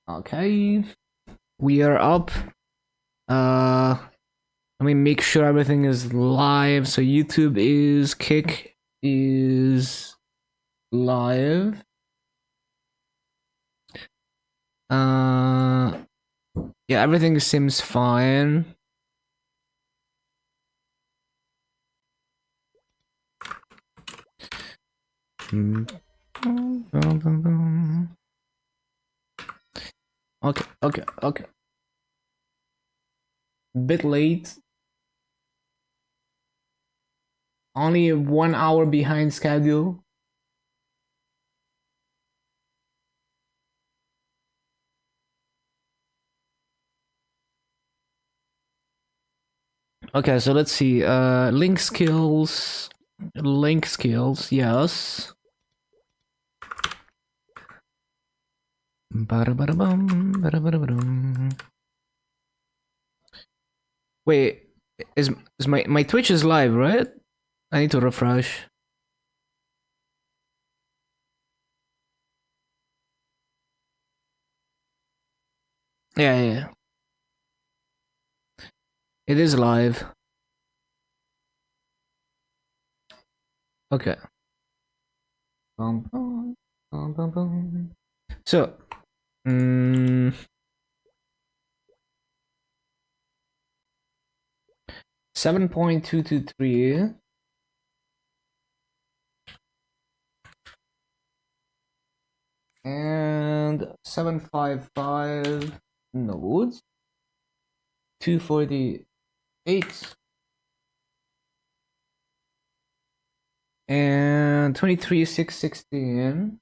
Okay, we are up. Let me make sure everything is live. So YouTube is, Kick is live. Yeah, everything seems fine. Okay. Bit late. Only 1 hour behind schedule. Okay, so let's see. Link skills. Link skills, yes. Wait, is my Twitch is live, right? I need to refresh. Yeah. It is live. Okay. So, 7.223 and 755 nodes, 248 and 23,616.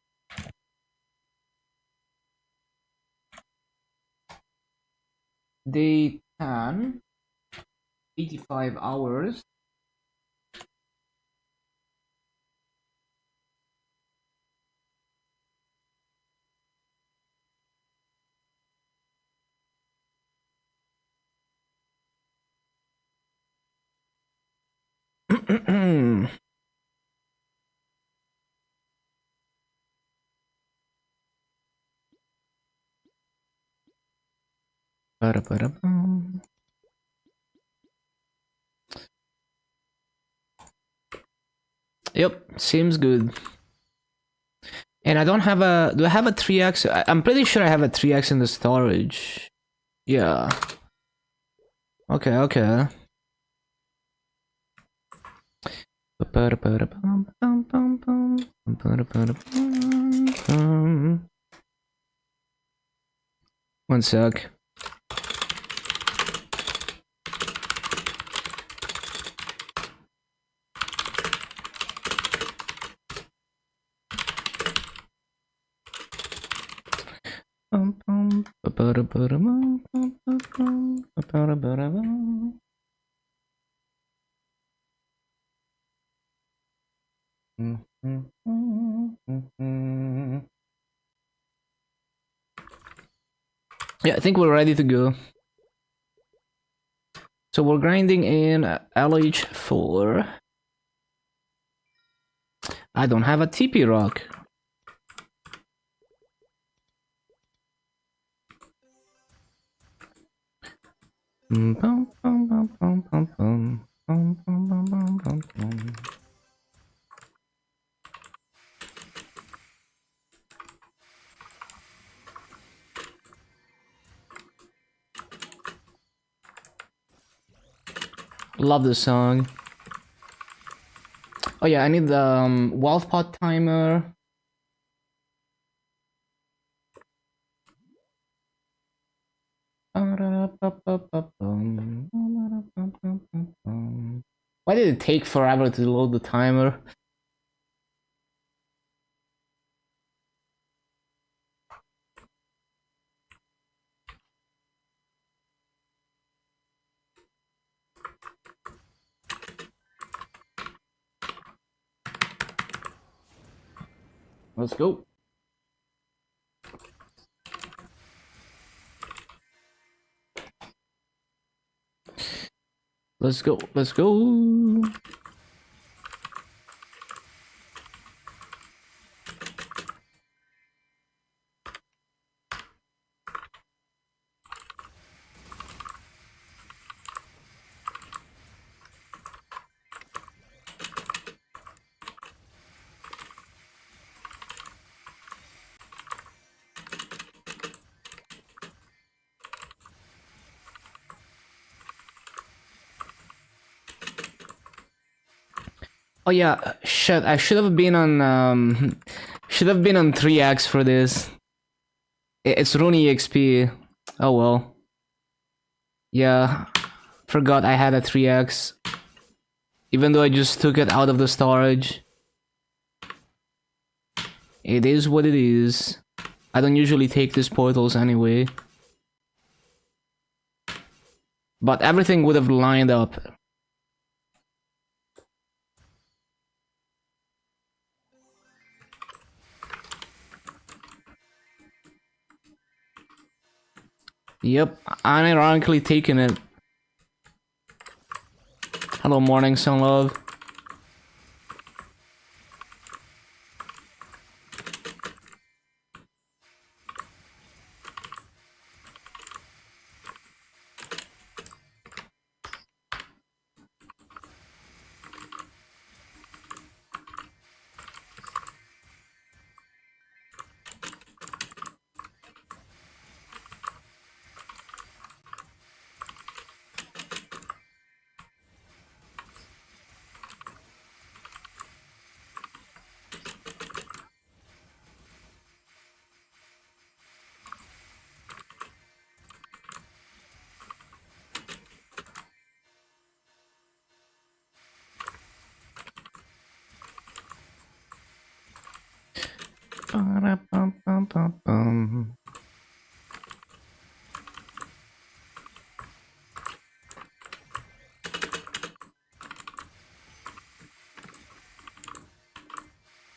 Day 10, 85 hours. Yep, seems good. And I don't have a. Do I have a 3x? I'm pretty sure I have a 3x in the storage. Yeah. Okay. One sec. Yeah, I think we're ready to go. So we're grinding in LH4. I don't have a TP rock. Love this song. Oh yeah, I need the wealth pot timer. Why did it take forever to load the timer? Let's go. Let's go. Oh yeah, shit, I should have been on 3x for this. It's Rooney XP. Oh well. Yeah, forgot I had a 3x. Even though I just took it out of the storage. It is what it is. I don't usually take these portals anyway. But everything would have lined up. Yep, unironically taking it. Hello, morning, sun love.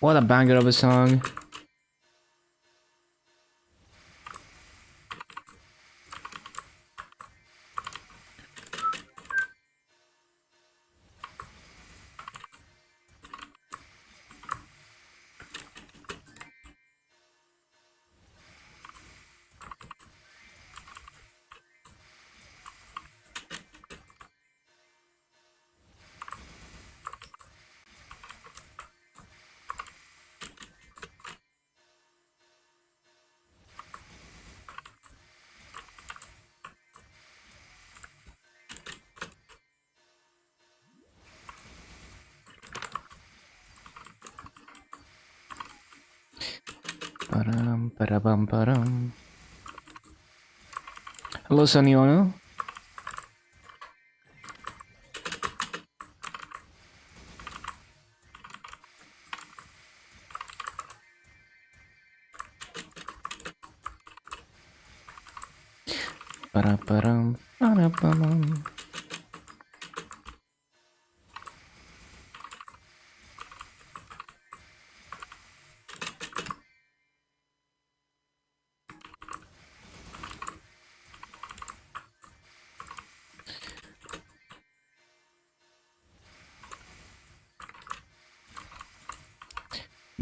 What a banger of a song. Ba-dum. Hello, Sanyono. Ba-dum. Ba-dum.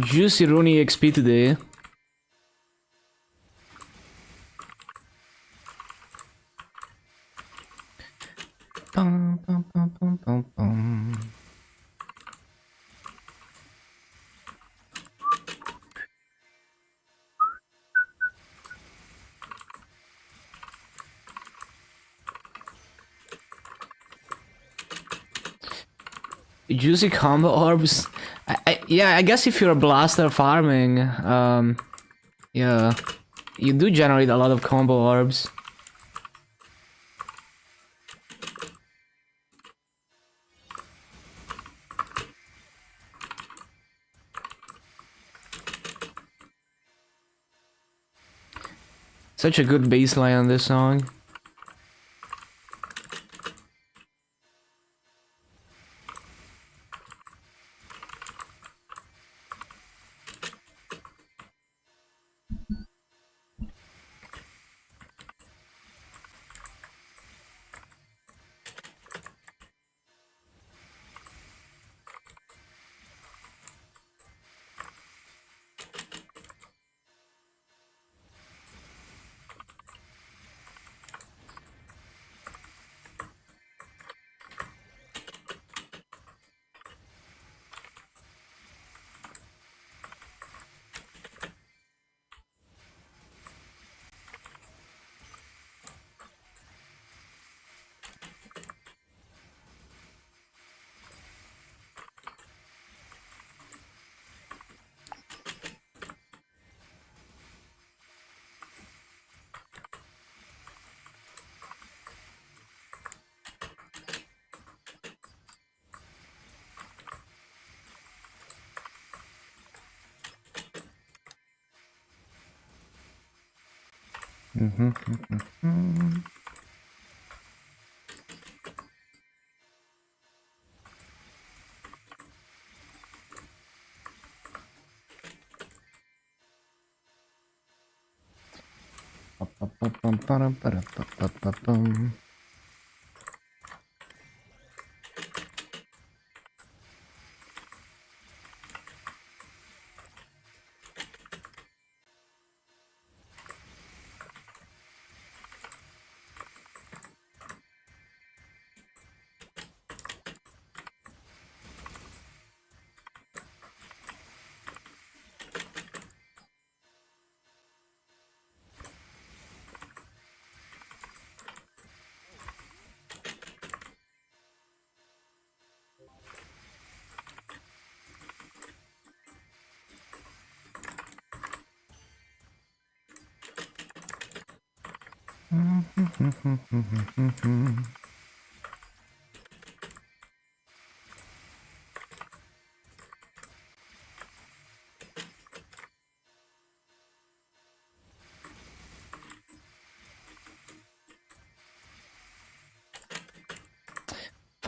Juicy Rooney XP today. Bum, bum, bum, bum, bum, bum. Juicy combo orbs. Yeah, I guess if you're a blaster farming, yeah, you do generate a lot of combo orbs. Such a good bassline on this song.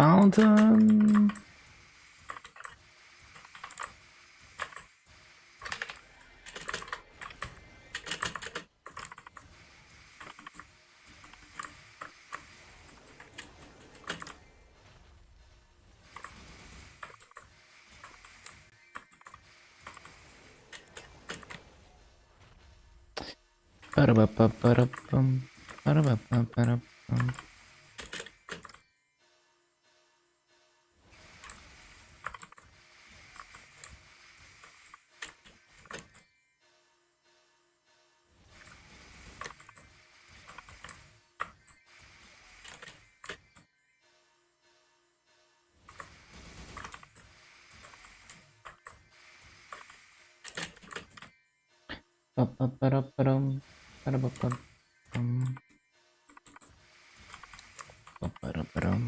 Fountain. Ba-da-ba-ba-ba-da-bum. Ba-da-ba-ba-ba-da-bum. Ba-ba-ba-da-ba-dum. Ba-da-ba-ba-bum. Ba-ba-da-ba-dum.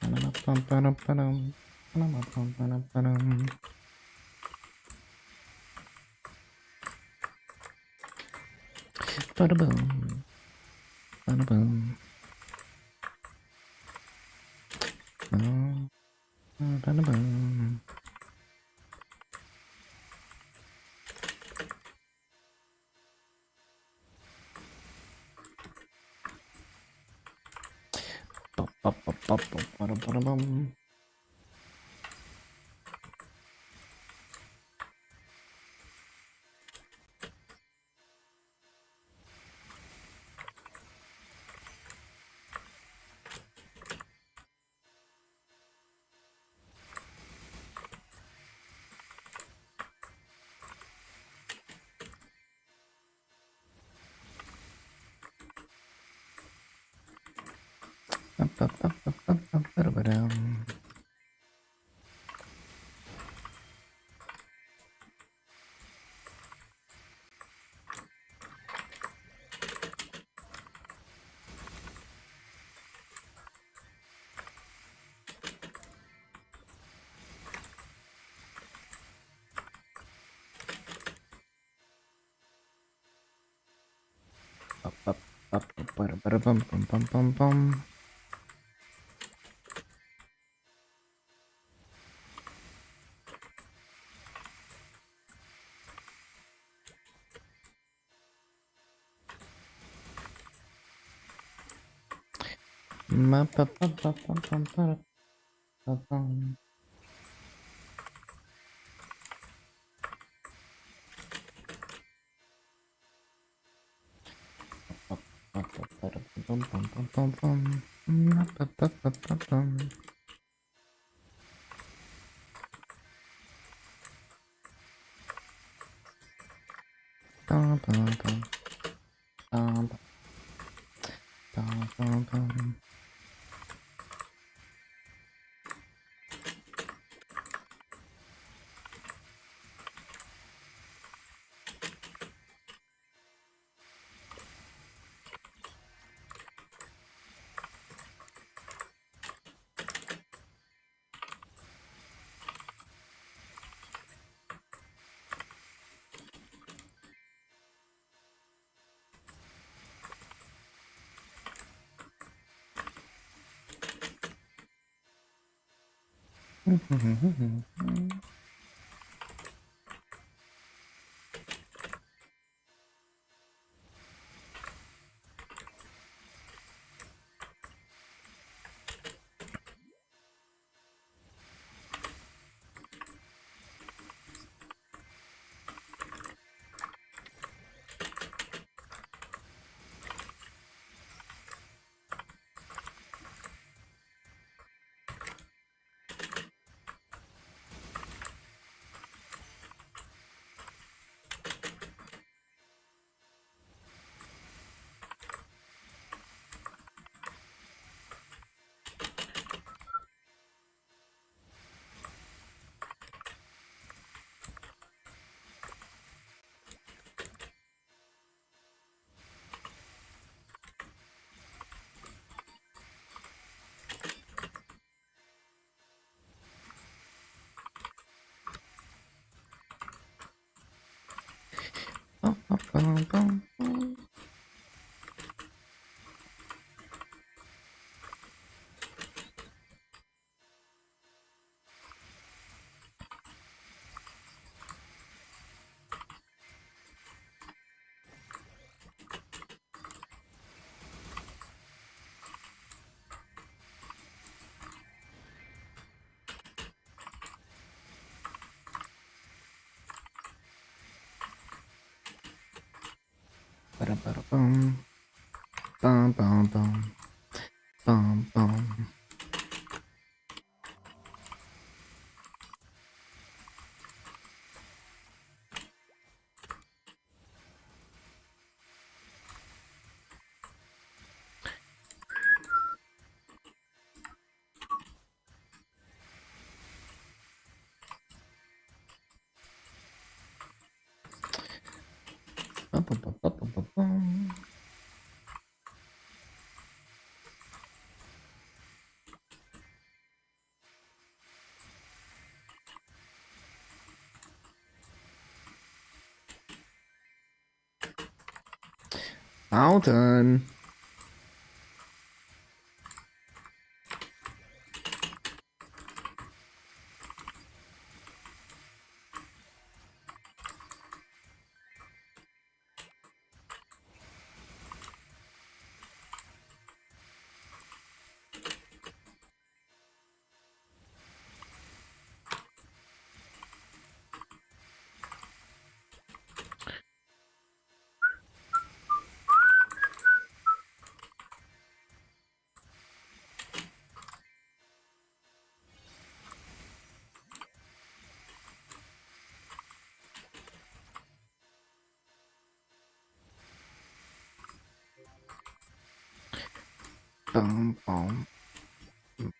Ba-da-ba-ba-da-ba-dum. Ba-da-ba-ba-da-ba-dum. Ba-da-boom. Ba-da-boom. Ba-da-boom. Ba-ba-ba-ba-ba-da-ba-da-bum. Ba-ba-ba-ba-ba-ba-da-ba-dum. Ba-ba-ba-ba-ba-da-ba-dum-bum-bum-bum-bum. Ma-ba-ba-ba-ba-ba-da-ba-bum. Ba-ba-ba-ba-ba-da-bum-bum-bum-bum. Ma-ba-ba-ba-ba-bum. Ba-ba-bum. Ba-ba-bum. Ba-da-ba-da-bum. Bum, bum, bum. Bum, bum. Bum, bum, bum, bum, bum, bum. Fountain. Bum, bum.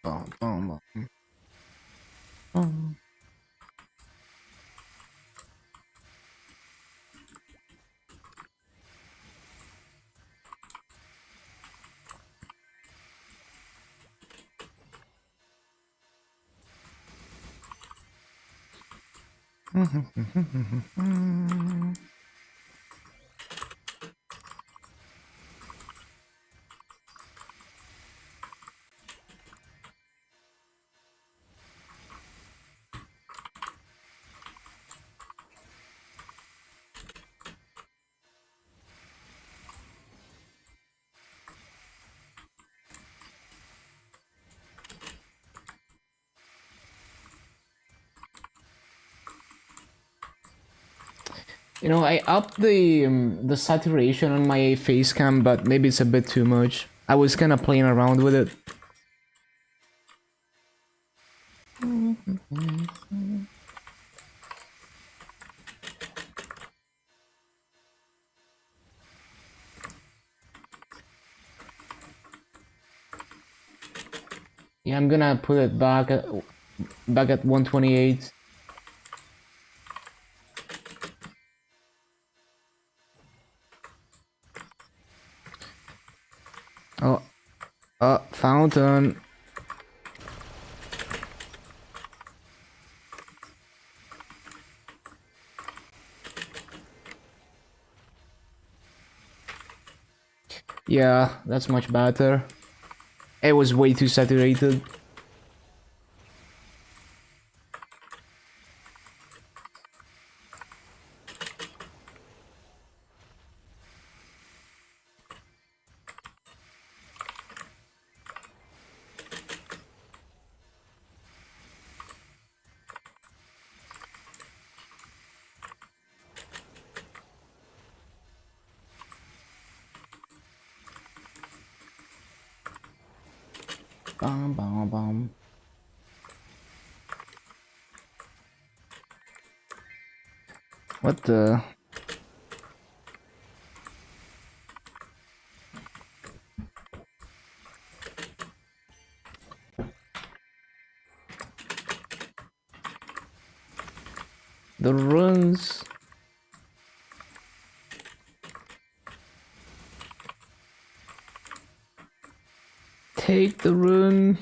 Bum, bum, bum. Bum. You know, I upped the saturation on my face cam, but maybe it's a bit too much. I was kind of playing around with it. Yeah, I'm gonna put it back at 128. Oh, fountain. Yeah, that's much better. It was way too saturated. Bum, bum, bum. What the? The runes. Take the rune.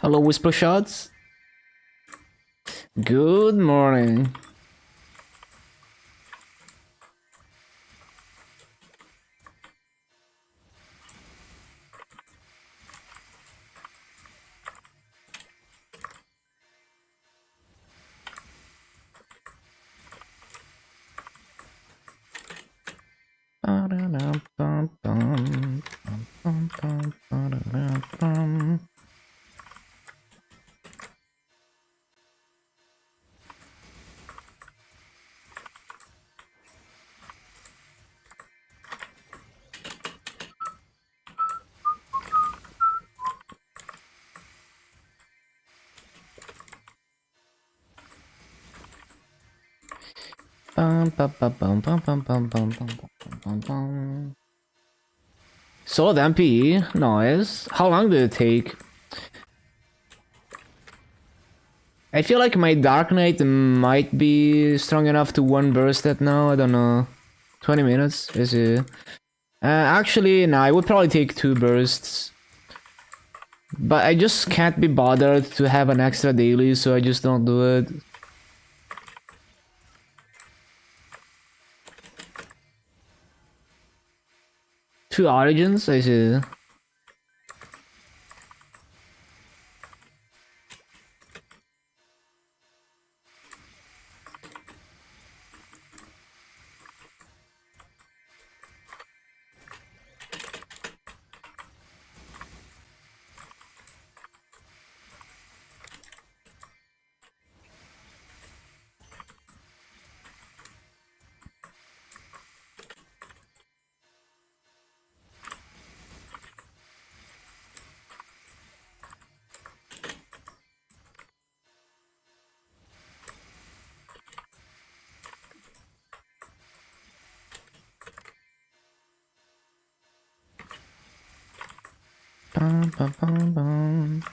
Hello, Whisper Shots. Good morning. Solid MP, nice. How long did it take? I feel like my Dark Knight might be strong enough to one burst that now. I don't know. 20 minutes is it? Actually, no, I would probably take 2 bursts. But I just can't be bothered to have an extra daily, so I just don't do it. 2 origins, I see. Bum, bum, bum, bum.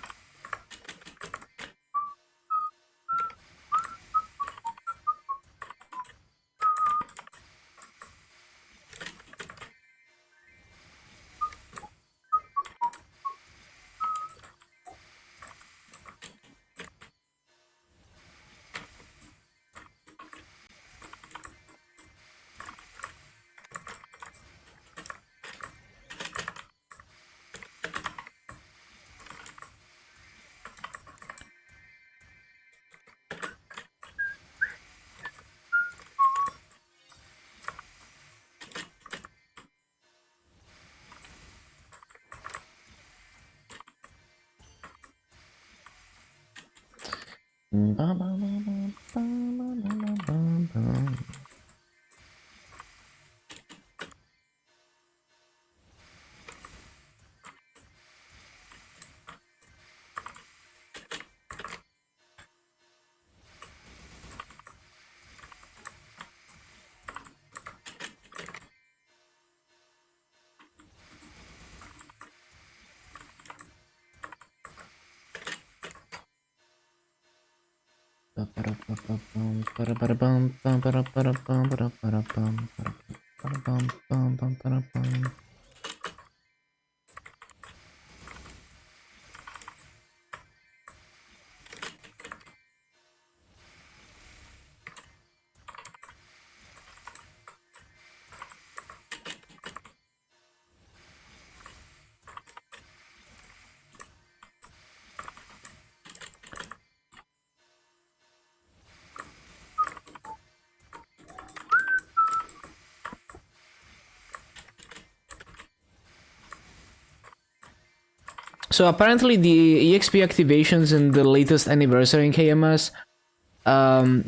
So apparently the EXP activations in the latest anniversary in KMS,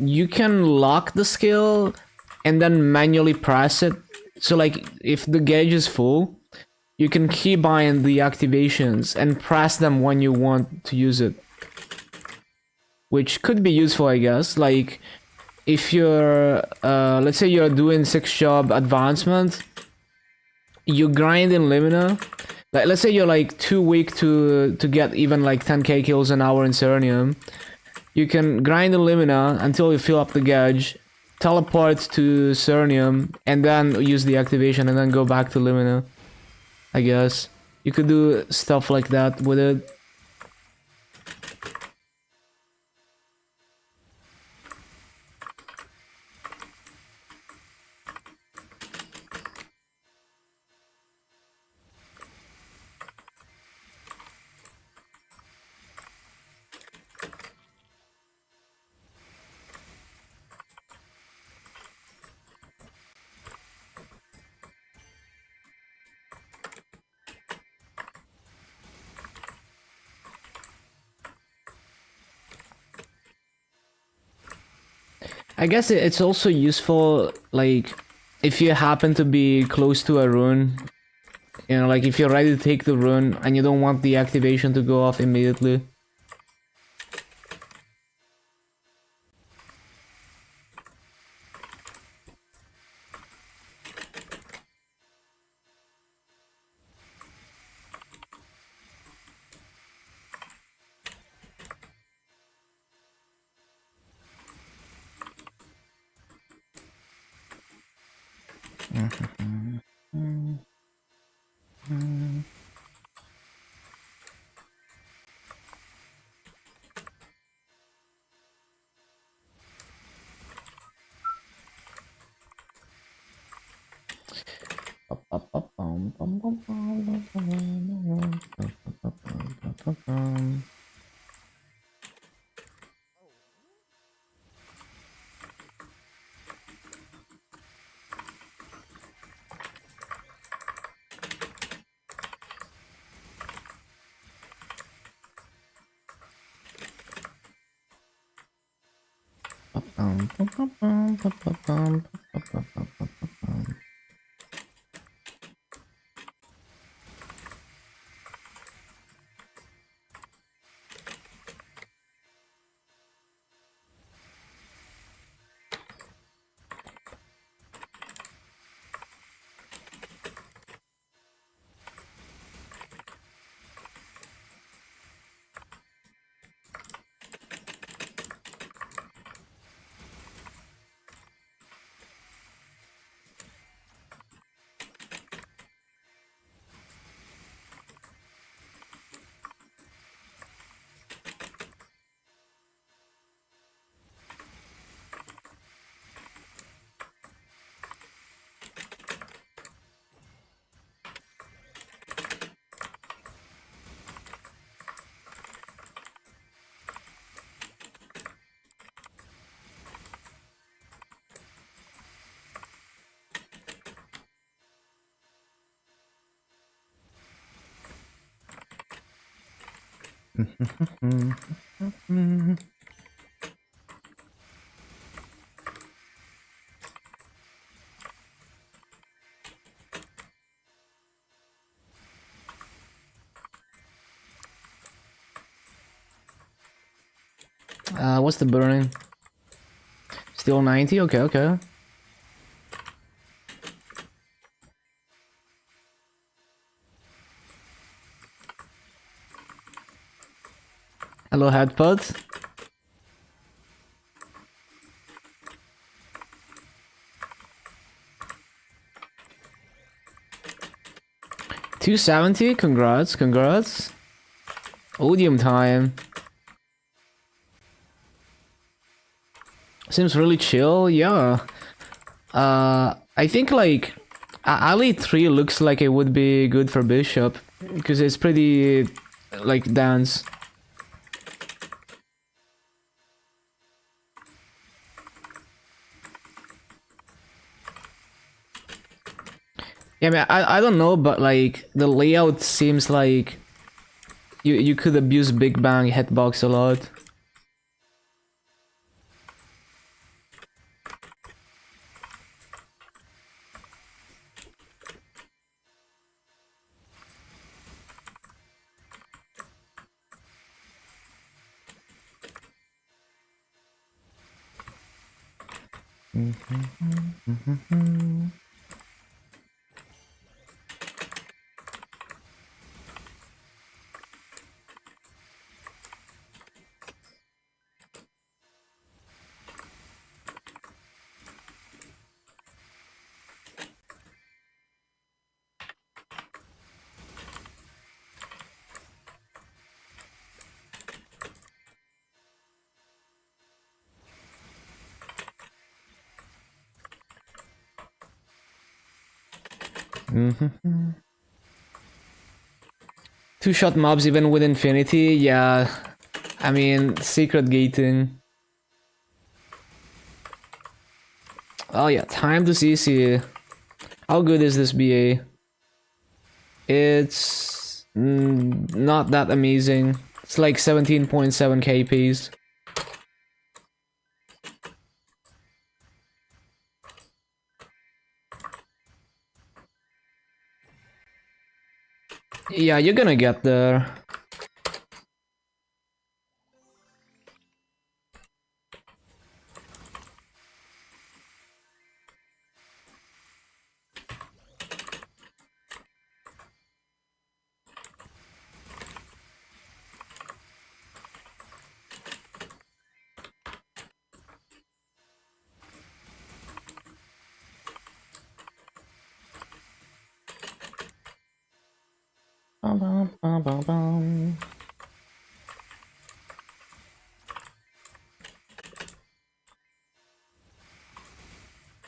you can lock the skill and then manually press it. So like if the gauge is full, you can keybind the activations and press them when you want to use it. Which could be useful, I guess. Like if you're, let's say you're doing 6 job advancement, you grind in Limina. Like, let's say you're like too weak to get even like 10k kills an hour in Serenium. You can grind in Limina until you fill up the gauge, teleport to Serenium, and then use the activation and then go back to Limina. I guess. You could do stuff like that with it. I guess it's also useful, like, if you happen to be close to a rune. You know, like if you're ready to take the rune and you don't want the activation to go off immediately. What's the burning? Still 90? Okay, okay. Hello, headbutt. $270? Congrats, congrats. Odium time. Seems really chill, yeah. I think like alley 3 looks like it would be good for bishop because it's pretty like dense. Yeah, I mean, I don't know, but like the layout seems like you could abuse Big Bang hitbox a lot. Two-shot mobs even with infinity, yeah. I mean, secret gating. Oh yeah, time to CC. How good is this BA? It's not that amazing. It's like 17.7 KPs. Yeah, you're gonna get there.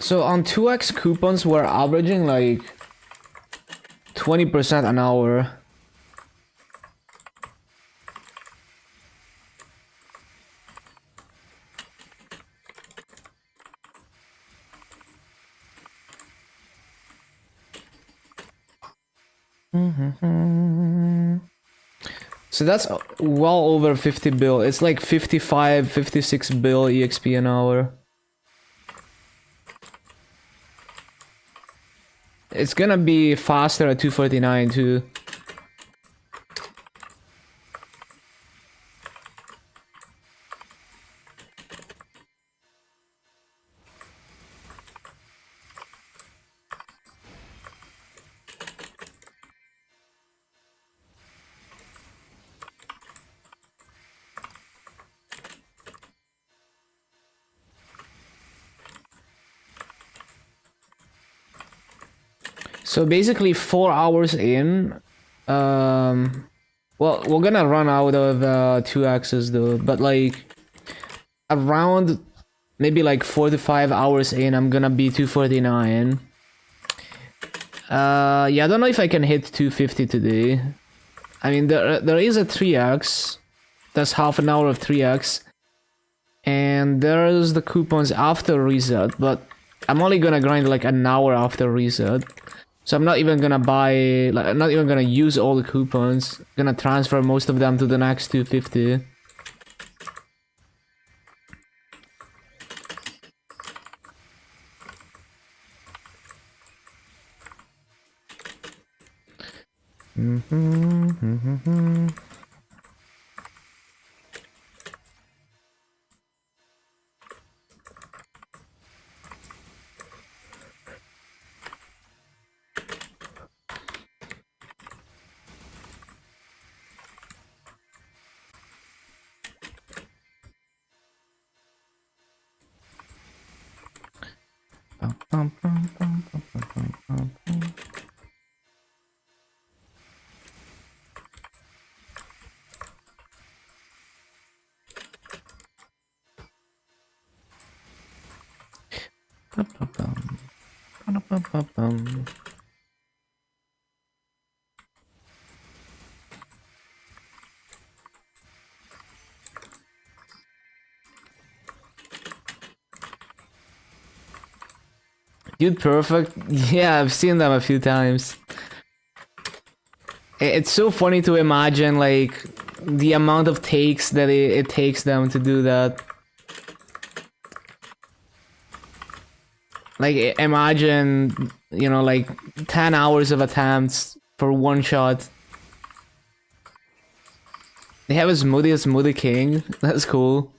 So on 2x coupons, we're averaging like 20% an hour. So that's well over 50 bill. It's like 55, 56 bill EXP an hour. It's gonna be faster at 249 too. So basically 4 hours in, well, we're gonna run out of 2x's though, but like around maybe like 4 to 5 hours in, I'm gonna be 249. Yeah, I don't know if I can hit 250 today. I mean, there is a 3x. That's half an hour of 3x. And there's the coupons after reset, but I'm only gonna grind like an hour after reset. So I'm not even gonna buy, like, I'm not even gonna use all the coupons. I'm gonna transfer most of them to the next 250. Dude, perfect. Yeah, I've seen them a few times. It's so funny to imagine, like, the amount of takes that it takes them to do that. Like, imagine, you know, like 10 hours of attempts for one shot. They have a Smoothie King. That's cool.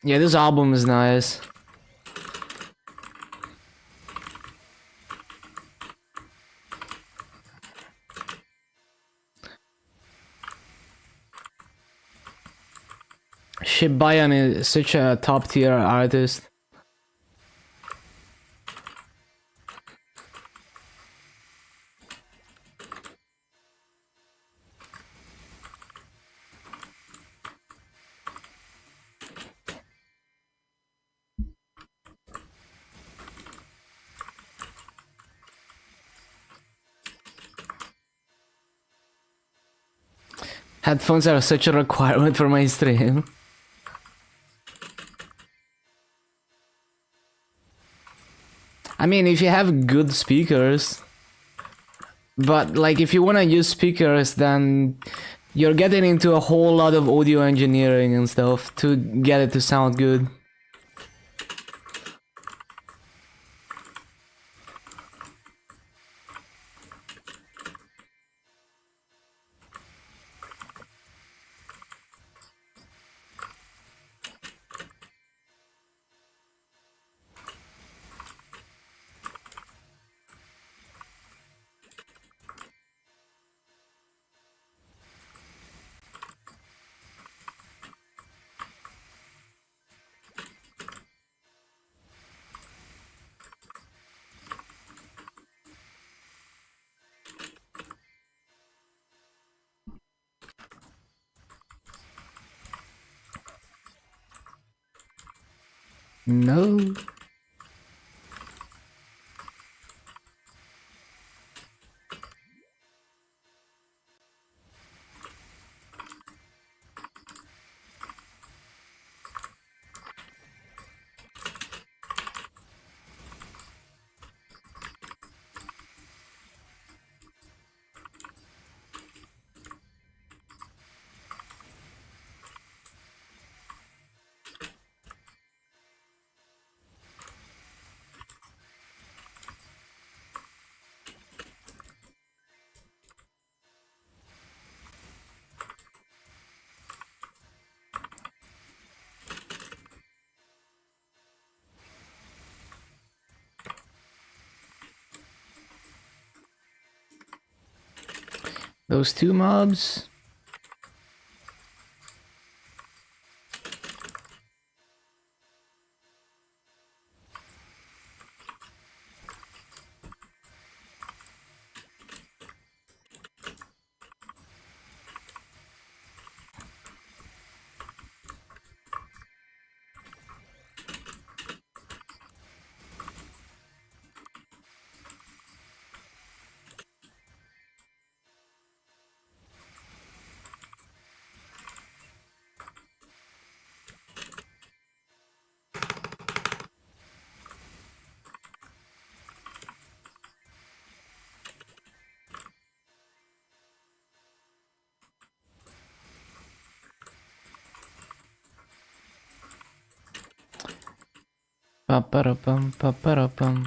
Yeah, this album is nice. Shibayan is such a top tier artist. Headphones are such a requirement for my stream. I mean, if you have good speakers, but like if you want to use speakers, then you're getting into a whole lot of audio engineering and stuff to get it to sound good. No. Those two mobs? Pa-pa-ra-pum, pa-pa-ra-pum.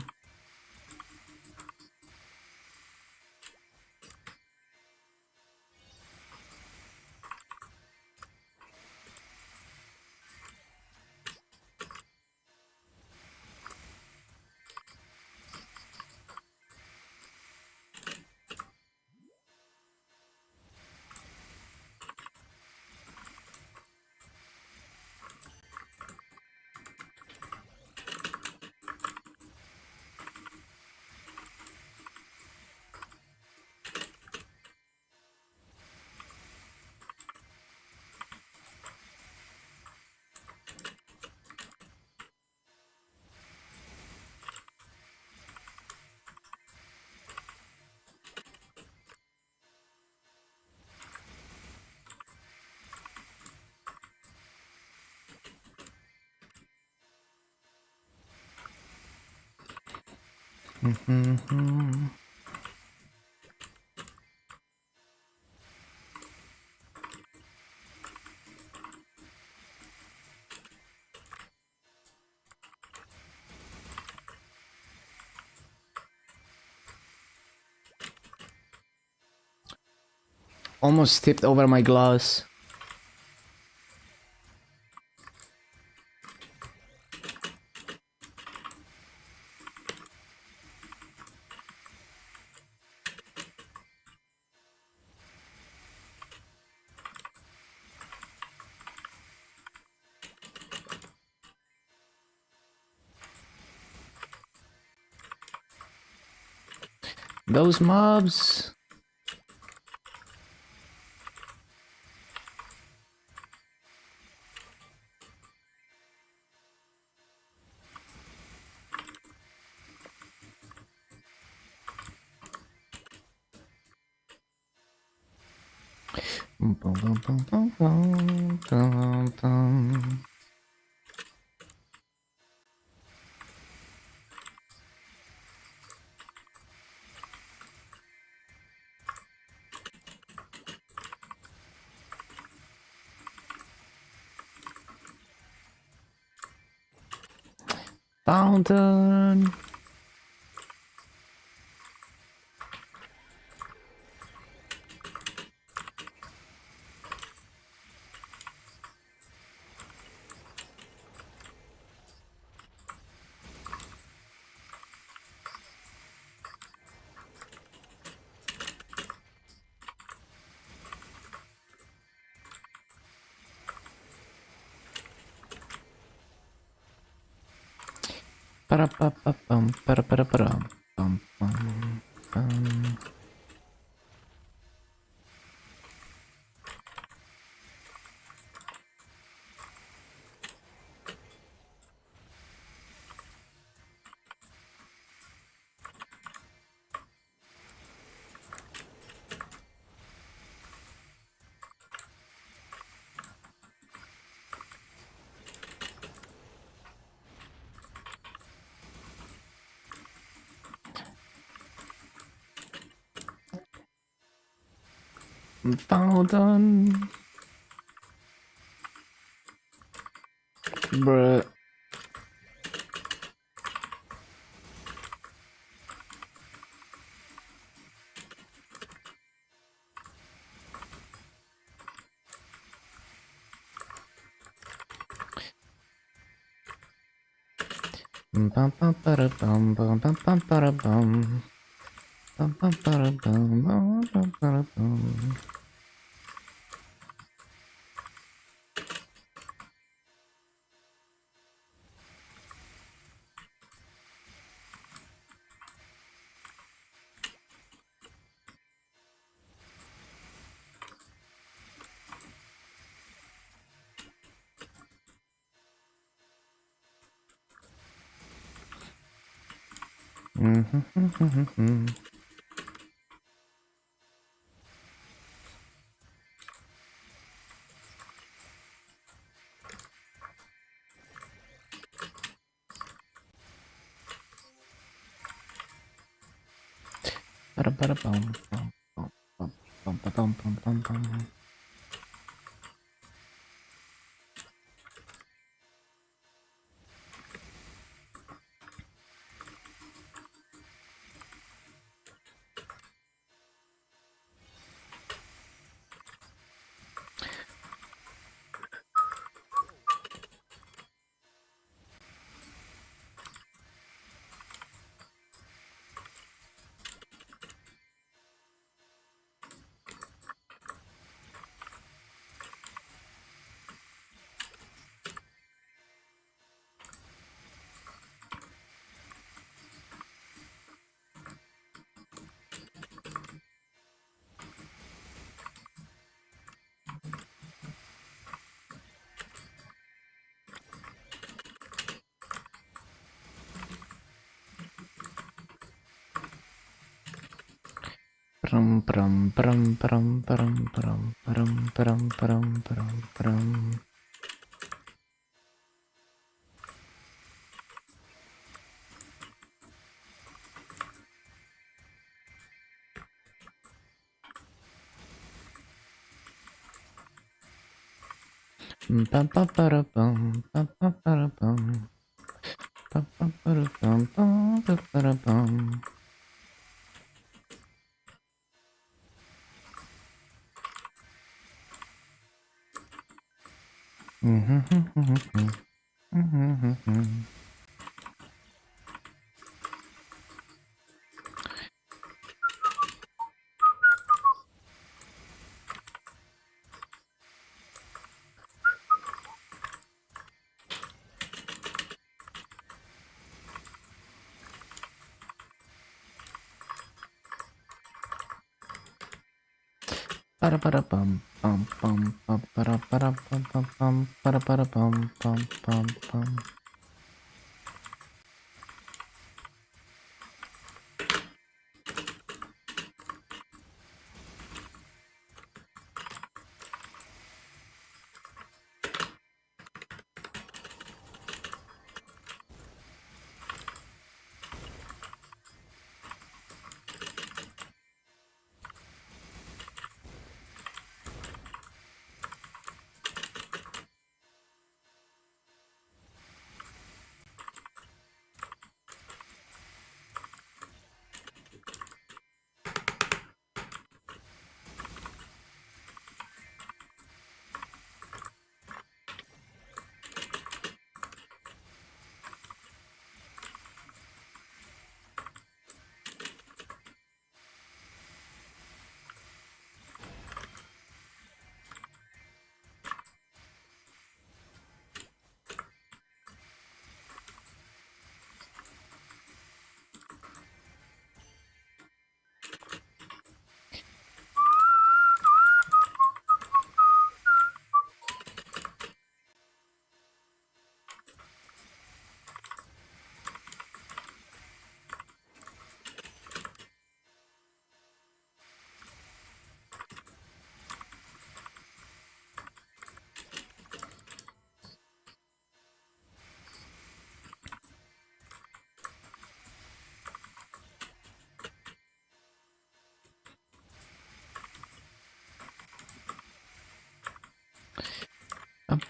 Almost tipped over my glass. Those mobs. Fountain. Para pa pa pam para pam pam pam. Fountain. Bruh. Pam pam para pam pam pam pam para pam pam pam para pam pam para pam. Para pam pam pam pam pam pam pam pam. Pram pram pram pram pram pram pram pram pram pram pram. Pam pam para pam pam pam para pam pam pam para pam pam pam para pam. Para para pam pam pam pam para pam pam pam para pam pam pam pam.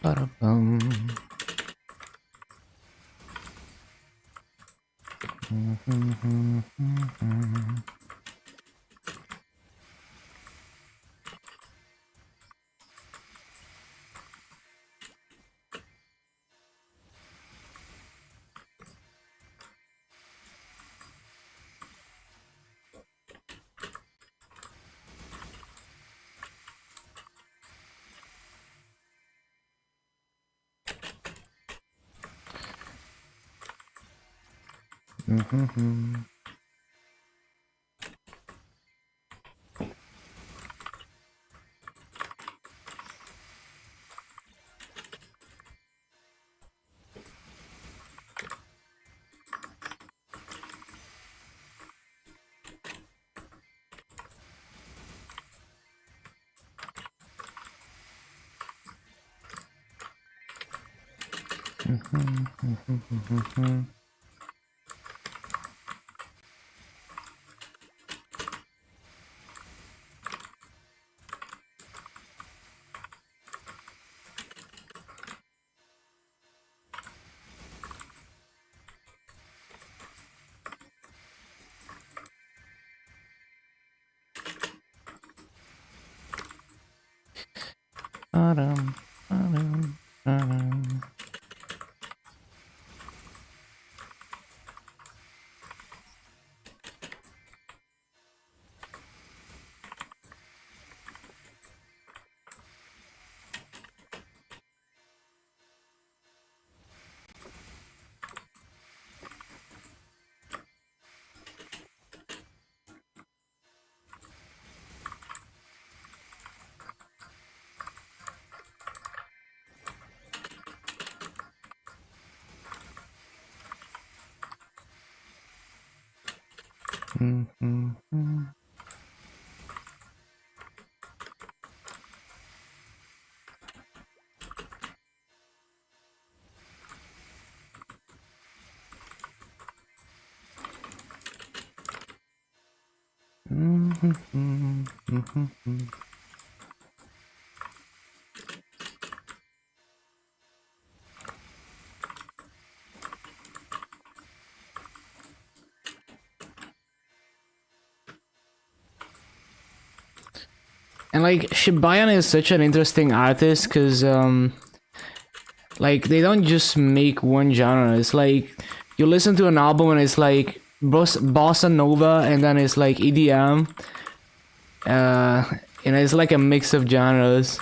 Para pam. Adam, Adam, Adam. And like Shibayan is such an interesting artist because Like they don't just make one genre. It's like you listen to an album and it's like bossa nova, and then it's like EDM. And it's like a mix of genres.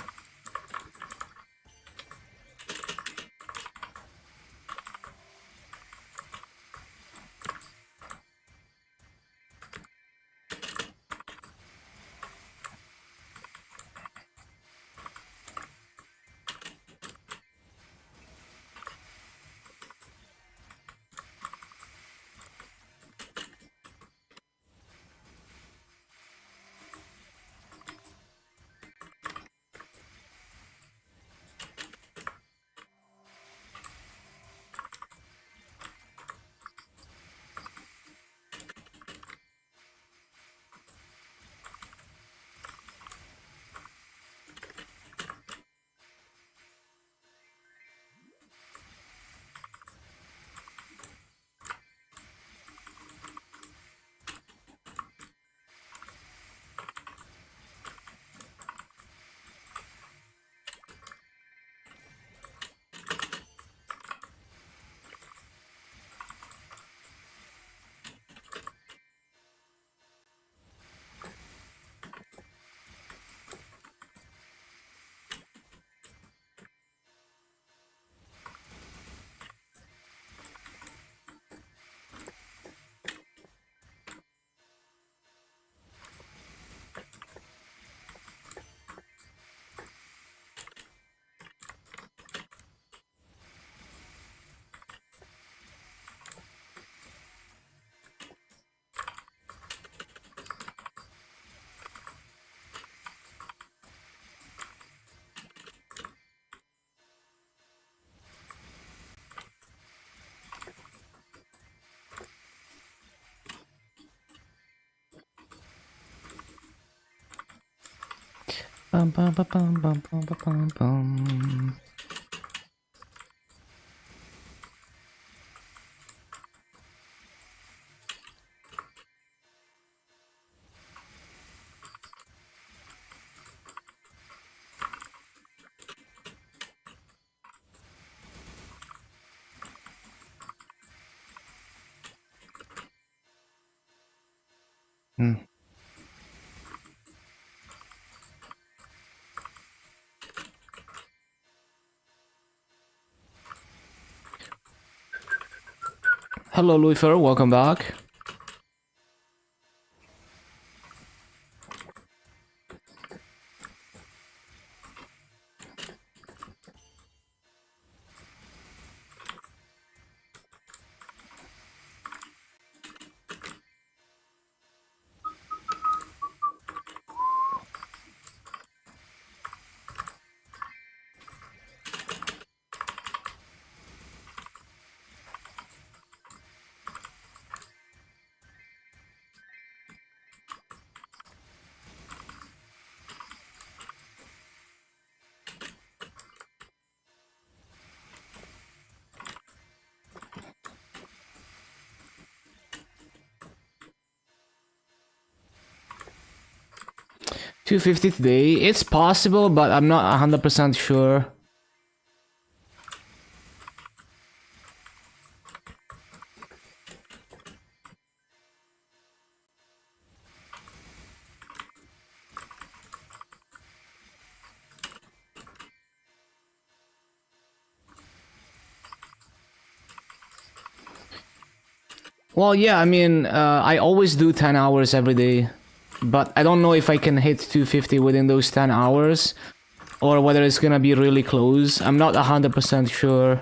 Bum, bum, bum, bum, bum, bum, bum, bum. Hmm. Hello, Lucifer. Welcome back. $250 today. It's possible, but I'm not 100% sure. Well, yeah, I mean, I always do 10 hours every day, but I don't know if I can hit 250 within those 10 hours, or whether it's gonna be really close. I'm not 100% sure.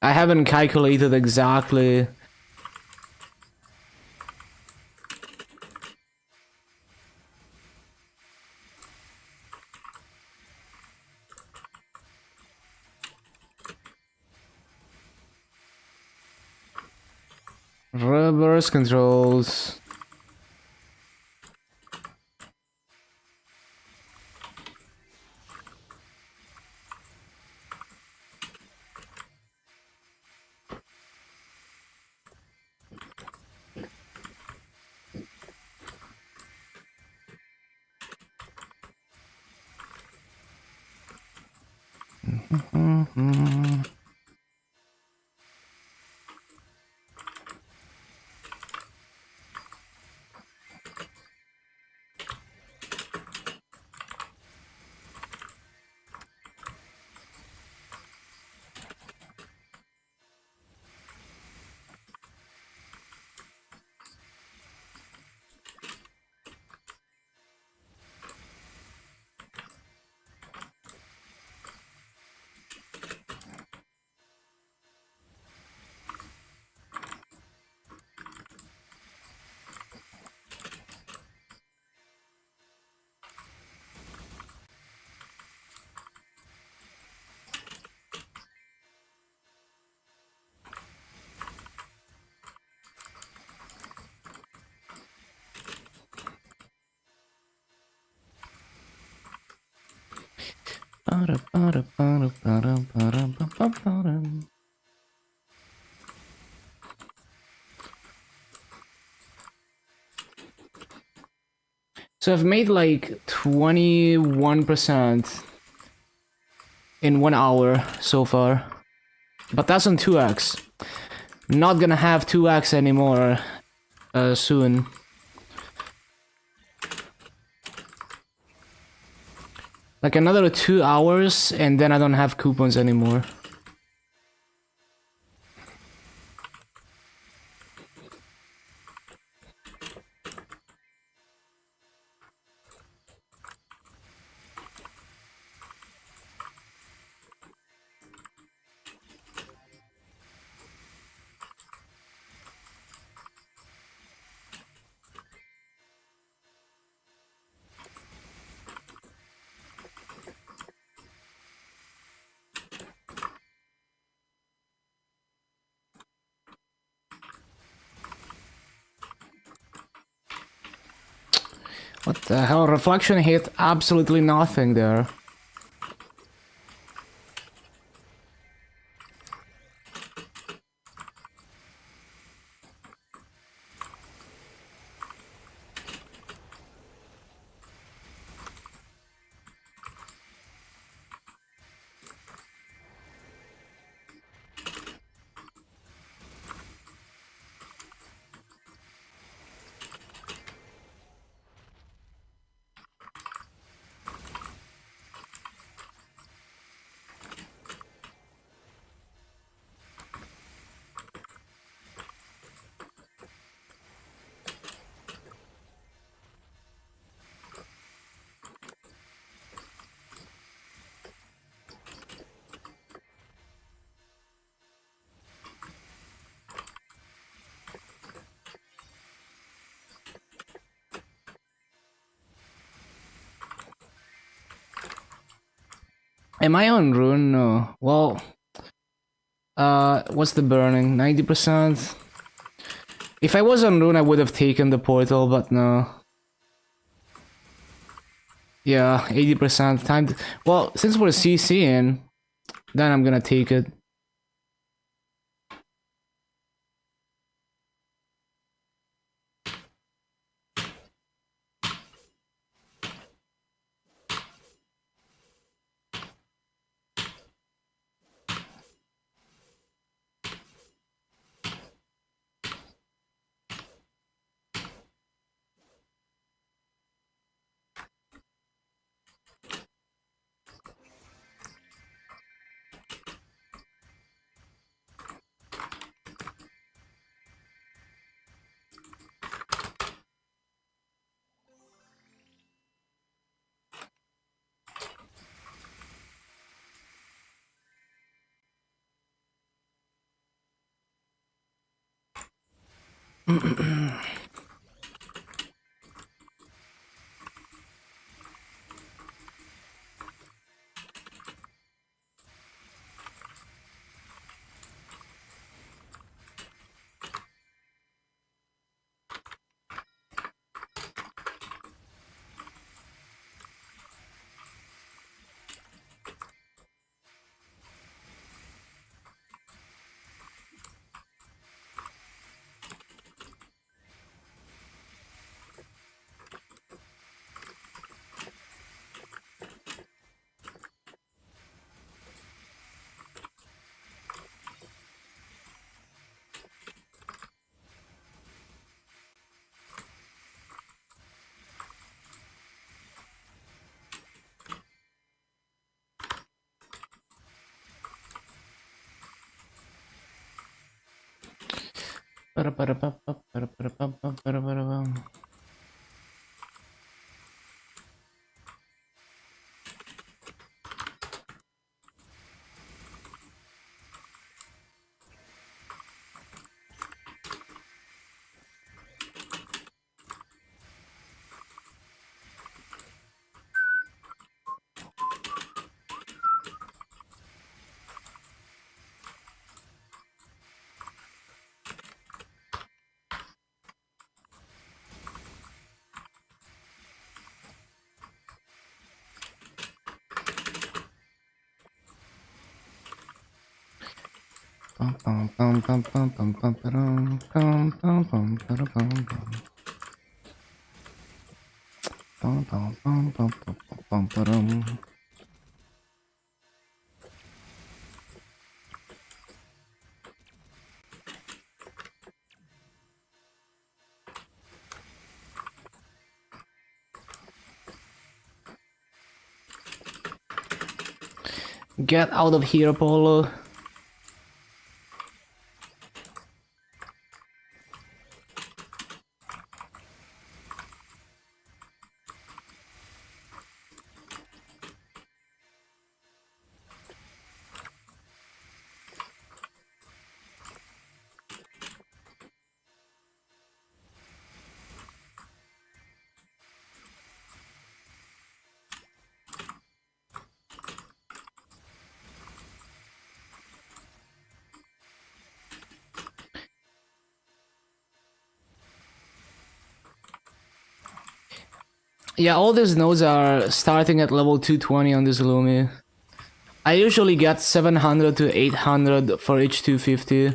I haven't calculated exactly. Reverse controls. So I've made like 21% in 1 hour so far. But that's on 2x. Not gonna have 2x anymore soon. Like another 2 hours and then I don't have coupons anymore. What the hell? Reflection hit absolutely nothing there. Am I on rune? No. Well, what's the burning? 90%? If I was on rune, I would have taken the portal, but no. Yeah, 80% time. Well, since we're CCing, then I'm gonna take it. Get out of here, Polo. Yeah, all these nodes are starting at level 220 on this Lumi. I usually get 700 to 800 for each 250.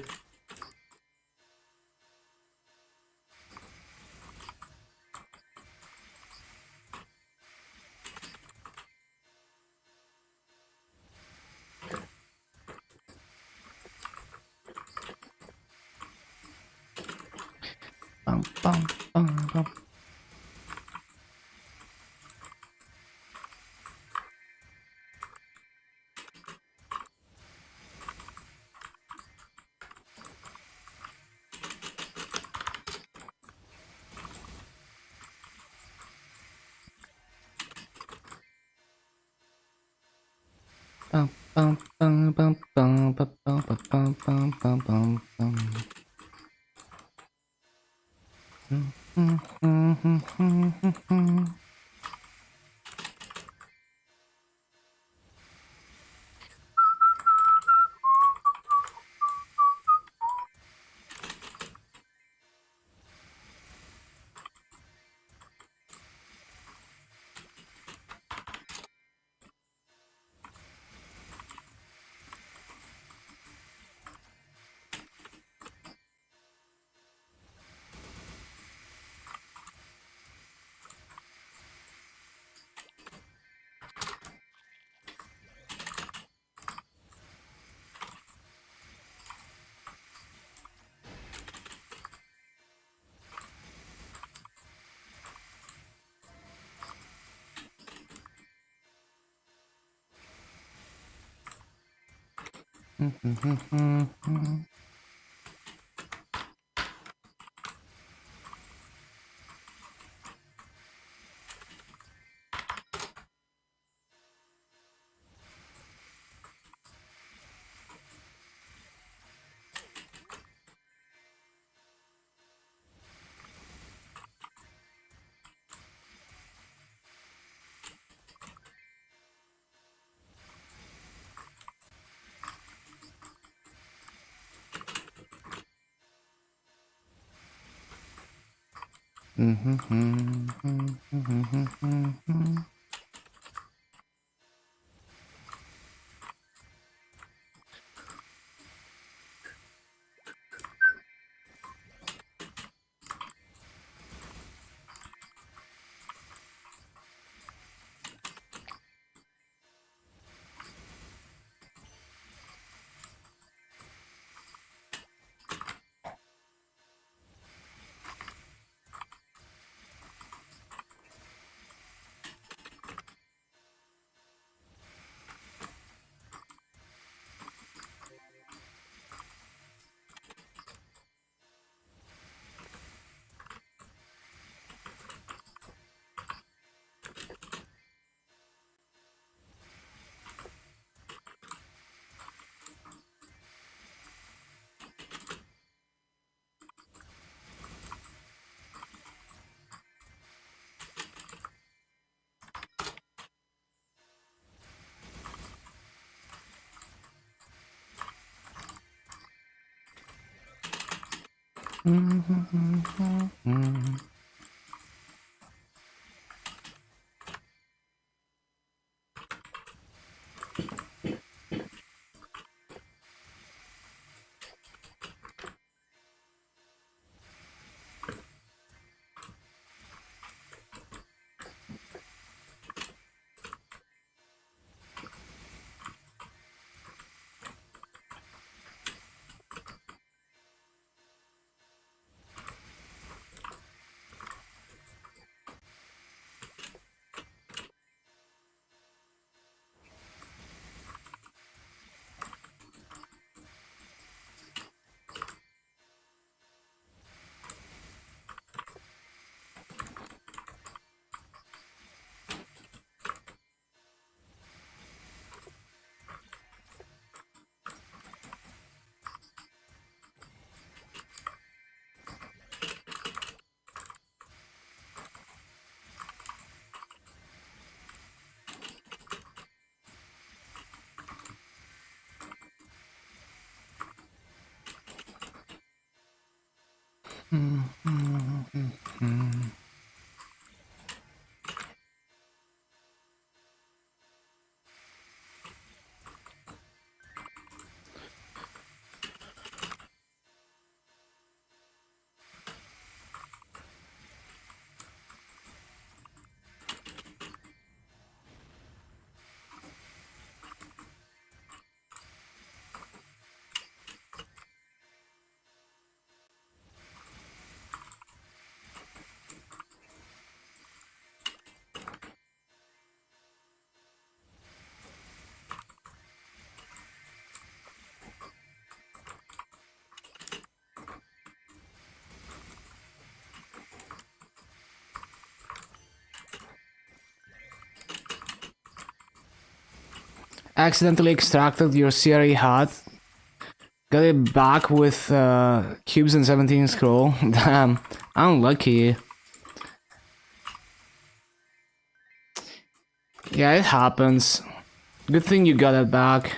Bum, bum, bum, bum. Bum, bum, bum, bum, bum, bum, bum, bum, bum, bum, bum, bum. Accidentally extracted your CRE hat. Got it back with cubes and 17 scroll. Damn, unlucky. Yeah, it happens. Good thing you got it back.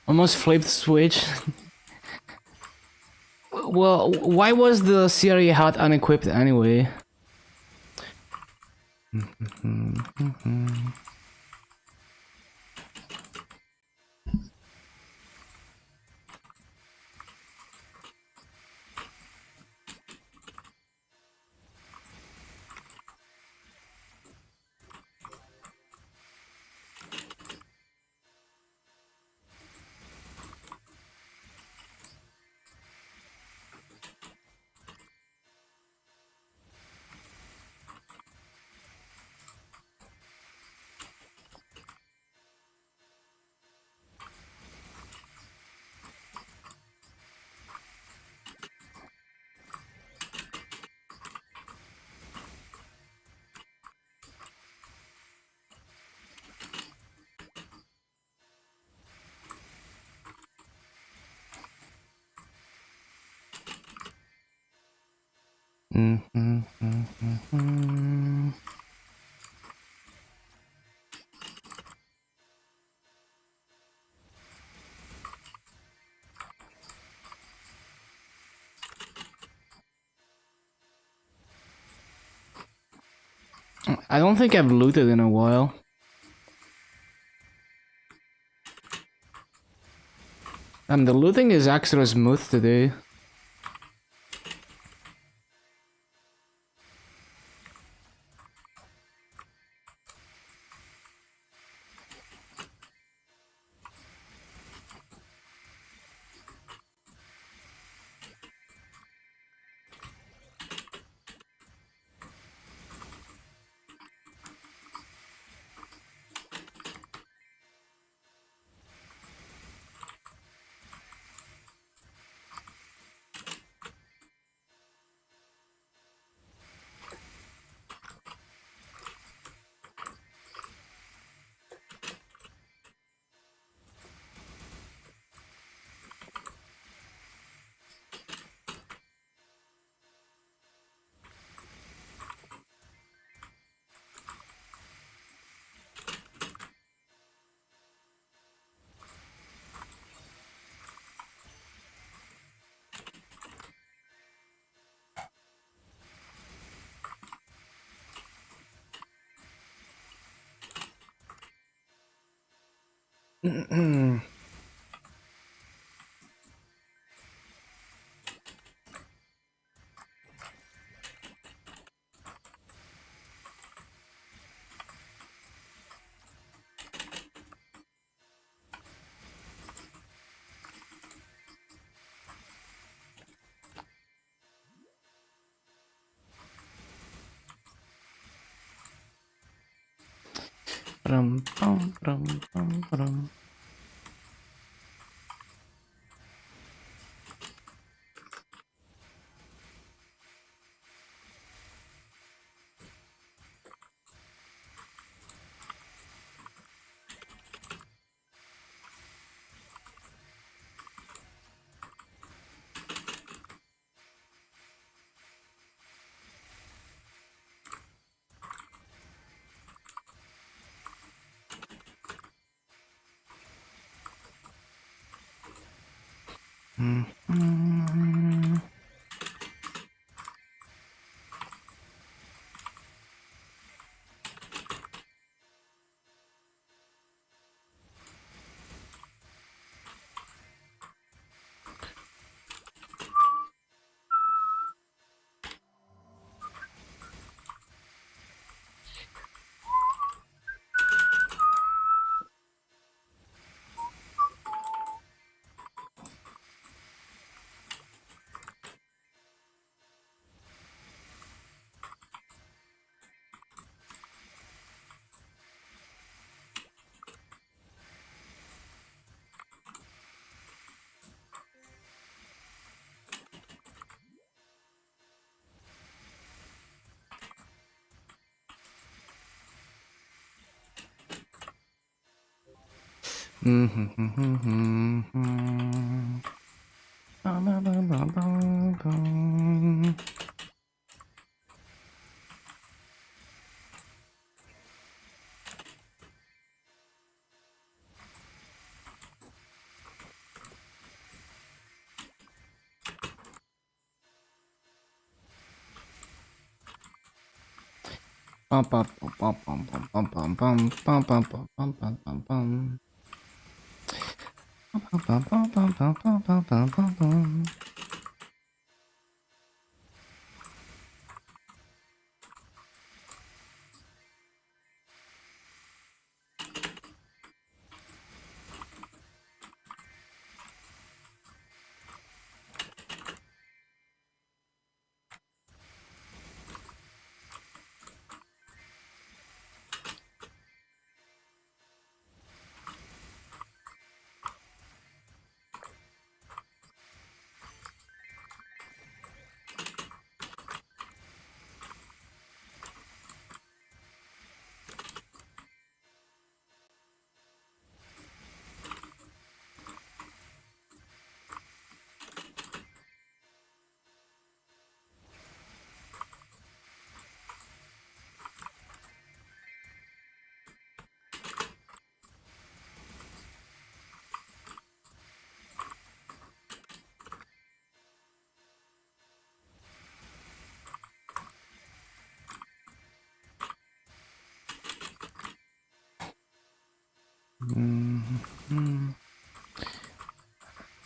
Almost flipped switch. Well, why was the CRE hat unequipped anyway? I don't think I've looted in a while. The looting is actually smooth today.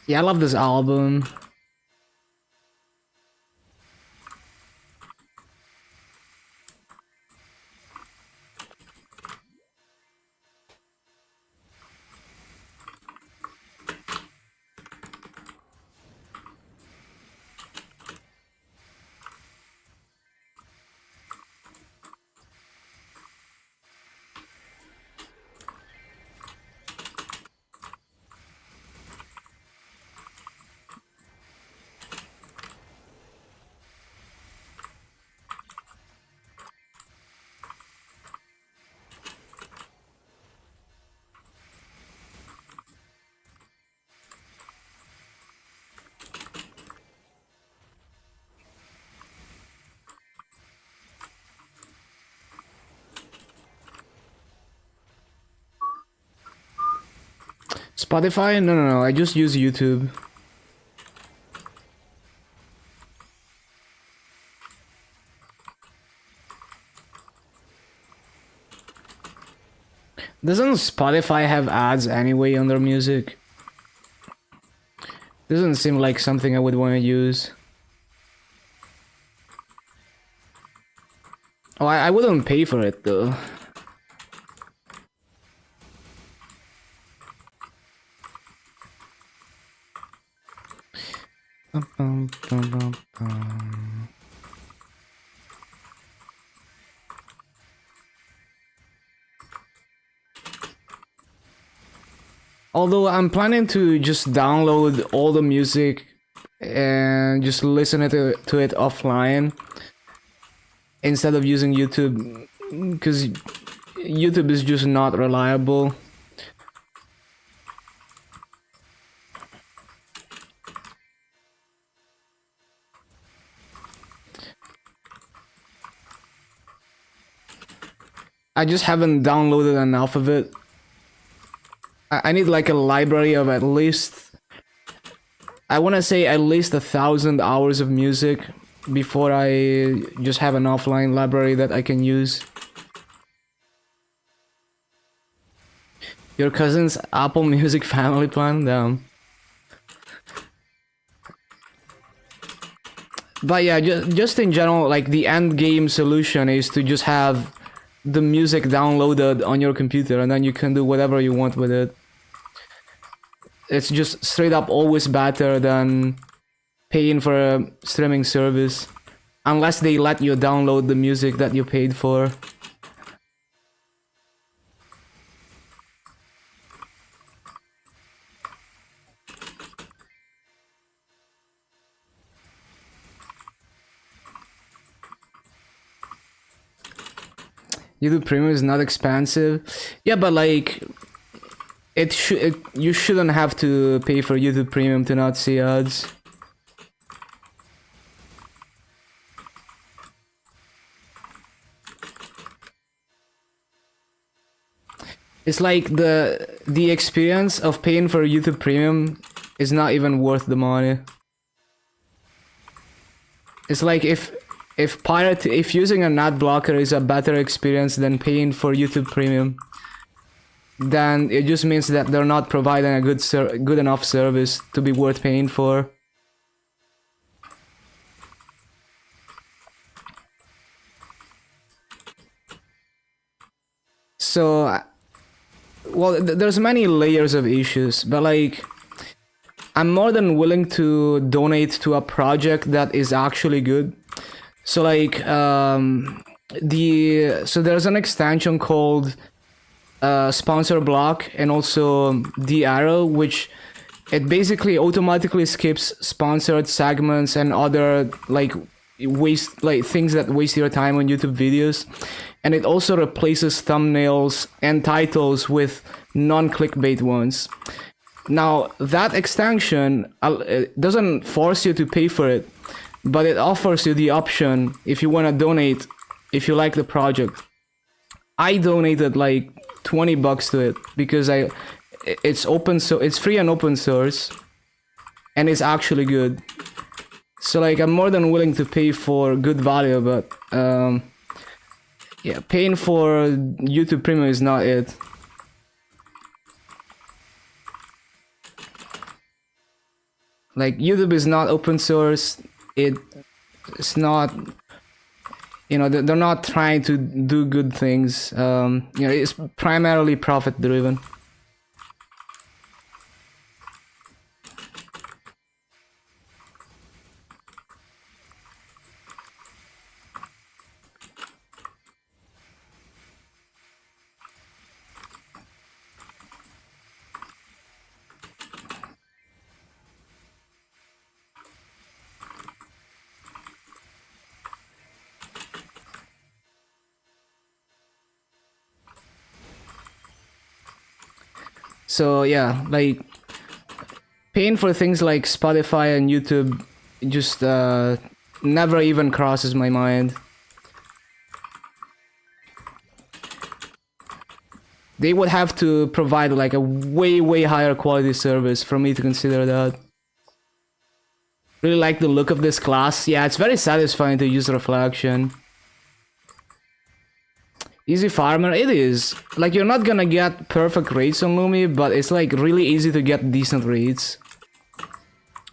Yeah, I love this album. Spotify? No, no, no. I just use YouTube. Doesn't Spotify have ads anyway on their music? Doesn't seem like something I would want to use. Oh, I wouldn't pay for it though. Although I'm planning to just download all the music and just listen to it offline instead of using YouTube, because YouTube is just not reliable. I just haven't downloaded enough of it. I need like a library of at least, I want to say at least 1,000 hours of music before I just have an offline library that I can use. Your cousin's Apple Music family plan? Damn. But yeah, just in general, like the end game solution is to just have the music downloaded on your computer and then you can do whatever you want with it. It's just straight up always better than paying for a streaming service, unless they let you download the music that you paid for. YouTube Premium is not expensive. Yeah, but like you shouldn't have to pay for YouTube Premium to not see ads. It's like the experience of paying for YouTube Premium is not even worth the money. It's like if using an ad blocker is a better experience than paying for YouTube Premium, then it just means that they're not providing a good enough service to be worth paying for. So, well, there's many layers of issues, but like, I'm more than willing to donate to a project that is actually good. So like, so there's an extension called sponsor block and also the arrow, which it basically automatically skips sponsored segments and other like things that waste your time on YouTube videos, and it also replaces thumbnails and titles with non-clickbait ones. Now that extension it doesn't force you to pay for it, but it offers you the option if you want to donate if you like the project. I donated like $20 to it because it's open, so it's free and open source and it's actually good. So like I'm more than willing to pay for good value, but yeah, paying for YouTube Premium is not it. Like YouTube is not open source. It's not, you know, they're not trying to do good things. You know, it's primarily profit driven. So yeah, like paying for things like Spotify and YouTube just never even crosses my mind. They would have to provide like a way higher quality service for me to consider that. Really like the look of this class. Yeah, it's very satisfying to use reflection. Easy farmer, it is. Like, you're not gonna get perfect rates on Lumi, but it's like really easy to get decent rates.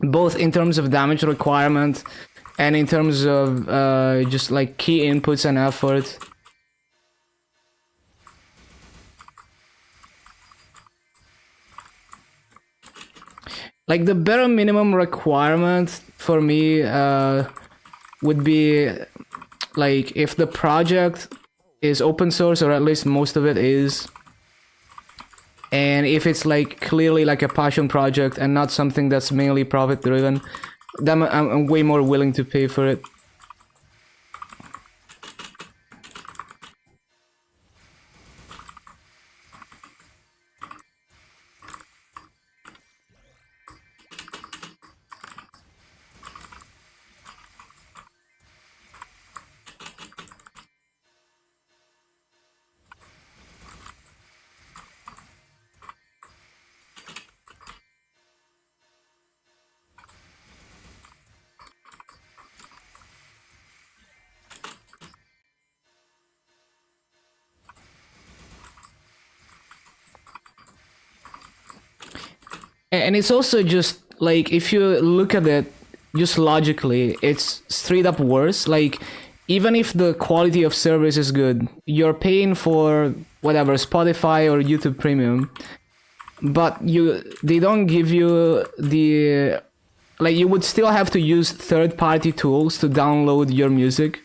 Both in terms of damage requirement and in terms of just like key inputs and effort. Like the bare minimum requirement for me would be like if the project is open source, or at least most of it is, and if it's like clearly like a passion project and not something that's mainly profit driven, then I'm way more willing to pay for it. And it's also just like, if you look at it just logically, it's straight up worse. Like, even if the quality of service is good, you're paying for whatever Spotify or YouTube Premium, but they don't give you the, like, you would still have to use third-party tools to download your music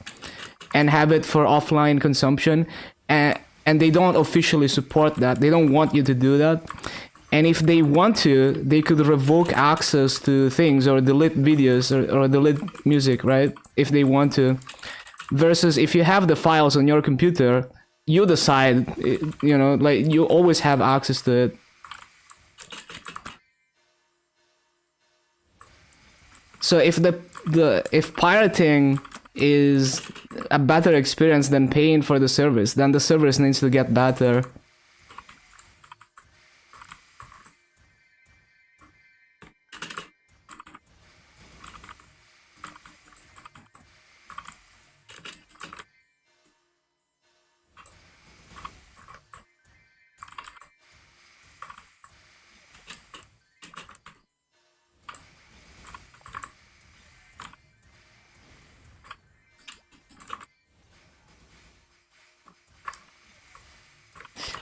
and have it for offline consumption, and they don't officially support that. They don't want you to do that. And if they want to, they could revoke access to things or delete videos or delete music, right? If they want to. Versus if you have the files on your computer, you decide, you know, like, you always have access to it. So if if pirating is a better experience than paying for the service, then the service needs to get better.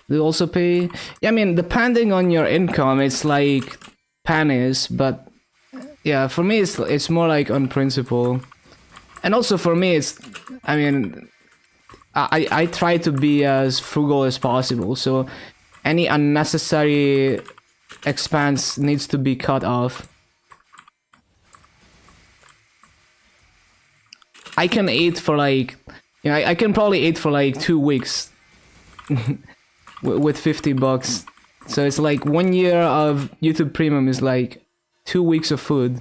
They also pay. Yeah, I mean, depending on your income, it's like pennies, but yeah, for me, it's more like on principle. And also for me, it's, I mean, I try to be as frugal as possible, so any unnecessary expense needs to be cut off. I can eat for like, you know, I can probably eat for like 2 weeks with $50. So it's like 1 year of YouTube Premium is like 2 weeks of food.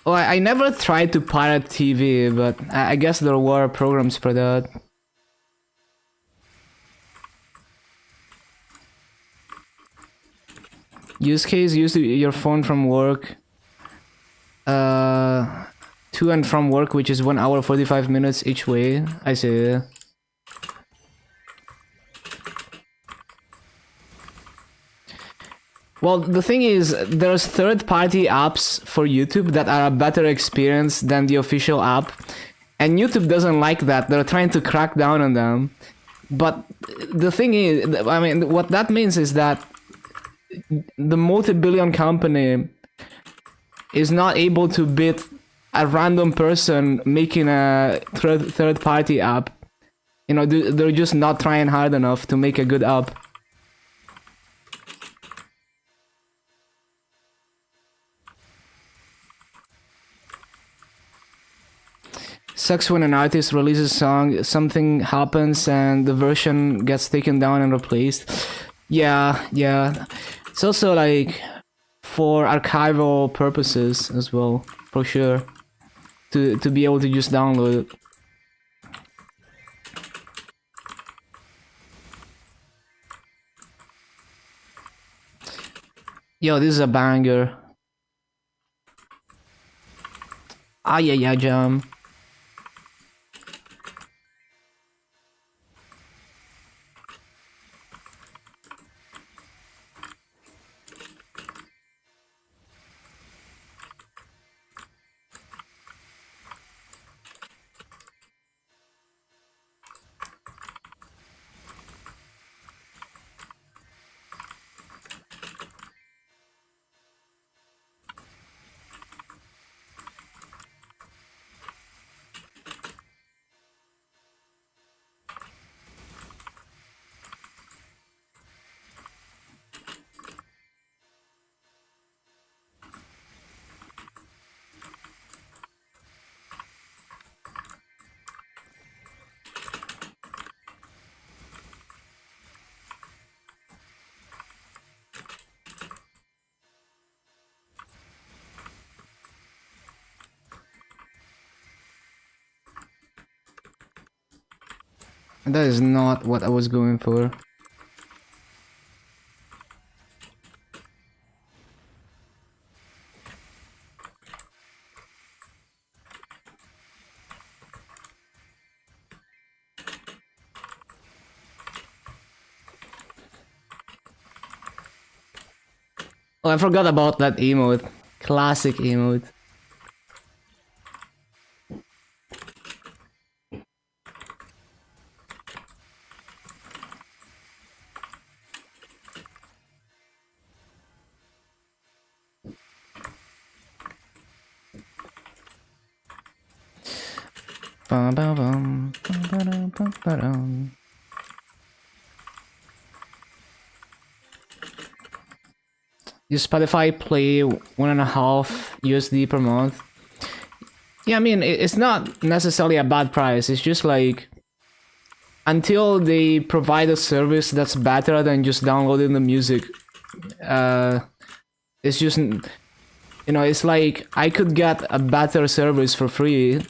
Oh, I never tried to pirate TV, but I guess there were programs for that. Use case, use your phone from work. To and from work, which is 1 hour 45 minutes each way. I see. Well, the thing is, there's third-party apps for YouTube that are a better experience than the official app, and YouTube doesn't like that. They're trying to crack down on them. But the thing is, I mean, what that means is that the multi-billion company is not able to beat a random person making a third-party app. You know, they're just not trying hard enough to make a good app. Sucks when an artist releases a song, something happens and the version gets taken down and replaced. Yeah. It's also like for archival purposes as well, for sure. To be able to just download it. Yo, this is a banger. Yeah, jam. That is not what I was going for. Oh, I forgot about that emote. Classic emote. You Spotify play $1.5 USD per month. Yeah, I mean, it's not necessarily a bad price. It's just like, until they provide a service that's better than just downloading the music, it's just, you know, it's like I could get a better service for free.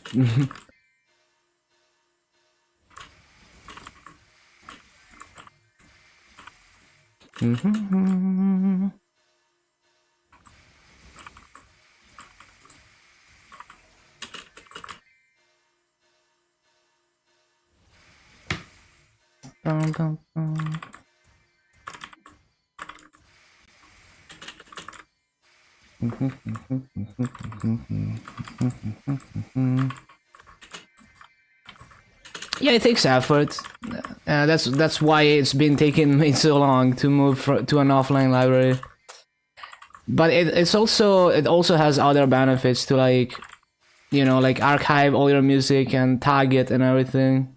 Yeah, it takes effort. That's why it's been taking me so long to move to an offline library. But it also has other benefits to, like, you know, like archive all your music and tag it and everything.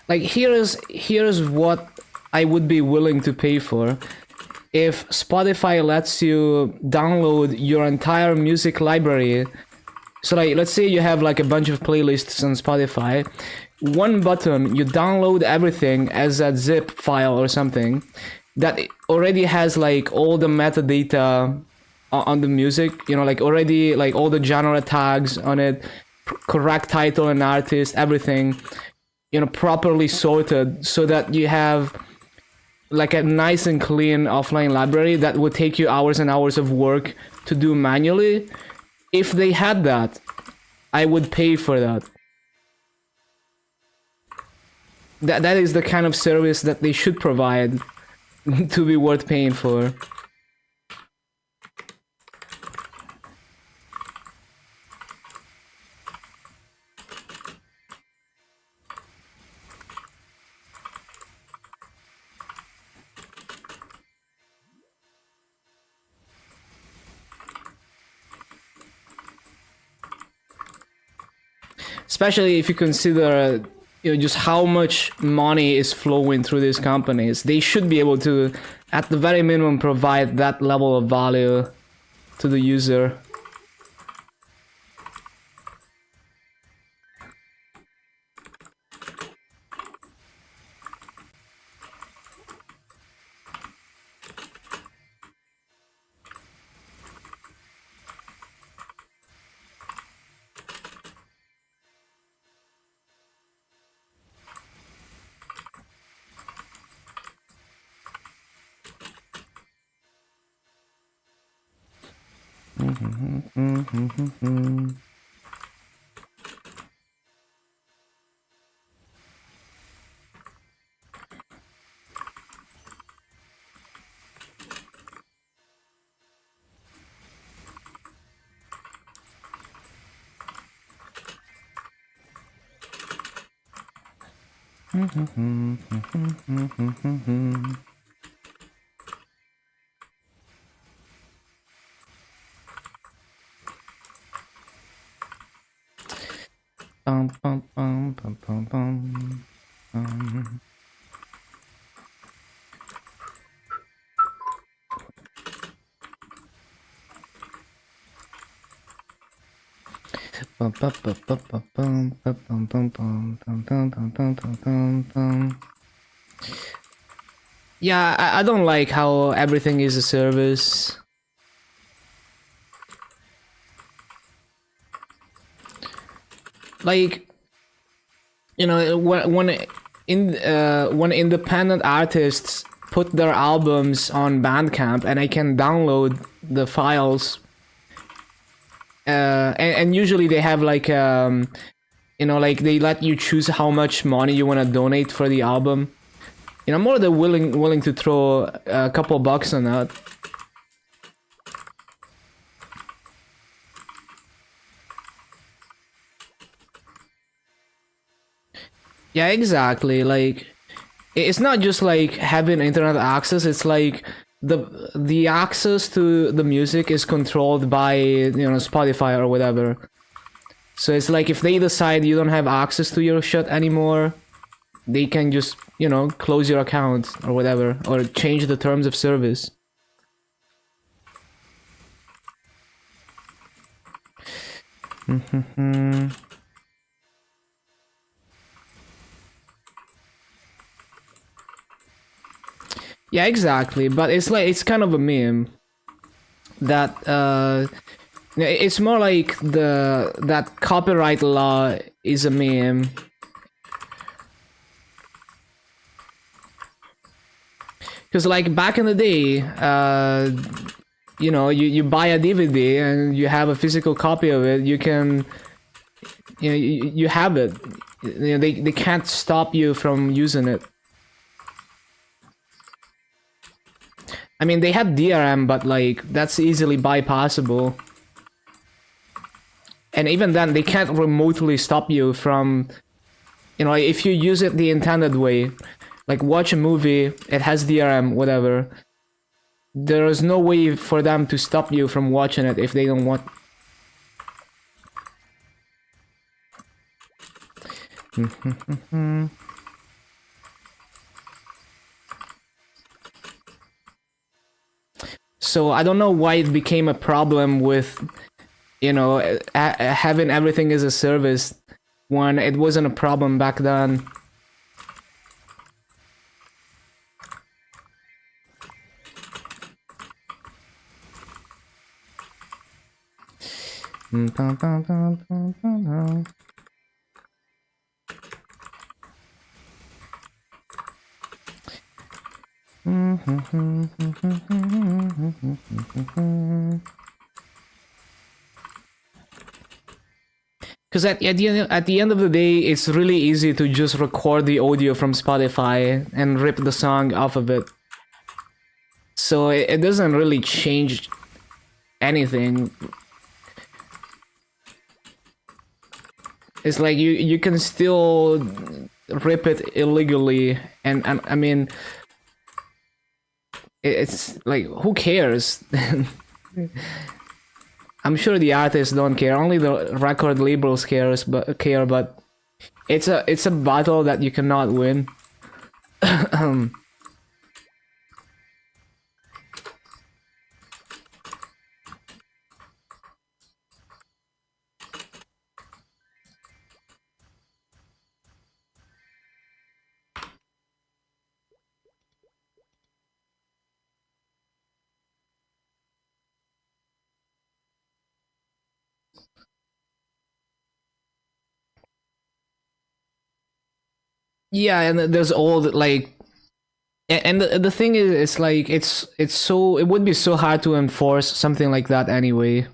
Like, here's what I would be willing to pay for. If Spotify lets you download your entire music library So like, let's say you have like a bunch of playlists on Spotify. One button, you download everything as a zip file or something that already has like all the metadata on the music, you know, like already like all the genre tags on it, correct title and artist, everything, you know, properly sorted so that you have like a nice and clean offline library that would take you hours and hours of work to do manually. If they had that, I would pay for that. That is the kind of service that they should provide to be worth paying for. Especially if you consider, you know, just how much money is flowing through these companies. They should be able to, at the very minimum, provide that level of value to the user. Bum, bum, bum, bum, bum, bum. Yeah, I don't like how everything is a service. Like, you know, when independent artists put their albums on Bandcamp and I can download the files, and usually they have like you know, like they let you choose how much money you want to donate for the album. You know, I'm more than willing to throw a couple bucks on that. Yeah, exactly. Like, it's not just like having internet access. It's like the access to the music is controlled by, you know, Spotify or whatever. So it's like if they decide you don't have access to your shit anymore, they can just, you know, close your account or whatever, or change the terms of service. Yeah, exactly. But it's like it's kind of a meme that it's more like that copyright law is a meme. Because like back in the day, you know, you buy a DVD and you have a physical copy of it. You can, you know, you have it. You know, they can't stop you from using it. I mean, they had DRM, but like that's easily bypassable. And even then, they can't remotely stop you from, you know, if you use it the intended way, like watch a movie, it has DRM, whatever. There is no way for them to stop you from watching it if they don't want. So I don't know why it became a problem with, you know, having everything as a service when it wasn't a problem back then. Because at the end of the day, it's really easy to just record the audio from Spotify and rip the song off of it. So it doesn't really change anything. It's like you can still rip it illegally, and I mean, it's like, who cares? I'm sure the artists don't care. Only the record labels care, but it's a battle that you cannot win. Yeah, and there's all like, and the thing is, it's like it's so, it would be so hard to enforce something like that anyway.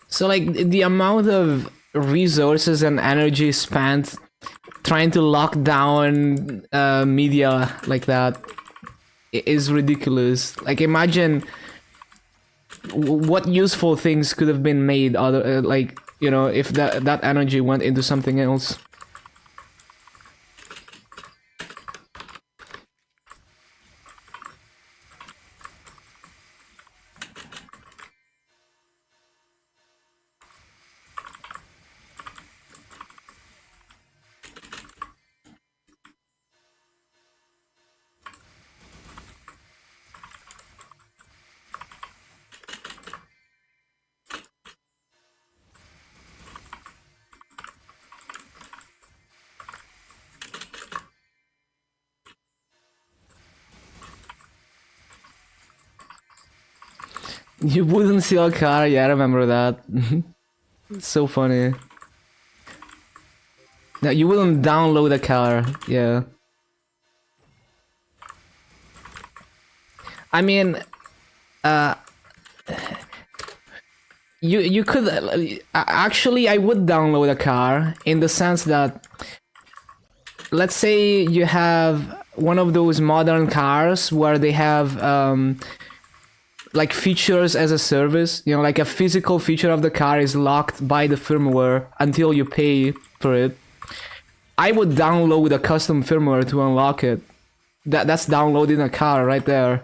So like the amount of resources and energy spent trying to lock down media like that is ridiculous. Like, imagine what useful things could have been made other like, you know, if that energy went into something else. You wouldn't sell a car, yeah, I remember that. So funny. No, you wouldn't download a car, yeah. I mean, uh, you could actually, I would download a car in the sense that, let's say you have one of those modern cars where they have like features as a service, you know, like a physical feature of the car is locked by the firmware until you pay for it. I would download a custom firmware to unlock it. That's downloading a car right there.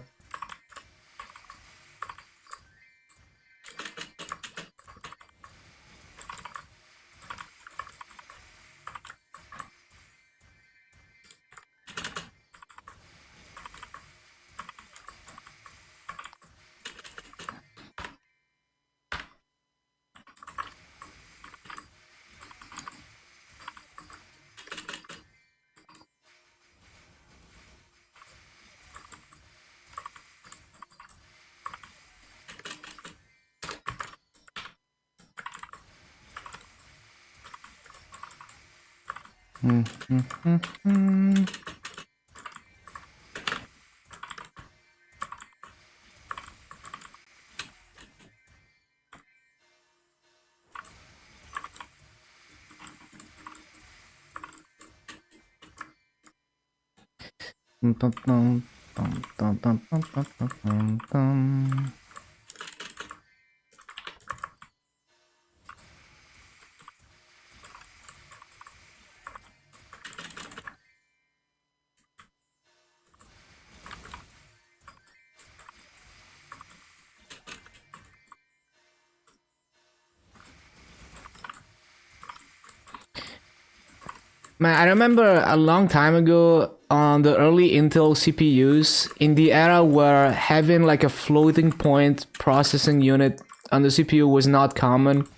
Man, I remember a long time ago on the early Intel CPUs, in the era where having like a floating point processing unit on the CPU was not common.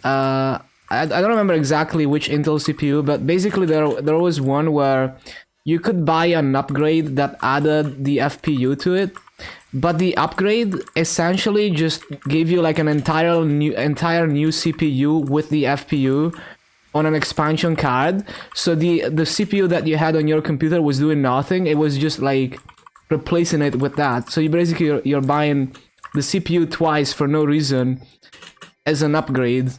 I don't remember exactly which Intel CPU, but basically there was one where you could buy an upgrade that added the FPU to it, but the upgrade essentially just gave you like an entire new CPU with the FPU on an expansion card. So the CPU that you had on your computer was doing nothing. It was just like replacing it with that. So you basically you're buying the CPU twice for no reason as an upgrade.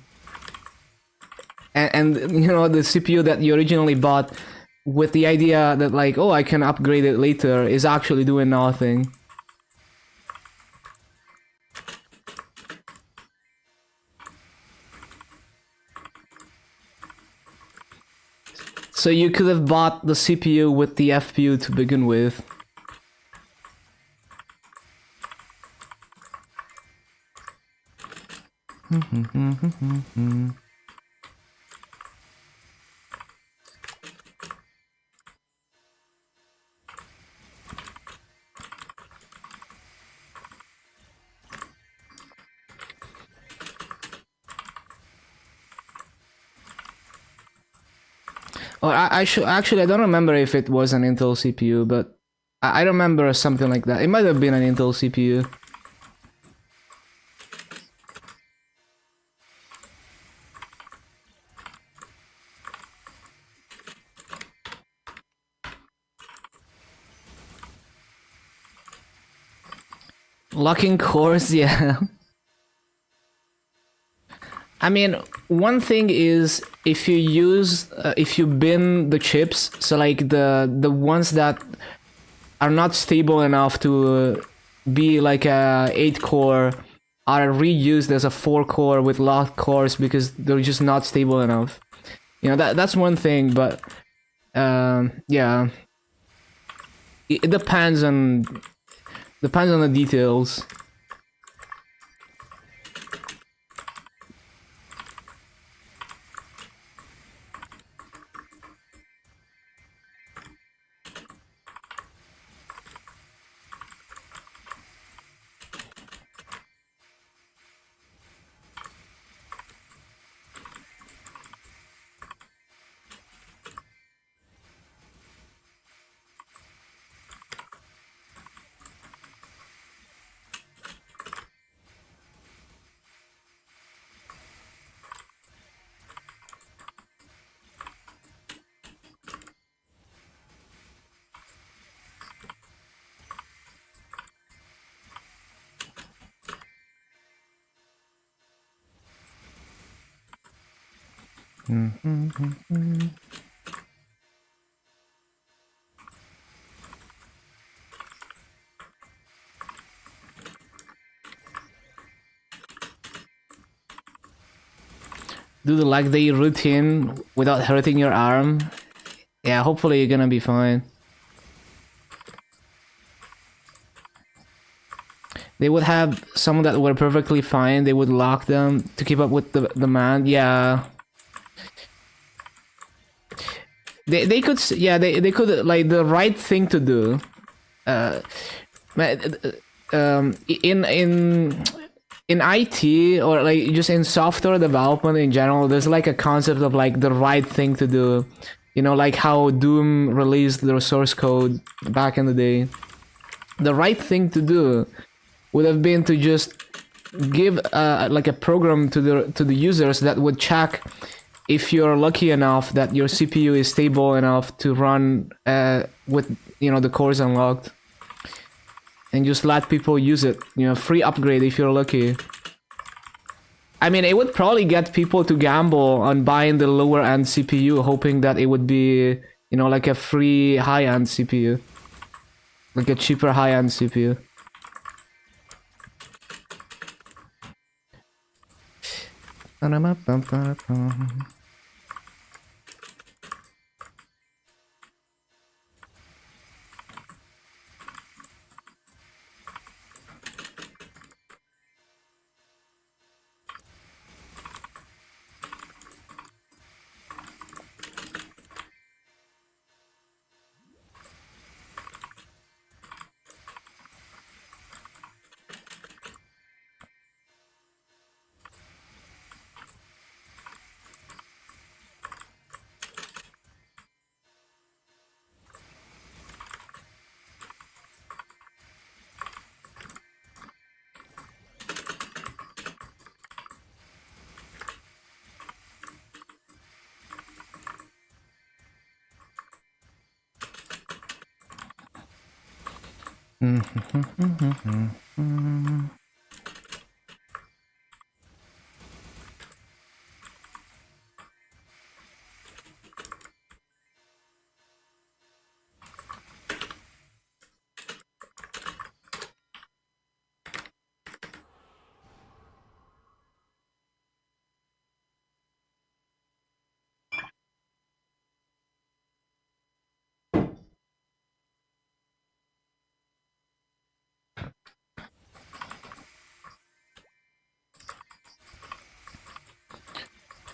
And you know, the CPU that you originally bought with the idea that like, oh, I can upgrade it later, is actually doing nothing. So you could have bought the CPU with the FPU to begin with. Or I should actually, I don't remember if it was an Intel CPU, but I remember something like that. It might have been an Intel CPU. Locking cores, yeah. I mean, one thing is if you use if you bin the chips, so like the ones that are not stable enough to be like a 8-core are reused as a 4-core with locked cores because they're just not stable enough. You know, that's one thing, but yeah, it depends on the details. Do the leg day routine without hurting your arm. Yeah, hopefully you're gonna be fine. They would have some that were perfectly fine. They would lock them to keep up with the demand. Yeah. They could, yeah, they could, like, the right thing to do. In IT or like just in software development in general, there's like a concept of like the right thing to do. You know, like how Doom released their source code back in the day. The right thing to do would have been to just give like a program to the users that would check if you're lucky enough that your CPU is stable enough to run with, you know, the cores unlocked, and just let people use it. You know, free upgrade if you're lucky. I mean, it would probably get people to gamble on buying the lower end CPU, hoping that it would be, you know, like a free high end CPU, like a cheaper high end CPU.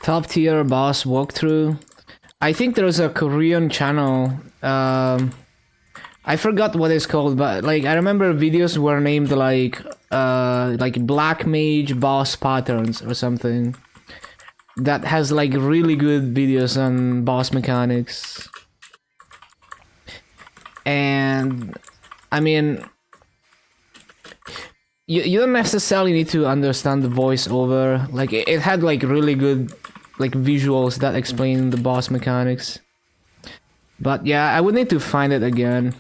Top tier boss walkthrough. I think there's a Korean channel. I forgot what it's called, but like I remember videos were named like Black Mage boss patterns or something. That has like really good videos on boss mechanics. And I mean, you don't necessarily need to understand the voiceover. Like it had like really good like visuals that explain the boss mechanics. But yeah, I would need to find it again.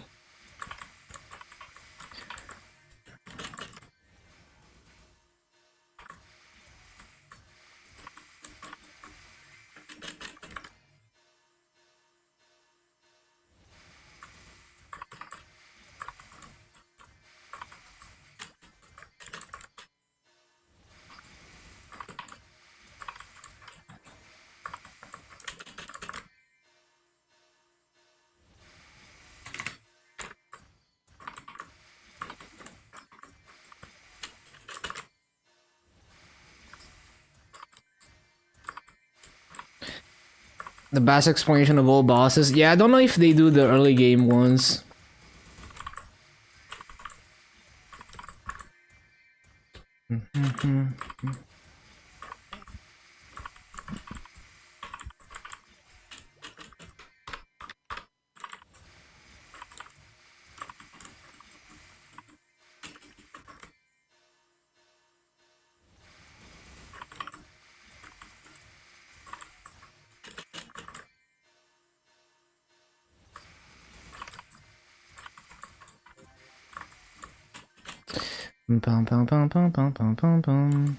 The best explanation of all bosses. Yeah, I don't know if they do the early game ones. Bum, bum, bum, bum, bum, bum, bum, bum.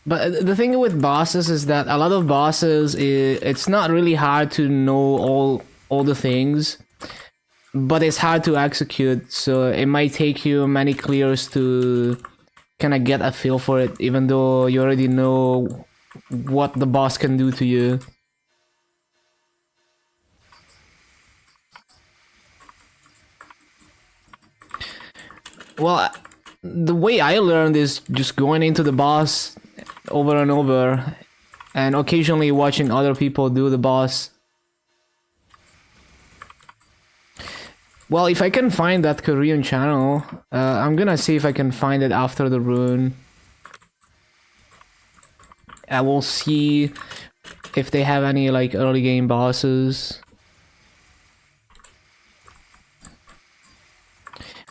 But the thing with bosses is that a lot of bosses, it's not really hard to know all the things, but it's hard to execute. So it might take you many clears to kind of get a feel for it, even though you already know what the boss can do to you. Well, the way I learned is just going into the boss over and over, and occasionally watching other people do the boss. Well, if I can find that Korean channel, I'm gonna see if I can find it after the rune. I will see if they have any like early game bosses.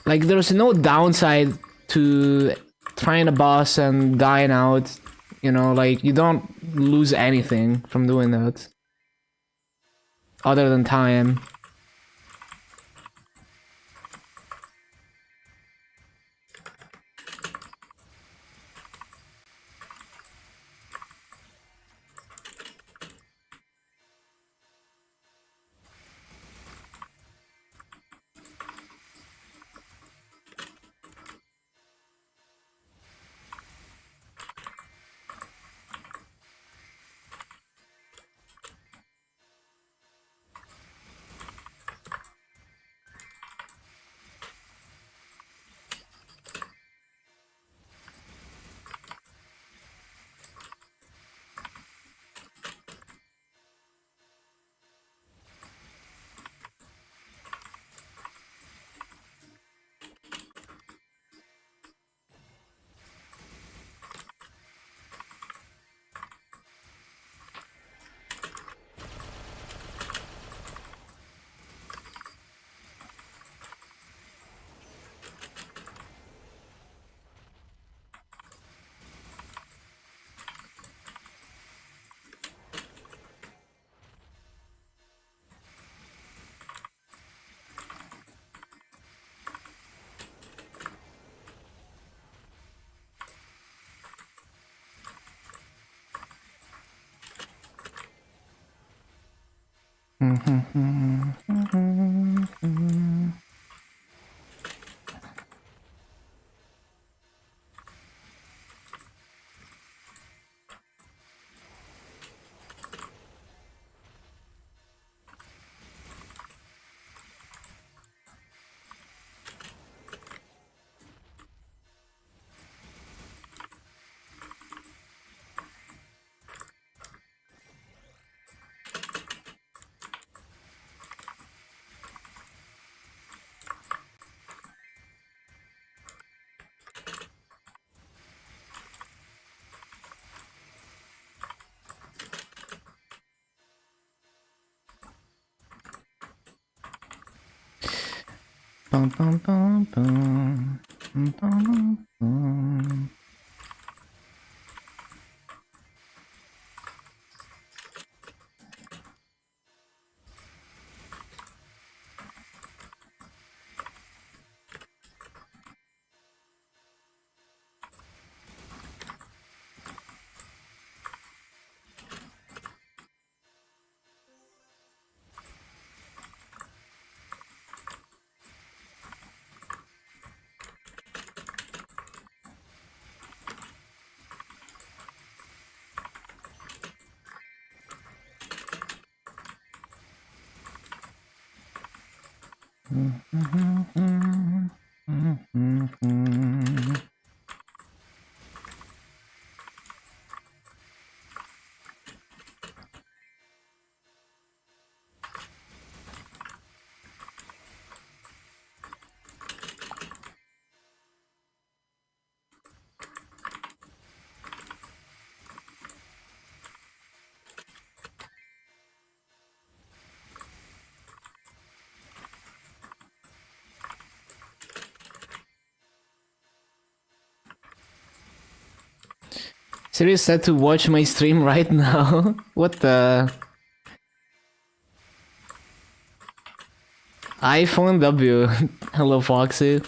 Like there's no downside to trying a boss and dying out. You know, like you don't lose anything from doing that. Other than time. Bum, bum, bum, bum. Bum, bum, bum. Serious said to watch my stream right now. What the? iPhone W. Hello, Foxy.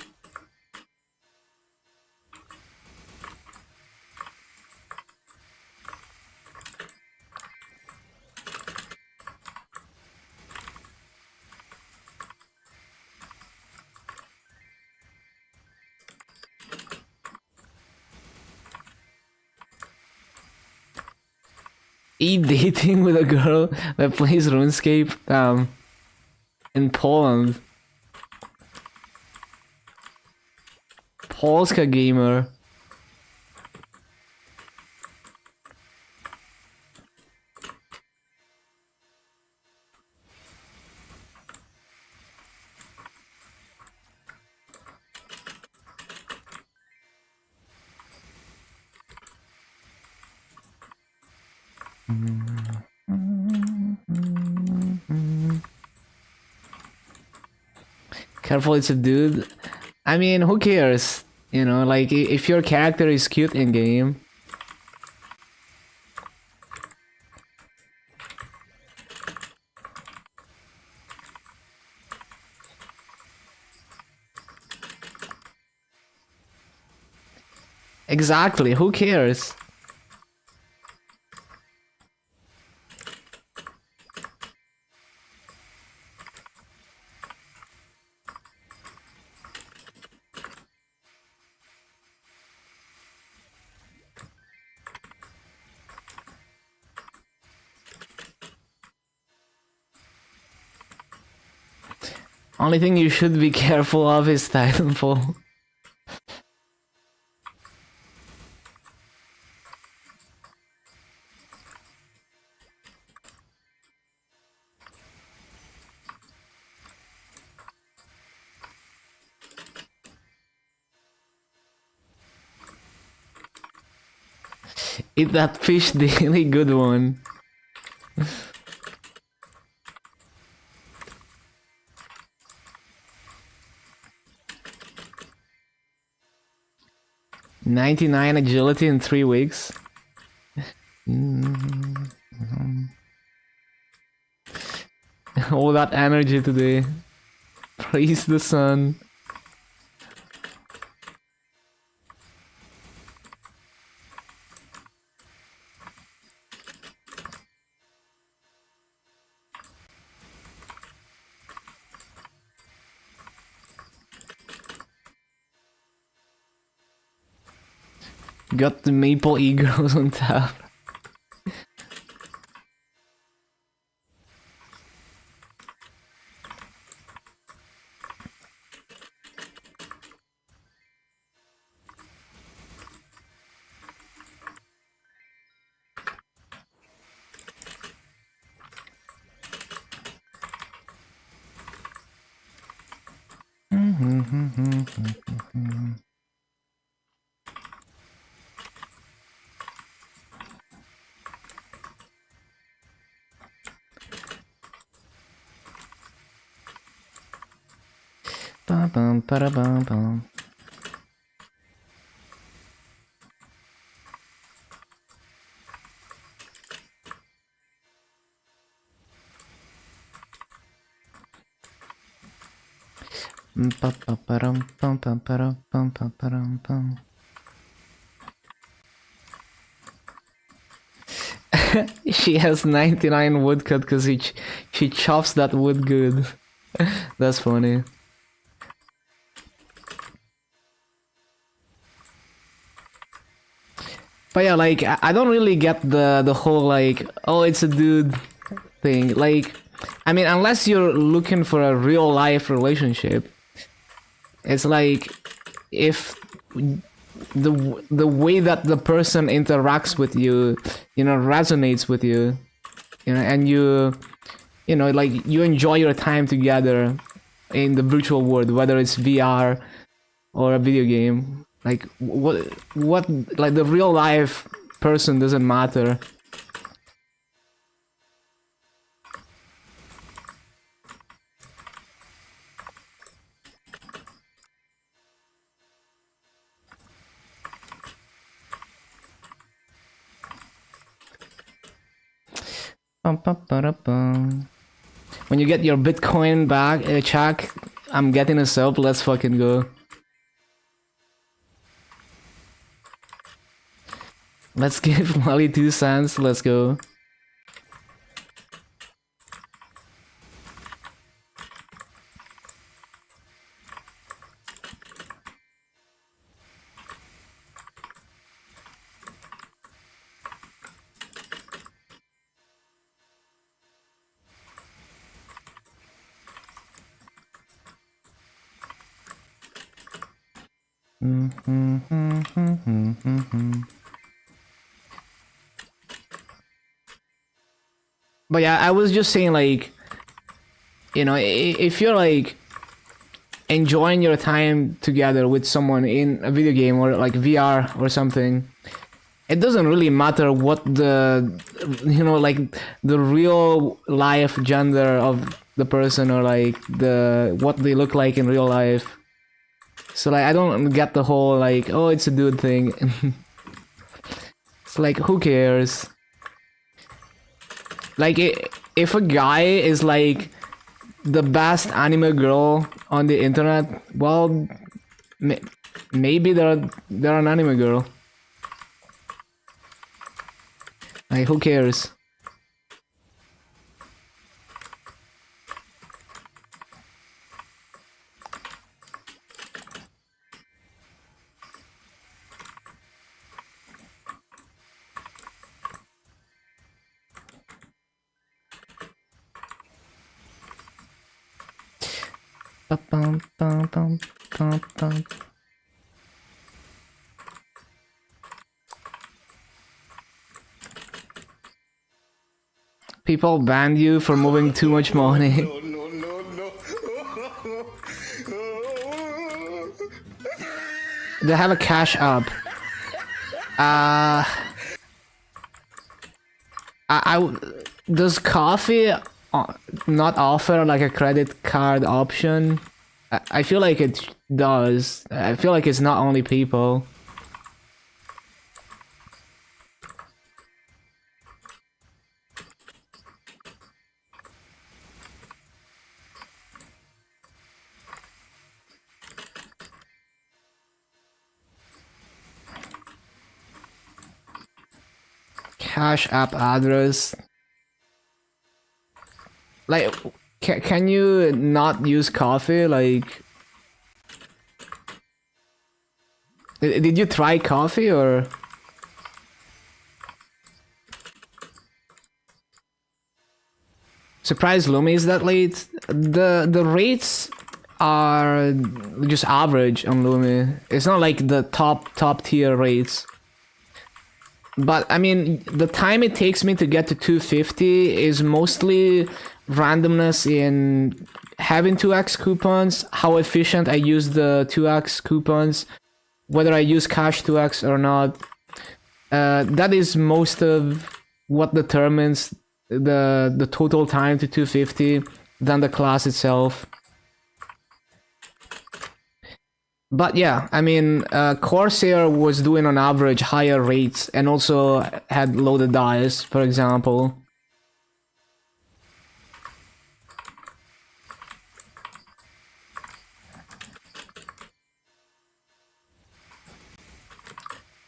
Dating with a girl that plays RuneScape in Poland. Polska gamer. Careful, it's a dude. I mean, who cares? You know, like if your character is cute in game. Exactly, who cares? Only thing you should be careful of is Titanfall. Eat that fish daily, good one. $99 agility in 3 weeks. All that energy today. Praise the sun. Got the maple eagles on tap. Bum, bum, bada, bum, bum. She has 99 woodcut because she chops that wood good. That's funny. But yeah, like I don't really get the whole like, oh, it's a dude thing. Like, I mean, unless you're looking for a real life relationship, it's like if the way that the person interacts with you, you know, resonates with you, you know, and you know, like you enjoy your time together in the virtual world, whether it's VR or a video game. Like what like the real life person doesn't matter. When you get your Bitcoin back, check. I'm getting a sub. Let's fucking go. Let's give Molly 2 cents. Let's go. But yeah, I was just saying, like, you know, if you're like enjoying your time together with someone in a video game or like VR or something, it doesn't really matter what the, you know, like the real life gender of the person or like the what they look like in real life. So like I don't get the whole like, oh, it's a dude thing. It's like, who cares? Like if a guy is like the best anime girl on the internet, well, maybe they're an anime girl. Like, who cares? Ba-bum, bum, bum, bum, bum. People banned you for moving too much money. They have a cash up. Does coffee not offer like a credit card option? I feel like it does. I feel like it's not only people. Cash app address. Like, can you not use coffee? Like, Did you try coffee or? Surprise Lumi is that late? The rates are just average on Lumi. It's not like the top tier rates. But I mean, the time it takes me to get to 250 is mostly randomness in having 2x coupons, how efficient I use the 2x coupons, whether I use cash 2x or not. That is most of what determines the total time to 250 than the class itself. But yeah, I mean, Corsair was doing on average higher rates and also had loaded dice, for example.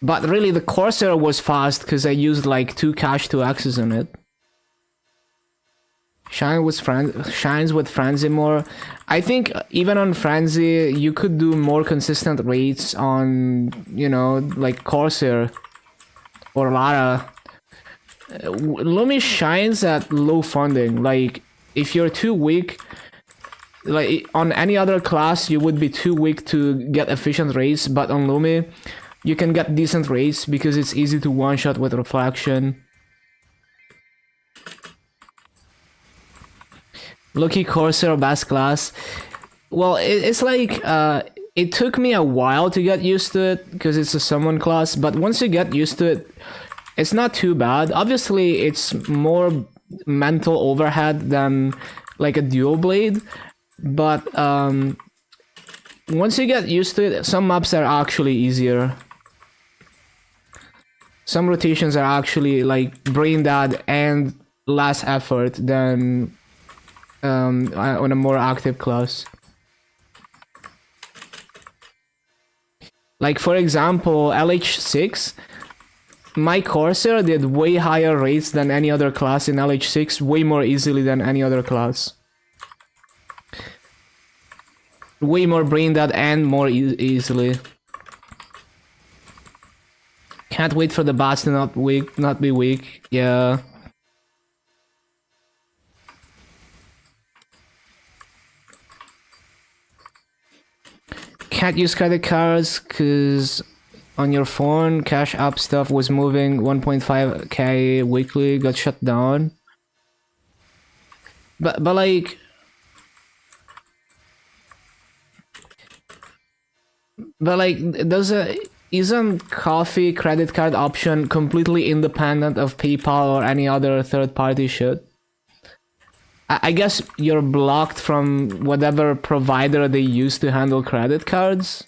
But really, the Corsair was fast because I used like 2 cash 2x's in it. Shines with Frenzy more. I think even on Frenzy, you could do more consistent rates on, you know, like Corsair or Lara. Lumi shines at low funding. Like, if you're too weak, like on any other class, you would be too weak to get efficient rates, but on Lumi, you can get decent rates because it's easy to one-shot with Reflection. Lucky Corsair best class. Well, it's like it took me a while to get used to it because it's a summon class, but once you get used to it, it's not too bad. Obviously, it's more mental overhead than like a dual blade, but once you get used to it, some maps are actually easier. Some rotations are actually like brain dead and less effort than on a more active class. Like for example, LH6, my Corsair did way higher rates than any other class in LH6, way more easily than any other class. Way more brain dead and more easily. Can't wait for the bats to not be weak. Yeah. Can't use credit cards because on your phone, Cash App stuff was moving 1.5k weekly, got shut down. But like, isn't coffee credit card option completely independent of PayPal or any other third-party shit? I guess you're blocked from whatever provider they use to handle credit cards.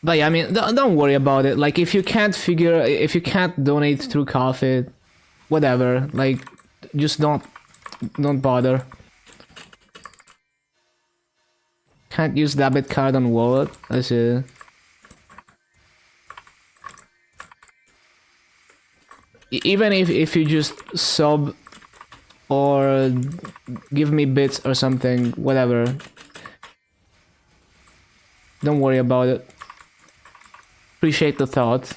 But yeah, I mean, don't worry about it. Like, if you can't donate through coffee, whatever. Like, just don't bother. Can't use debit card on wallet. I see. Even if you just sub or give me bits or something, whatever. Don't worry about it. Appreciate the thought.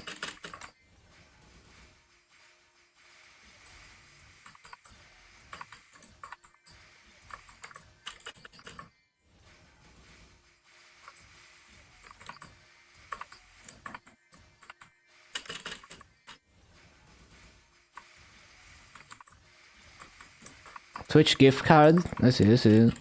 Twitch gift card? I see.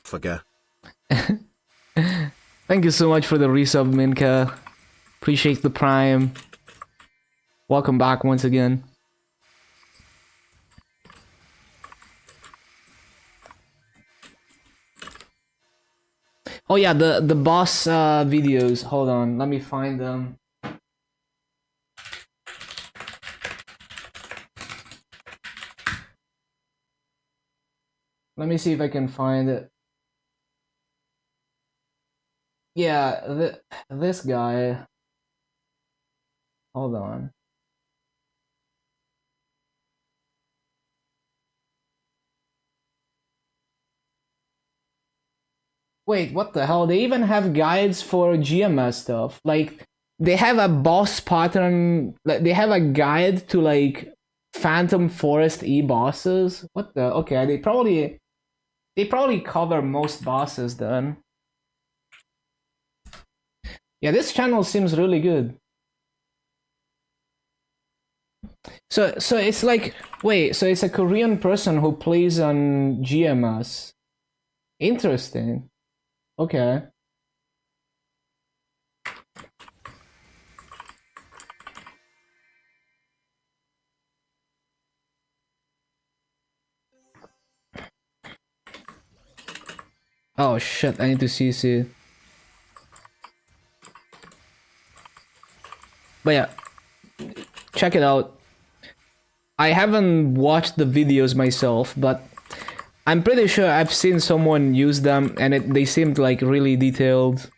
Forget. Thank you so much for the resub, Minka. Appreciate the prime. Welcome back once again. Oh yeah, the boss videos. Hold on, let me find them. Let me see if I can find it. Yeah, this guy. Hold on. Wait, what the hell? They even have guides for GMS stuff. Like, they have a boss pattern. Like, they have a guide to like Phantom Forest E bosses. What the? Okay, they probably cover most bosses then. Yeah, this channel seems really good. So it's like, wait, so it's a Korean person who plays on GMS. Interesting. Okay. Oh shit, I need to CC. But yeah, check it out. I haven't watched the videos myself, but I'm pretty sure I've seen someone use them and they seemed like really detailed.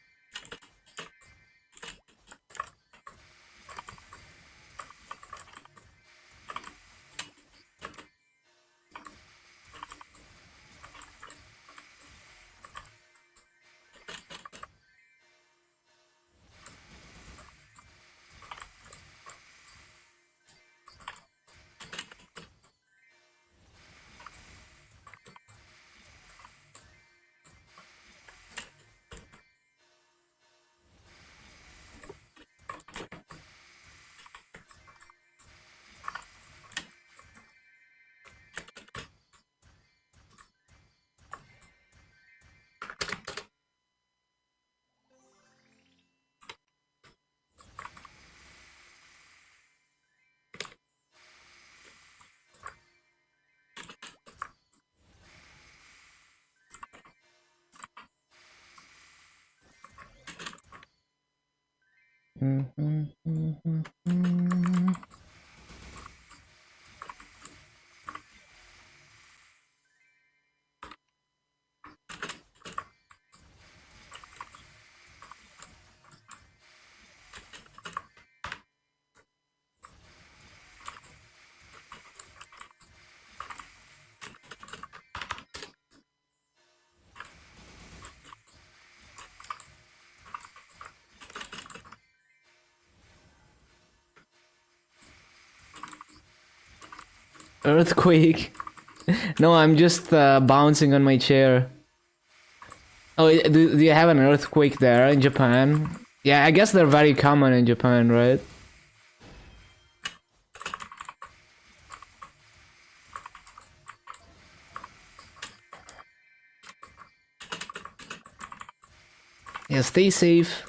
Earthquake. No, I'm just bouncing on my chair. Oh, do you have an earthquake there in Japan? Yeah, I guess they're very common in Japan, right? Yeah, stay safe.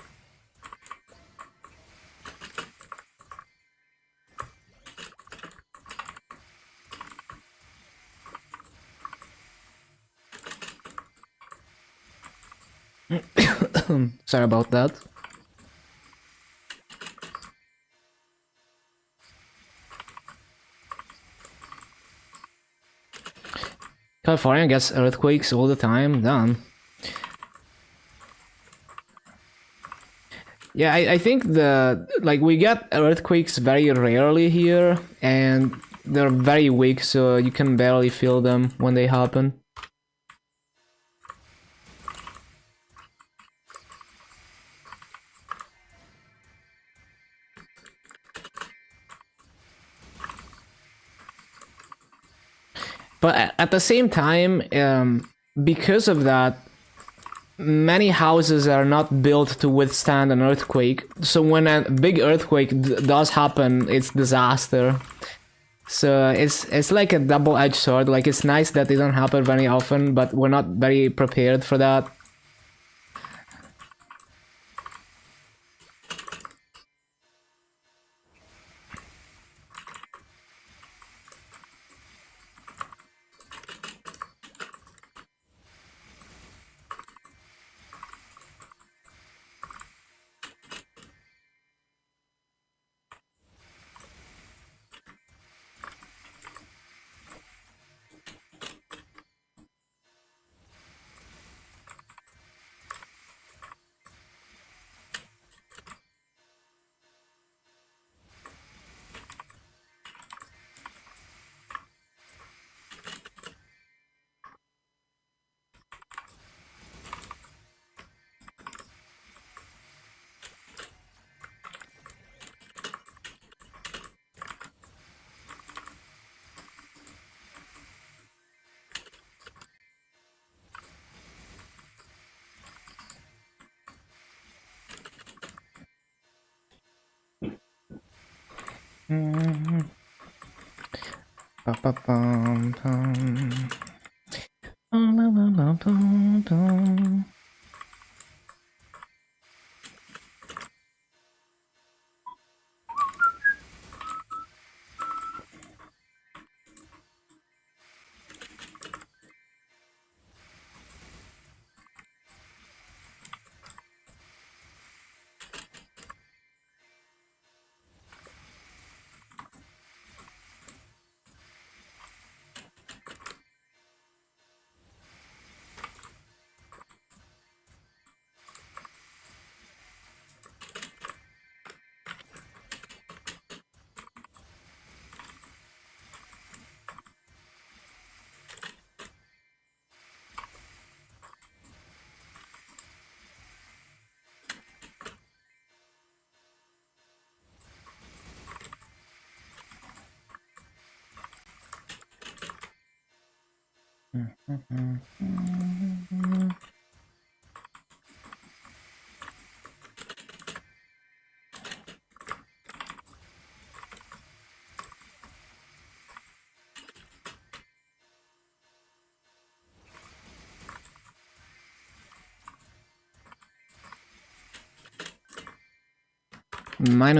Sorry about that. California gets earthquakes all the time. Damn. Yeah, I think we get earthquakes very rarely here, and they're very weak, so you can barely feel them when they happen. But at the same time, because of that, many houses are not built to withstand an earthquake. So when a big earthquake does happen, it's disaster. So it's like a double-edged sword. Like, it's nice that they don't happen very often, but we're not very prepared for that.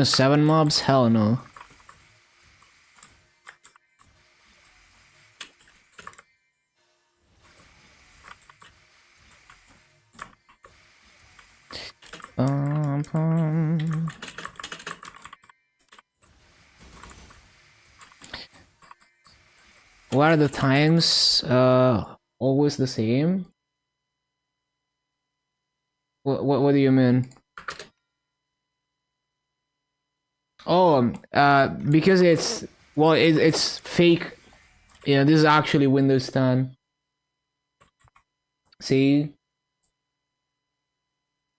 -7 mobs? Hell no. What are the times? Always the same? What do you mean? Oh, because it's, well, it's fake. Yeah, this is actually Windows 10. See?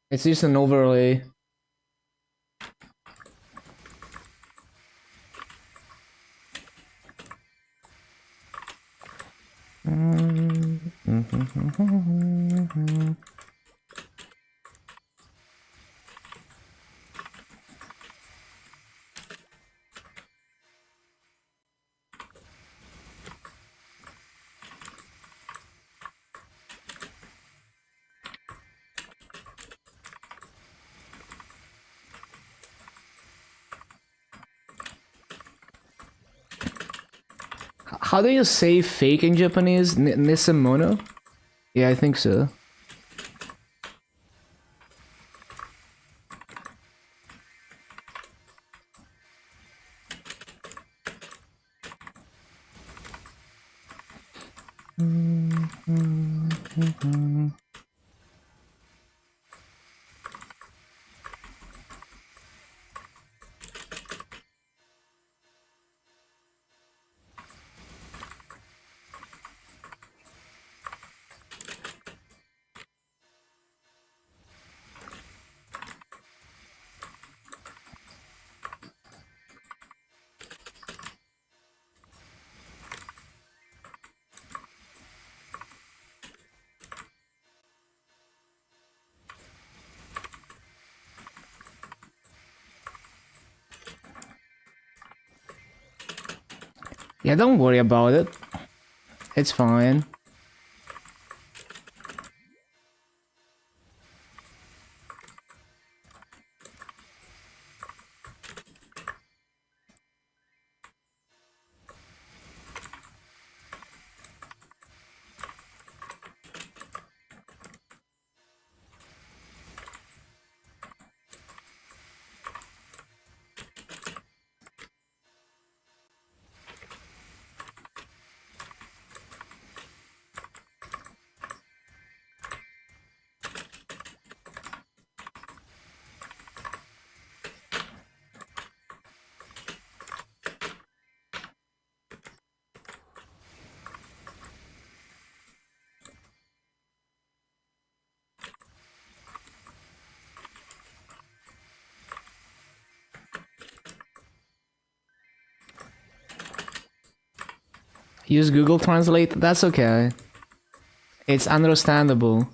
It's just an overlay. How do you say fake in Japanese? Nisemono? Yeah, I think so. Yeah, don't worry about it. It's fine. Use Google Translate? That's okay. It's understandable.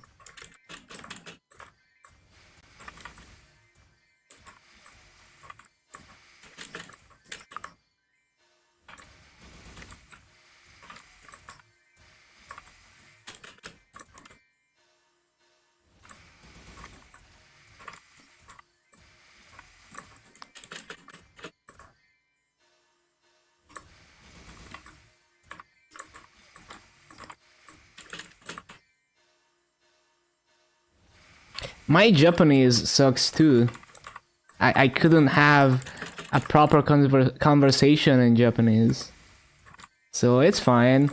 My Japanese sucks too. I couldn't have a proper conversation in Japanese. So it's fine.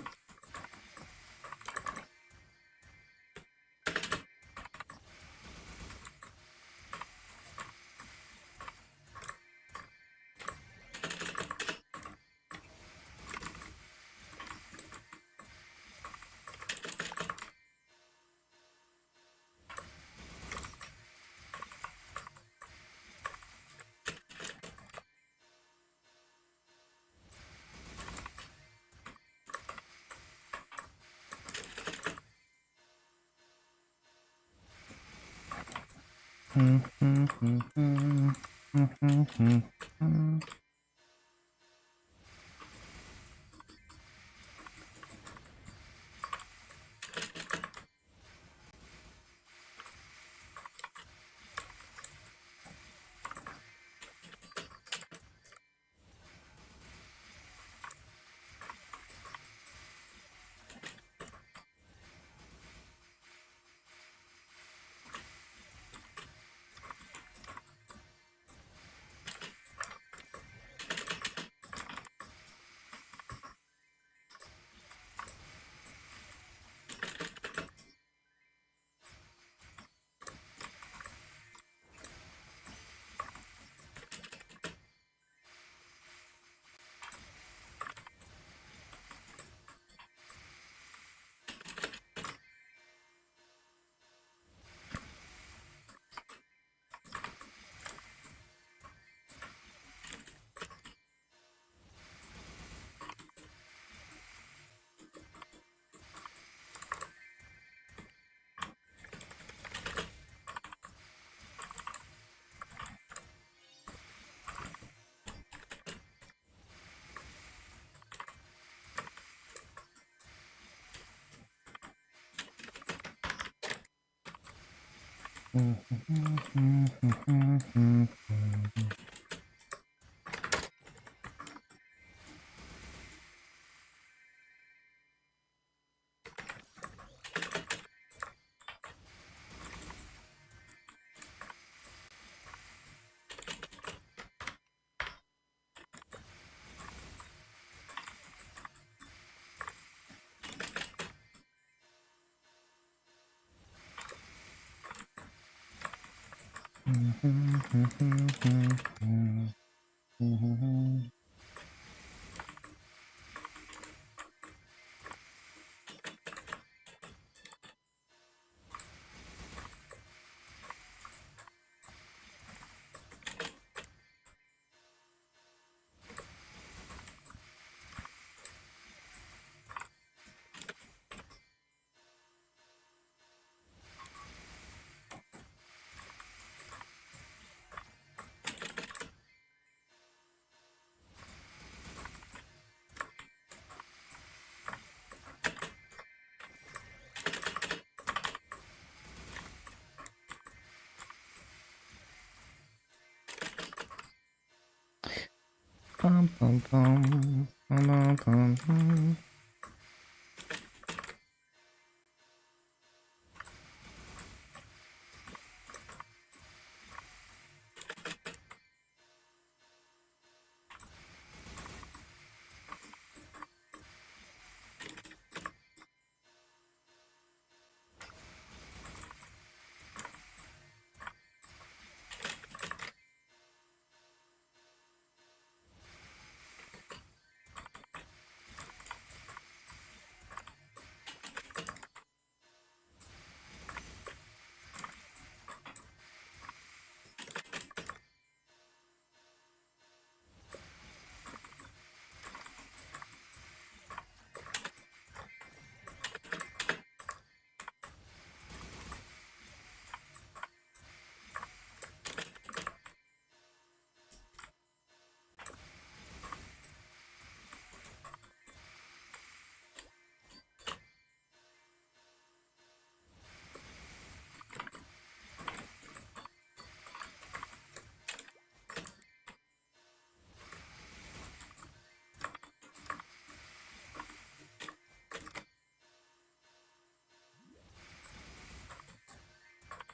Bum, bum, bum. Bum, bum, bum, bum.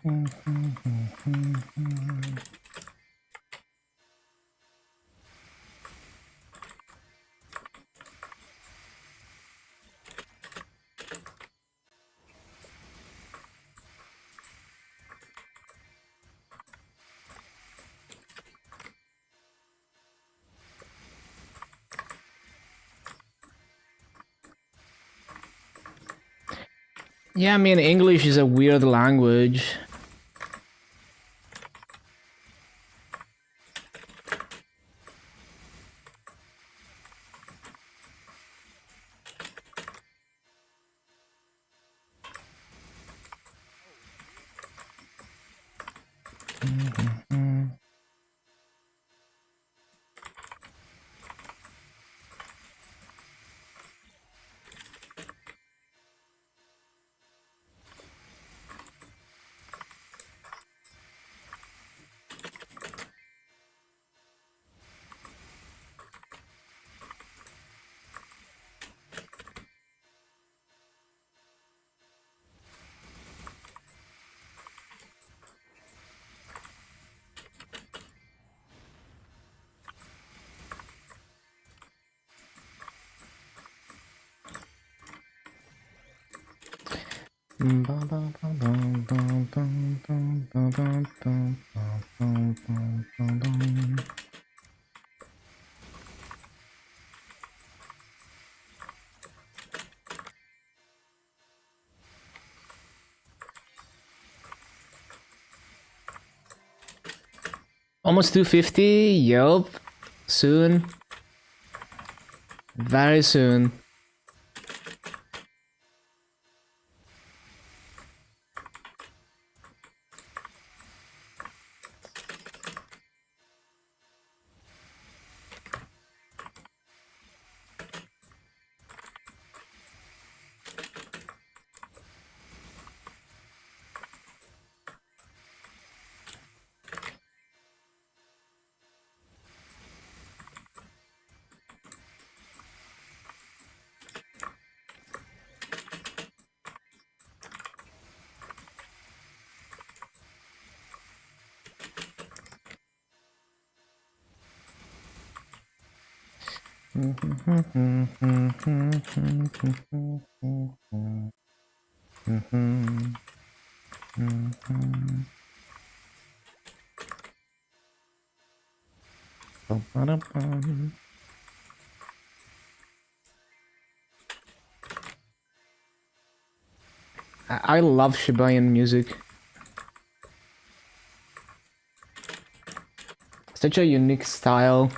Yeah, I mean, English is a weird language. Almost 250. Yup. Soon. Very soon. I love Shibayan music. Such a unique style.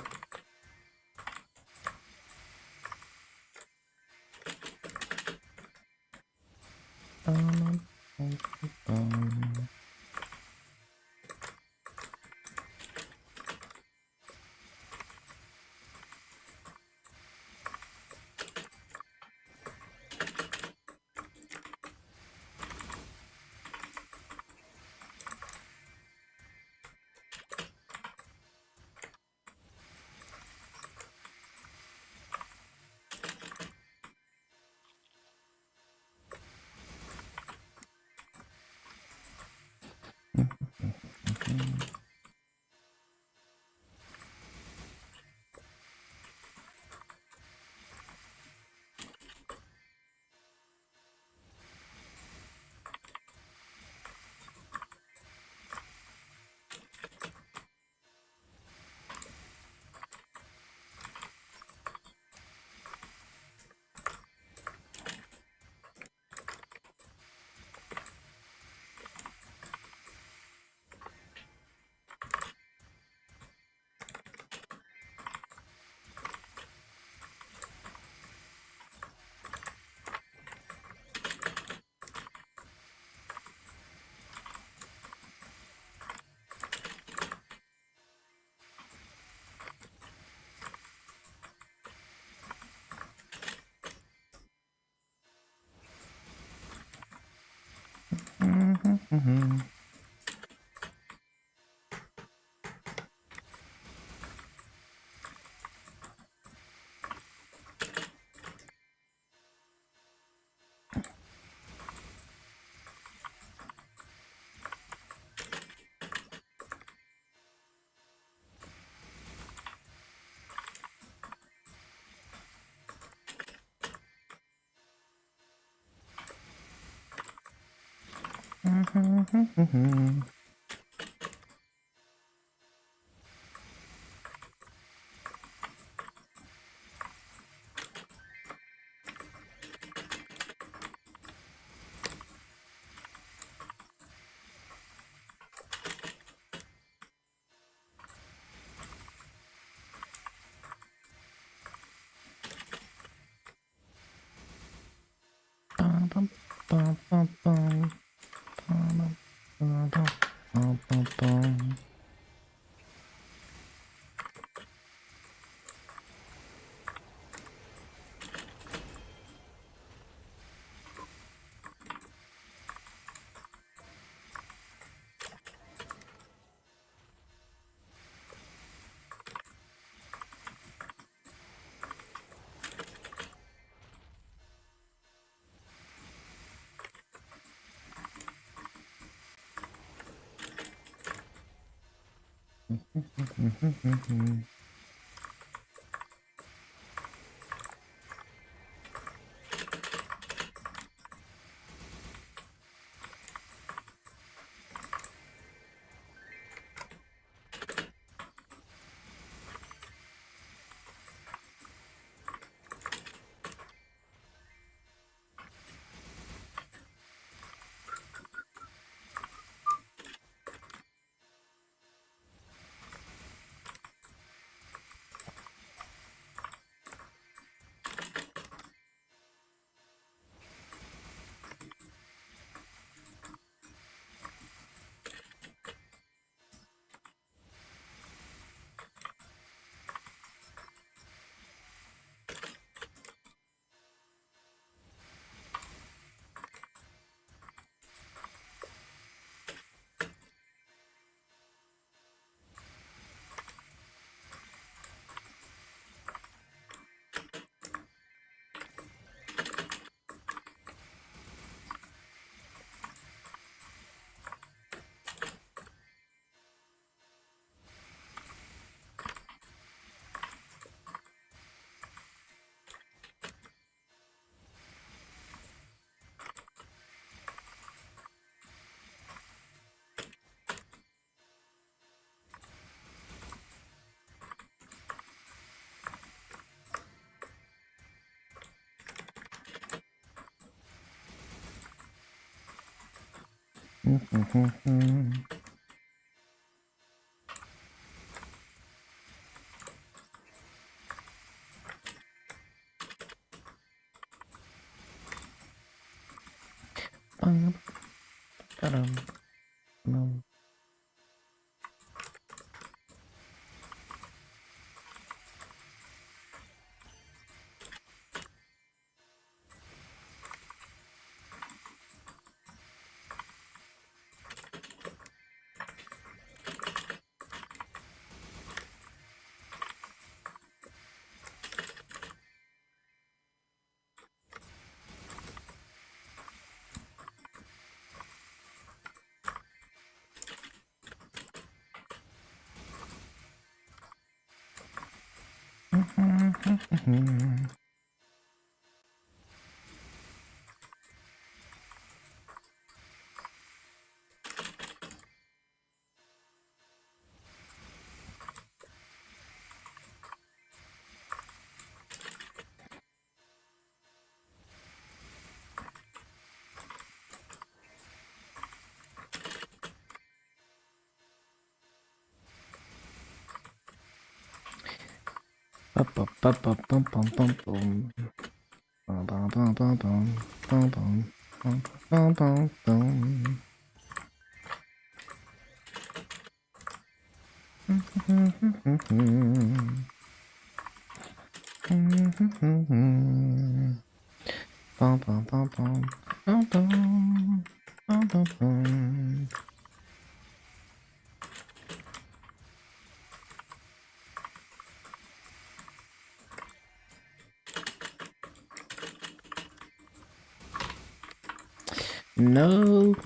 No.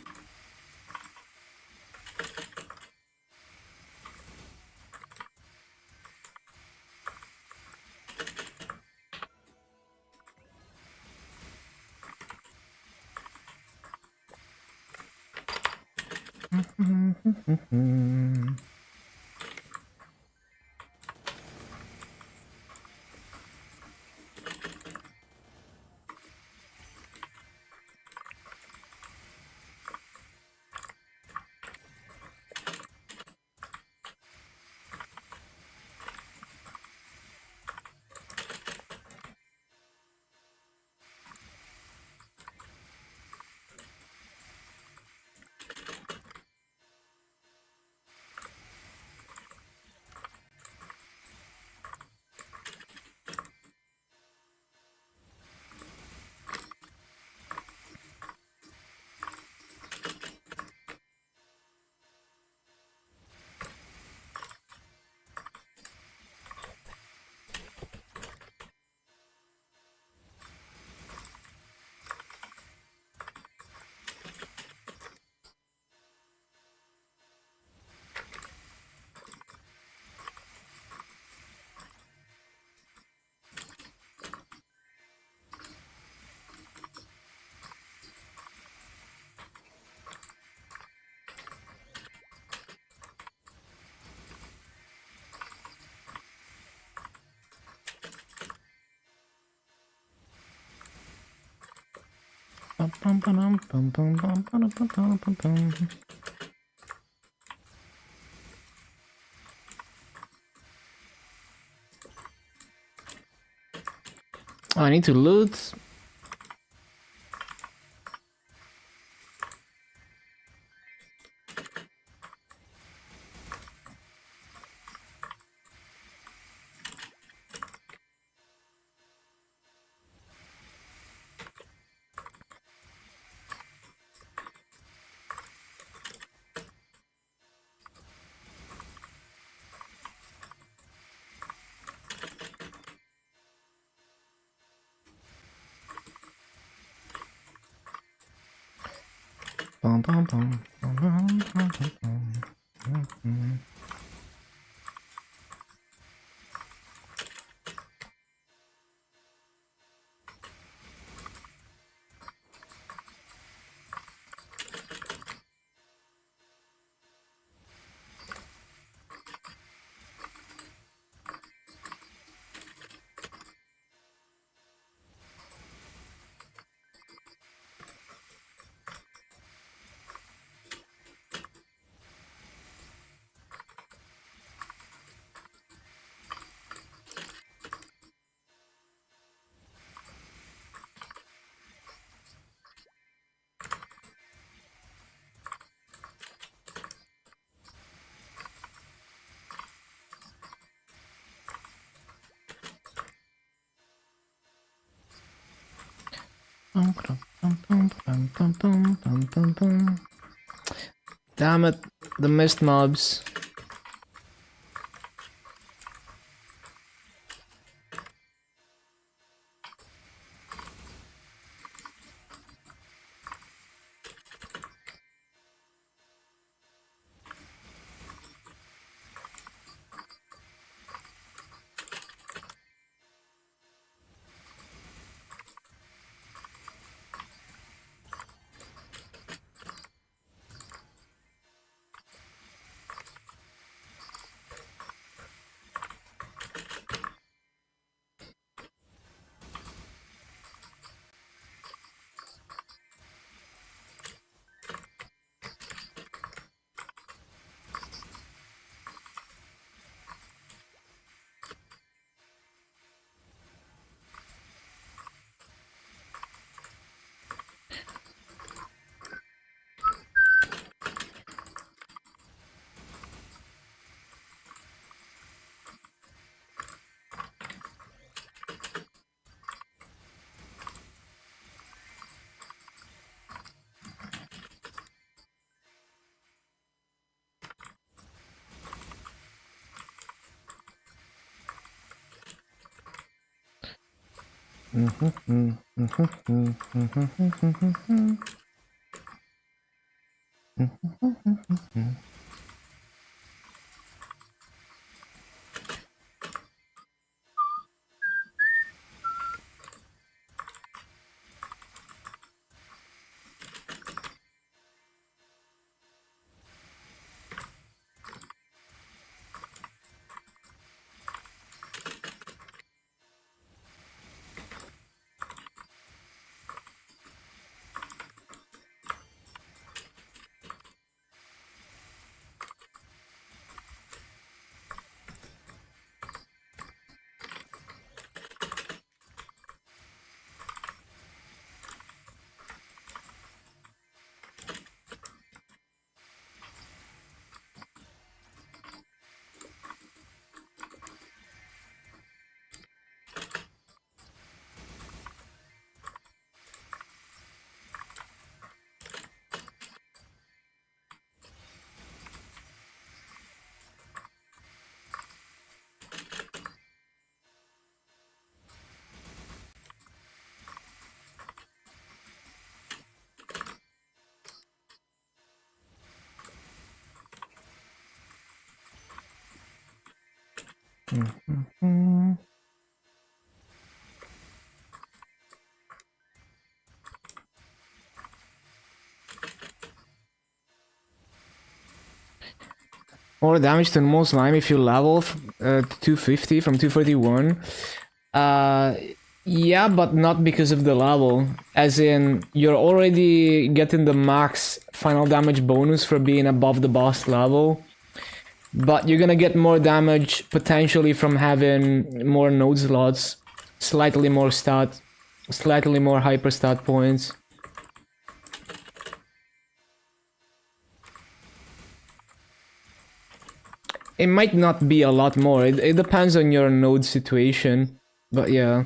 Oh, I need to loot. Damn it, the mist mobs. More damage than most slime if you level 250 from 241. Uh, yeah, but not because of the level. As in, you're already getting the max final damage bonus for being above the boss level. But you're gonna get more damage potentially from having more node slots, slightly more stat, slightly more hyper stat points. It might not be a lot more. It depends on your node situation. But yeah.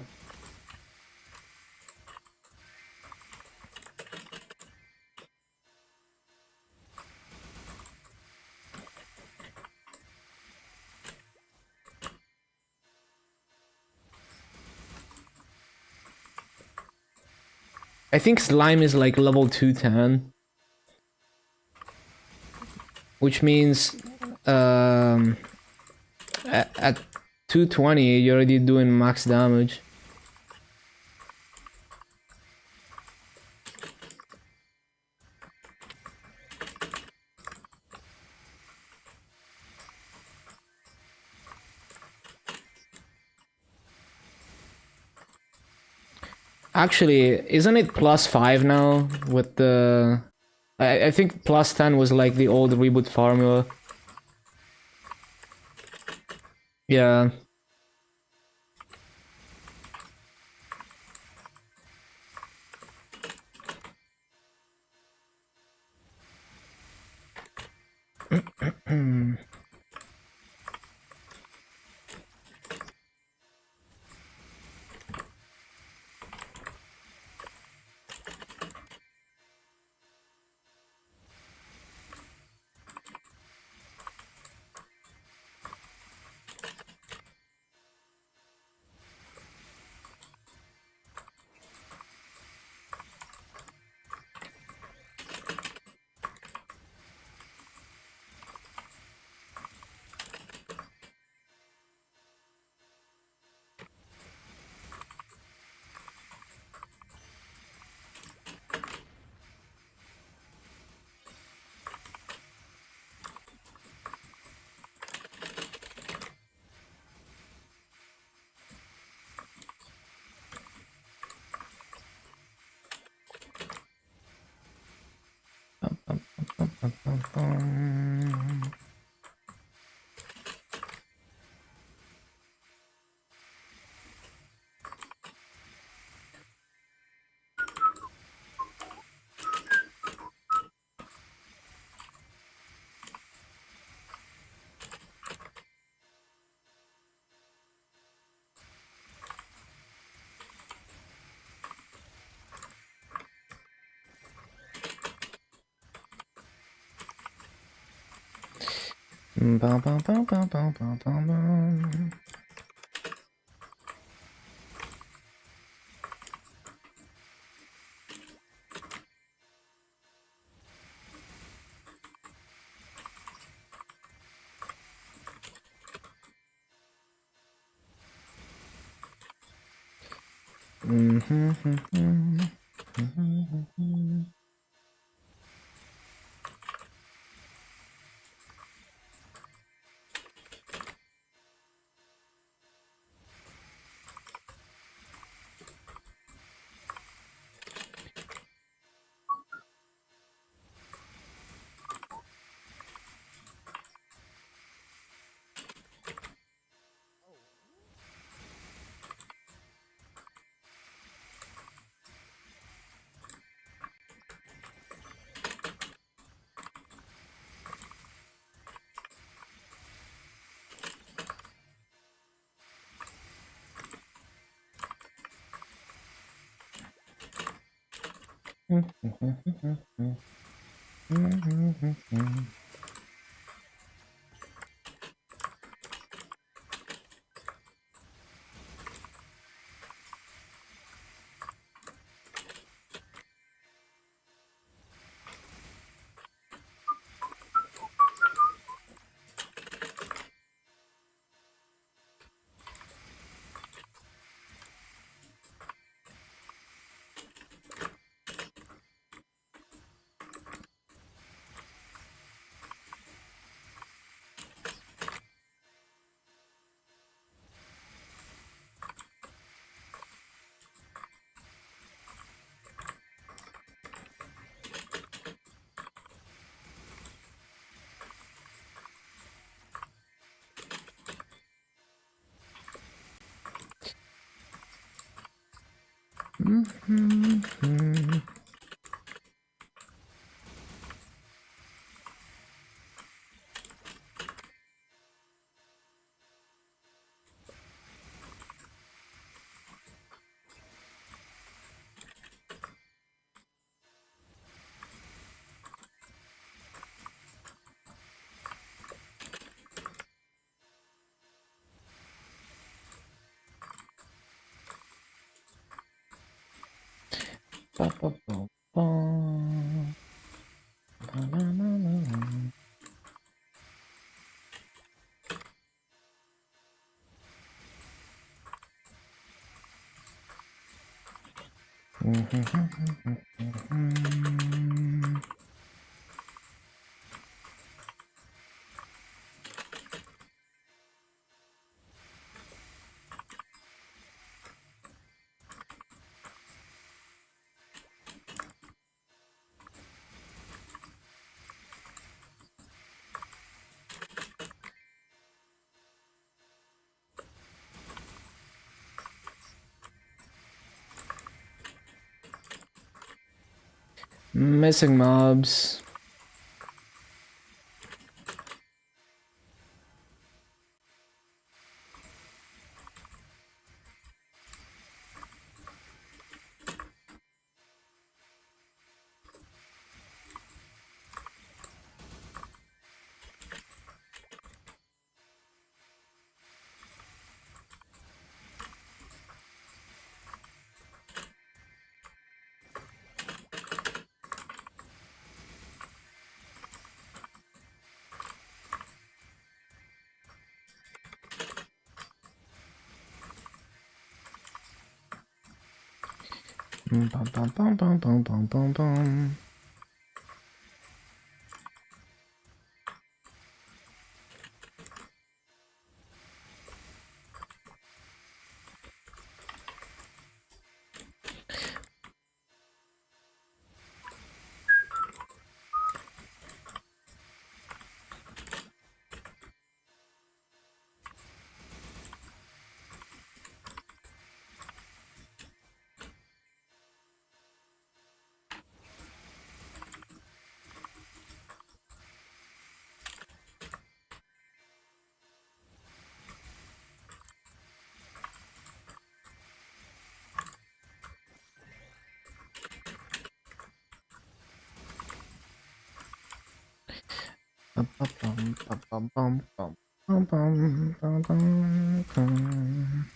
I think slime is like level 210. Which means at 220 you're already doing max damage. Actually, isn't it +5 now with the... I think +10 was like the old reboot formula. Yeah. Missing mobs. Bum, bum, bum, bum, bum, bum, bum, bum. Bum, bum, bum, bum, bum, bum, bum, bum, bum, bum, bum.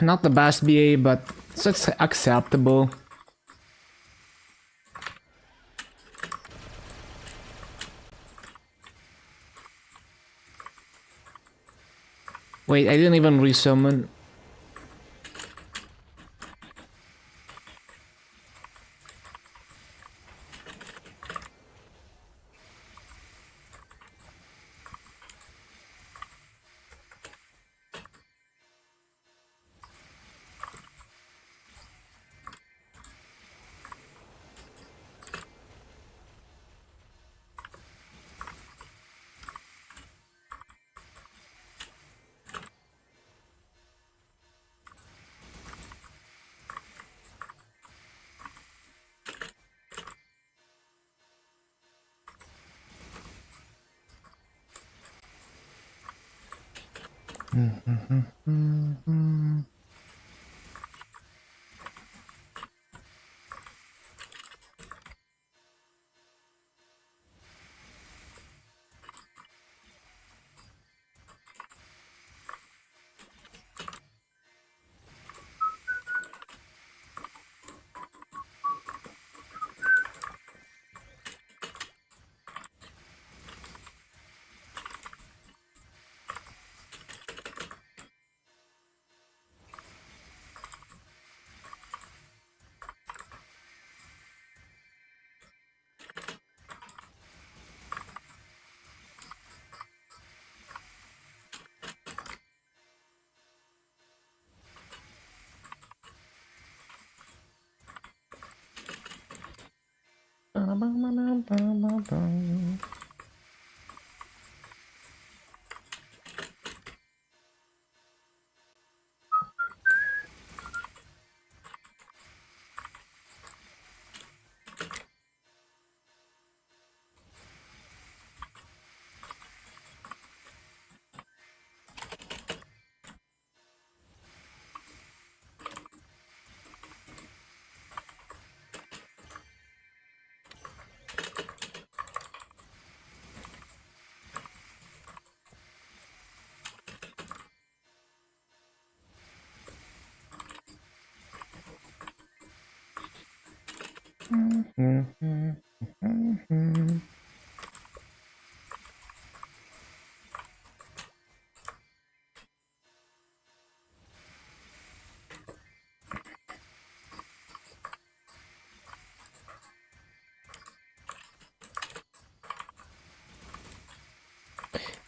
Not the best BA, but it's acceptable. Wait, I didn't even resummon.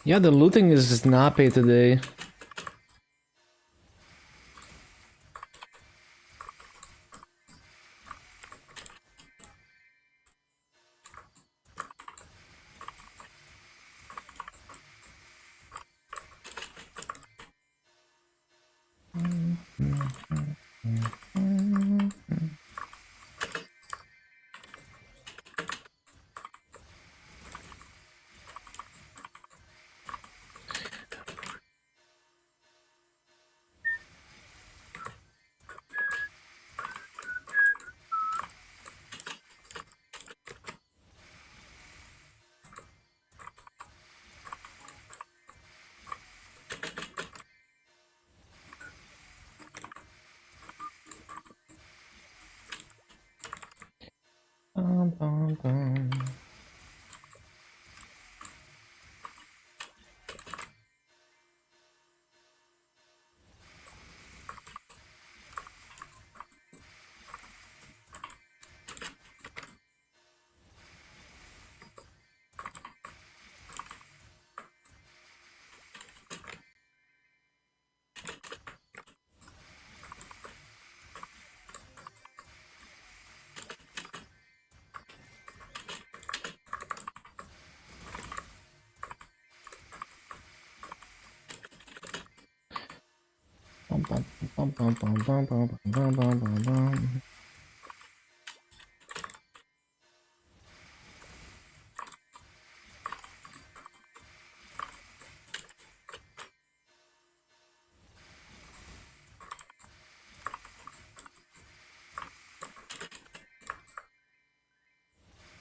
Yeah, the looting is snappy today.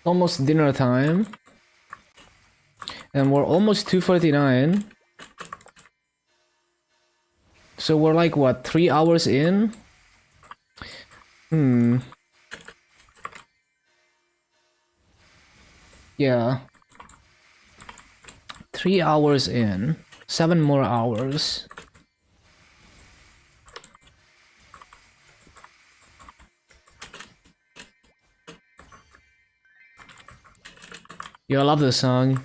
Almost dinner time. And we're almost 2:49. So we're like, what, 3 hours in? Yeah. 3 hours in. 7 more hours. Yeah, I love this song.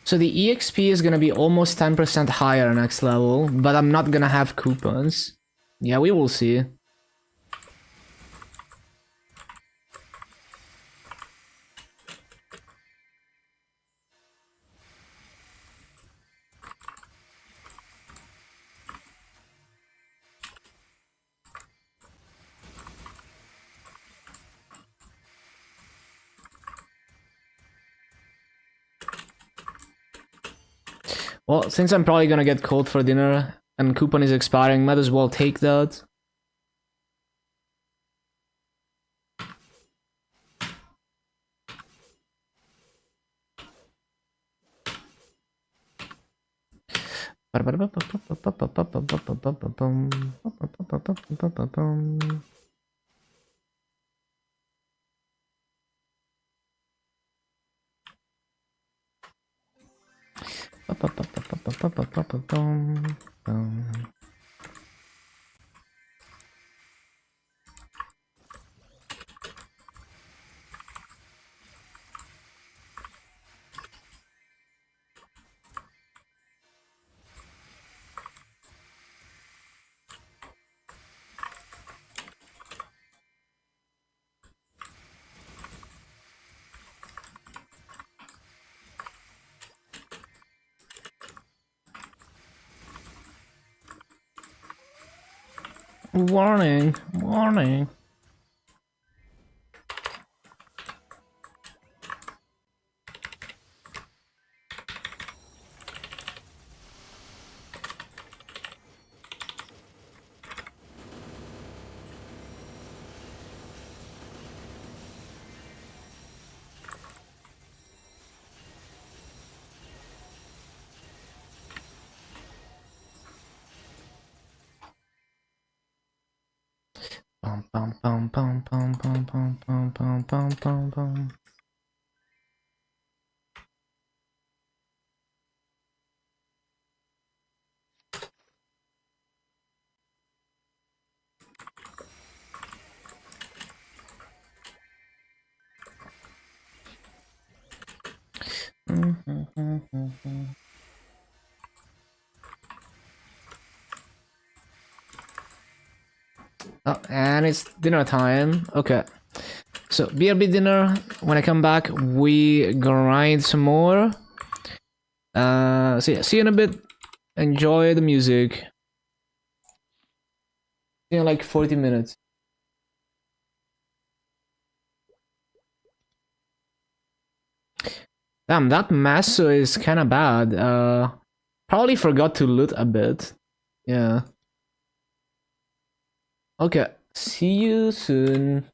So the EXP is gonna be almost 10% higher next level, but I'm not gonna have coupons. Yeah, we will see. Well, since I'm probably gonna get cold for dinner and coupon is expiring, might as well take that. Warning, warning. Bum, bum, bum, bum, bum, bum, bum, bum, bum, bum, bum, bum. Oh, and it's dinner time. Okay. So BRB dinner. When I come back, we grind some more. So yeah, see you in a bit. Enjoy the music. See you in like 40 minutes. Damn, that Maso is kind of bad. Probably forgot to loot a bit. Yeah. Okay. See you soon.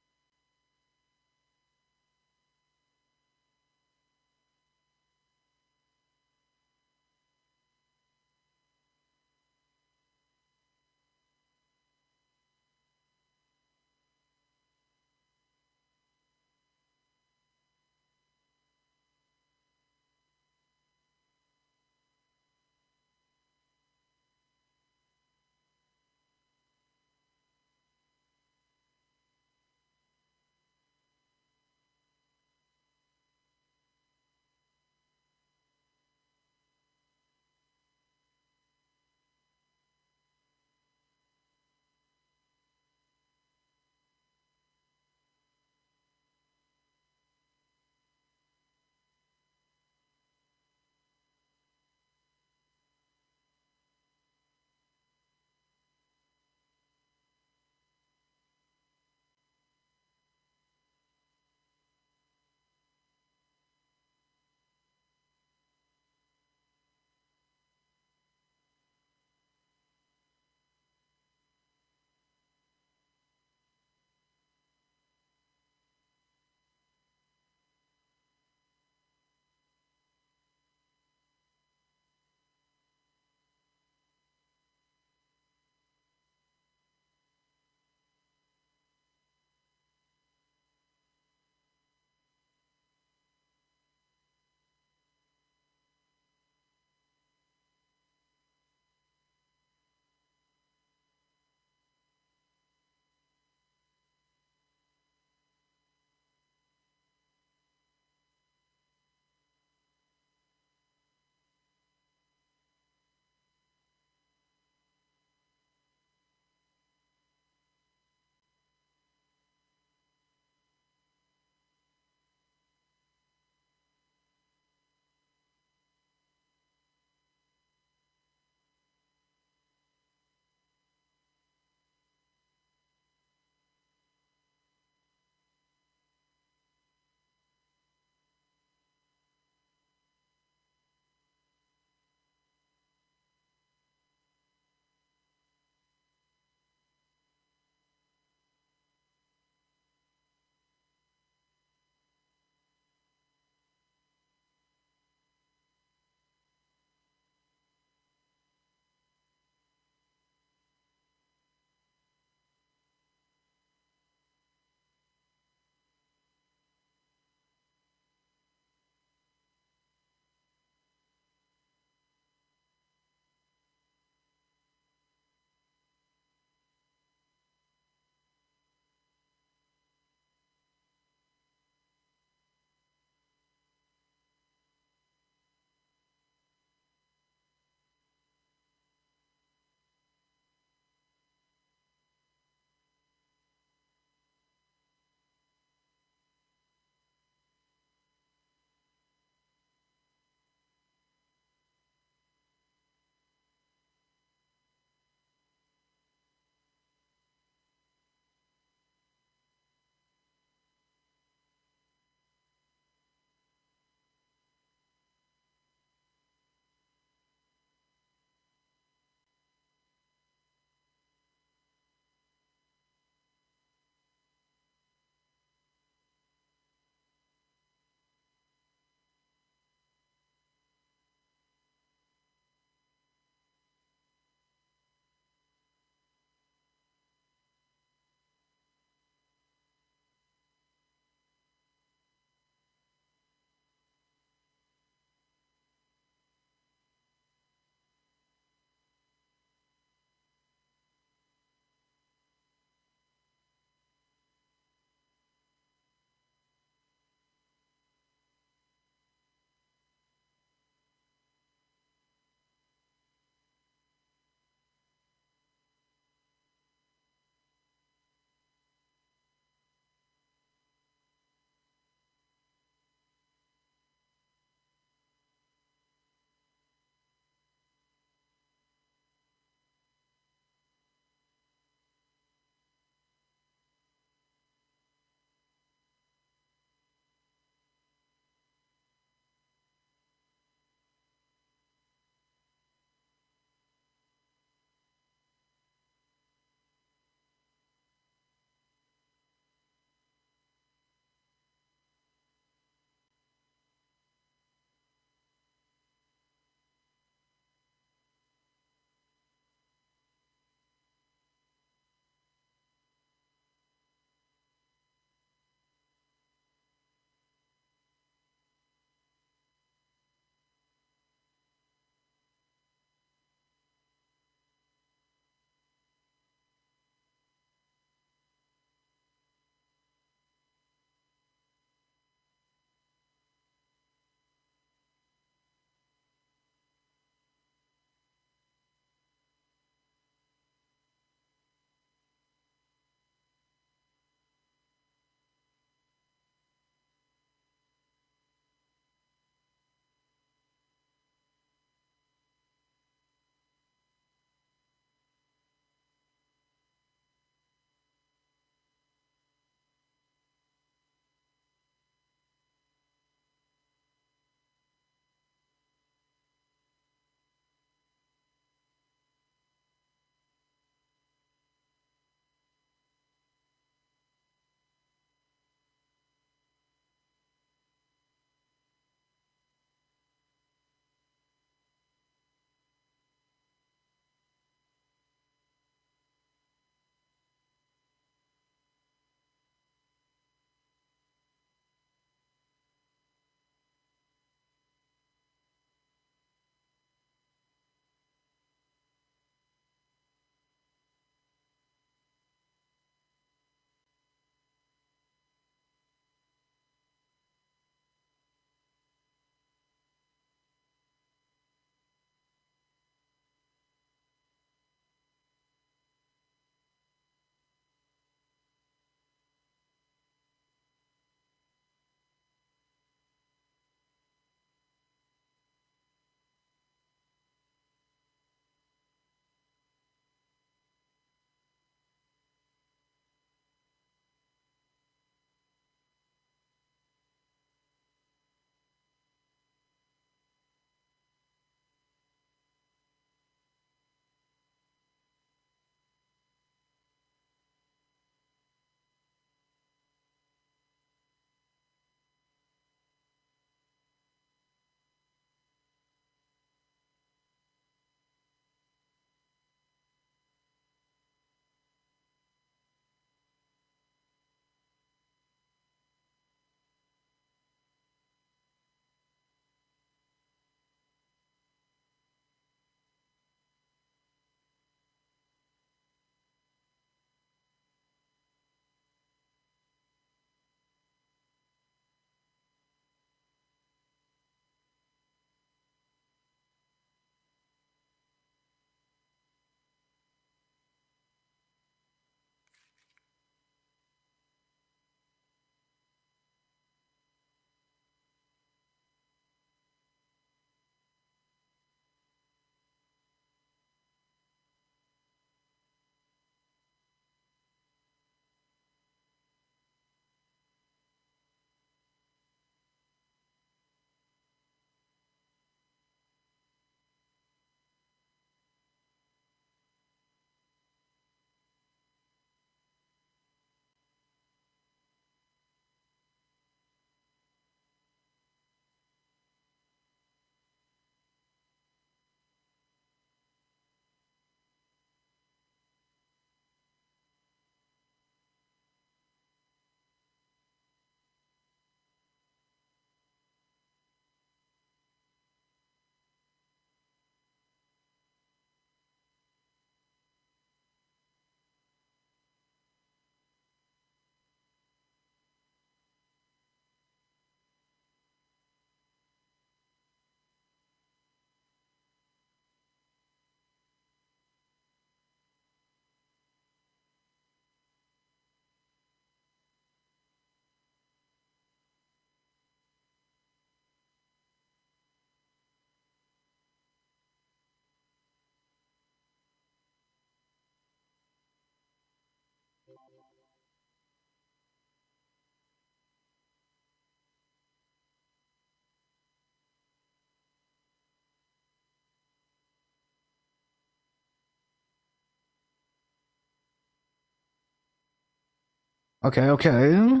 Okay, okay.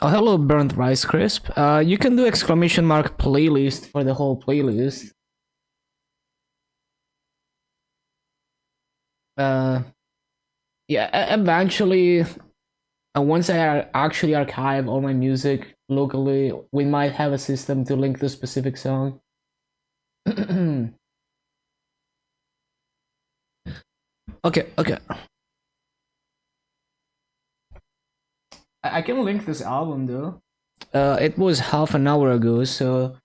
Oh, hello, Burnt Rice Crisp. You can do exclamation mark playlist for the whole playlist. Uh, yeah, eventually, once I actually archive all my music locally, we might have a system to link the specific song. Okay, okay. I can link this album though. It was half an hour ago, so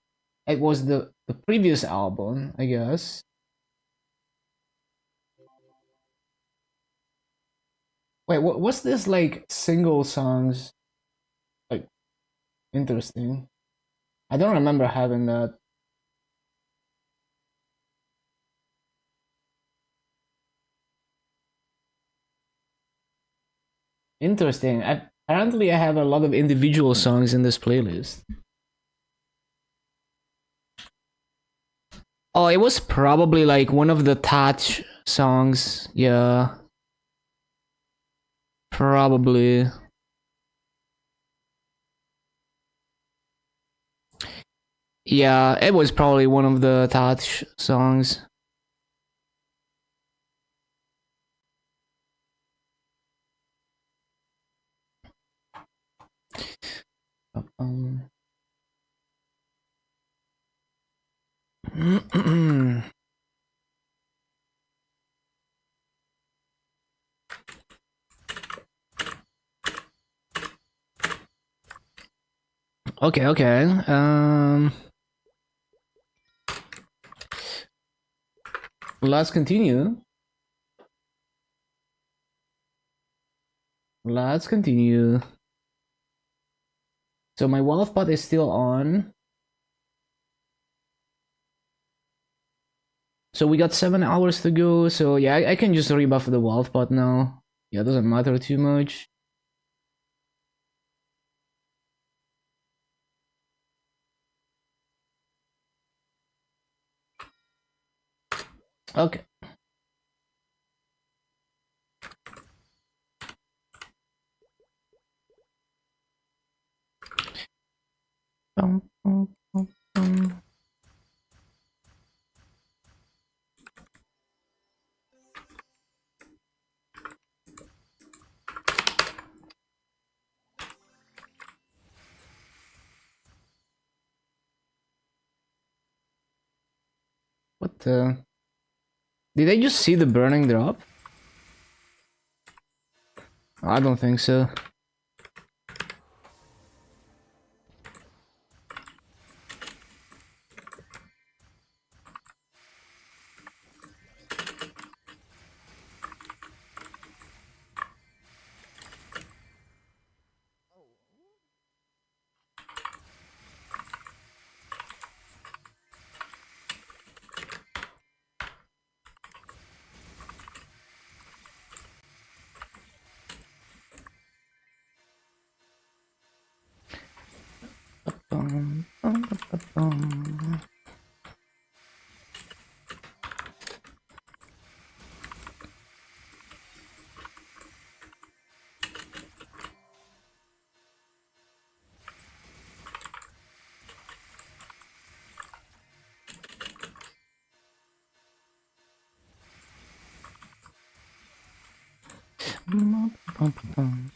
it was the previous album, I guess. Wait, what's this like single songs? Like interesting. I don't remember having that. Interesting. Apparently, I have a lot of individual songs in this playlist. Oh, it was probably like one of the touch songs. Yeah, probably. Yeah, it was probably one of the touch songs. Um, okay, okay. Let's continue. Let's continue. So my wealth pot is still on. So we got 7 hours to go. So yeah, I can just rebuff the wealth pot now. Yeah, it doesn't matter too much. Okay. Bum, bum, bum, bum. What the? Did I just see the burning drop? I don't think so. Bum, bum, bum, bum. Bum, bum, bum.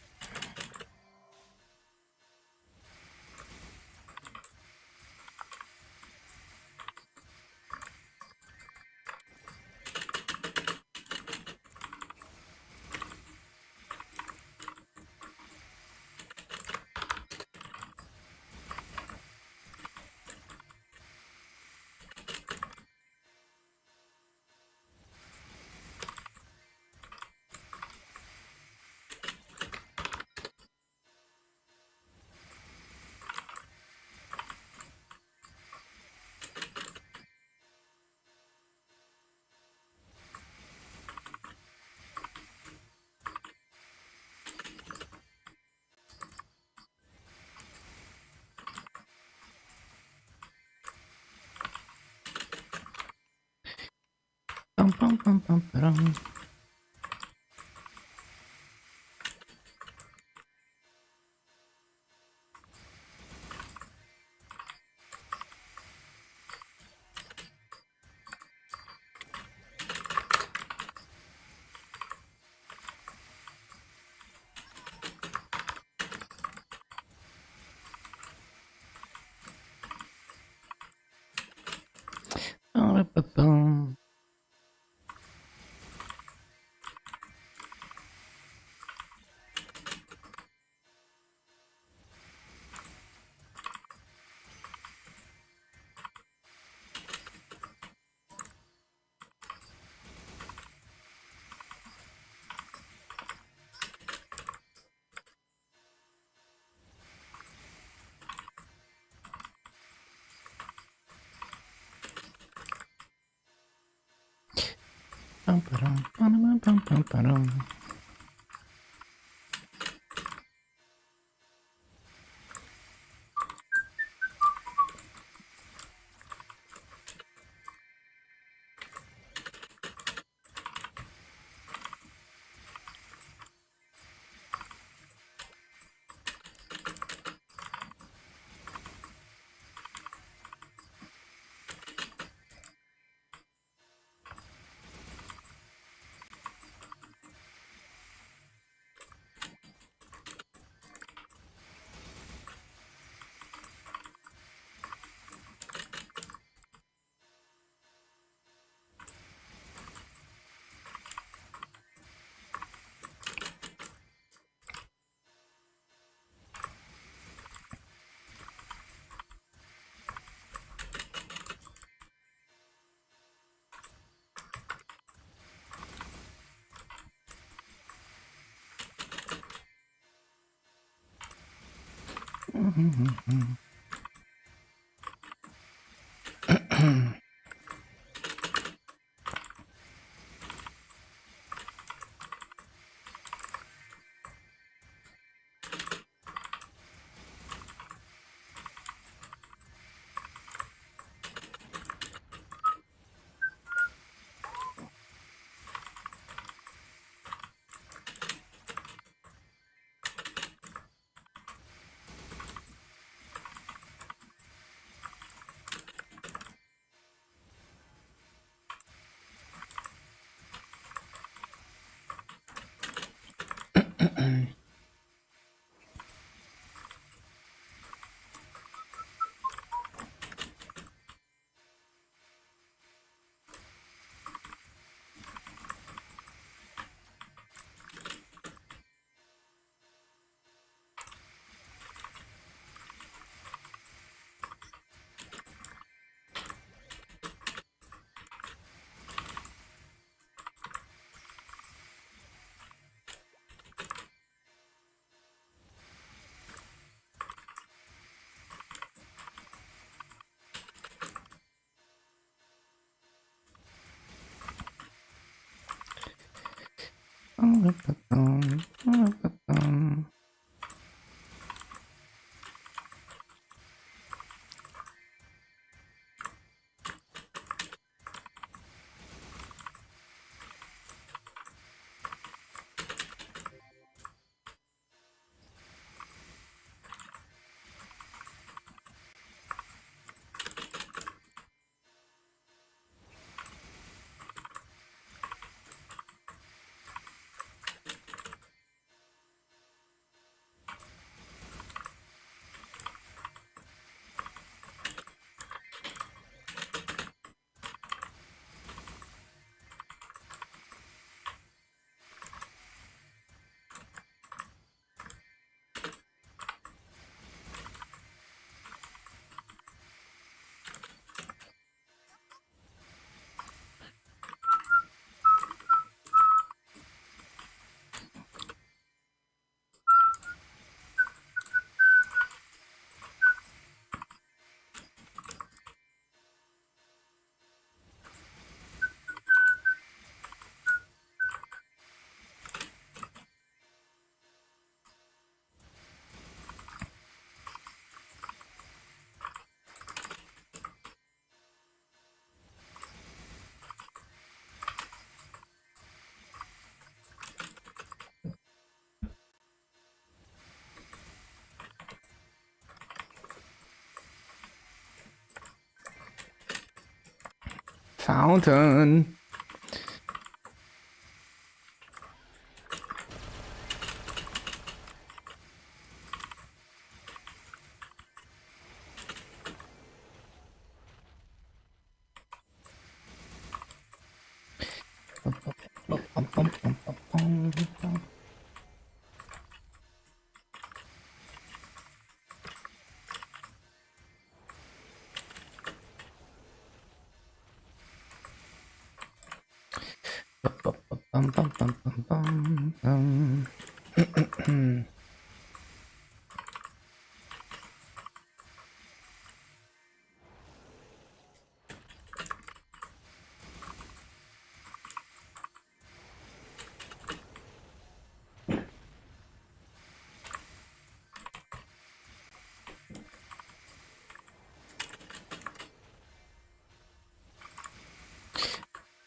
mountain.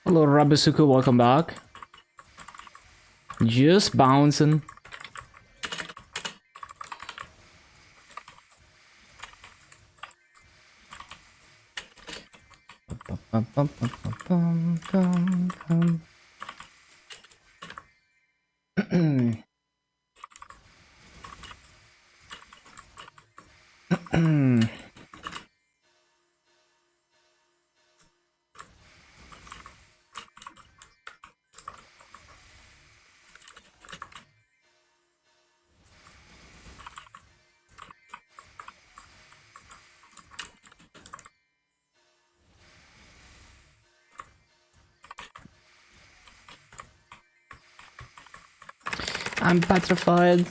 Hello, Rabisuku, welcome back. Just bouncing. I'm petrified.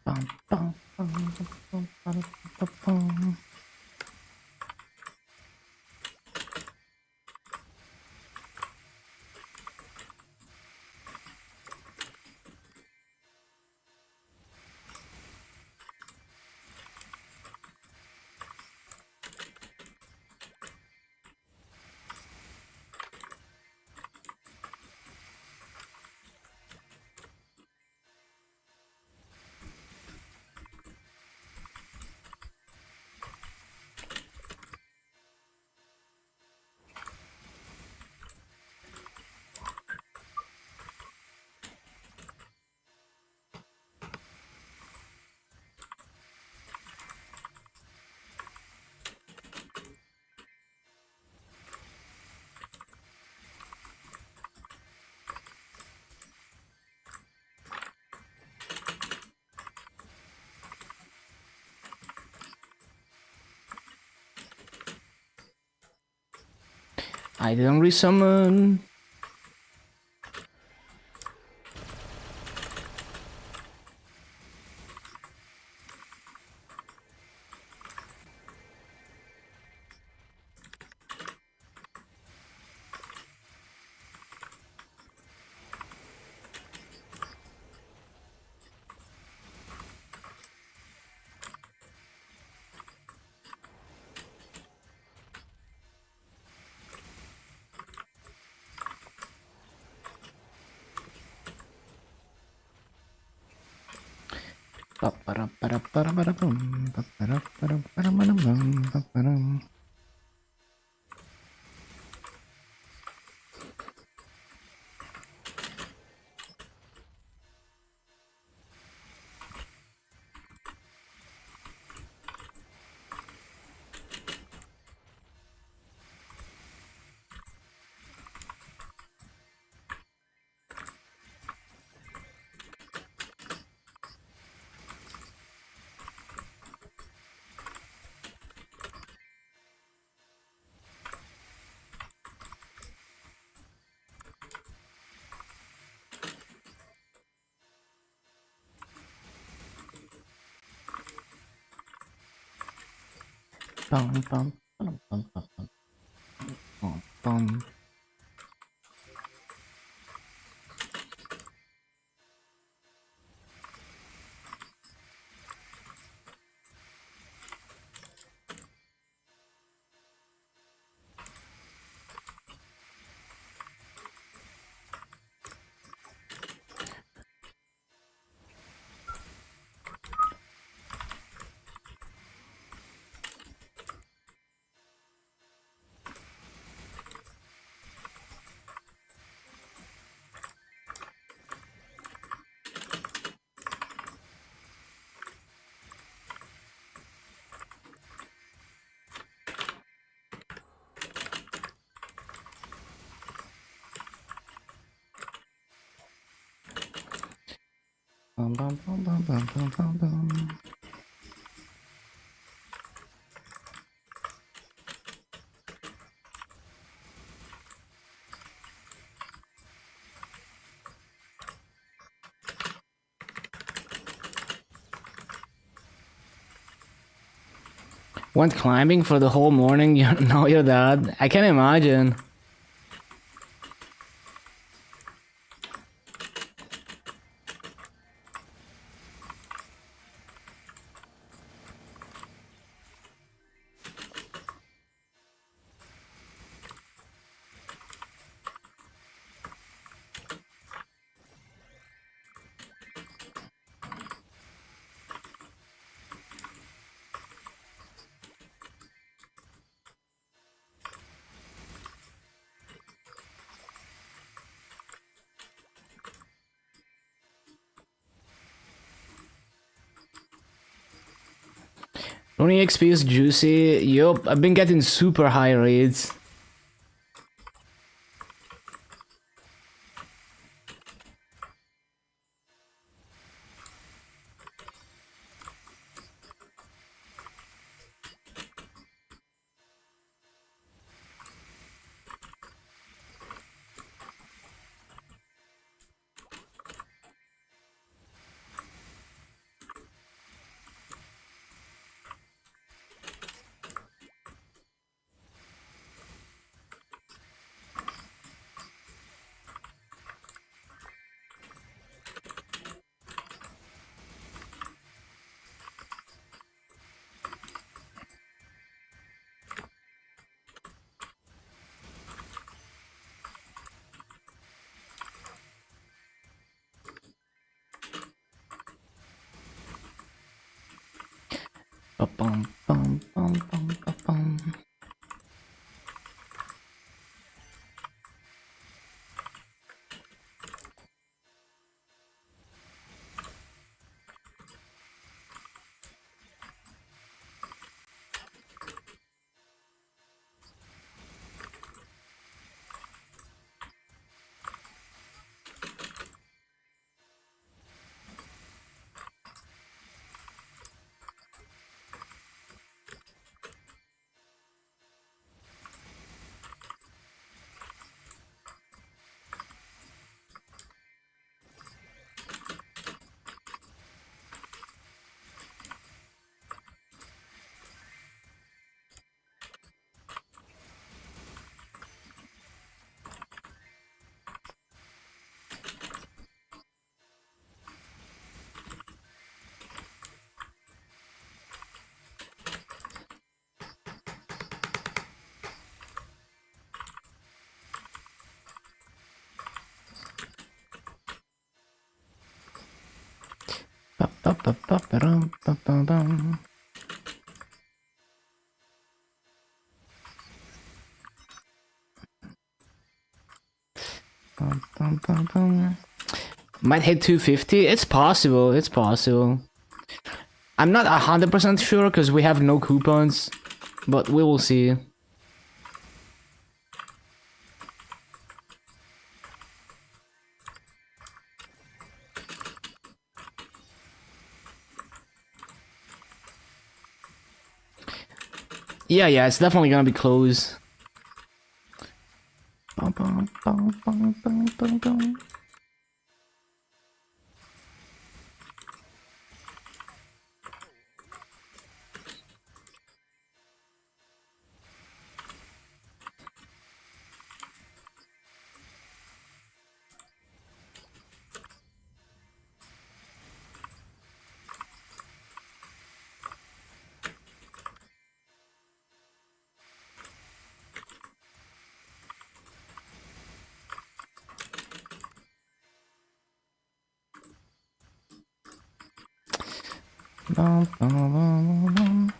Bum, bum, bum, bum, bum, bum, bum. I didn't resummon. Bum, bum, bum, bum, bum, bum, bum. Bum, bum, bum, bum, bum, bum, bum, bum. Went climbing for the whole morning. Now you're that. I can imagine. Only XP is juicy. Yup, I've been getting super high rates. bum, bum, bum, bum, bum, bum. Ba-ba-ba-ba-ba-dum-ba-ba-bum. Bum, bum, bum, bum. Might hit 250. It's possible. It's possible. I'm not 100% sure because we have no coupons, but we will see. Yeah, it's definitely gonna be close. Bum, bum, bum, bum, bum, bum, bum. Bum, bum, bum, bum.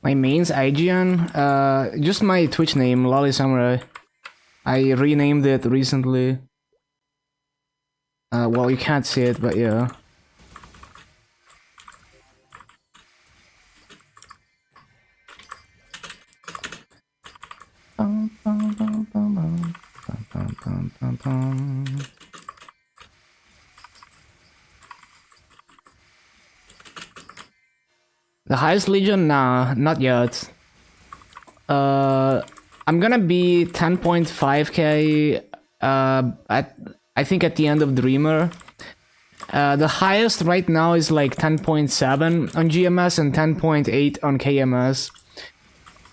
My main's IGN, just my Twitch name, Lolly Samurai. I renamed it recently. Well, you can't see it, but yeah. Bum, bum, bum, bum, bum. Bum, bum, bum, bum, bum. The highest legion? Nah, not yet. I'm gonna be 10.5k I think at the end of Dreamer. The highest right now is like 10.7 on GMS and 10.8 on KMS.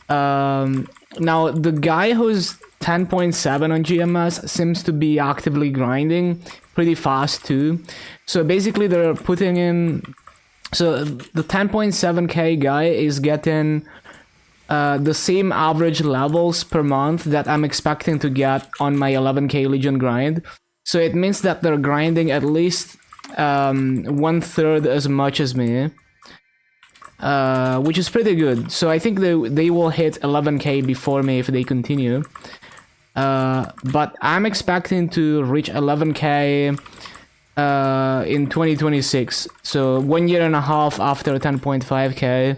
Now the guy who's 10.7 on GMS seems to be actively grinding pretty fast too. So basically they're putting in... So the 10.7k guy is getting the same average levels per month that I'm expecting to get on my 11k Legion grind. So it means that they're grinding at least 1/3 as much as me, which is pretty good. So I think they will hit 11k before me if they continue. But I'm expecting to reach 11k in 2026. So 1.5 years after 10.5k.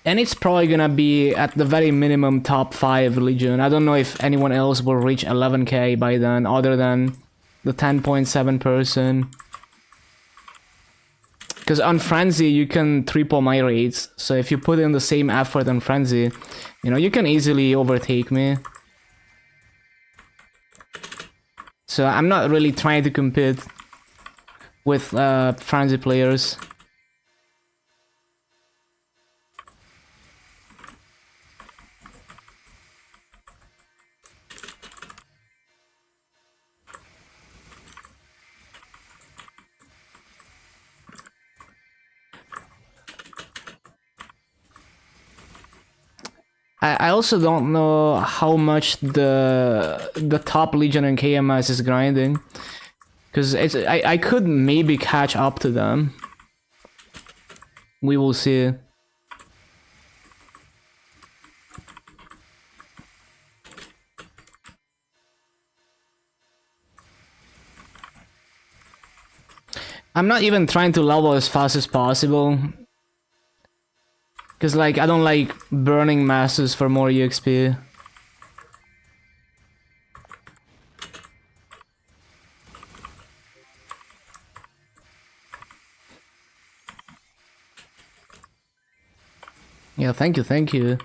And it's probably gonna be at the very minimum top 5 religion. I don't know if anyone else will reach 11k by then, other than the 10.7 person. Because on Frenzy, you can triple my rates. So if you put in the same effort on Frenzy, you know, you can easily overtake me. So I'm not really trying to compete with Frenzy players. I also don't know how much the top Legion and KMS is grinding, because I could maybe catch up to them. We will see. I'm not even trying to level as fast as possible, because like I don't like burning masses for more EXP. Yeah, thank you, thank you.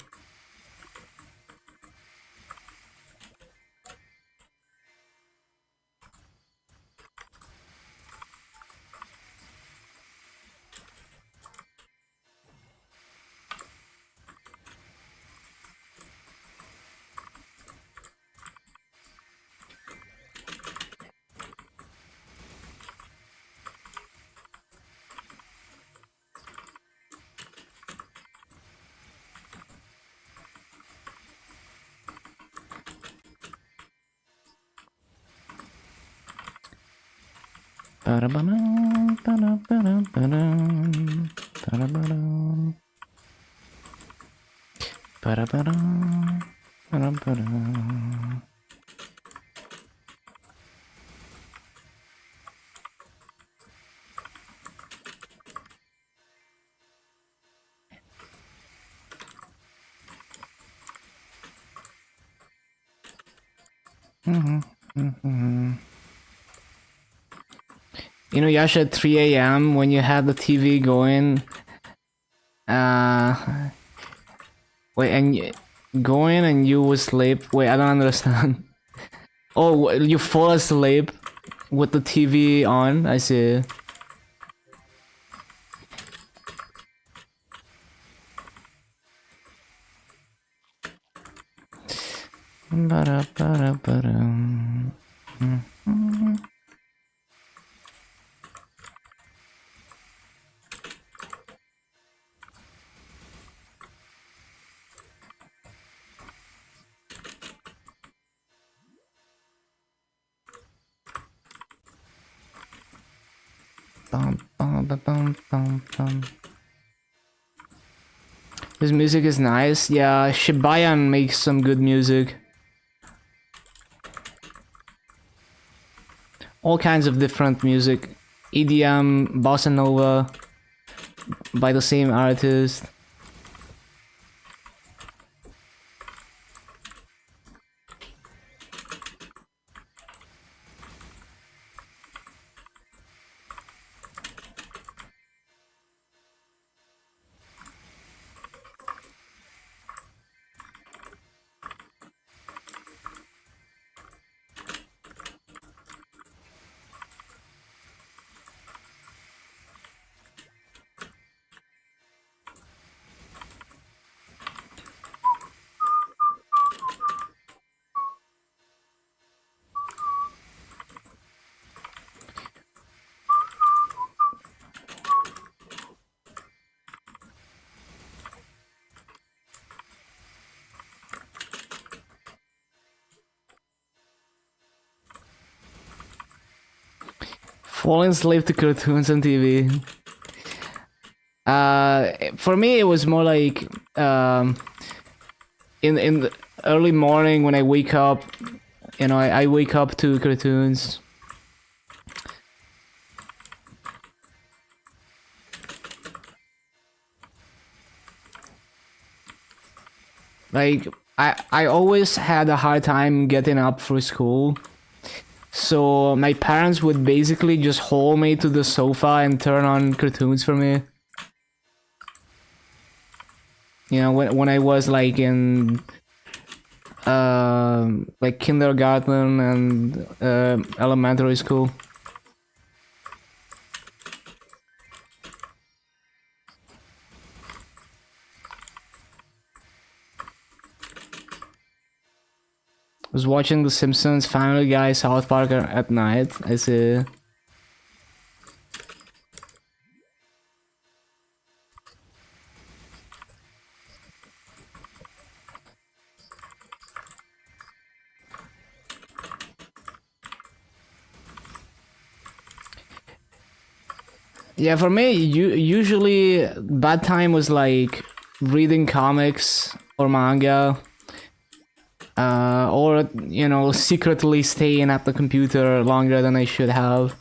You know, Yasha, at 3 a.m. when you had the TV going, wait, and going and you would sleep. Wait, I don't understand. Oh, you fall asleep with the TV on. I see. This music is nice. Yeah, Shibayan makes some good music. All kinds of different music. EDM, bossa nova, by the same artist. Falling slave to cartoons on TV. For me, it was more like in the early morning when I wake up. You know, I wake up to cartoons. Like I always had a hard time getting up for school. So my parents would basically just haul me to the sofa and turn on cartoons for me. You know, when I was like in like kindergarten and elementary school. Was watching The Simpsons, Family Guy, South Park at night. I see. Yeah, for me, usually bad time was like reading comics or manga, or you know, secretly staying at the computer longer than I should have.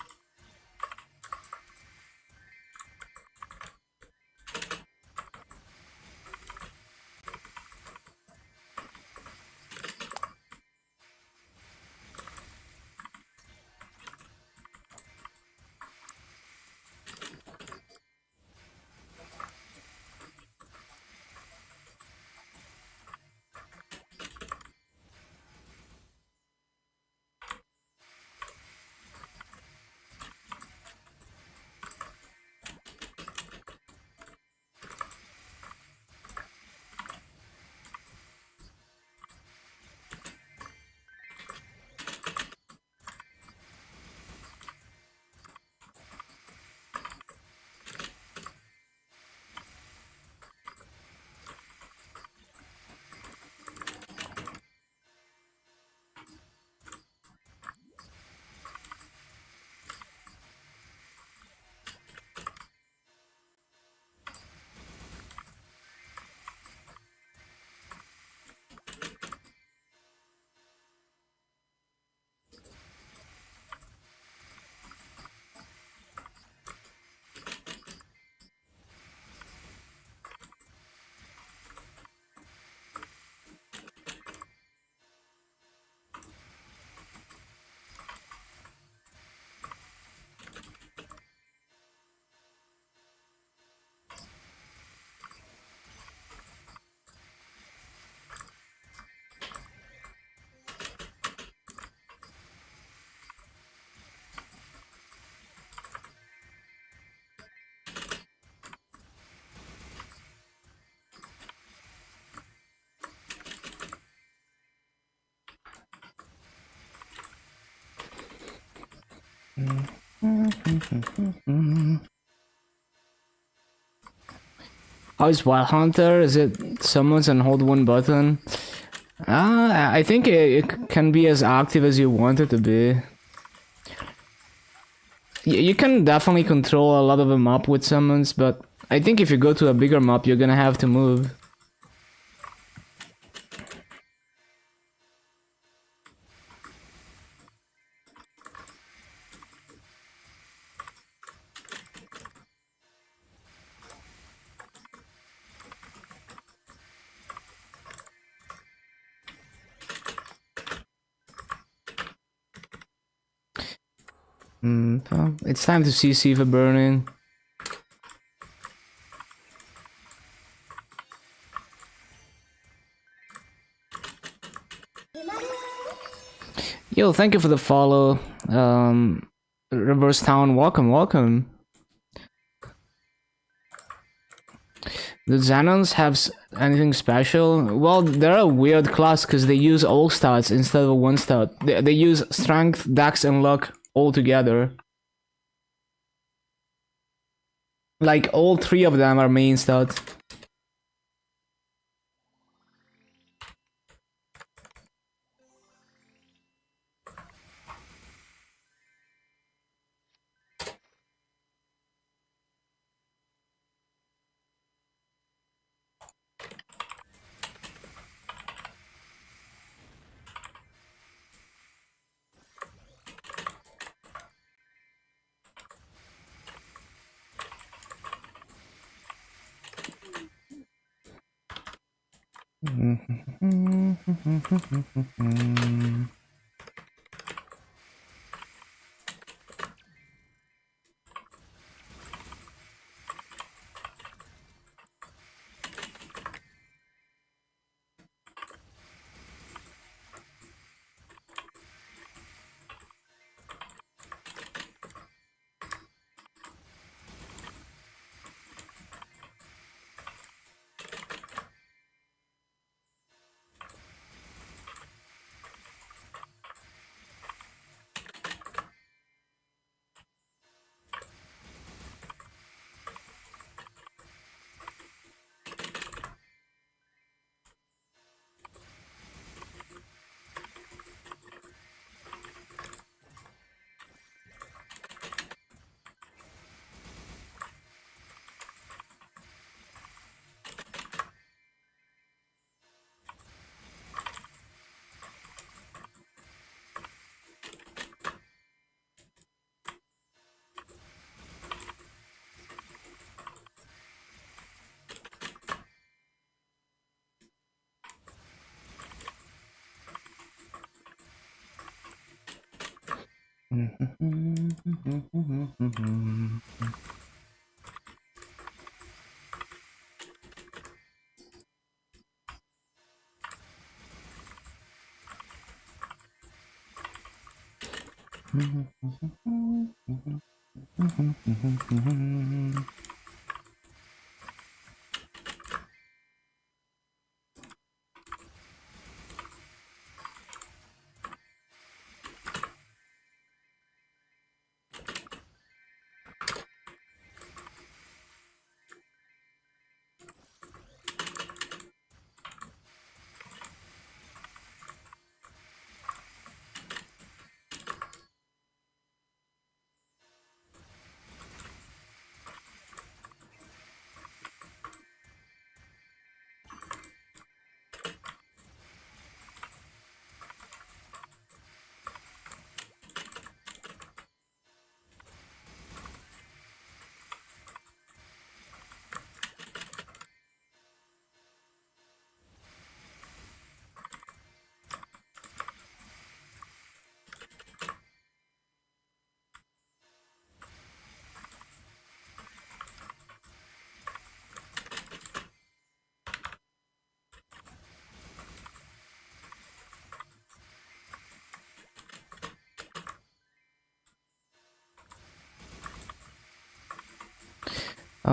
How is Wild Hunter? Is it summons and hold one button? I think it can be as active as you want it to be. You can definitely control a lot of the map with summons, but I think if you go to a bigger map, you're gonna have to move. It's time to CC for burning. Yo, thank you for the follow. Reverse Town, welcome, welcome. The Xanons have anything special? Well, they're a weird class because they use all stats instead of one stat. They use strength, dex, and luck all together. Like, all three of them are main stats. Bum,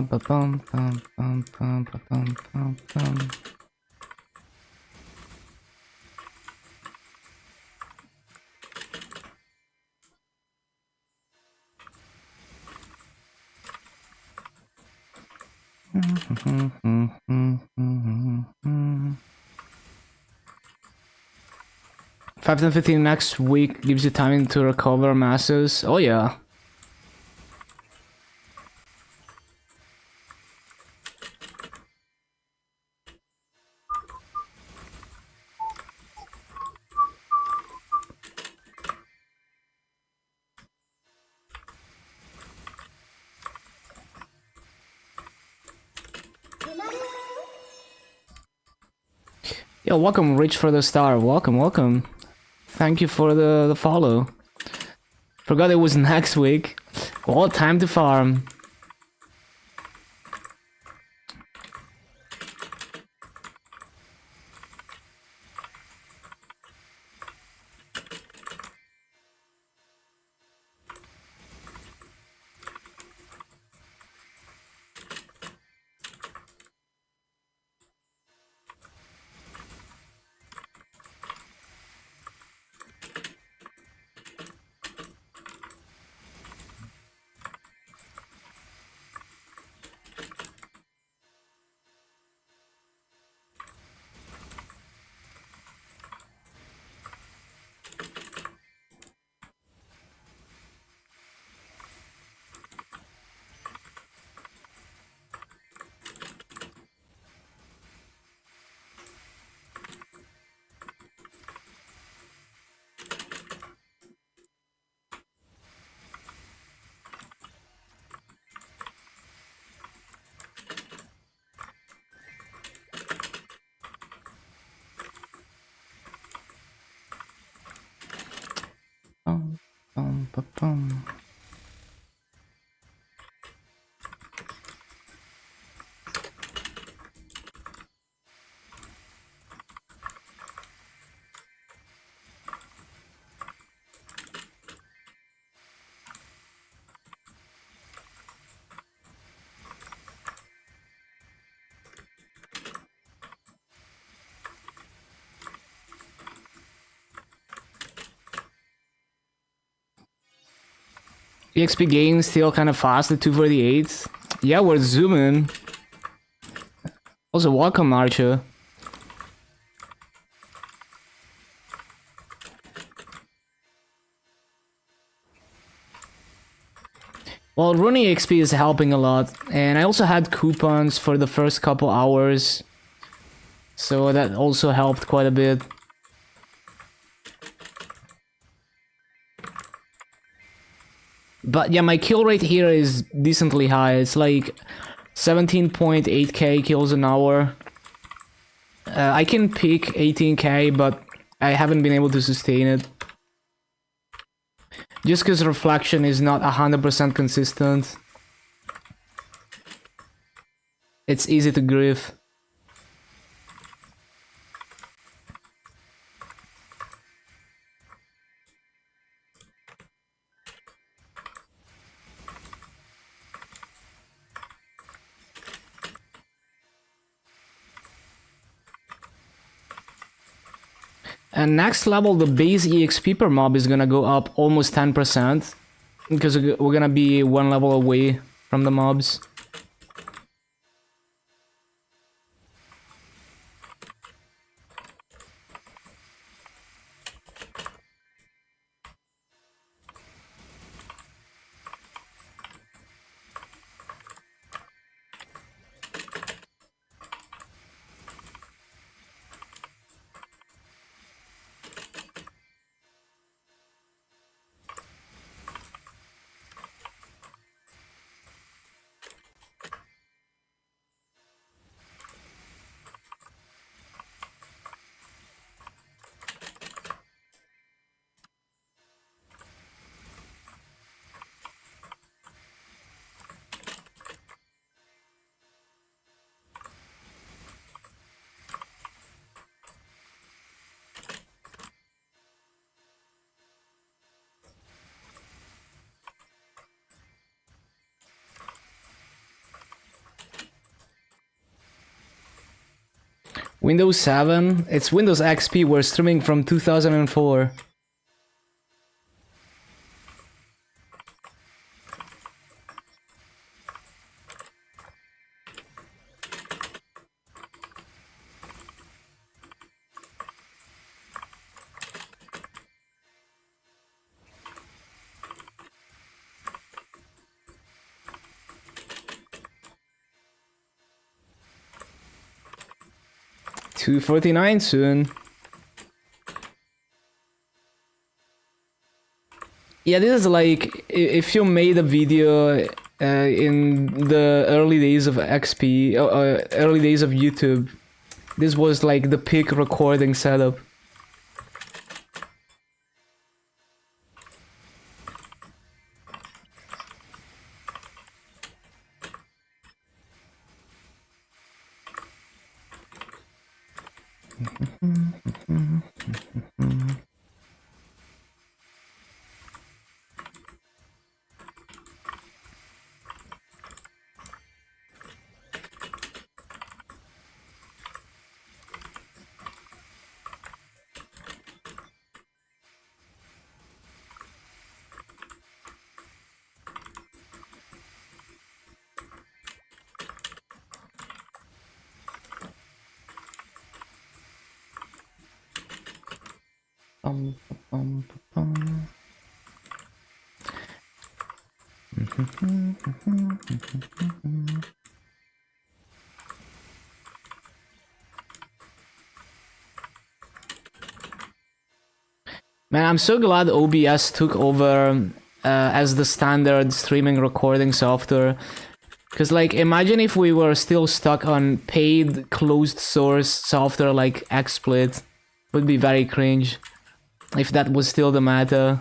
bum, bum, bum, bum, bum, bum, bum, bum. Five to 15 next week gives you time to recover masses. Oh yeah. Yeah, welcome, Rich, for the star. Welcome, welcome. Thank you for the follow. Forgot it was next week. Well, time to farm. EXP gain still kind of fast at 248. Yeah, we're zooming. Also, welcome, Archer. Well, running XP is helping a lot, and I also had coupons for the first couple hours, so that also helped quite a bit. But yeah, my kill rate here is decently high. It's like 17.8k kills an hour. I can peak 18k, but I haven't been able to sustain it. Just because reflection is not 100% consistent. It's easy to grief. And next level, the base EXP per mob is gonna go up almost 10%. Because we're gonna be one level away from the mobs. Windows 7, it's Windows XP, we're streaming from 2004. $249 soon. Yeah, this is like if you made a video in the early days of XP, early days of YouTube, this was like the peak recording setup. Man, I'm so glad OBS took over as the standard streaming recording software. Because, like, imagine if we were still stuck on paid closed source software like XSplit. Would be very cringe if that was still the matter.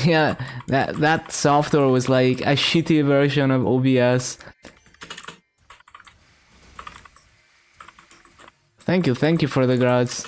Yeah, that software was like a shitty version of OBS. Thank you for the grads.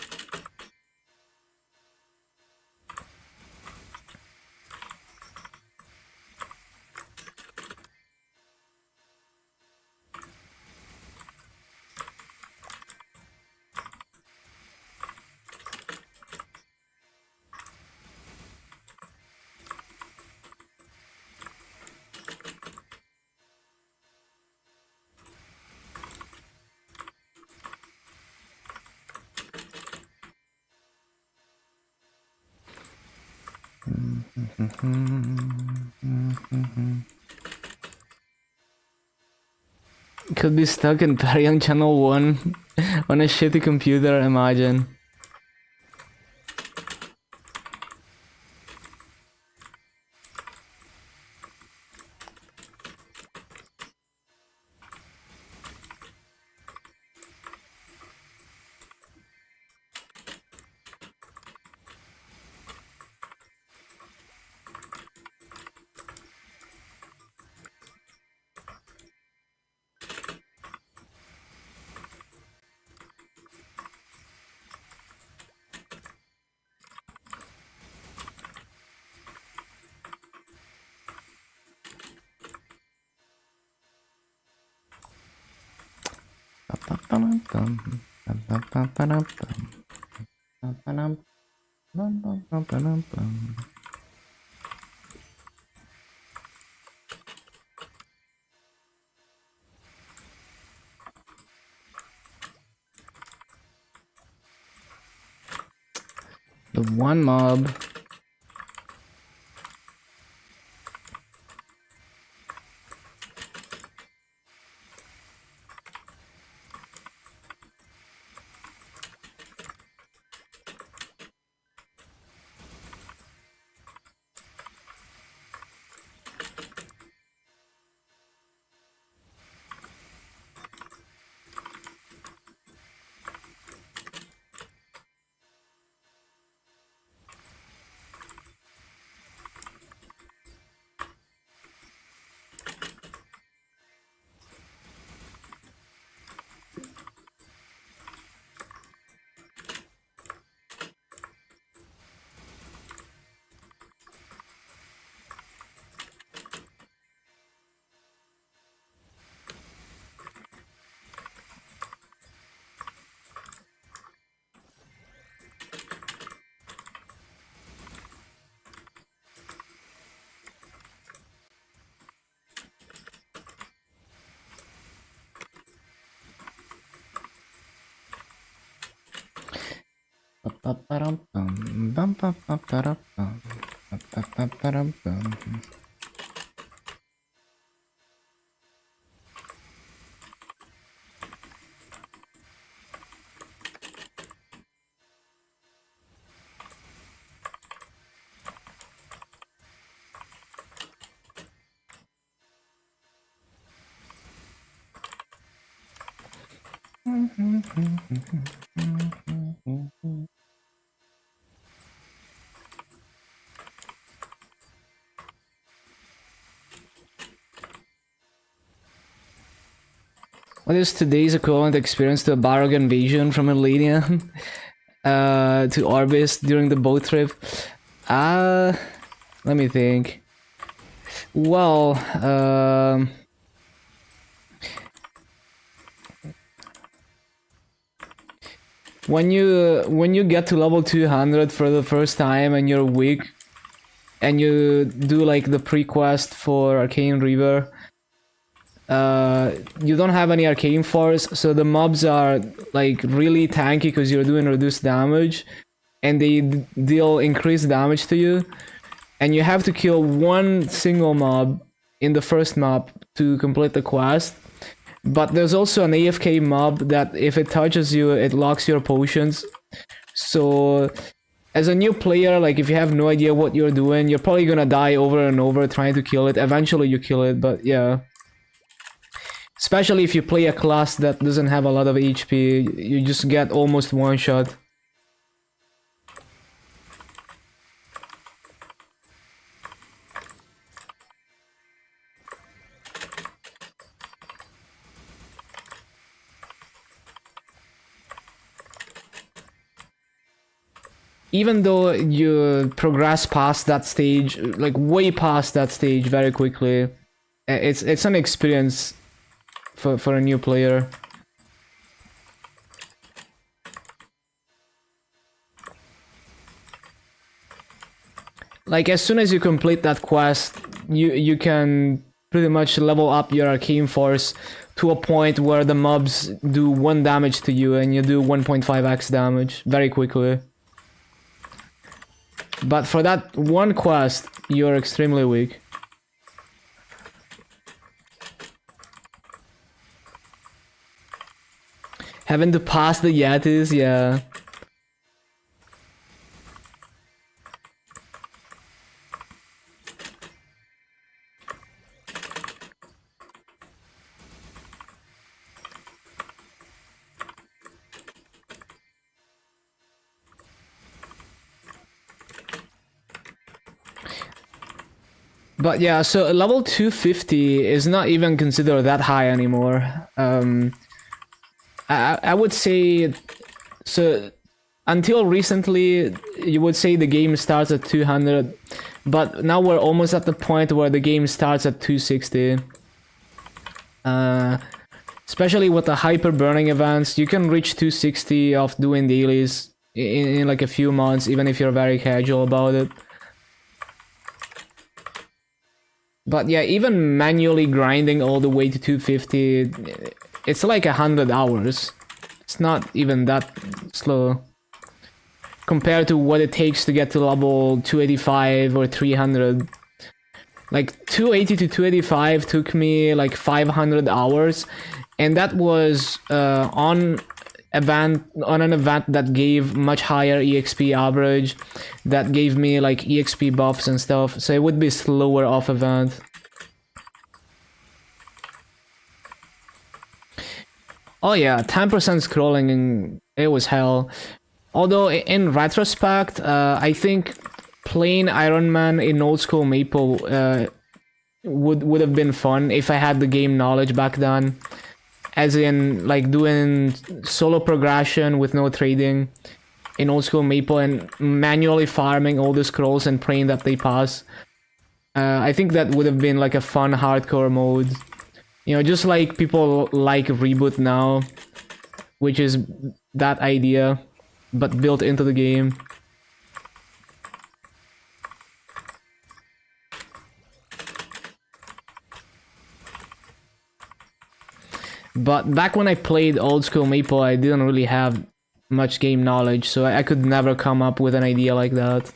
Could be stuck in Parian Channel 1 on a shitty computer, imagine. The one mob. What is today's equivalent experience to a Barrog invasion from Elenia to Orbis during the boat trip? Let me think. Well, when you get to level 200 for the first time and you're weak, and you do like the pre-quest for Arcane Reaver, you don't have any arcane force, so the mobs are like really tanky because you're doing reduced damage, and they deal increased damage to you, and you have to kill one single mob in the first map to complete the quest. But there's also an AFK mob that if it touches you, it locks your potions. So as a new player, like if you have no idea what you're doing, you're probably gonna die over and over trying to kill it. Eventually you kill it, but yeah. Especially if you play a class that doesn't have a lot of HP, you just get almost one shot. even though you progress past that stage, like way past that stage very quickly, it's an experience for a new player. Like as soon as you complete that quest, you can pretty much level up your arcane force to a point where the mobs do 1 damage to you and you do 1.5x damage very quickly. But for that one quest, you're extremely weak. Having to pass the Yetis, yeah. But yeah, so level 250 is not even considered that high anymore. I would say, so until recently, you would say the game starts at 200, but now we're almost at the point where the game starts at 260. Especially with the hyper burning events, you can reach 260 of doing dailies in like a few months, even if you're very casual about it. But yeah, even manually grinding all the way to 250, it's like 100 hours. It's not even that slow compared to what it takes to get to level 285 or 300. Like 280 to 285 took me like 500 hours, and that was on an event that gave much higher EXP average, that gave me like EXP buffs and stuff, so it would be slower off event. Oh yeah, 10% scrolling, and it was hell. Although in retrospect, I think playing Iron Man in old school Maple would have been fun if I had the game knowledge back then. As in, like, doing solo progression with no trading in old school Maple and manually farming all the scrolls and praying that they pass. I think that would have been like a fun hardcore mode. You know, just like people like Reboot now, which is that idea, but built into the game. But back when I played old school Maple, I didn't really have much game knowledge, so I could never come up with an idea like that.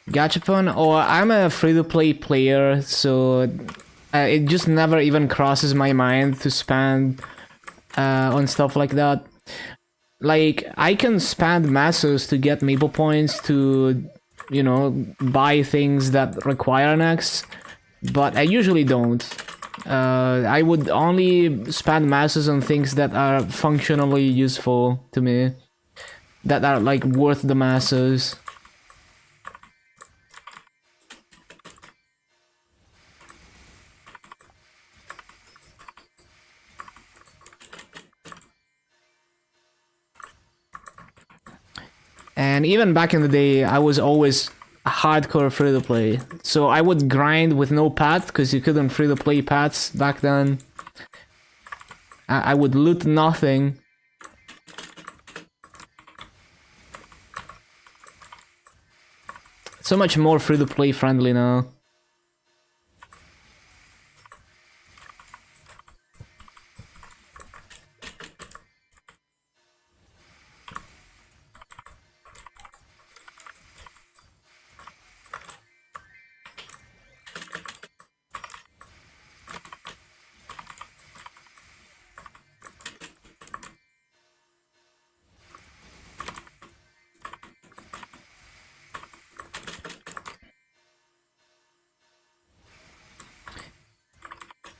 Gachapon, or I'm a free-to-play player, so it just never even crosses my mind to spend on stuff like that. Like, I can spend masses to get Maple points to, you know, buy things that require an X, but I usually don't. I would only spend masses on things that are functionally useful to me, that are, like, worth the masses. And even back in the day, I was always a hardcore free-to-play. So I would grind with no path, because you couldn't free-to-play paths back then. I would loot nothing. So much more free-to-play friendly now.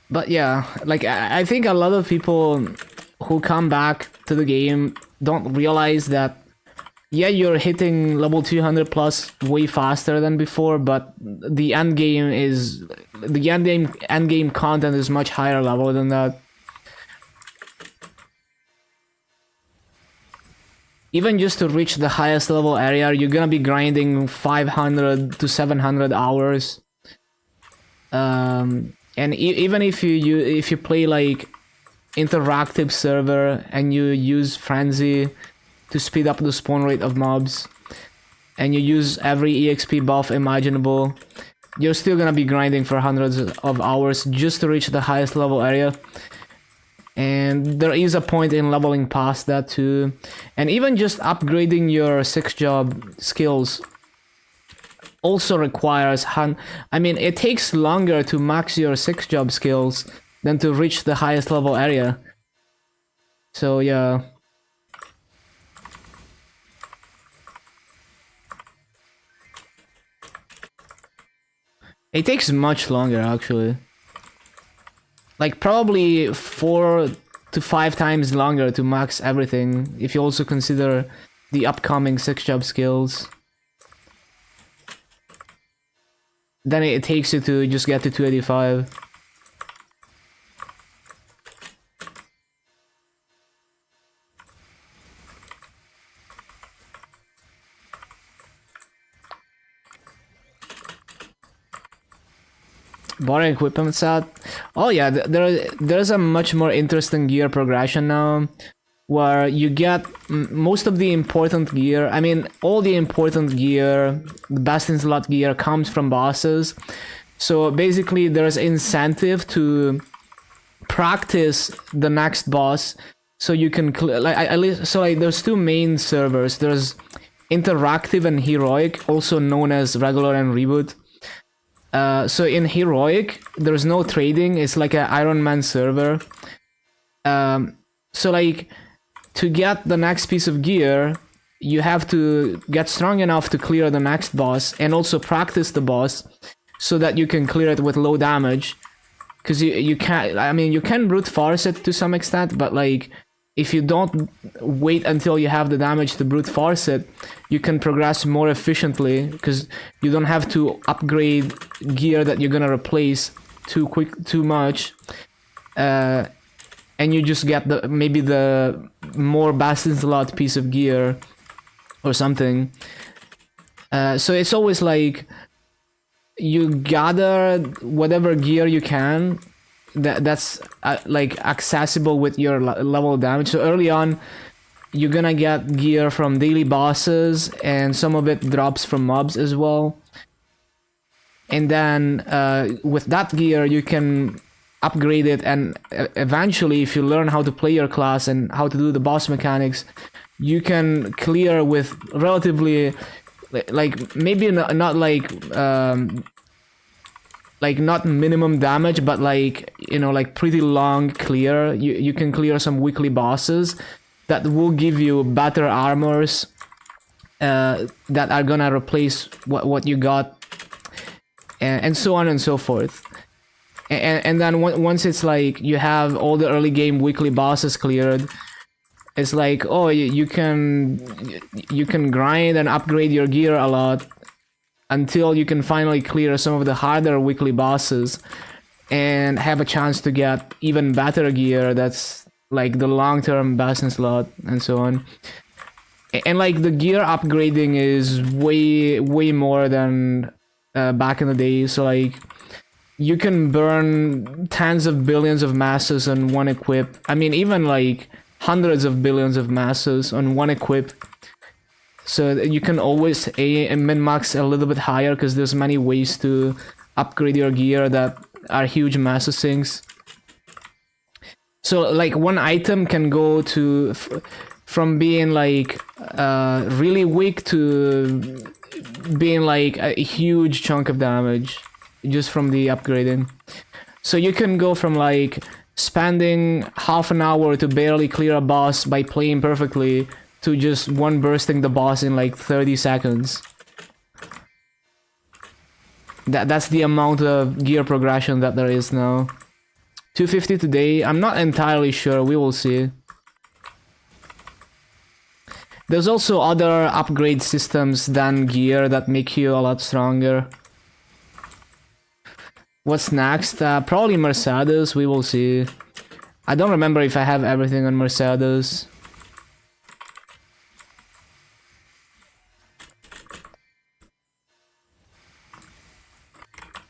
But yeah, like I think a lot of people who come back to the game don't realize that yeah, you're hitting level 200 plus way faster than before, but the end game content is much higher level than that. Even just to reach the highest level area, you're gonna be grinding 500 to 700 hours. And even if you play like interactive server and you use frenzy to speed up the spawn rate of mobs, and you use every EXP buff imaginable, you're still gonna be grinding for hundreds of hours just to reach the highest level area. And there is a point in leveling past that too. And even just upgrading your 6-job skills also requires... I mean, it takes longer to max your 6-job skills than to reach the highest level area. So yeah. It takes much longer, actually. Like, probably 4 to 5 times longer to max everything, if you also consider the upcoming 6-job skills. Then it takes you to just get to 285. Boring equipment set. Oh yeah, there's a much more interesting gear progression now, where you get most of the important gear. I mean, all the important gear, the best in slot gear, comes from bosses. So basically, there's incentive to practice the next boss, so you can there's two main servers. There's interactive and heroic, also known as regular and reboot. So in heroic, there's no trading. It's like an Iron Man server. So like, to get the next piece of gear, you have to get strong enough to clear the next boss, and also practice the boss so that you can clear it with low damage. Because you can't... I mean, you can brute force it to some extent, but like, if you don't wait until you have the damage to brute force it, you can progress more efficiently, because you don't have to upgrade gear that you're gonna replace too much, and you just get maybe the more best in slot piece of gear or something. So it's always like, you gather whatever gear you can that's like accessible with your level damage. So early on, you're gonna get gear from daily bosses, and some of it drops from mobs as well. And then with that gear, you can upgrade it, and eventually, if you learn how to play your class and how to do the boss mechanics, you can clear with relatively, like, maybe not like not minimum damage, but like, you know, like pretty long clear. You can clear some weekly bosses that will give you better armors that are gonna replace what you got, and so on and so forth. And then once it's like you have all the early game weekly bosses cleared, it's like, oh, you can grind and upgrade your gear a lot until you can finally clear some of the harder weekly bosses and have a chance to get even better gear that's like the long-term best in slot, and so on. And like, the gear upgrading is way more than back in the day. So like, you can burn tens of billions of masses on one equip. I mean, even like hundreds of billions of masses on one equip. So you can always min-max a little bit higher, because there's many ways to upgrade your gear that are huge massive sinks. So like, one item can go to from being like really weak to being like a huge chunk of damage just from the upgrading. So you can go from like spending half an hour to barely clear a boss by playing perfectly, to just one bursting the boss in like 30 seconds. That's the amount of gear progression that there is now. 250 today. I'm not entirely sure. We will see. There's also other upgrade systems than gear that make you a lot stronger. What's next? Probably Mercedes. We will see. I don't remember if I have everything on Mercedes.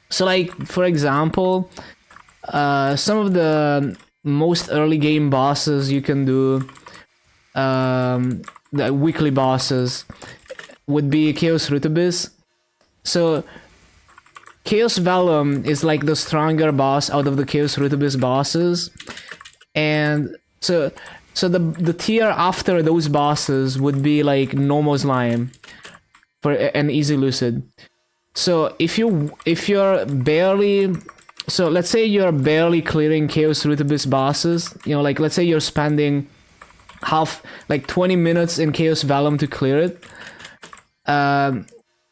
So like, for example, some of the most early game bosses you can do, the weekly bosses, would be Chaos Rutibus. So Chaos Vellum is like the stronger boss out of the Chaos Rutibus bosses, and so the tier after those bosses would be like Normal Slime for an Easy Lucid. So if you're barely, so let's say you're barely clearing Chaos Rutibus bosses, you know, like let's say you're spending like 20 minutes in Chaos Vellum to clear it.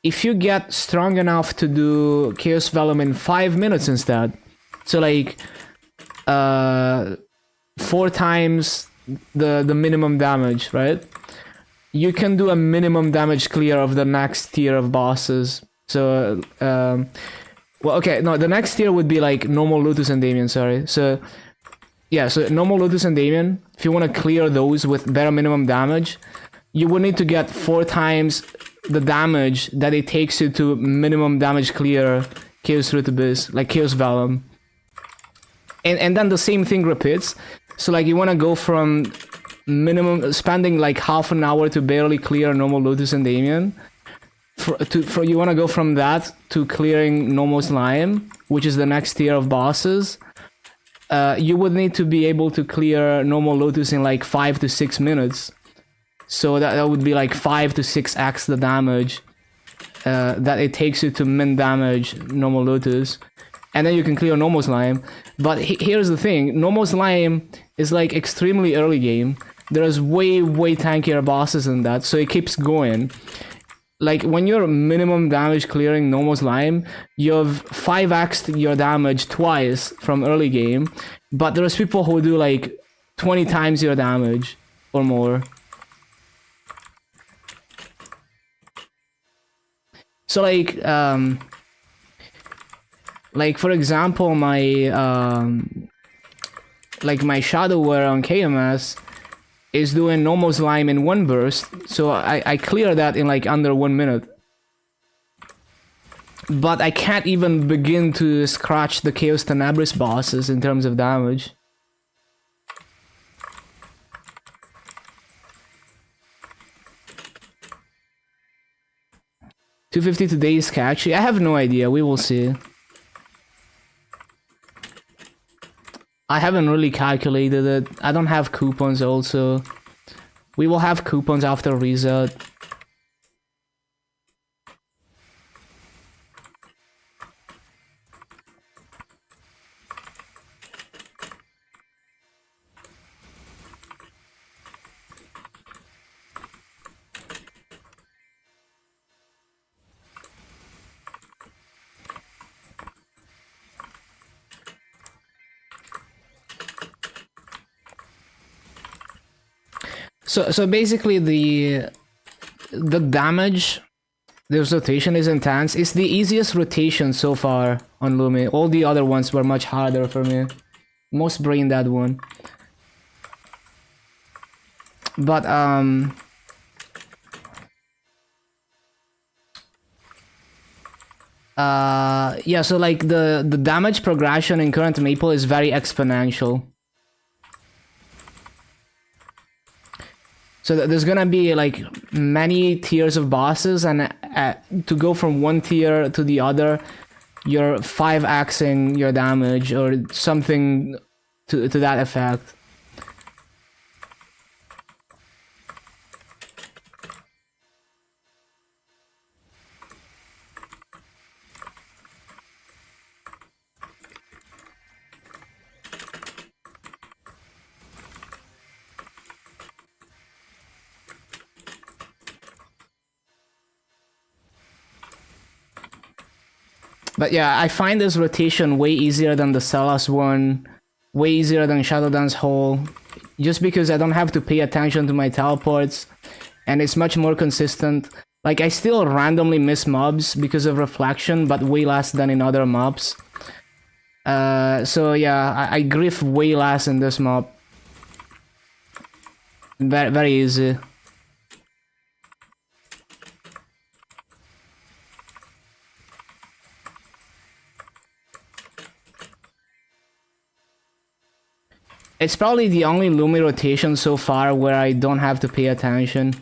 If you get strong enough to do Chaos Vellum in 5 minutes instead, so like 4 times the minimum damage, right? You can do a minimum damage clear of the next tier of bosses. So, well, okay, no, the next tier would be like normal Lotus and Damien, sorry. So, yeah, so normal Lotus and Damien, if you want to clear those with better minimum damage, you would need to get 4 times the damage that it takes you to minimum damage clear Chaos Rutibus, like Chaos Vellum. And then the same thing repeats. So like you want to go from minimum, spending like half an hour to barely clear normal Lotus and Damien. You want to go from that to clearing Normal Slime, which is the next tier of bosses. You would need to be able to clear Normal Lotus in like 5 to 6 minutes. So that would be like 5 to 6x the damage that it takes you to min damage Normal Lotus. And then you can clear Normal Slime. But here's the thing, Normal Slime is like extremely early game. There's way tankier bosses than that, so it keeps going. Like when you're minimum damage clearing Normal Slime, you have 5x your damage twice from early game, but there's people who do like 20 times your damage or more. So like for example, my my Shadowware on KMS is doing Normal Slime in 1 burst, so I clear that in like under 1 minute. But I can't even begin to scratch the Chaos Tenebris bosses in terms of damage. $250 today's catchy. I have no idea. We will see. I haven't really calculated it. I don't have coupons also. We will have coupons after reset. So basically the damage, this rotation is intense. It's the easiest rotation so far on Lumi. All the other ones were much harder for me. Most brain dead one. But yeah, so like the damage progression in current Maple is very exponential. So there's gonna be like many tiers of bosses, and to go from one tier to the other, you're 5xing your damage or something to that effect. But yeah, I find this rotation way easier than the Celas one, way easier than Shadowdance Hole, just because I don't have to pay attention to my teleports, and it's much more consistent. Like, I still randomly miss mobs because of reflection, but way less than in other mobs. So yeah, I grief way less in this mob. Very, very easy. It's probably the only Lumi rotation so far where I don't have to pay attention.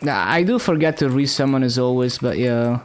Nah, I do forget to resummon as always, but yeah.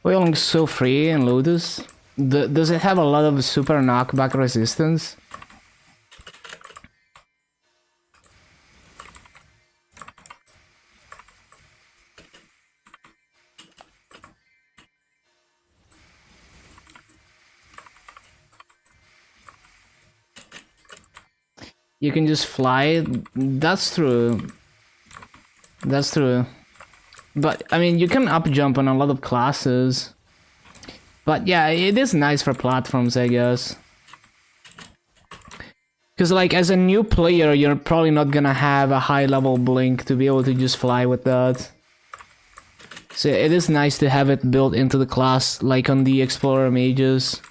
Whaling so free in Lotus? Does it have a lot of super knockback resistance? You can just fly? That's true. That's true. But, I mean, you can up jump on a lot of classes. But yeah, it is nice for platforms, I guess. Because, like, as a new player, you're probably not gonna have a high level blink to be able to just fly with that. So it is nice to have it built into the class, like on the Explorer mages.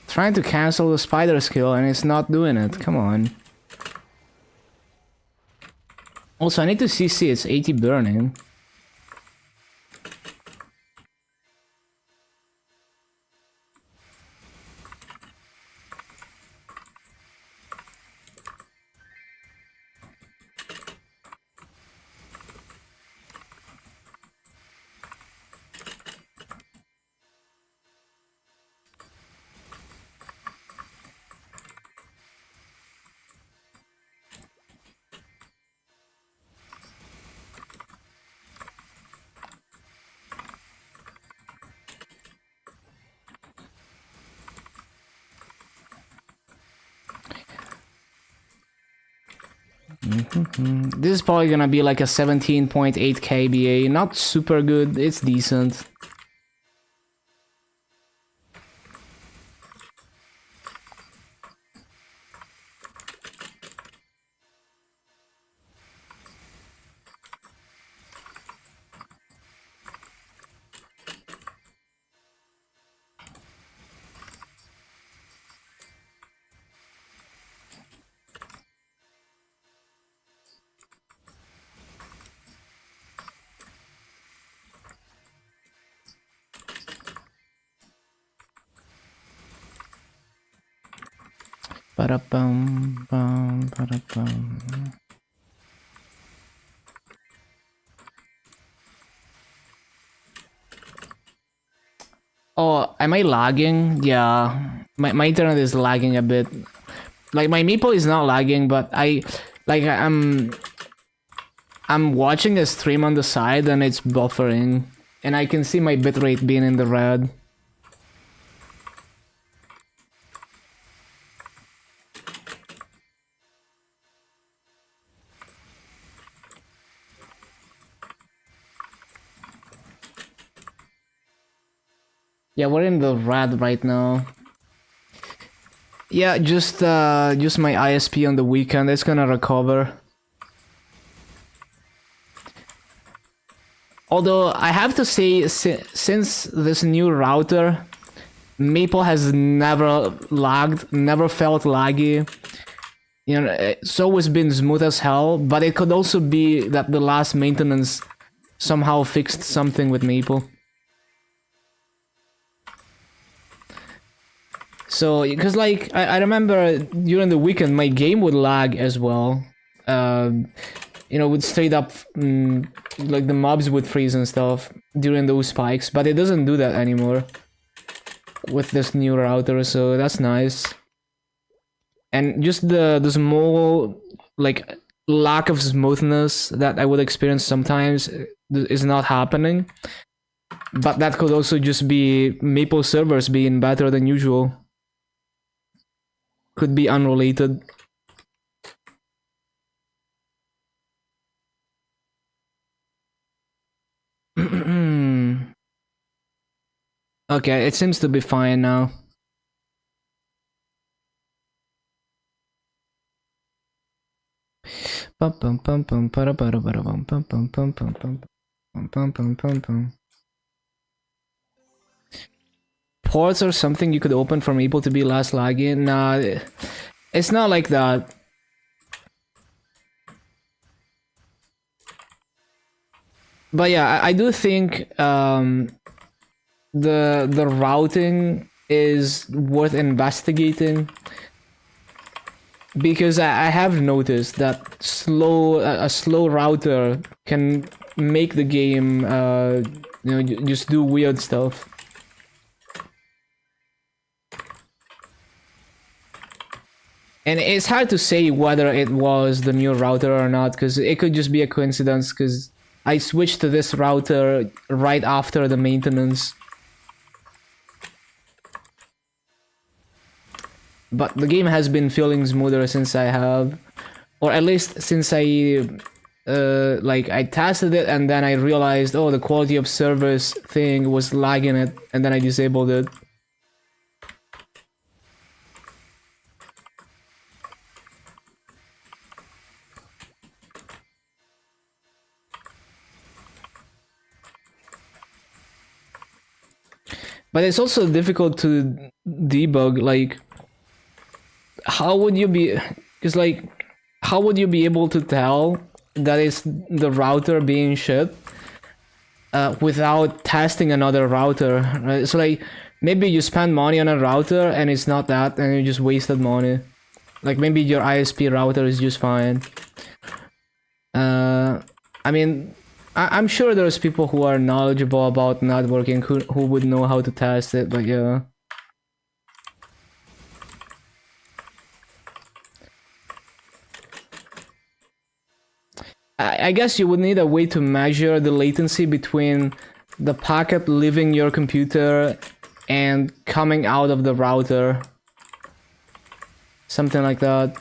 Trying to cancel the spider skill and it's not doing it. Come on. Also, I need to CC. It's 80 burning. This is probably gonna be like a 17.8 kBA, not super good, it's decent. Ba-da-bum, bum, ba-da-bum. Oh, am I lagging? Yeah, my internet is lagging a bit. Like, my Maple is not lagging, but I'm I'm watching a stream on the side and it's buffering, and I can see my bitrate being in the red. Yeah, we're in the red right now. Yeah, just my ISP on the weekend. It's gonna recover. Although I have to say, since this new router, Maple has never lagged, never felt laggy. You know, it's always been smooth as hell. But it could also be that the last maintenance somehow fixed something with Maple. So, because like, I remember during the weekend, my game would lag as well. You know, would straight up, like the mobs would freeze and stuff during those spikes. But it doesn't do that anymore with this new router, so that's nice. And just the small, like, lack of smoothness that I would experience sometimes is not happening. But that could also just be Maple servers being better than usual. Could be unrelated. Okay, it seems to be fine now. Ports or something you could open from Maple to be less laggy? Nah, it's not like that. But yeah, I do think the routing is worth investigating, because I have noticed that a slow router can make the game you know, just do weird stuff. And it's hard to say whether it was the new router or not, because it could just be a coincidence, because I switched to this router right after the maintenance. But the game has been feeling smoother since I have, or at least since I like I tested it and then I realized, oh, the quality of service thing was lagging it, and then I disabled it. But it's also difficult to debug, like, how would you be, because like, how would you be able to tell that it's the router being shit without testing another router, right? So like, maybe you spend money on a router and it's not that, and you just wasted money. Like maybe your ISP router is just fine. I mean, I'm sure there's people who are knowledgeable about networking who would know how to test it, but yeah. I guess you would need a way to measure the latency between the packet leaving your computer and coming out of the router. Something like that.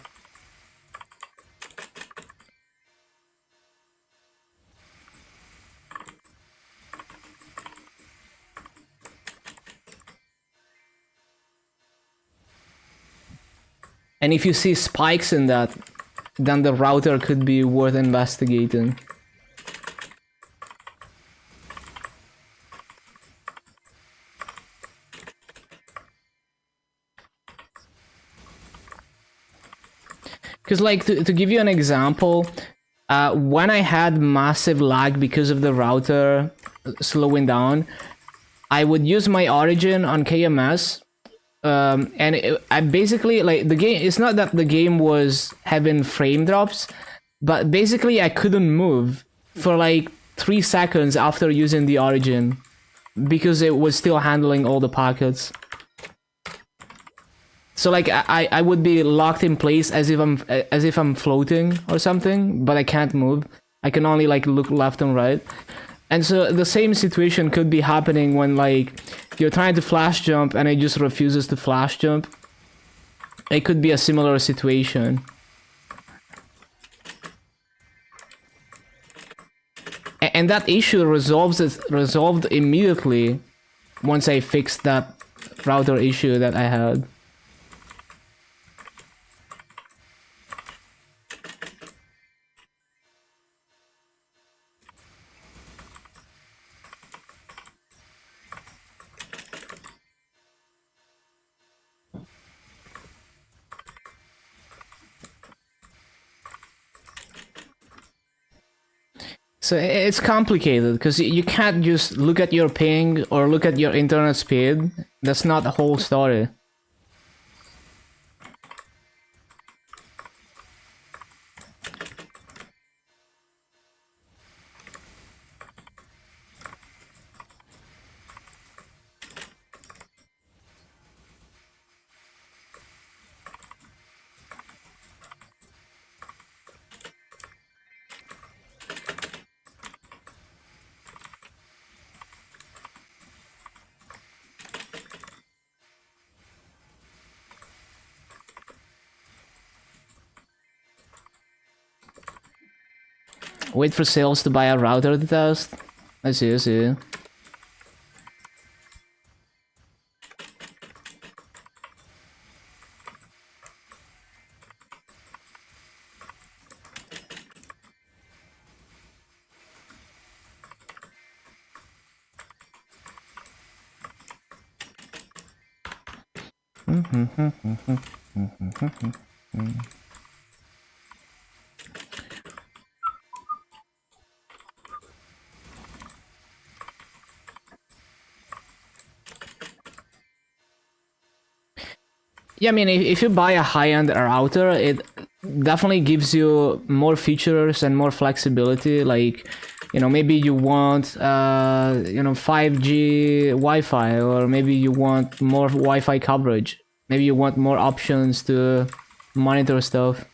And if you see spikes in that, then the router could be worth investigating. Because like, to give you an example, when I had massive lag because of the router slowing down, I would use my origin on KMS. And I basically, like, the game, it's not that the game was having frame drops, but basically I couldn't move for like 3 seconds after using the origin because it was still handling all the packets. So like I would be locked in place as if I'm floating or something, but I can't move. I can only like look left and right. And so the same situation could be happening when like you're trying to flash jump and it just refuses to flash jump. It could be a similar situation. And that issue resolved immediately once I fixed that router issue that I had. So it's complicated because you can't just look at your ping or look at your internet speed. That's not the whole story. Wait for sales to buy a router to test. I see, I see. Yeah, I mean, if you buy a high-end router, it definitely gives you more features and more flexibility. Like, you know, maybe you want, 5G Wi-Fi, or maybe you want more Wi-Fi coverage. Maybe you want more options to monitor stuff.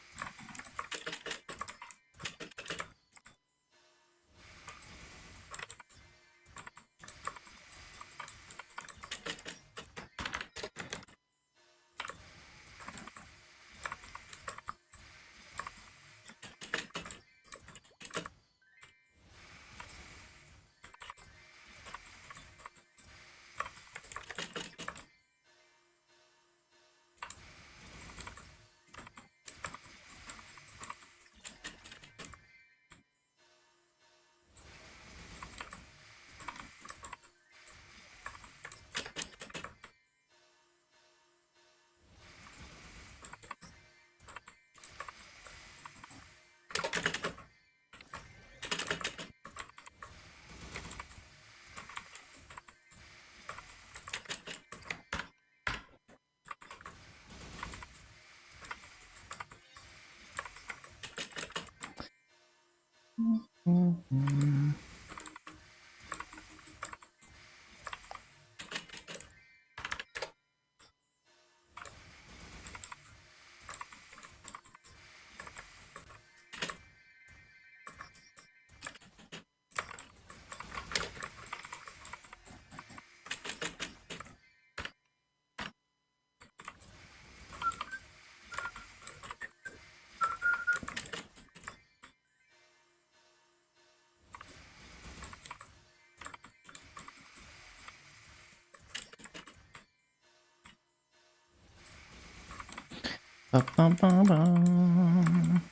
Ba-bum-bum-bum.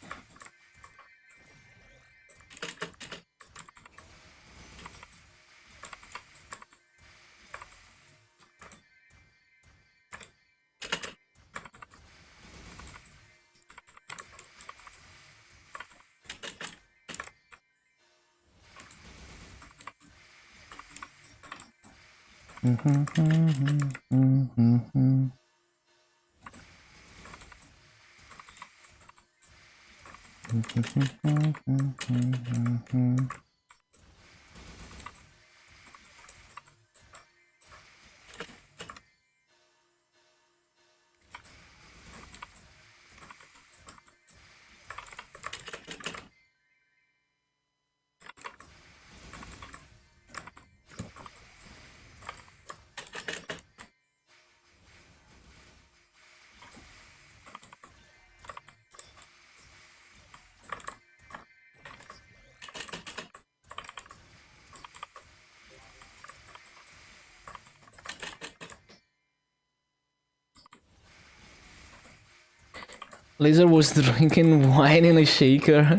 Laser was drinking wine in a shaker.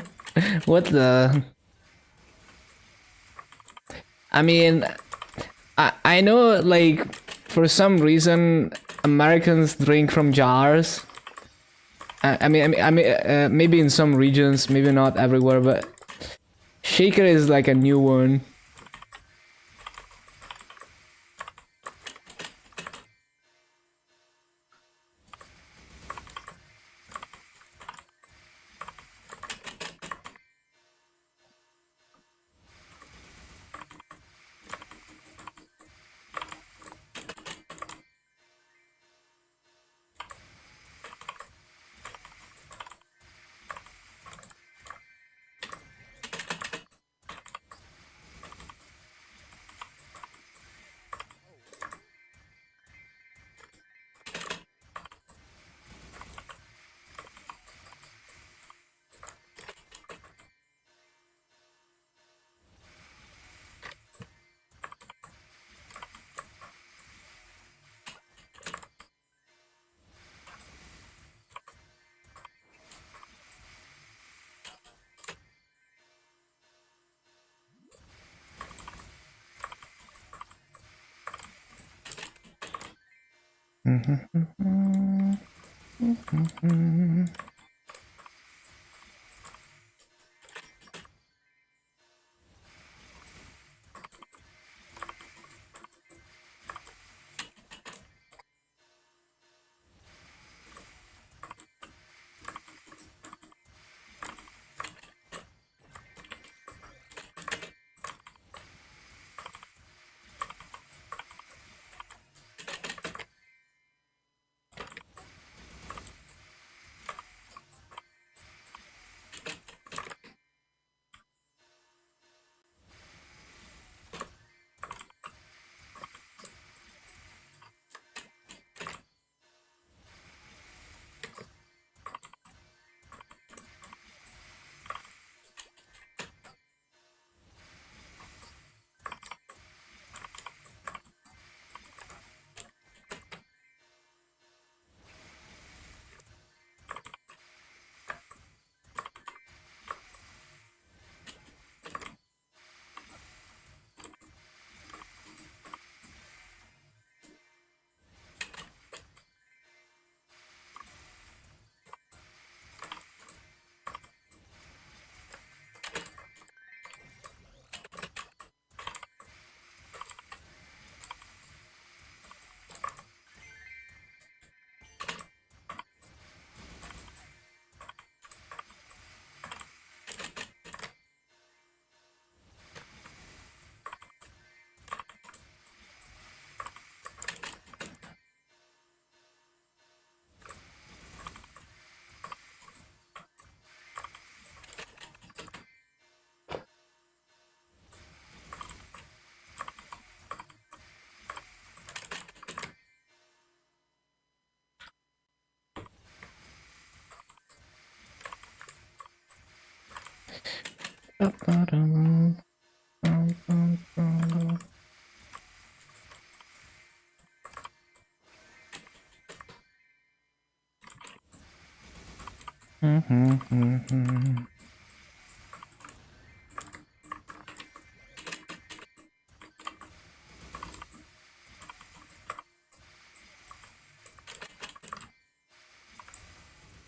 What the? I mean, I know, like, for some reason Americans drink from jars. Maybe in some regions, maybe not everywhere, but shaker is like a new one.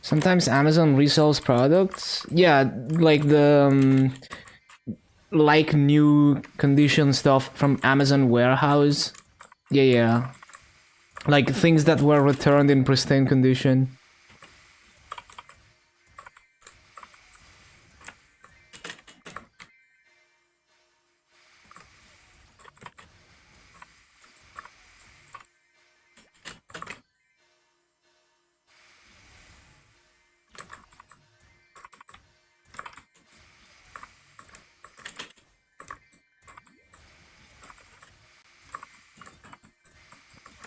Sometimes Amazon resells products. Yeah, like the like new condition stuff from Amazon warehouse. Yeah, yeah. Like things that were returned in pristine condition.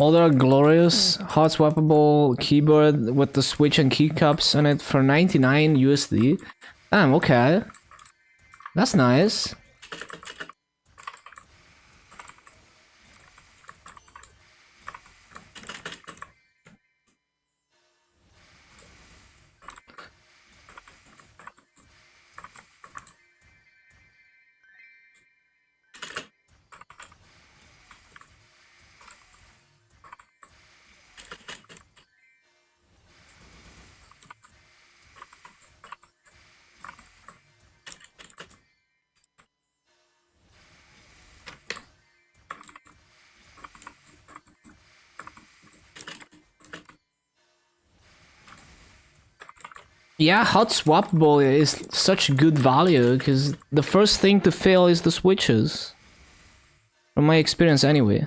Older glorious hot swappable keyboard with the switch and keycaps on it for 99 USD. Damn, okay. That's nice. Yeah, hot swappable is such good value because the first thing to fail is the switches. From my experience, anyway.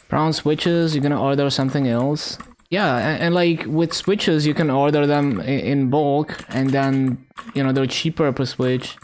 Brown switches, you're gonna order something else. Yeah, and like with switches, you can order them in bulk, and then they're cheaper per switch.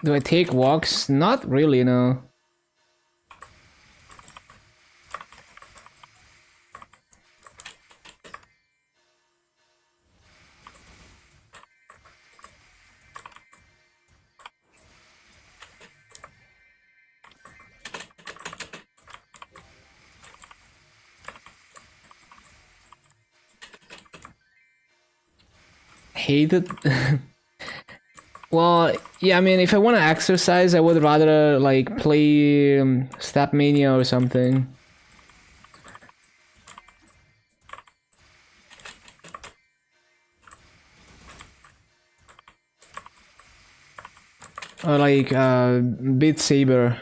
Do I take walks? Not really, no. Hate it. Well, yeah, I mean, if I want to exercise, I would rather like play Step Mania or something. Or like Beat Saber.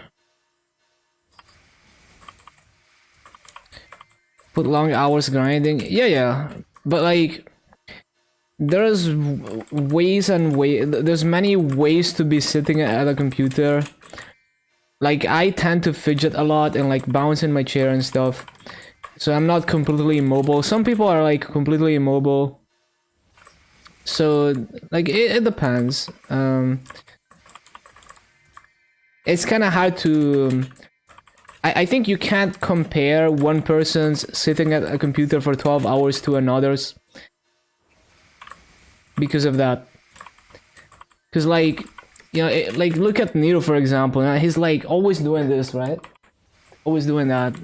Put long hours grinding. Yeah, yeah. But like there's there's many ways to be sitting at a computer. Like, I tend to fidget a lot and like bounce in my chair and stuff, so I'm not completely immobile. Some people are like completely immobile, so like it depends. It's kind of hard to I think you can't compare one person's sitting at a computer for 12 hours to another's because of that. Because, like, you know, like, look at Nero, for example. He's, like, always doing this, right? Always doing that.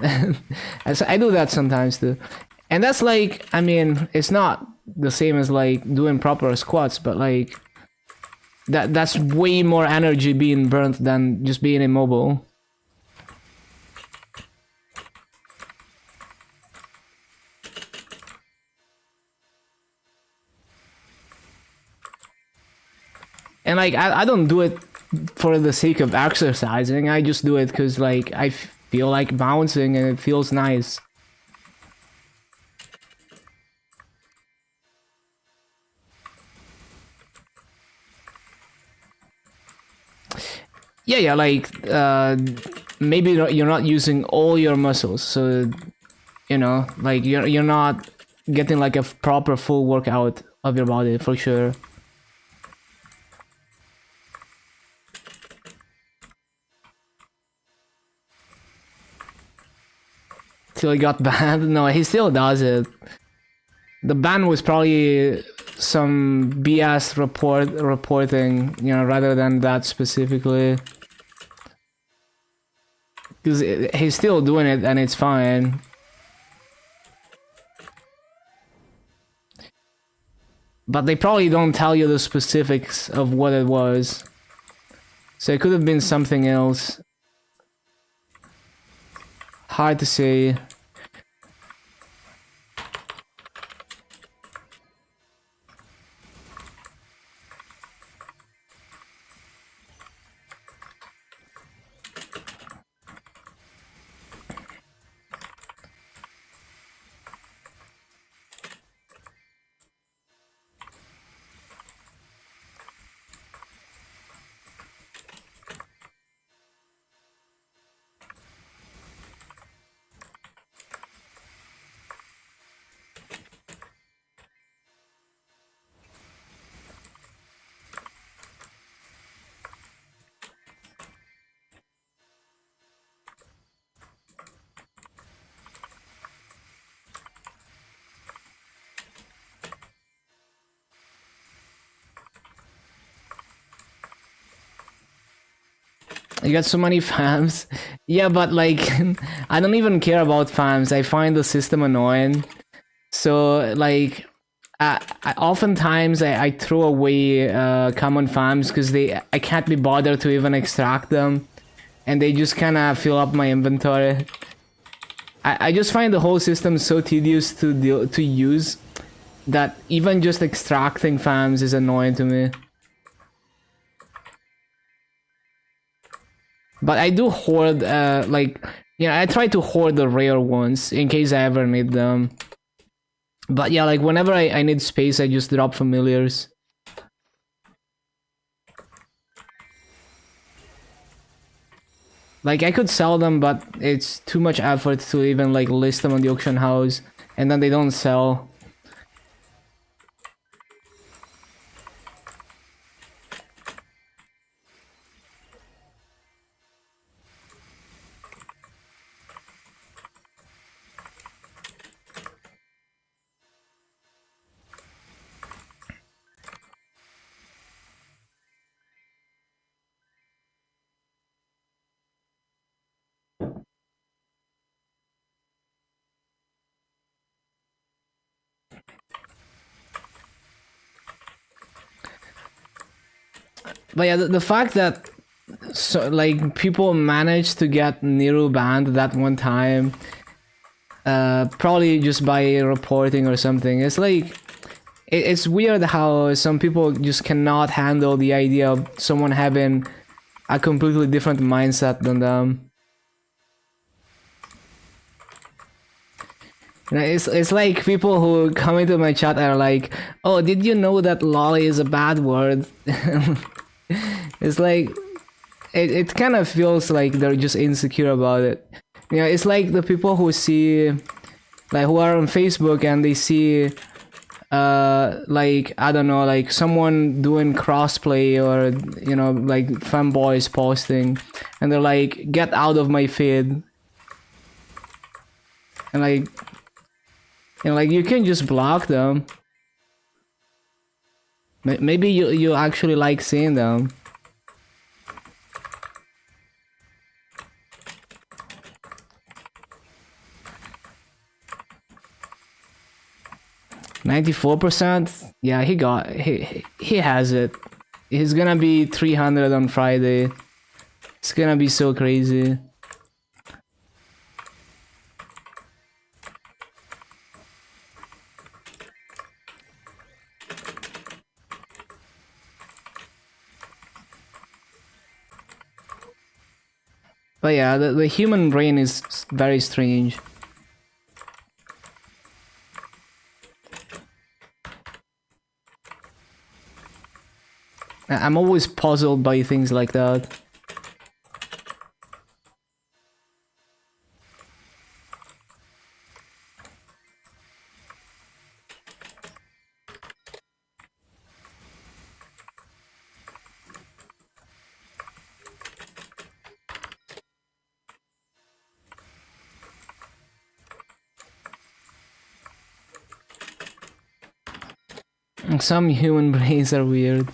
I do that sometimes, too. And that's, like, I mean, it's not the same as, like, doing proper squats, but, like, that's way more energy being burnt than just being immobile. And like, I don't do it for the sake of exercising. I just do it because like I feel like bouncing and it feels nice. Yeah, like maybe you're not using all your muscles, so you know, like you're not getting like a proper full workout of your body for sure. Till he got banned. No, he still does it. The ban was probably some BS reporting, you know, rather than that specifically. Because he's still doing it and it's fine. But they probably don't tell you the specifics of what it was. So it could have been something else. Hard to say. You got so many fams. Yeah, but like, I don't even care about fams. I find the system annoying. So like, oftentimes I throw away common fams because I can't be bothered to even extract them, and they just kind of fill up my inventory. I just find the whole system so tedious to use that even just extracting fams is annoying to me. But I do hoard, like, you know, I try to hoard the rare ones in case I ever need them. But yeah, like, whenever I need space, I just drop familiars. Like, I could sell them, but it's too much effort to even, like, list them on the auction house. And then they don't sell. But yeah, the fact that like people managed to get Nero banned that one time, probably just by reporting or something. It's like it's weird how some people just cannot handle the idea of someone having a completely different mindset than them. You know, it's like people who come into my chat are like, "Oh, did you know that lolly is a bad word?" It's like it kind of feels like they're just insecure about it. You know, it's like the people who see, like, who are on Facebook and they see, like, I don't know, like someone doing crossplay, or you know, like fanboys posting, and they're like, "Get out of my feed," and like, you know, like you can just block them. Maybe you actually like seeing them. $94%. Yeah, he has it. He's gonna be 300 on Friday. It's gonna be so crazy. But yeah, the human brain is very strange. I'm always puzzled by things like that. Some human brains are weird.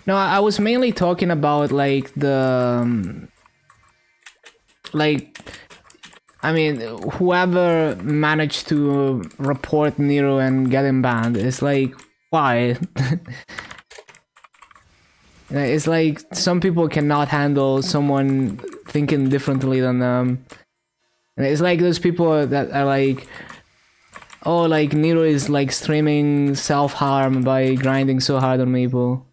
No, I was mainly talking about like the like, I mean, whoever managed to report Nero and get him banned, it's like, why? It's like some people cannot handle someone thinking differently than them. And it's like those people that are like, oh, like Nero is like streaming self-harm by grinding so hard on Maple.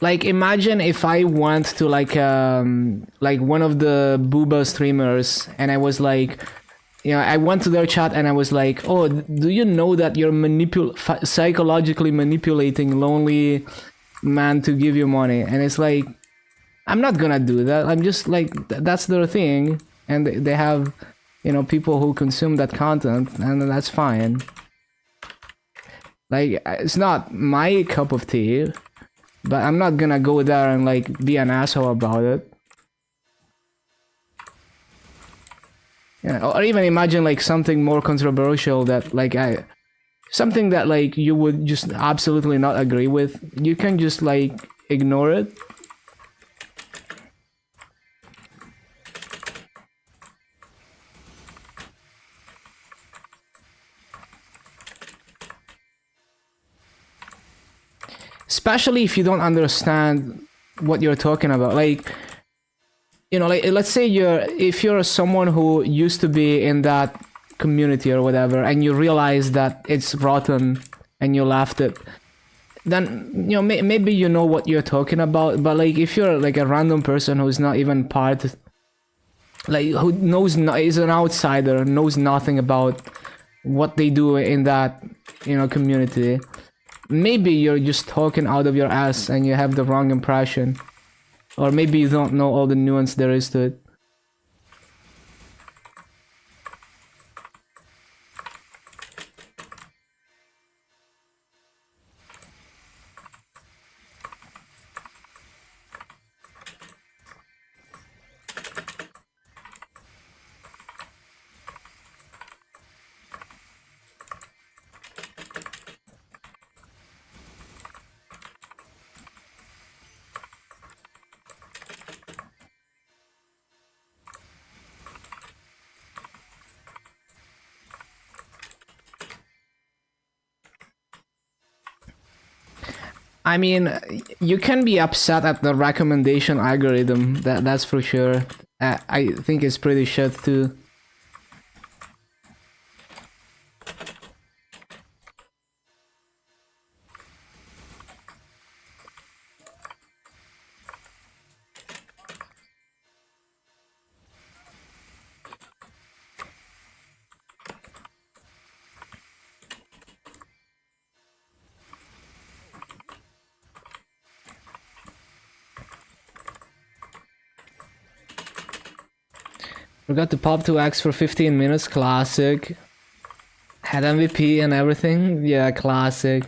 Like, imagine if I went to like one of the booba streamers and I was like, you know, I went to their chat and I was like, oh, do you know that you're psychologically manipulating lonely man to give you money? And it's like, I'm not gonna do that. I'm just like, that's their thing, and they have, you know, people who consume that content, and that's fine. Like, it's not my cup of tea, but I'm not gonna go there and like be an asshole about it. Yeah, or even imagine like something more controversial that like something that like you would just absolutely not agree with. You can just like ignore it. Especially if you don't understand what you're talking about. Like, you know, like, let's say if you're someone who used to be in that community or whatever, and you realize that it's rotten and you left it, then, you know, maybe you know what you're talking about. But like, if you're like a random person who's not even part, like, who knows, is an outsider, knows nothing about what they do in that, you know, community, maybe you're just talking out of your ass and you have the wrong impression. Or maybe you don't know all the nuance there is to it. I mean, you can be upset at the recommendation algorithm. That's for sure. I think it's pretty shit too. Forgot to pop 2x for 15 minutes, classic. Had MVP and everything, yeah, classic.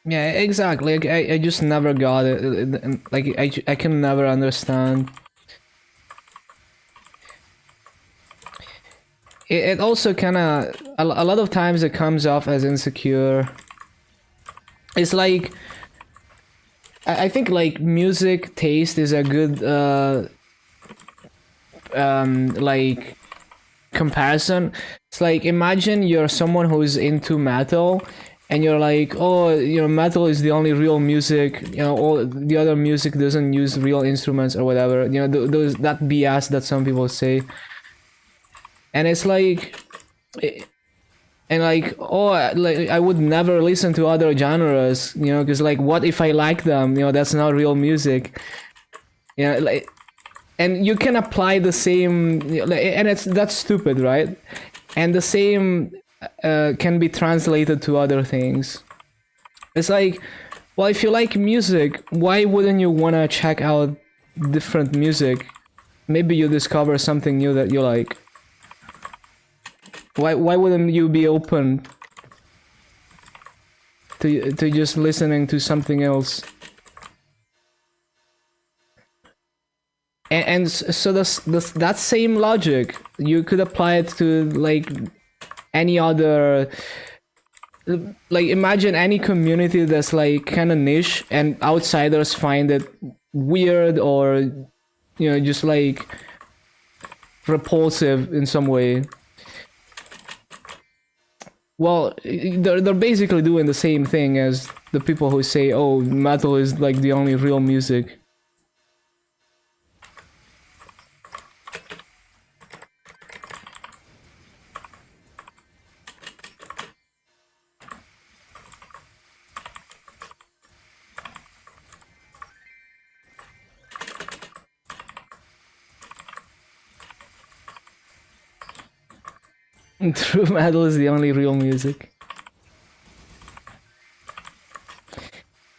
Yeah, exactly. Like, I just never got it. Like I can never understand. It also kind of a lot of times it comes off as insecure. It's like I think like music taste is a good like comparison. It's like imagine you're someone who's into metal and you're like, oh, you know, metal is the only real music, you know, all the other music doesn't use real instruments or whatever, you know, those that BS that some people say. And it's like and like, oh, like I would never listen to other genres, you know, because like what if I like them, you know, that's not real music. You know, like, and you can apply the same, and that's stupid, right? And the same can be translated to other things. It's like, well, if you like music, why wouldn't you want to check out different music? Maybe you discover something new that you like. Why wouldn't you be open to just listening to something else? And so this that same logic you could apply it to like any other, like imagine any community that's like kind of niche and outsiders find it weird or, you know, just like repulsive in some way. Well, they're basically doing the same thing as the people who say, oh, metal is like the only real music. True metal is the only real music.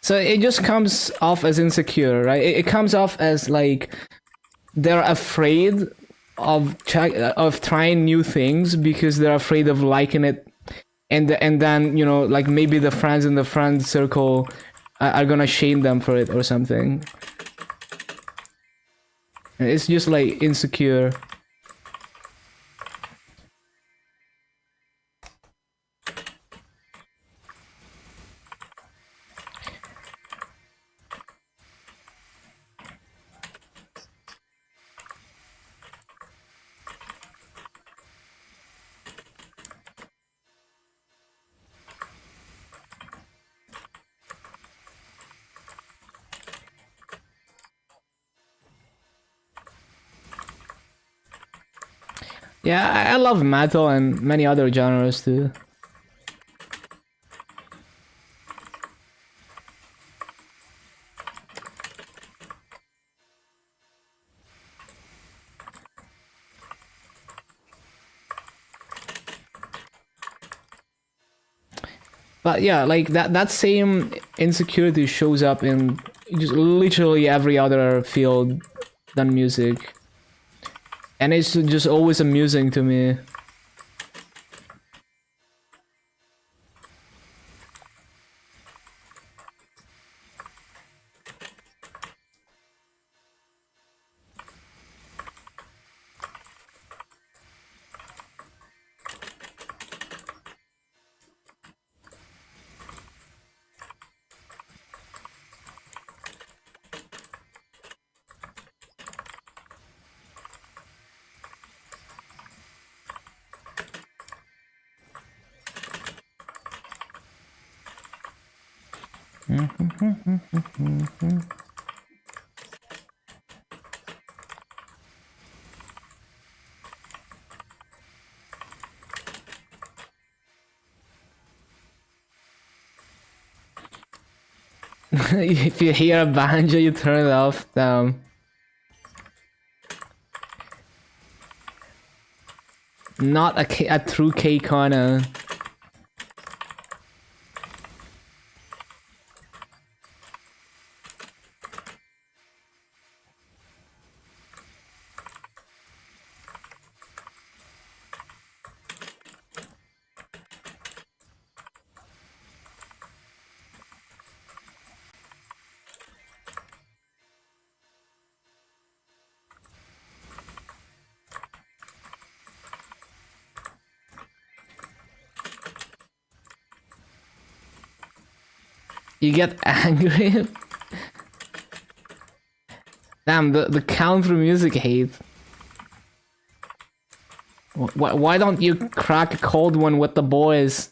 So it just comes off as insecure, right? It comes off as like they're afraid of trying new things because they're afraid of liking it, and then, you know, like maybe the friends in the friend circle are gonna shame them for it or something. It's just like insecure. Yeah, I love metal and many other genres too. But yeah, like that same insecurity shows up in just literally every other field than music. And it's just always amusing to me. If you hear a banjo, you turn it off. Not a true K corner. You get angry. Damn, the country music hate. Why don't you crack a cold one with the boys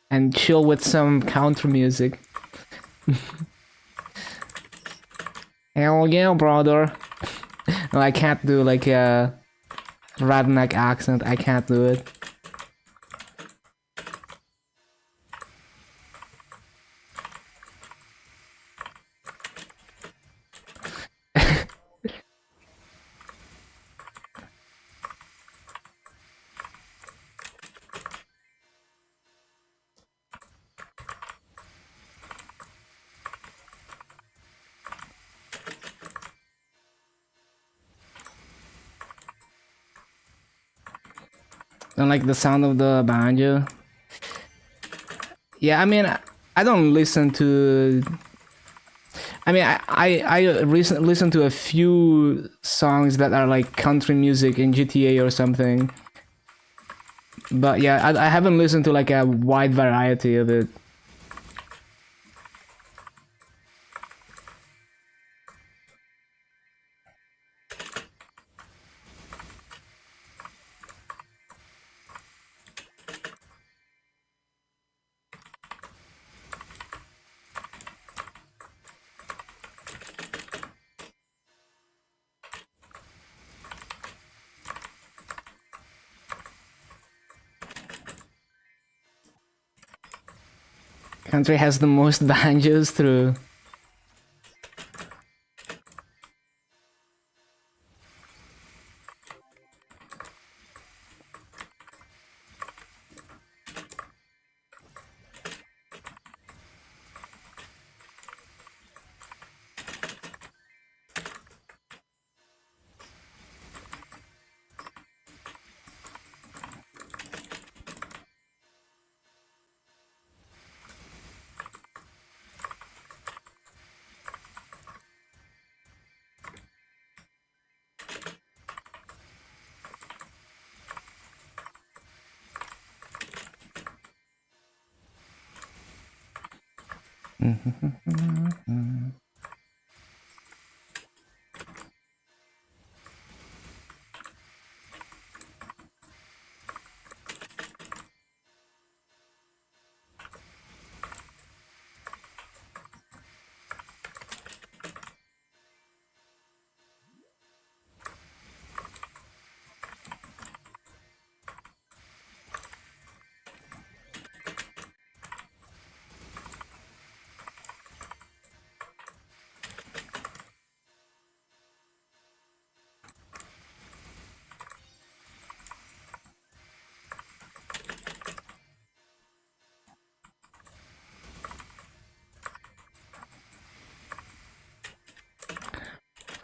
and chill with some country music? Hell yeah, brother. No, I can't do like a redneck accent. I can't do it. Don't like the sound of the banjo. Yeah, I mean, I don't listen to. I mean, I recently listened to a few songs that are like country music in GTA or something. But yeah, I haven't listened to like a wide variety of it. Country has the most banjos through.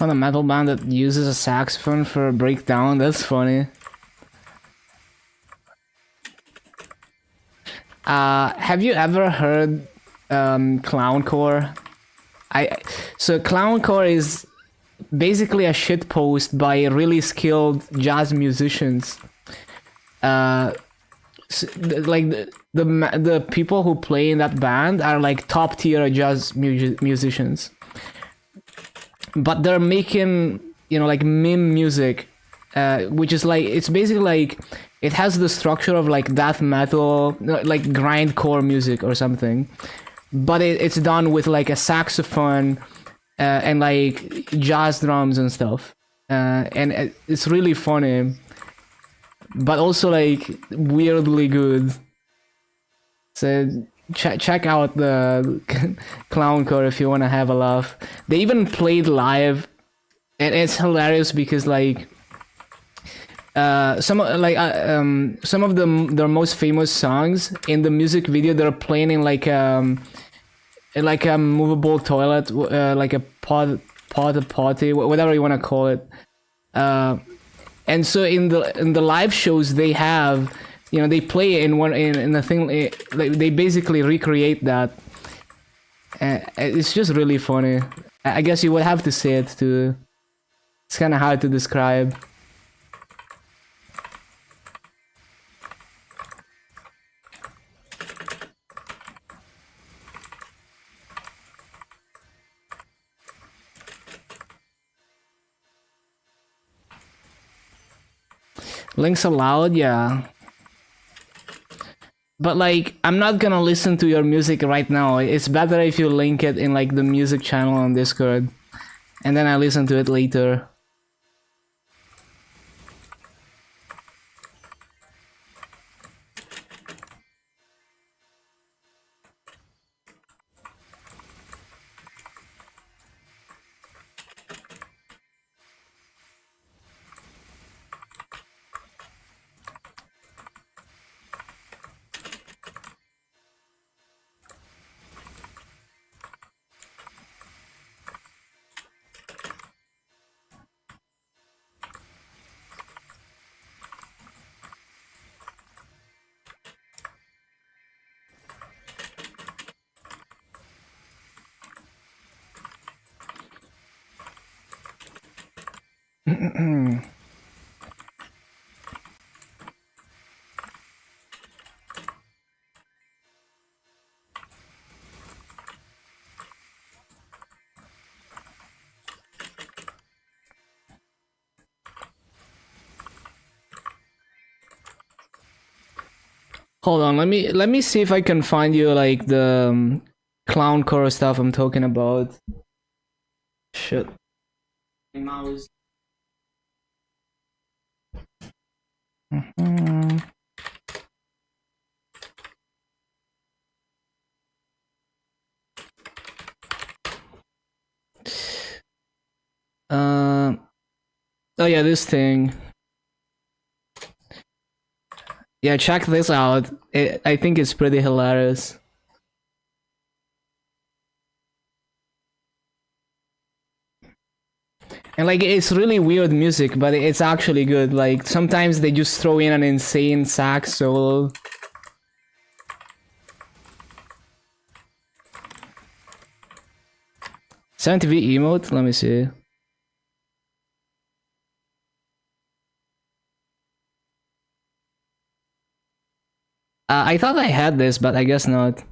Found a metal band that uses a saxophone for a breakdown. That's funny. Have you ever heard clowncore? So clowncore is basically a shitpost by really skilled jazz musicians. Like the people who play in that band are like top tier jazz musicians, but they're making, you know, like meme music, which is like, it's basically like, it has the structure of like death metal, like grindcore music or something, but it's done with like a saxophone and like jazz drums and stuff, and it's really funny, but also like weirdly good. So check out the clowncore if you want to have a laugh. They even played live, and it's hilarious because like some of their most famous songs in the music video, they're playing in like a movable toilet, like a potty, whatever you want to call it. And so in the live shows they have, you know, they play in a thing, like they basically recreate that. It's just really funny. I guess you would have to say it too. It's kind of hard to describe. Links allowed, yeah. But like, I'm not gonna listen to your music right now. It's better if you link it in like the music channel on Discord, and then I listen to it later. Hold on, let me see if I can find you like the clowncore stuff I'm talking about. Shit. Mouse. Oh yeah, this thing. Yeah, check this out. I think it's pretty hilarious. And like, it's really weird music, but it's actually good. Like, sometimes they just throw in an insane sax solo. TV emote? Let me see. I thought I had this, but I guess not.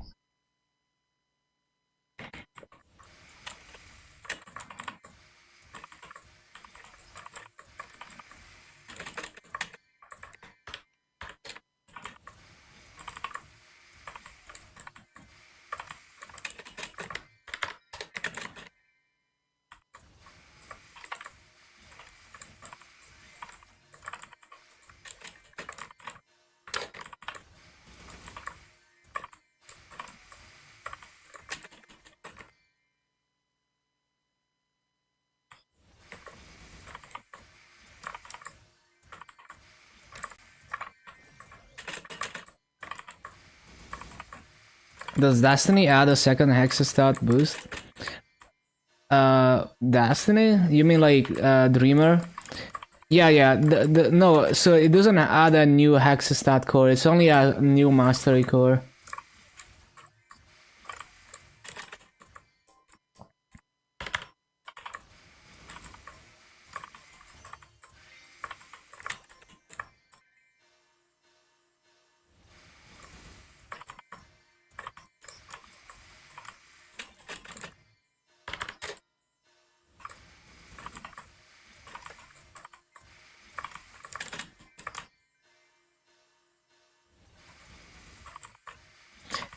Does Destiny add a second Hexastat boost? Destiny? You mean like Dreamer? Yeah, yeah. No, so it doesn't add a new hexstat core. It's only a new mastery core.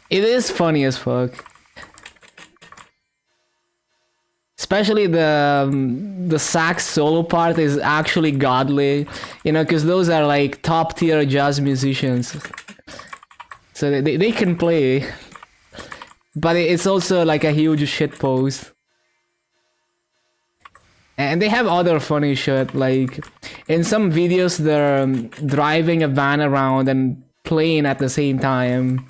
It is funny as fuck. Especially the sax solo part is actually godly, you know, because those are like top tier jazz musicians, so they can play, but it's also like a huge shit post. And they have other funny shit, like in some videos they're driving a van around and playing at the same time.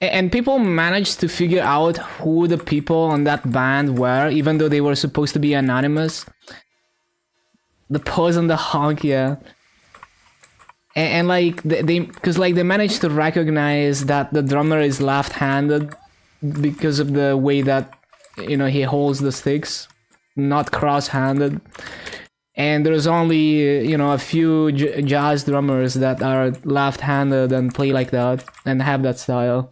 And people managed to figure out who the people on that band were, even though they were supposed to be anonymous. The pose and the honk, yeah. And like because like they managed to recognize that the drummer is left-handed because of the way that, you know, he holds the sticks, not cross-handed. And there's only, you know, a few jazz drummers that are left-handed and play like that and have that style.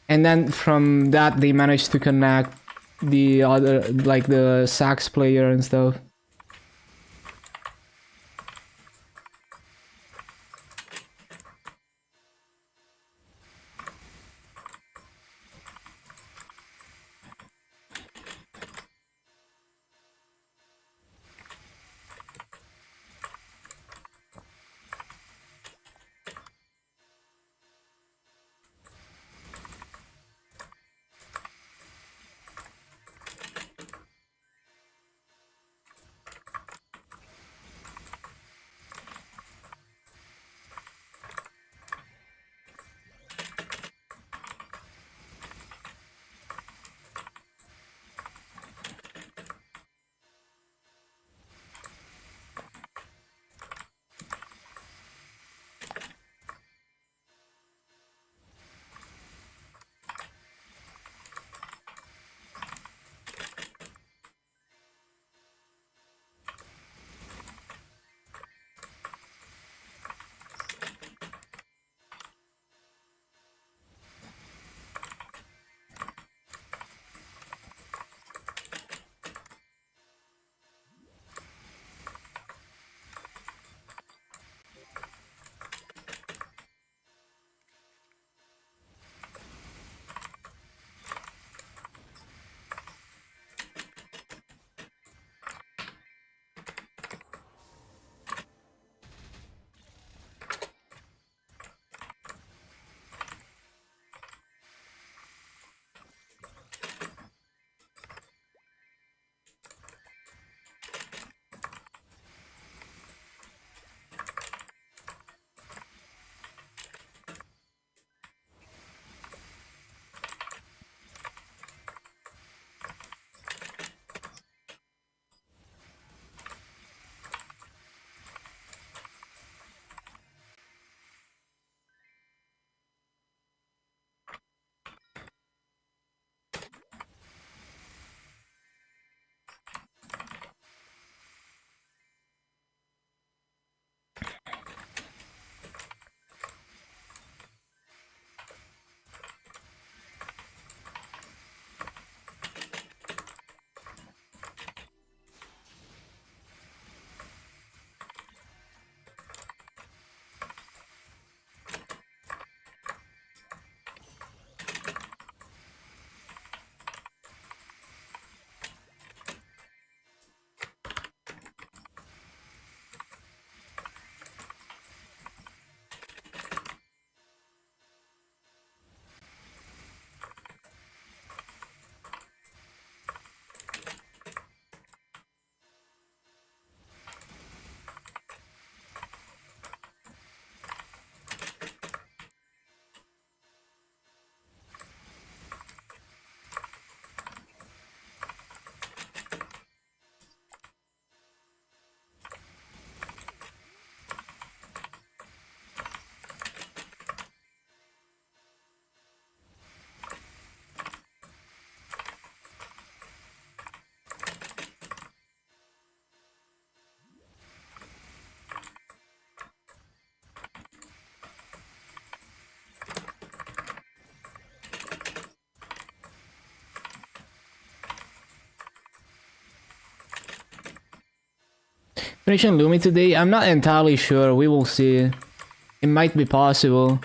And then from that they managed to connect the other, like the sax player and stuff. Finishing Lumi today? I'm not entirely sure. We will see. It might be possible.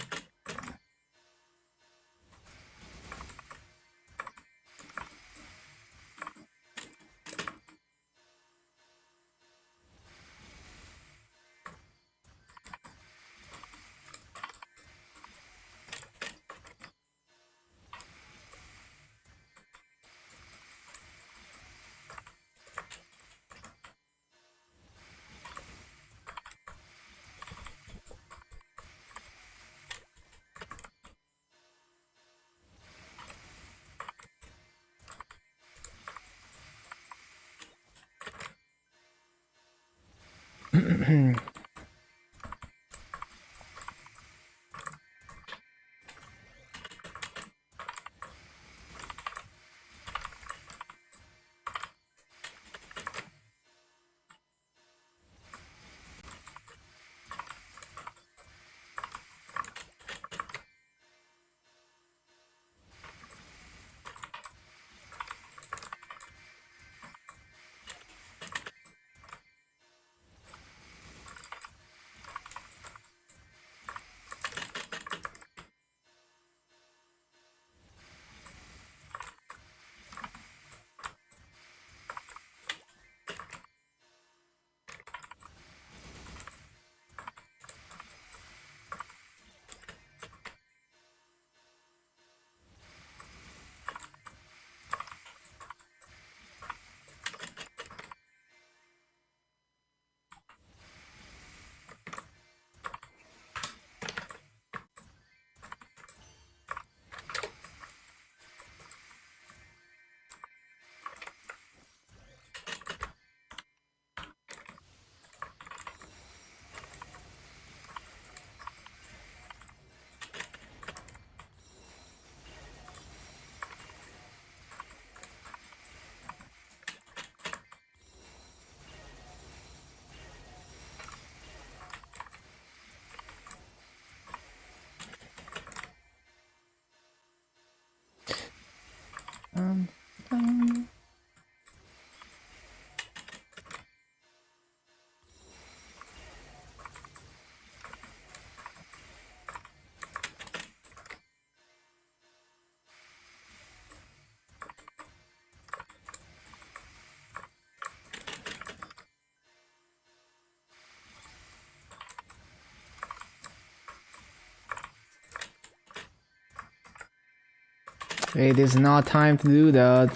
It is not time to do that.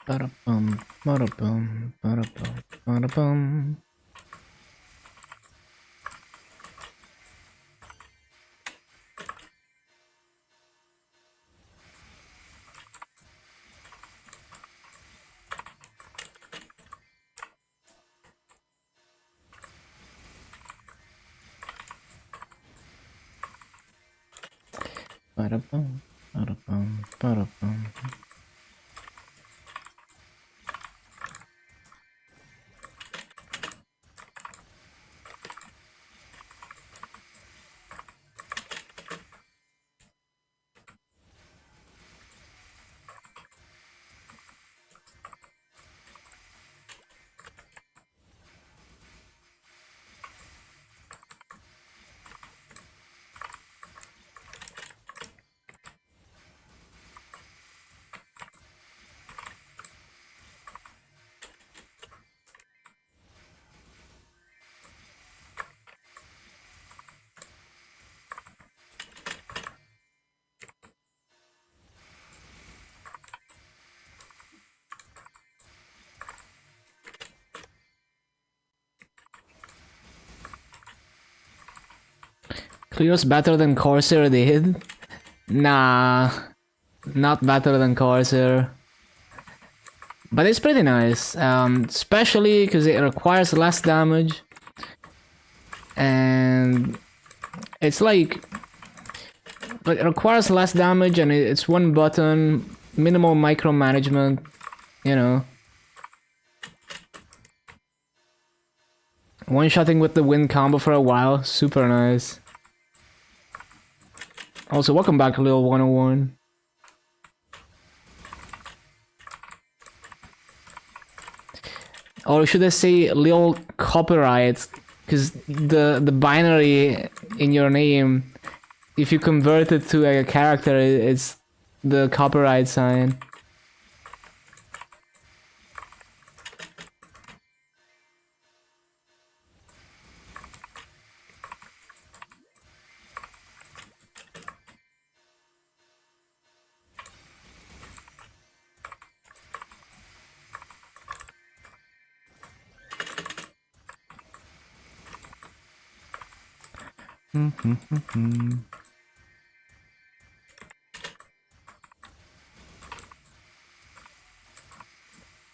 Ba-da-bum, ba-da-bum, ba-da-bum, ba-da-bum. Ba-da-bum, ba-da-bum, ba-da-bum. Clio's better than Corsair did? Nah, not better than Corsair. But it's pretty nice, especially because it requires less damage. And it's like it requires less damage and it's one button, minimal micromanagement, you know. One-shotting with the wind combo for a while, super nice. Also, welcome back, Lil 101. Or should I say Lil Copyright? Because the binary in your name, if you convert it to a character, it's the copyright sign.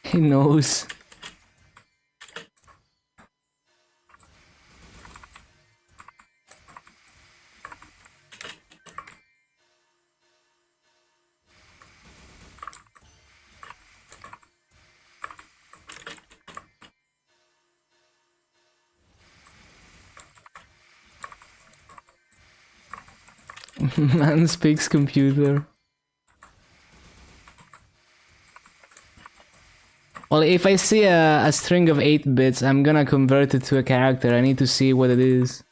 He knows. Man speaks computer. Well, if I see a string of 8 bits, I'm gonna convert it to a character. I need to see what it is.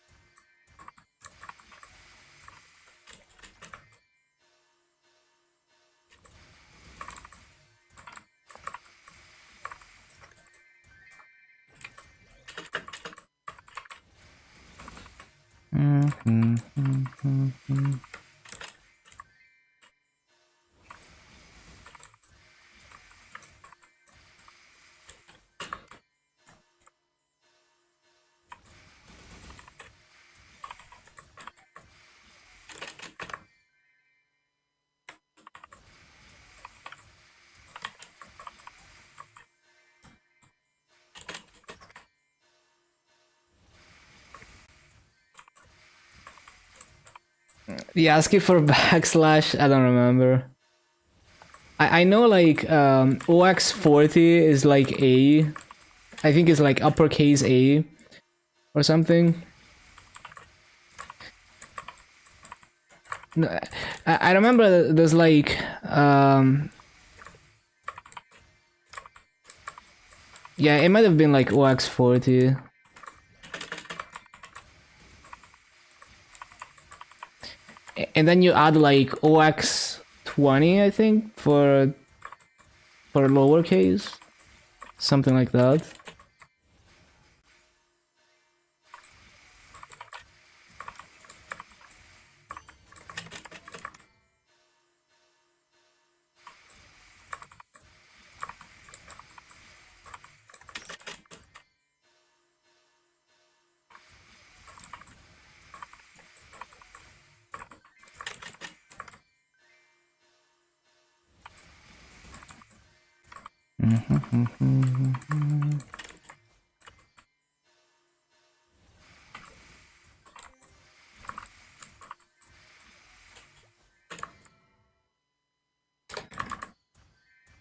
The ASCII for backslash, I don't remember. I know like OX40 is like A. I think it's like uppercase A or something. No, I remember there's like yeah, it might have been like OX40. And then you add like OX20, I think, for lowercase. Something like that.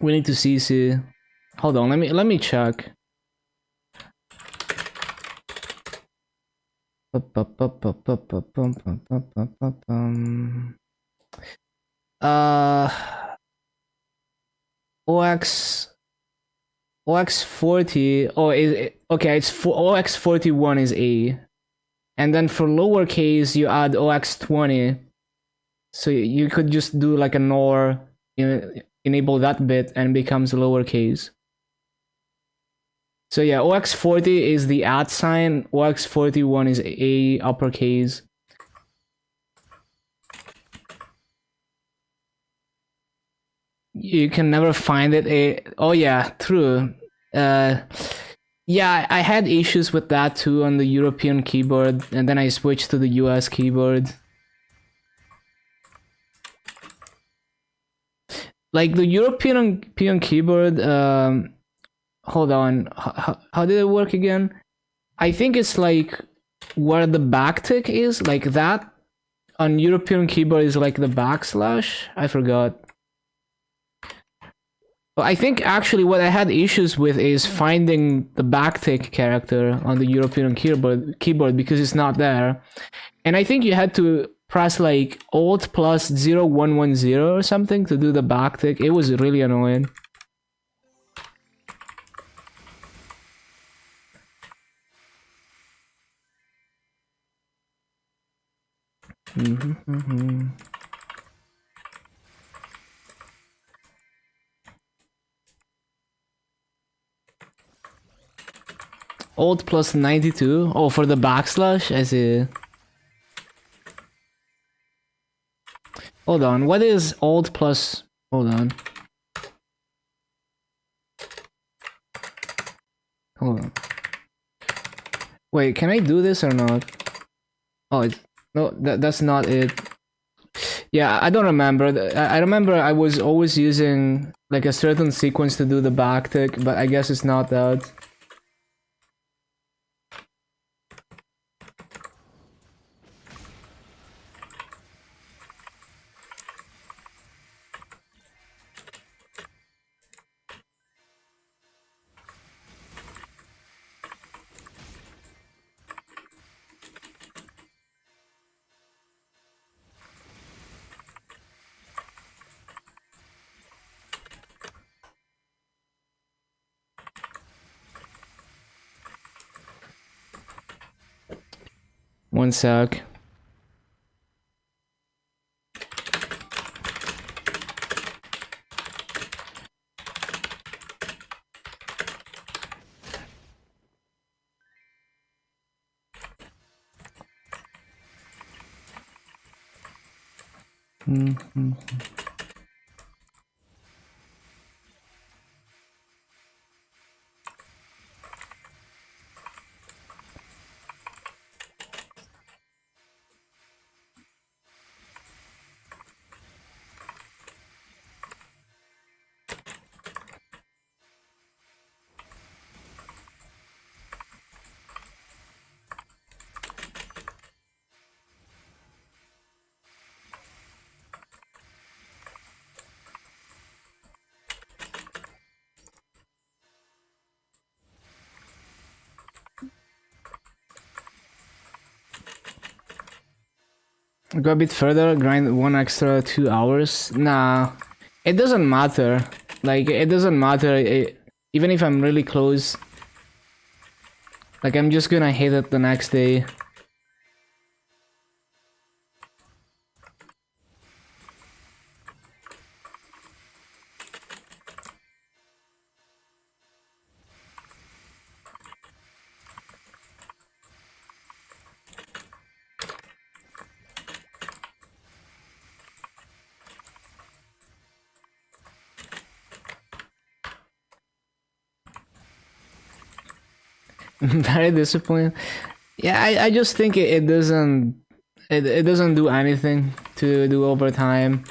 We need to CC. Hold on, let me check. OX40. Oh, okay? It's for OX41 is A, and then for lowercase you add OX20. So you could just do like a NOR, enable that bit, and becomes lowercase. So yeah, OX40 is the @ sign. OX41 is A uppercase. You can never find it. Oh yeah, true. Yeah, I had issues with that too on the European keyboard, and then I switched to the US keyboard. Like the European keyboard, hold on, how did it work again? I think it's like where the backtick is, like that. On European keyboard is like the backslash. I forgot. Well, I think actually what I had issues with is finding the backtick character on the European keyboard because it's not there. And I think you had to press like Alt plus 0110 or something to do the backtick. It was really annoying. Alt plus 92. Oh, for the backslash? I see. Hold on, what is Alt plus... Hold on. Hold on. Wait, can I do this or not? Oh, no, that's not it. Yeah, I don't remember. I remember I was always using like a certain sequence to do the backtick, but I guess it's not that. One sec. Go a bit further, grind one extra 2 hours. Nah, it doesn't matter. Like, it doesn't matter. Even if I'm really close. Like, I'm just gonna hit it the next day. Very disappointed. Yeah, I just think it doesn't it doesn't do anything to do overtime.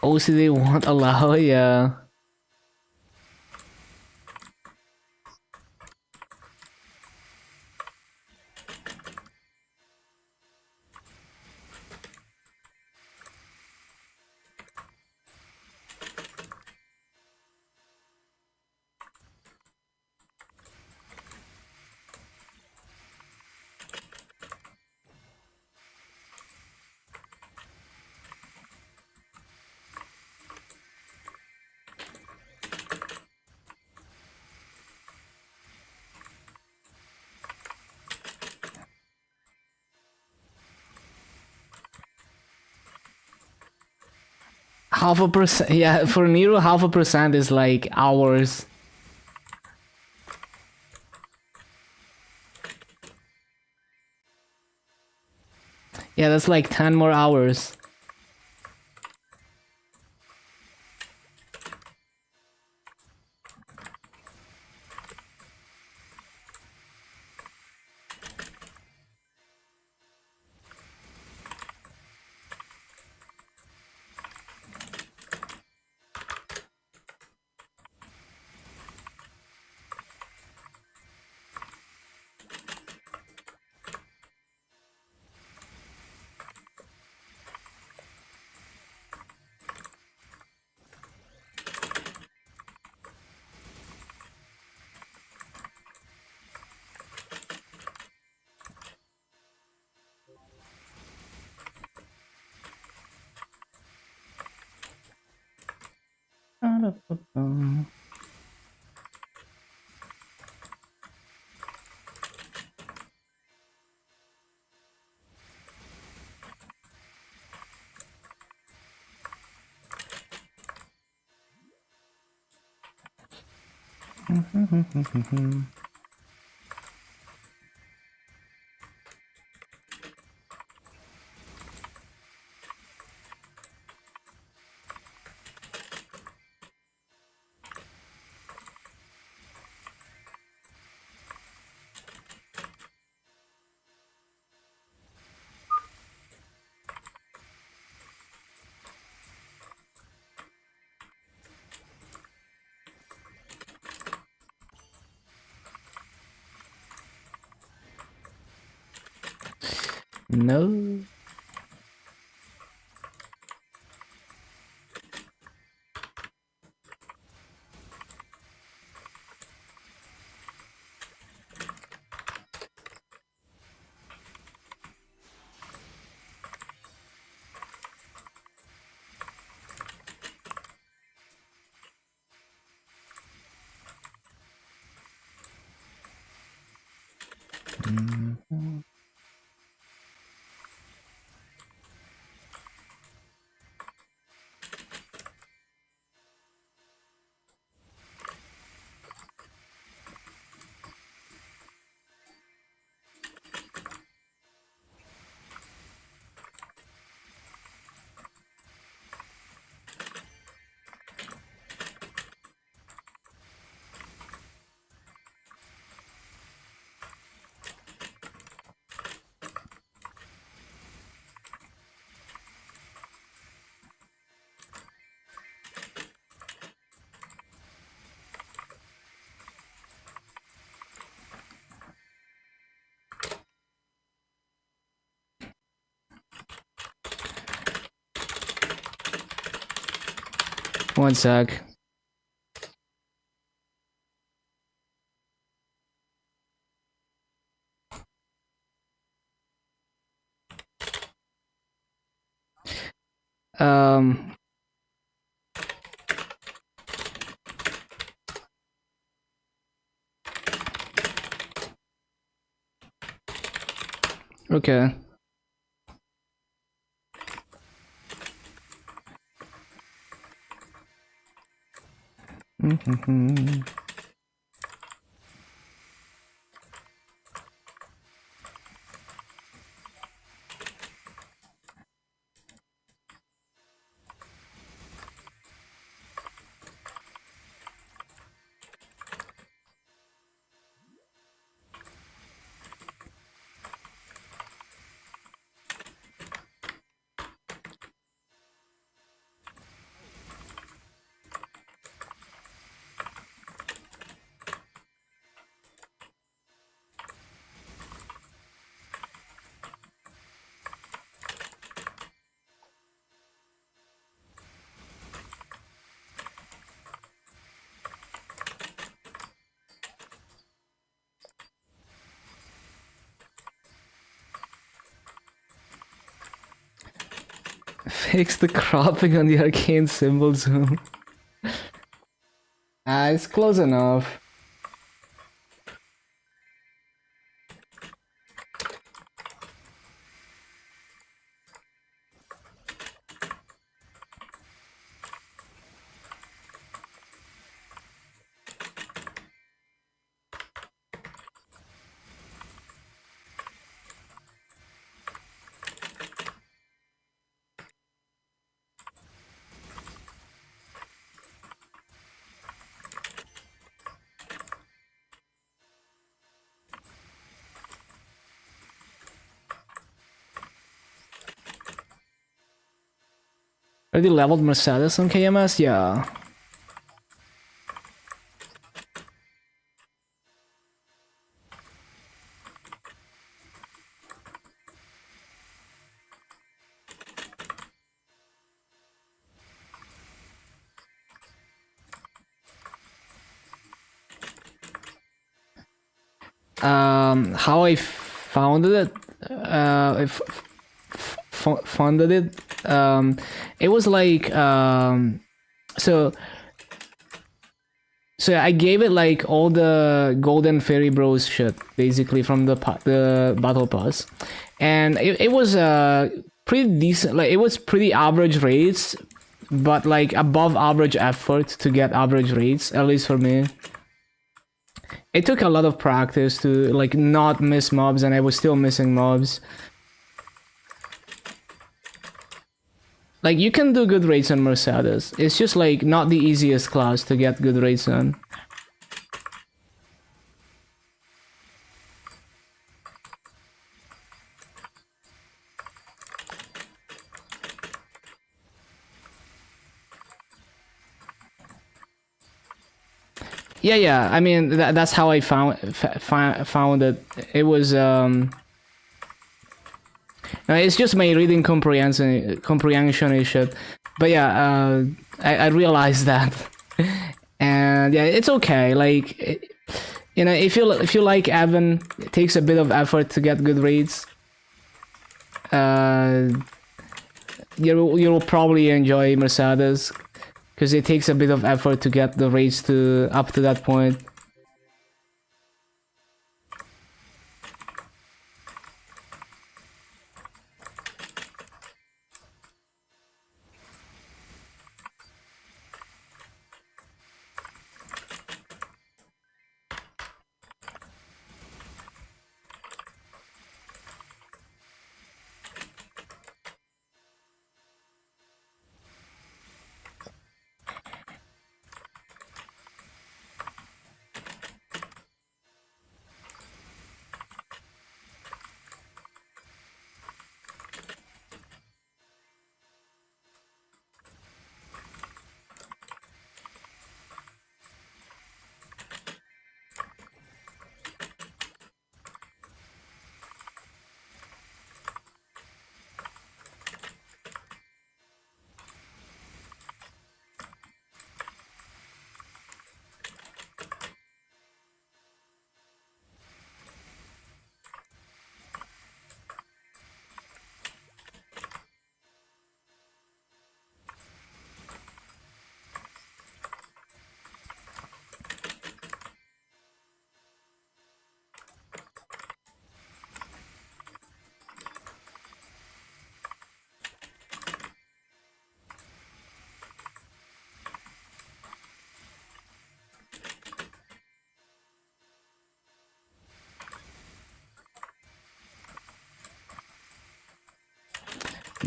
OCD won't allow, yeah. Half a percent, yeah, for Nero, 0.5% is like hours. Yeah, that's like 10 more hours. No. One sec. Um. Okay. Fix the cropping on the arcane symbol zoom. It's close enough. Already leveled Mercedes on KMS? Yeah. How I founded it? Funded it? It was like, so I gave it like all the golden fairy bros shit, basically, from the battle pass, and it was pretty decent. Like, it was pretty average rates, but like above average effort to get average rates, at least for me. It took a lot of practice to like not miss mobs, and I was still missing mobs. Like, you can do good rates on Mercedes. It's just like not the easiest class to get good rates on. Yeah. I mean, that's how I found it. It was no, it's just my reading comprehension is shit. But yeah, I realized that, and yeah, it's okay. Like, you know, if you like Evan, it takes a bit of effort to get good rates. You'll probably enjoy Mercedes, because it takes a bit of effort to get the rates to up to that point.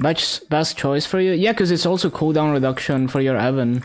Best choice for you? Yeah, because it's also cooldown reduction for your Evan.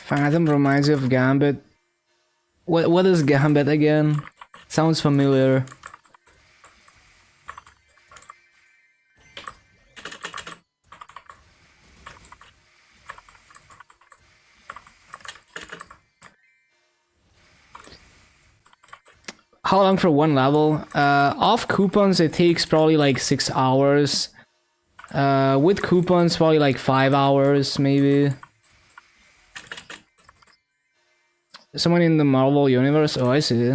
Phantom reminds you of Gambit. What is Gambit again? Sounds familiar. How long for one level? Off coupons it takes probably like 6 hours. With coupons probably like 5 hours maybe. Someone in the Marvel universe? Oh, I see.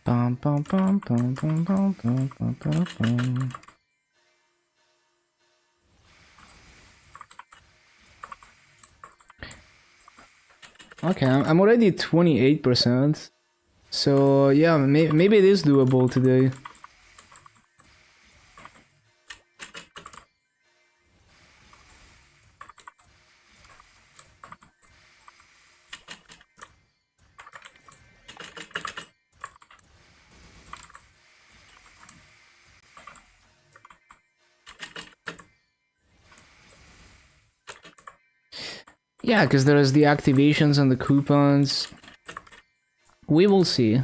Bum, bum, bum, bum, bum, bum, bum, bum, bum, bum. Okay, I'm already 28%. So yeah, maybe it is doable today. Yeah, because there's the activations and the coupons. We will see.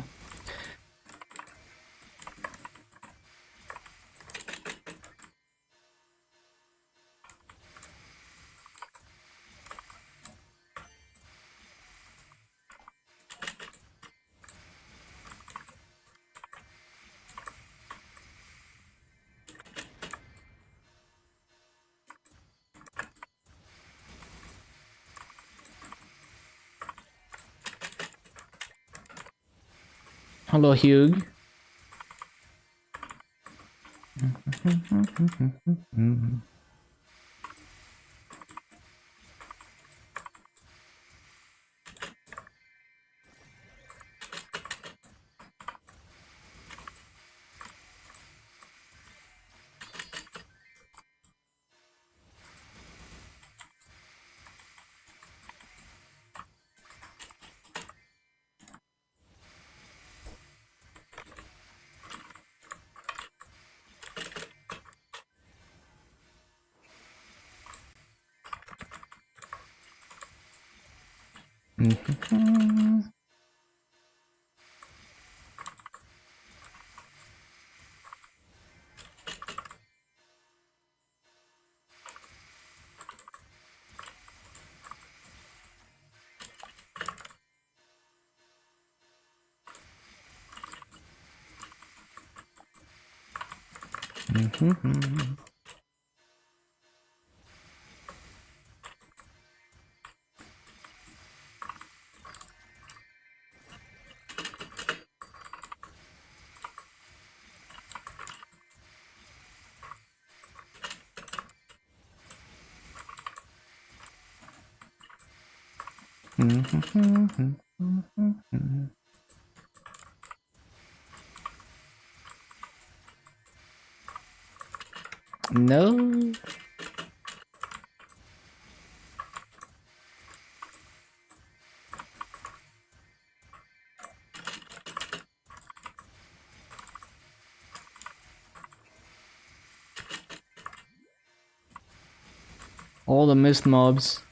Hello, Hugh. No. All the mist mobs.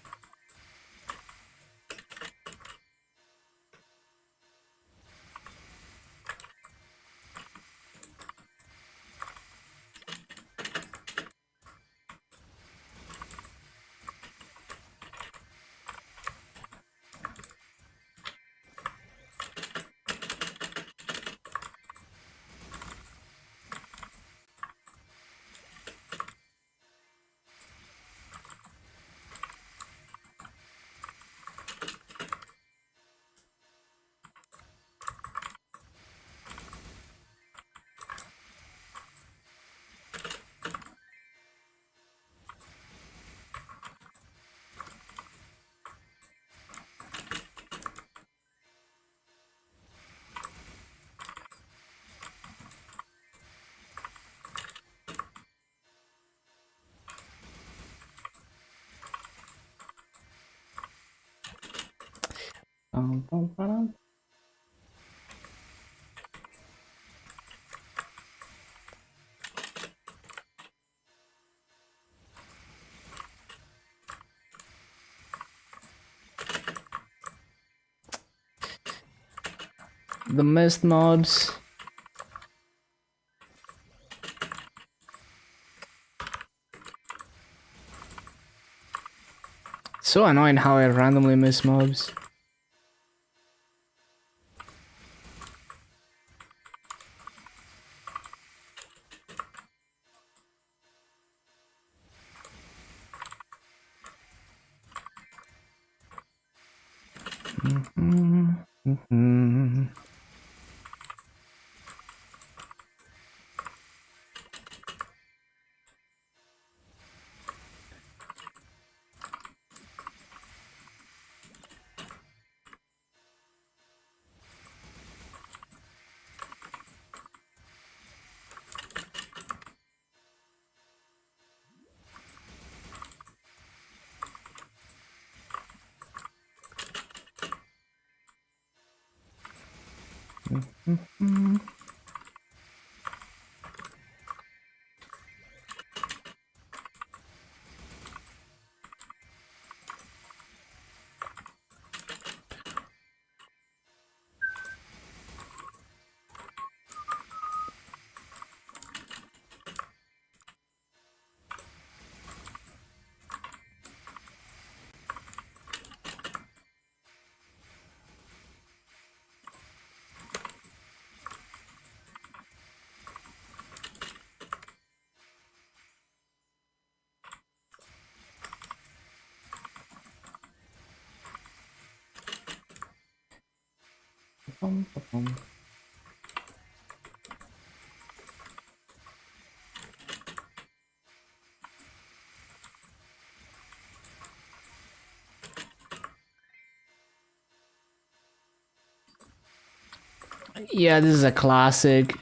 The mist mobs. So annoying how I randomly miss mobs. Yeah, this is a classic.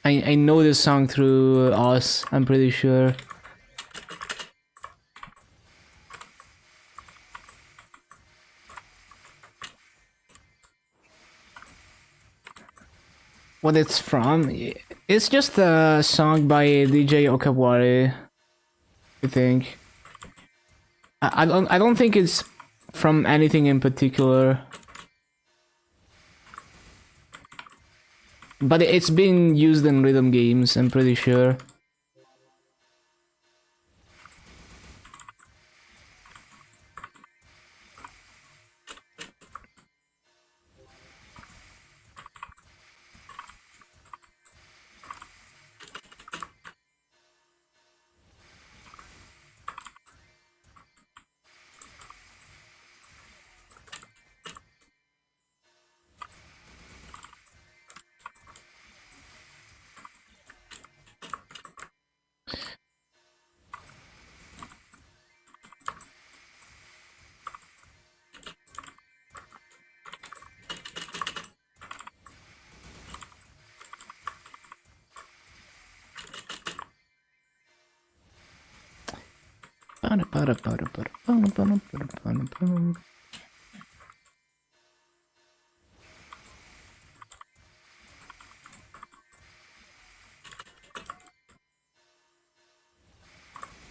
I know this song through Us, I'm pretty sure. What it's from? It's just a song by DJ Okawari, I think. I don't think it's from anything in particular. But it's been used in rhythm games, I'm pretty sure.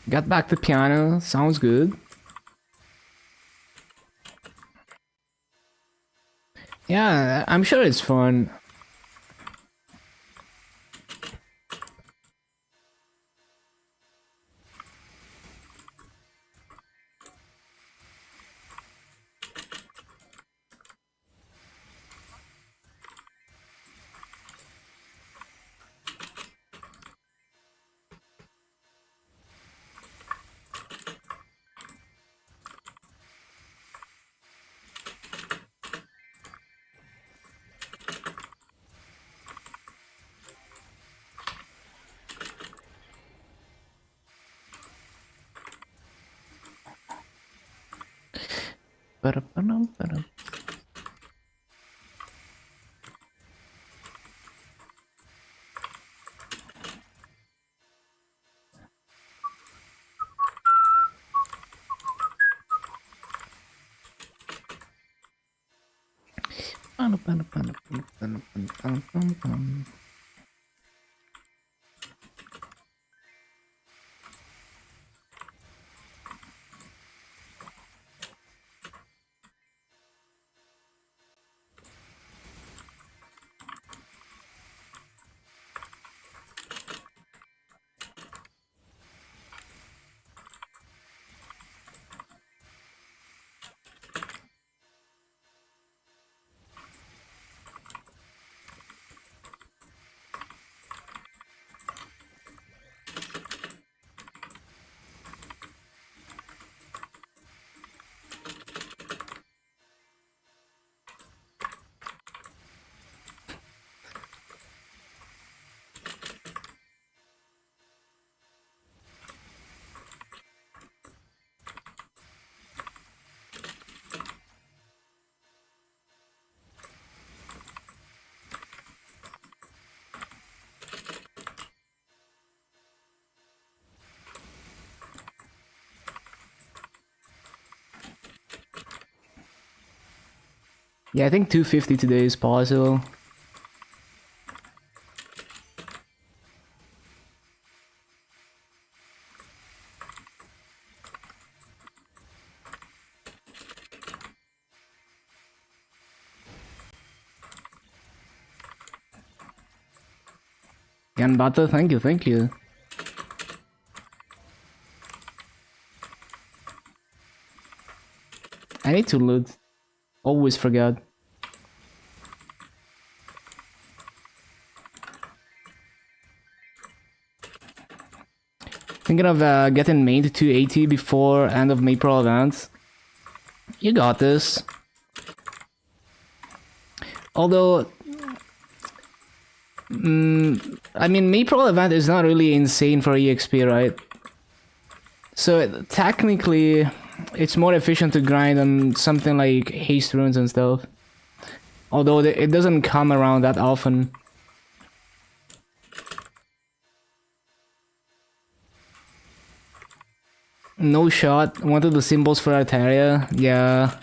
Got back to piano, sounds good. Yeah, I'm sure it's fun. Yeah, I think 250 today is possible. Ganbata, thank you, thank you. I need to loot. Always forget. Thinking of getting main to 280 before end of Maple event. You got this. Although, I mean, Maple event is not really insane for EXP, right? So technically, it's more efficient to grind on something like haste runes and stuff. Although it doesn't come around that often. No shot. One of the symbols for Altaria. Yeah.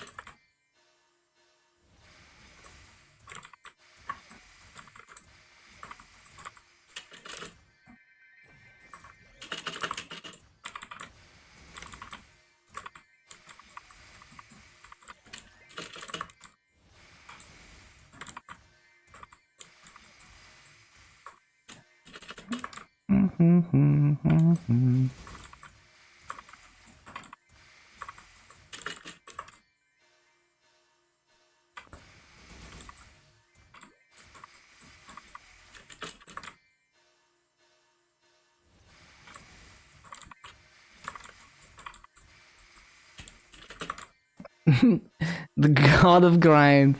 The god of grind.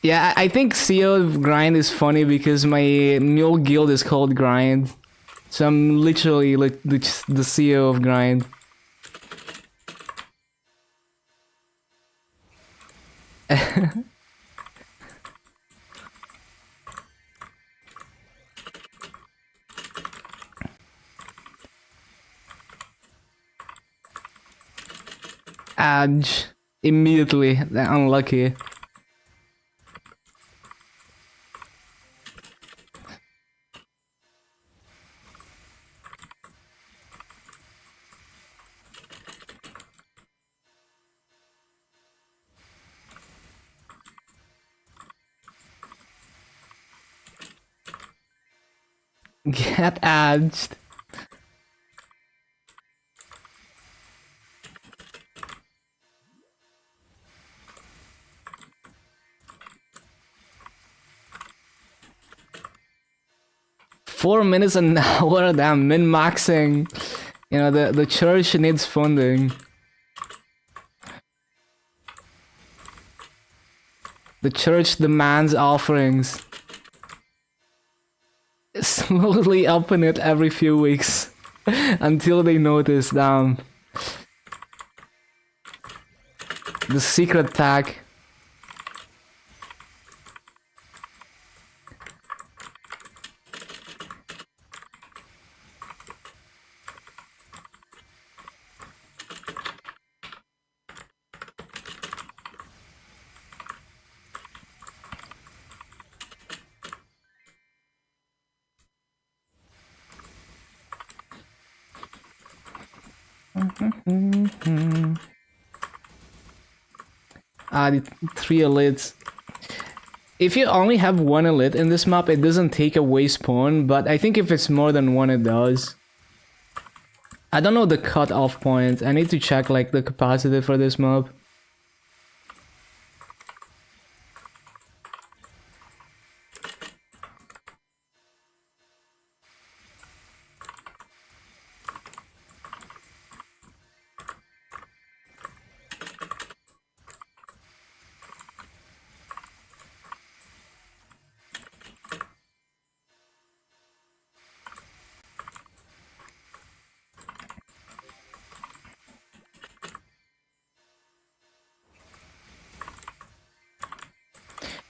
Yeah, I think CEO of grind is funny because my mule guild is called grind. So I'm literally like the CEO of grind. Adge. Immediately. Unlucky. Get edged. $4 minutes an hour, damn, min-maxing. You know, the church needs funding. The church demands offerings. Slowly upping it every few weeks. Until they notice, damn. The secret tag. The 3 elites. If you only have 1 elite in this map, it doesn't take away spawn, but I think if it's more than 1, it does. I don't know the cut-off point. I need to check like the capacity for this map.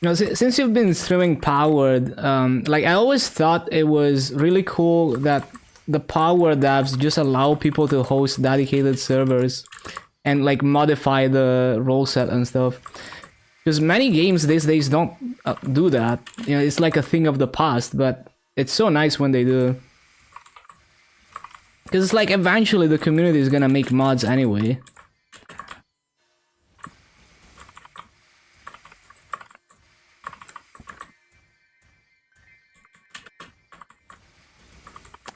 You know, since you've been streaming powered, like I always thought it was really cool that the power devs just allow people to host dedicated servers and like modify the role set and stuff. Because many games these days don't do that. You know, it's like a thing of the past, but it's so nice when they do. Because it's like eventually the community is gonna make mods anyway.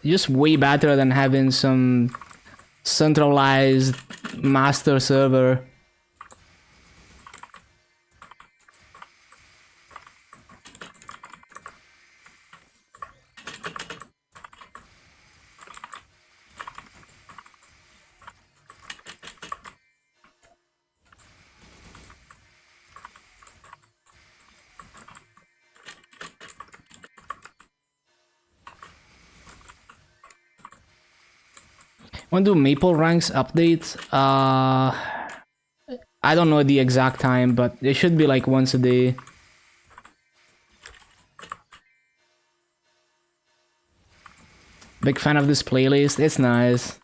Just way better than having some centralized master server. When do Maple ranks update? I don't know the exact time, but it should be like once a day. Big fan of this playlist, it's nice.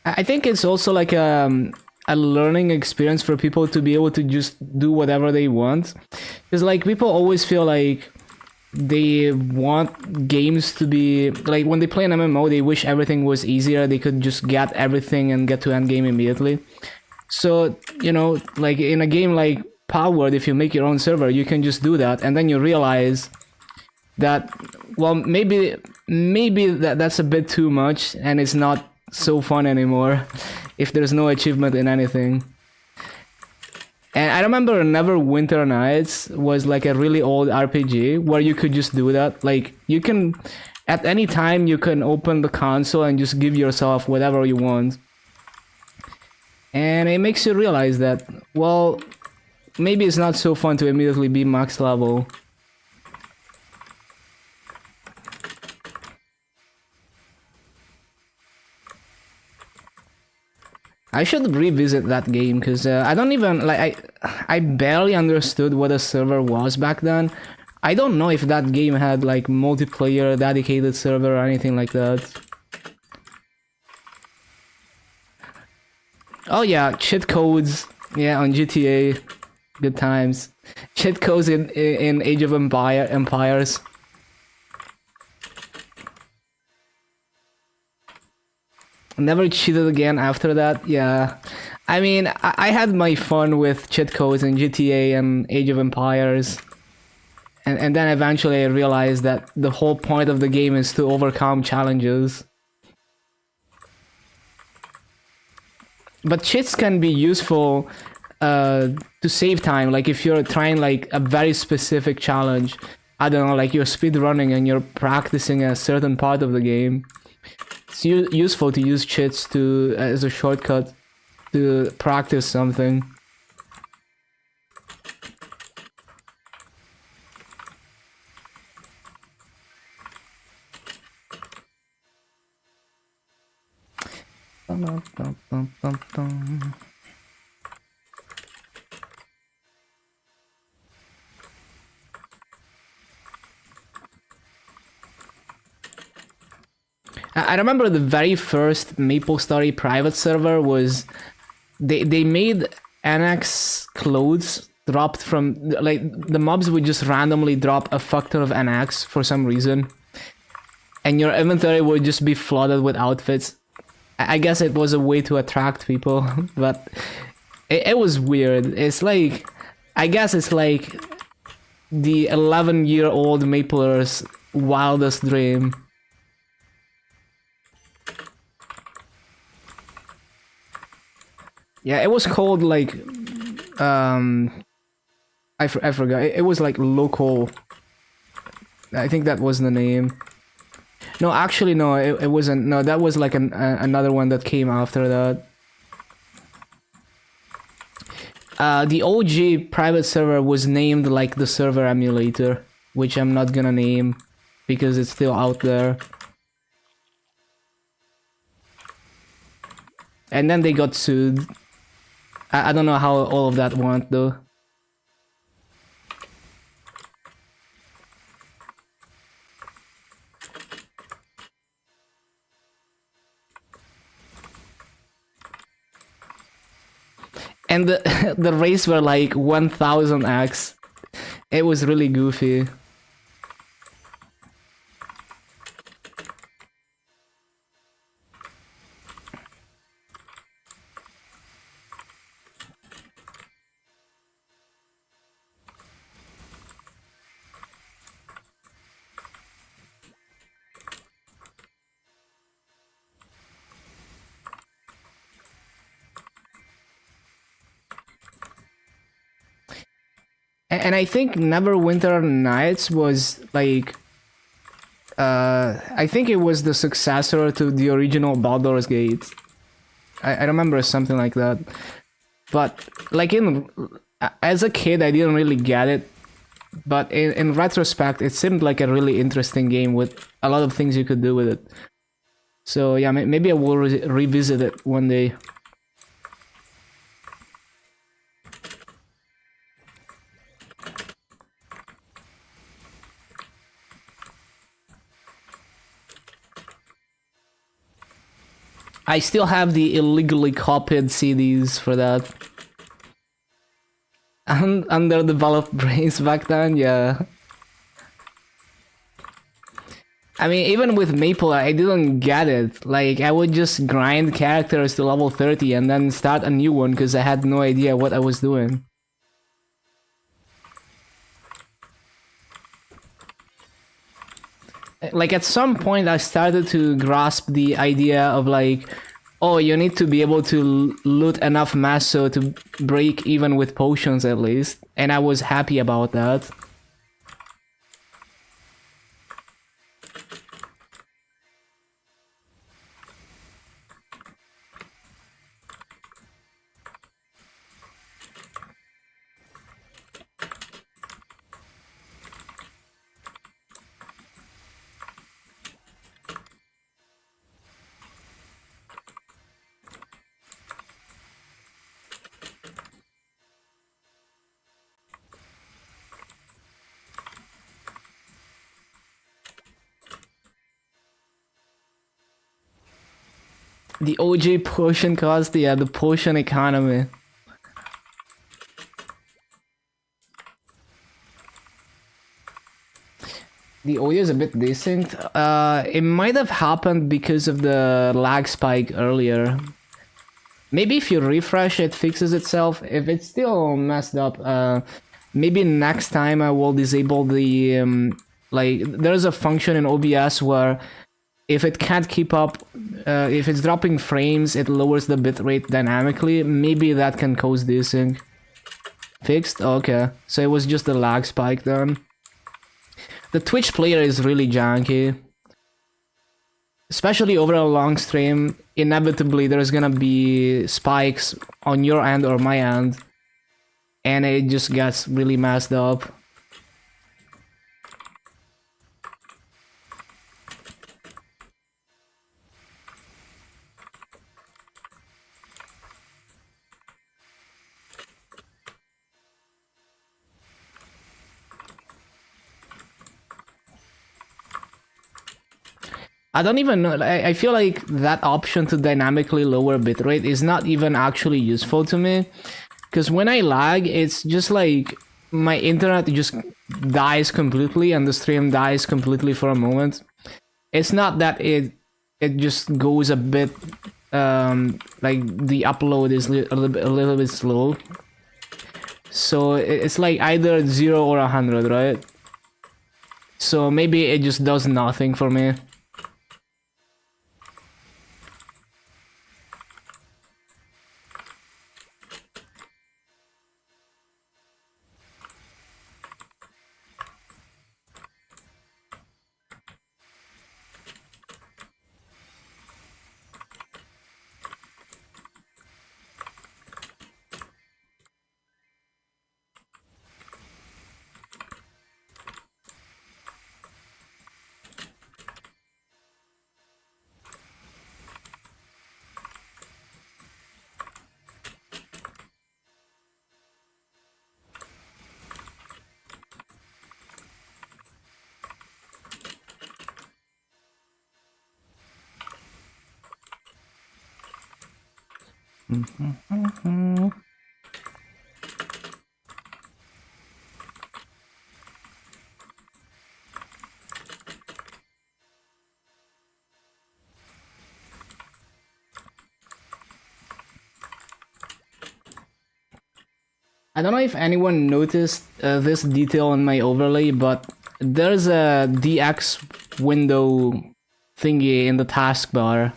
I think it's also like a learning experience for people to be able to just do whatever they want. Because like people always feel like they want games to be like when they play an MMO, they wish everything was easier. They could just get everything and get to end game immediately. So, you know, like in a game like Powered, if you make your own server, you can just do that, and then you realize that, well, maybe that's a bit too much, and it's not so fun anymore if there's no achievement in anything. And I remember Neverwinter Nights was like a really old RPG where you could just do that. Like you can, at any time, you can open the console and just give yourself whatever you want. And it makes you realize that, well, maybe it's not so fun to immediately be max level. I should revisit that game because I don't even like I barely understood what a server was back then. I don't know if that game had like multiplayer dedicated server or anything like that. Oh yeah, cheat codes. Yeah, on GTA, good times. Cheat codes in Age of Empires. Never cheated again after that. Yeah, I mean, I had my fun with cheat codes in GTA and Age of Empires, and then eventually I realized that the whole point of the game is to overcome challenges. But cheats can be useful to save time. Like if you're trying like a very specific challenge, I don't know, like you're speed running and you're practicing a certain part of the game. It's useful to use cheats to as a shortcut to practice something. I remember the very first MapleStory private server was they made NX clothes dropped from like the mobs would just randomly drop a fuck ton of NX for some reason, and your inventory would just be flooded with outfits. I guess it was a way to attract people, but it was weird. It's like, I guess it's like the 11-year-old Mapler's wildest dream. Yeah, it was called like, I forgot. It was like local. I think that was the name. No, actually, no, it wasn't. No, that was like another one that came after that. The OG private server was named like the server emulator, which I'm not gonna name because it's still out there. And then they got sued. I don't know how all of that went though. And the race were like 1000x. It was really goofy. And I think Neverwinter Nights was like, I think it was the successor to the original Baldur's Gate. I remember something like that. But like as a kid, I didn't really get it. But in retrospect, it seemed like a really interesting game with a lot of things you could do with it. So yeah, maybe I will revisit it one day. I still have the illegally copied CDs for that. Underdeveloped brains back then, yeah. I mean, even with Maple, I didn't get it. Like, I would just grind characters to level 30 and then start a new one because I had no idea what I was doing. Like, at some point, I started to grasp the idea of, like, oh, you need to be able to loot enough masso to break even with potions, at least. And I was happy about that. The OG potion cost, yeah, the potion economy. The audio is a bit decent. It might have happened because of the lag spike earlier. Maybe if you refresh, it fixes itself. If it's still messed up, maybe next time I will disable the like. There's a function in OBS where if it can't keep up, if it's dropping frames, it lowers the bitrate dynamically. Maybe that can cause desync. Fixed? Okay. So it was just the lag spike then. The Twitch player is really janky. Especially over a long stream, inevitably there's gonna be spikes on your end or my end. And it just gets really messed up. I don't even know, I feel like that option to dynamically lower bitrate is not even actually useful to me. Because when I lag, it's just like my internet just dies completely and the stream dies completely for a moment. It's not that it just goes a bit, like the upload is a little bit slow. So it's like either 0 or 100, right? So maybe it just does nothing for me. I don't know if anyone noticed this detail on my overlay, but there's a DX window thingy in the taskbar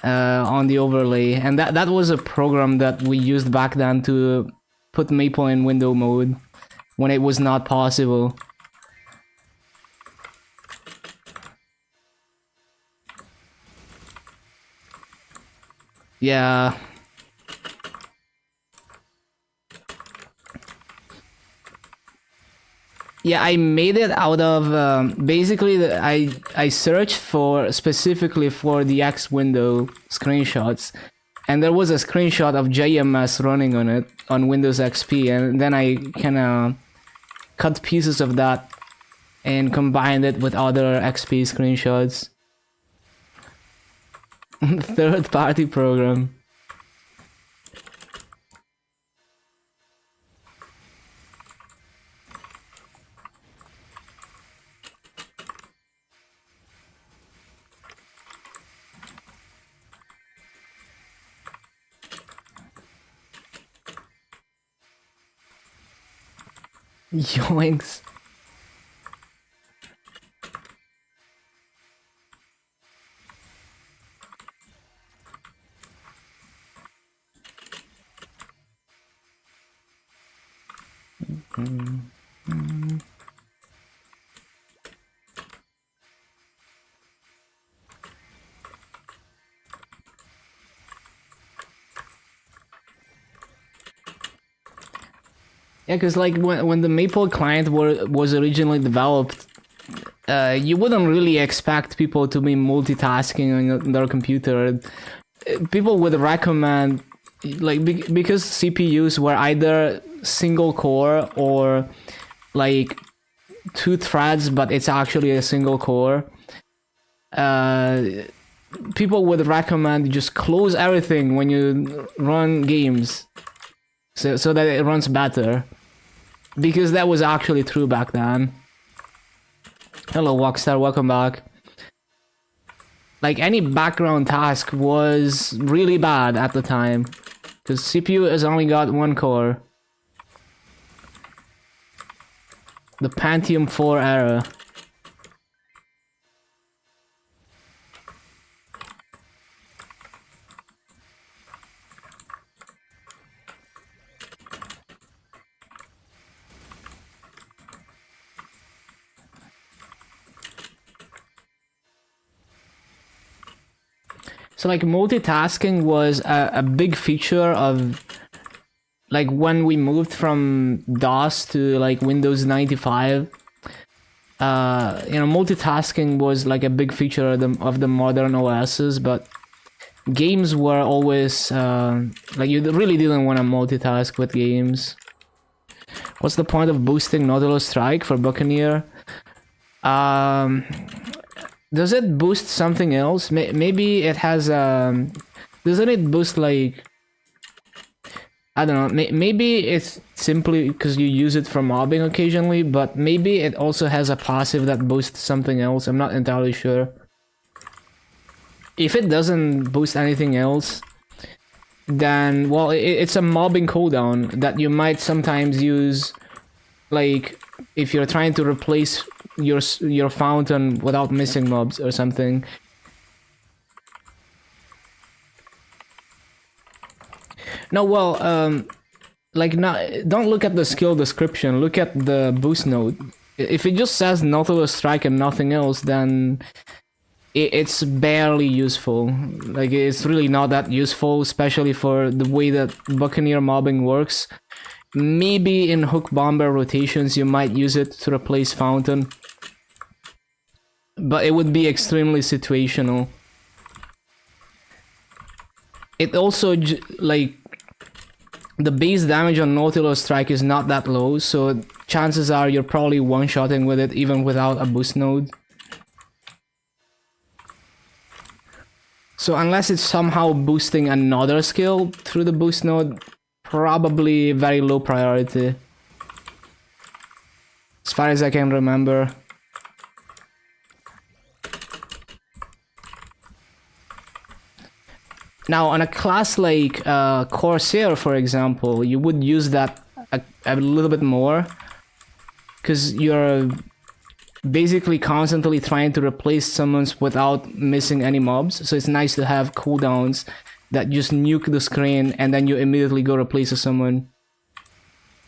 on the overlay, and that was a program that we used back then to put Maple in window mode when it was not possible. Yeah. Yeah, I made it out of basically I searched for specifically for the X window screenshots, and there was a screenshot of JMS running on it on Windows XP, and then I kind of cut pieces of that and combined it with other XP screenshots. Third-party program. Yoinks. Yeah, because like when the Maple client was originally developed, you wouldn't really expect people to be multitasking on their computer. People would recommend, like, because CPUs were either single core or like 2 threads, but it's actually a single core. People would recommend just close everything when you run games, so that it runs better. Because that was actually true back then. Hello, Walkstar, welcome back. Like, any background task was really bad at the time. Because CPU has only got 1 core. The Pentium 4 era. So like multitasking was a big feature of like when we moved from DOS to like Windows 95. Multitasking was like a big feature of the modern OSs, but games were always like you really didn't want to multitask with games. What's the point of boosting Nautilus Strike for Buccaneer? Does it boost something else? Maybe it has doesn't it boost like, I don't know, maybe it's simply because you use it for mobbing occasionally, but maybe it also has a passive that boosts something else. I'm not entirely sure. If it doesn't boost anything else, then, well, it's a mobbing cooldown that you might sometimes use, like, if you're trying to replace your fountain without missing mobs or something. No, well, like, don't look at the skill description, look at the boost node. If it just says Nautilus Strike and nothing else, then it's barely useful. Like, it's really not that useful, especially for the way that Buccaneer mobbing works. Maybe in Hook Bomber rotations you might use it to replace Fountain, but it would be extremely situational. It also, like, the base damage on Nautilus Strike is not that low, so chances are you're probably one-shotting with it even without a boost node. So unless it's somehow boosting another skill through the boost node, probably very low priority. As far as I can remember. Now, on a class like Corsair, for example, you would use that a little bit more, because you're basically constantly trying to replace summons without missing any mobs, so it's nice to have cooldowns that just nuke the screen and then you immediately go replace a summon.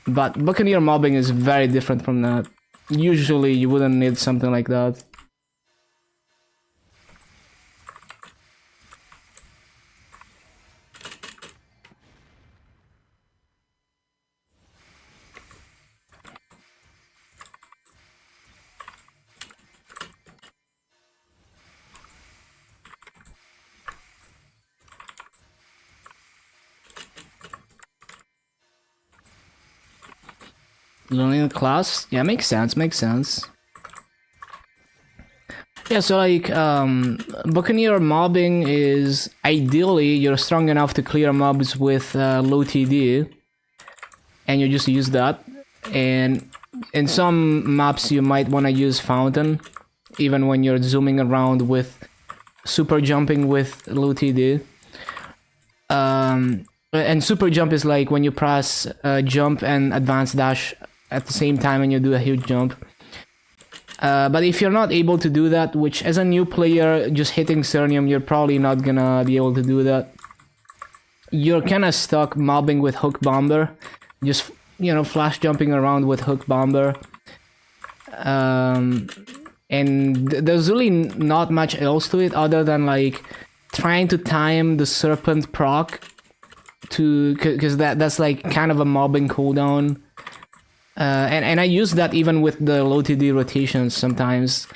But Buccaneer mobbing is very different from that. Usually you wouldn't need something like that. Learning a class? Yeah, makes sense, makes sense. Yeah, so like Buccaneer mobbing is ideally you're strong enough to clear mobs with low TD, and you just use that. And in some maps you might want to use Fountain, even when you're zooming around with super jumping with low TD. And super jump is like when you press jump and advance dash at the same time and you do a huge jump. But if you're not able to do that, which as a new player, just hitting Cernium, you're probably not gonna be able to do that. You're kind of stuck mobbing with Hook Bomber, just, you know, flash jumping around with Hook Bomber. And there's really not much else to it other than like trying to time the Serpent proc to, because that's like kind of a mobbing cooldown. And I use that even with the low TD rotations sometimes.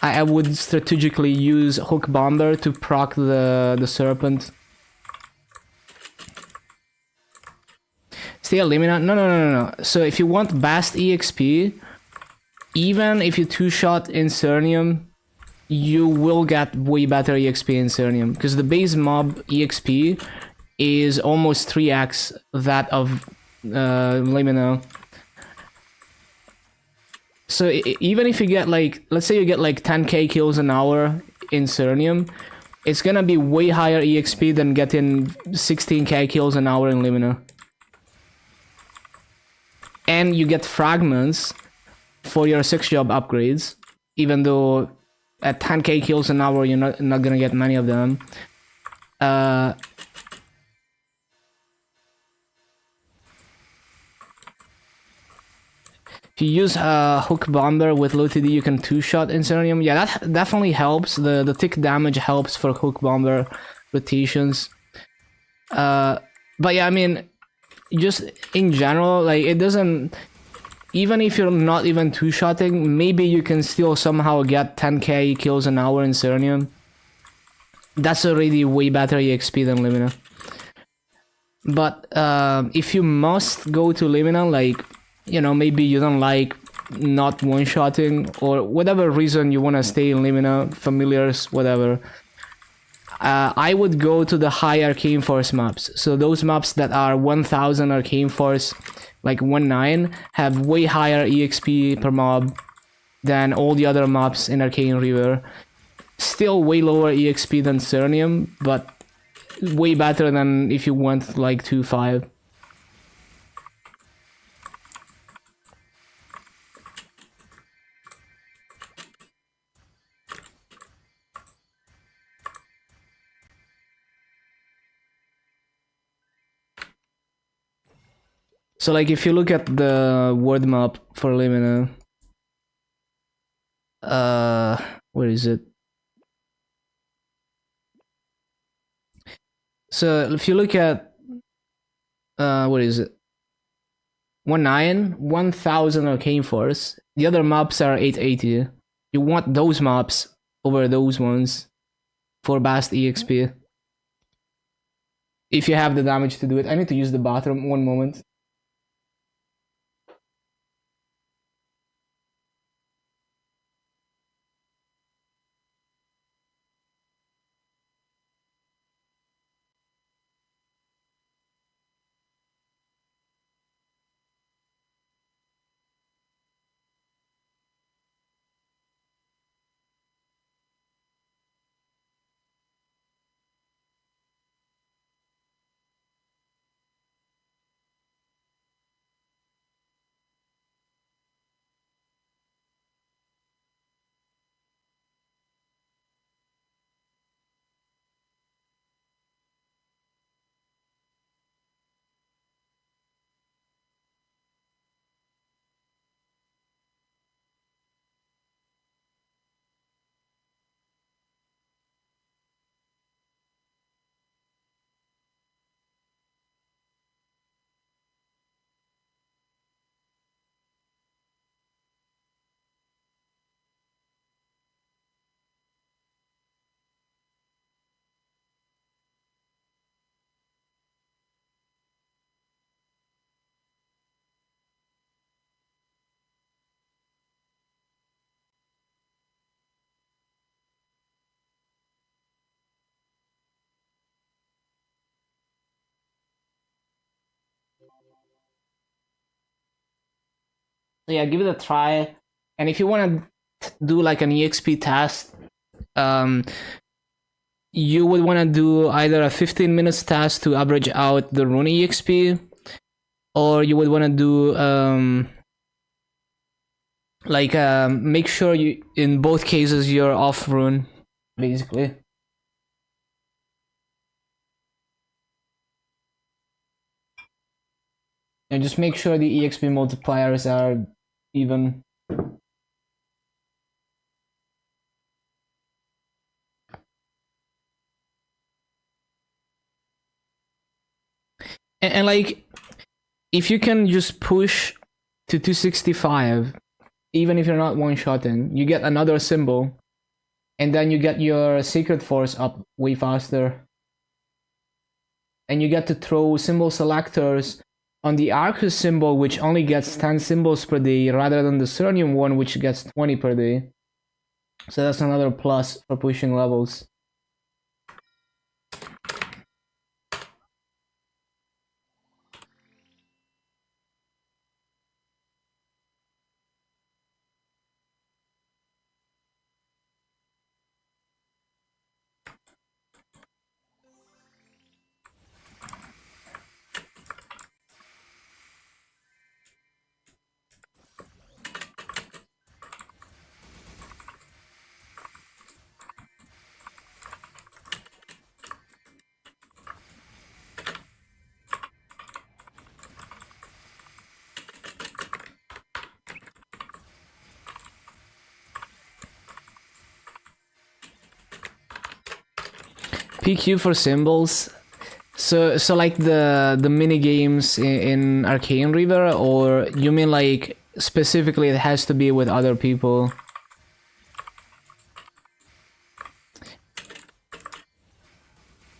I would strategically use Hook Bomber to proc the Serpent. Stay Eliminate? No. So if you want Bast EXP, even if you two-shot in Cernium, you will get way better EXP in Cernium. Because the base mob EXP is almost 3x that of Limina. So even if you get like, let's say you get like 10k kills an hour in Cernium, it's gonna be way higher EXP than getting 16k kills an hour in Limina. And you get fragments for your 6-job upgrades, even though at 10k kills an hour you're not gonna get many of them. If you use Hook Bomber with low TD, you can two-shot in Cernium. Yeah, that definitely helps. The tick damage helps for Hook Bomber rotations. But yeah, I mean, just in general, like, it doesn't... Even if you're not even two-shotting, maybe you can still somehow get 10k kills an hour in Cernium. That's already way better EXP than Limina. But if you must go to Limina, like, you know, maybe you don't like not one-shotting, or whatever reason you want to stay in Limina, familiars, whatever, I would go to the high Arcane Force maps. So those maps that are 1000 Arcane Force, like 1-9, have way higher EXP per mob than all the other maps in Arcane River. Still way lower EXP than Cernium, but way better than if you went like 2-5. So like if you look at the word map for Limina, where is it? So if you look at what is it? 1-9, 1000 Arcane Force. The other maps are 880. You want those maps over those ones for Bast EXP. If you have the damage to do it. I need to use the bathroom, one moment. So yeah, give it a try. And if you want to do like an EXP test, you would want to do either a 15 minutes task to average out the rune EXP, or you would want to do make sure you, in both cases, you're off rune, basically. And just make sure the EXP multipliers are even. And like, if you can just push to 265, even if you're not one-shotting, you get another symbol, and then you get your Sacred Force up way faster. And you get to throw symbol selectors on the Arcus symbol, which only gets 10 symbols per day, rather than the Cernium one, which gets 20 per day. So that's another plus for pushing levels. PQ for symbols. So like the mini games in Arcane River, or you mean like specifically it has to be with other people?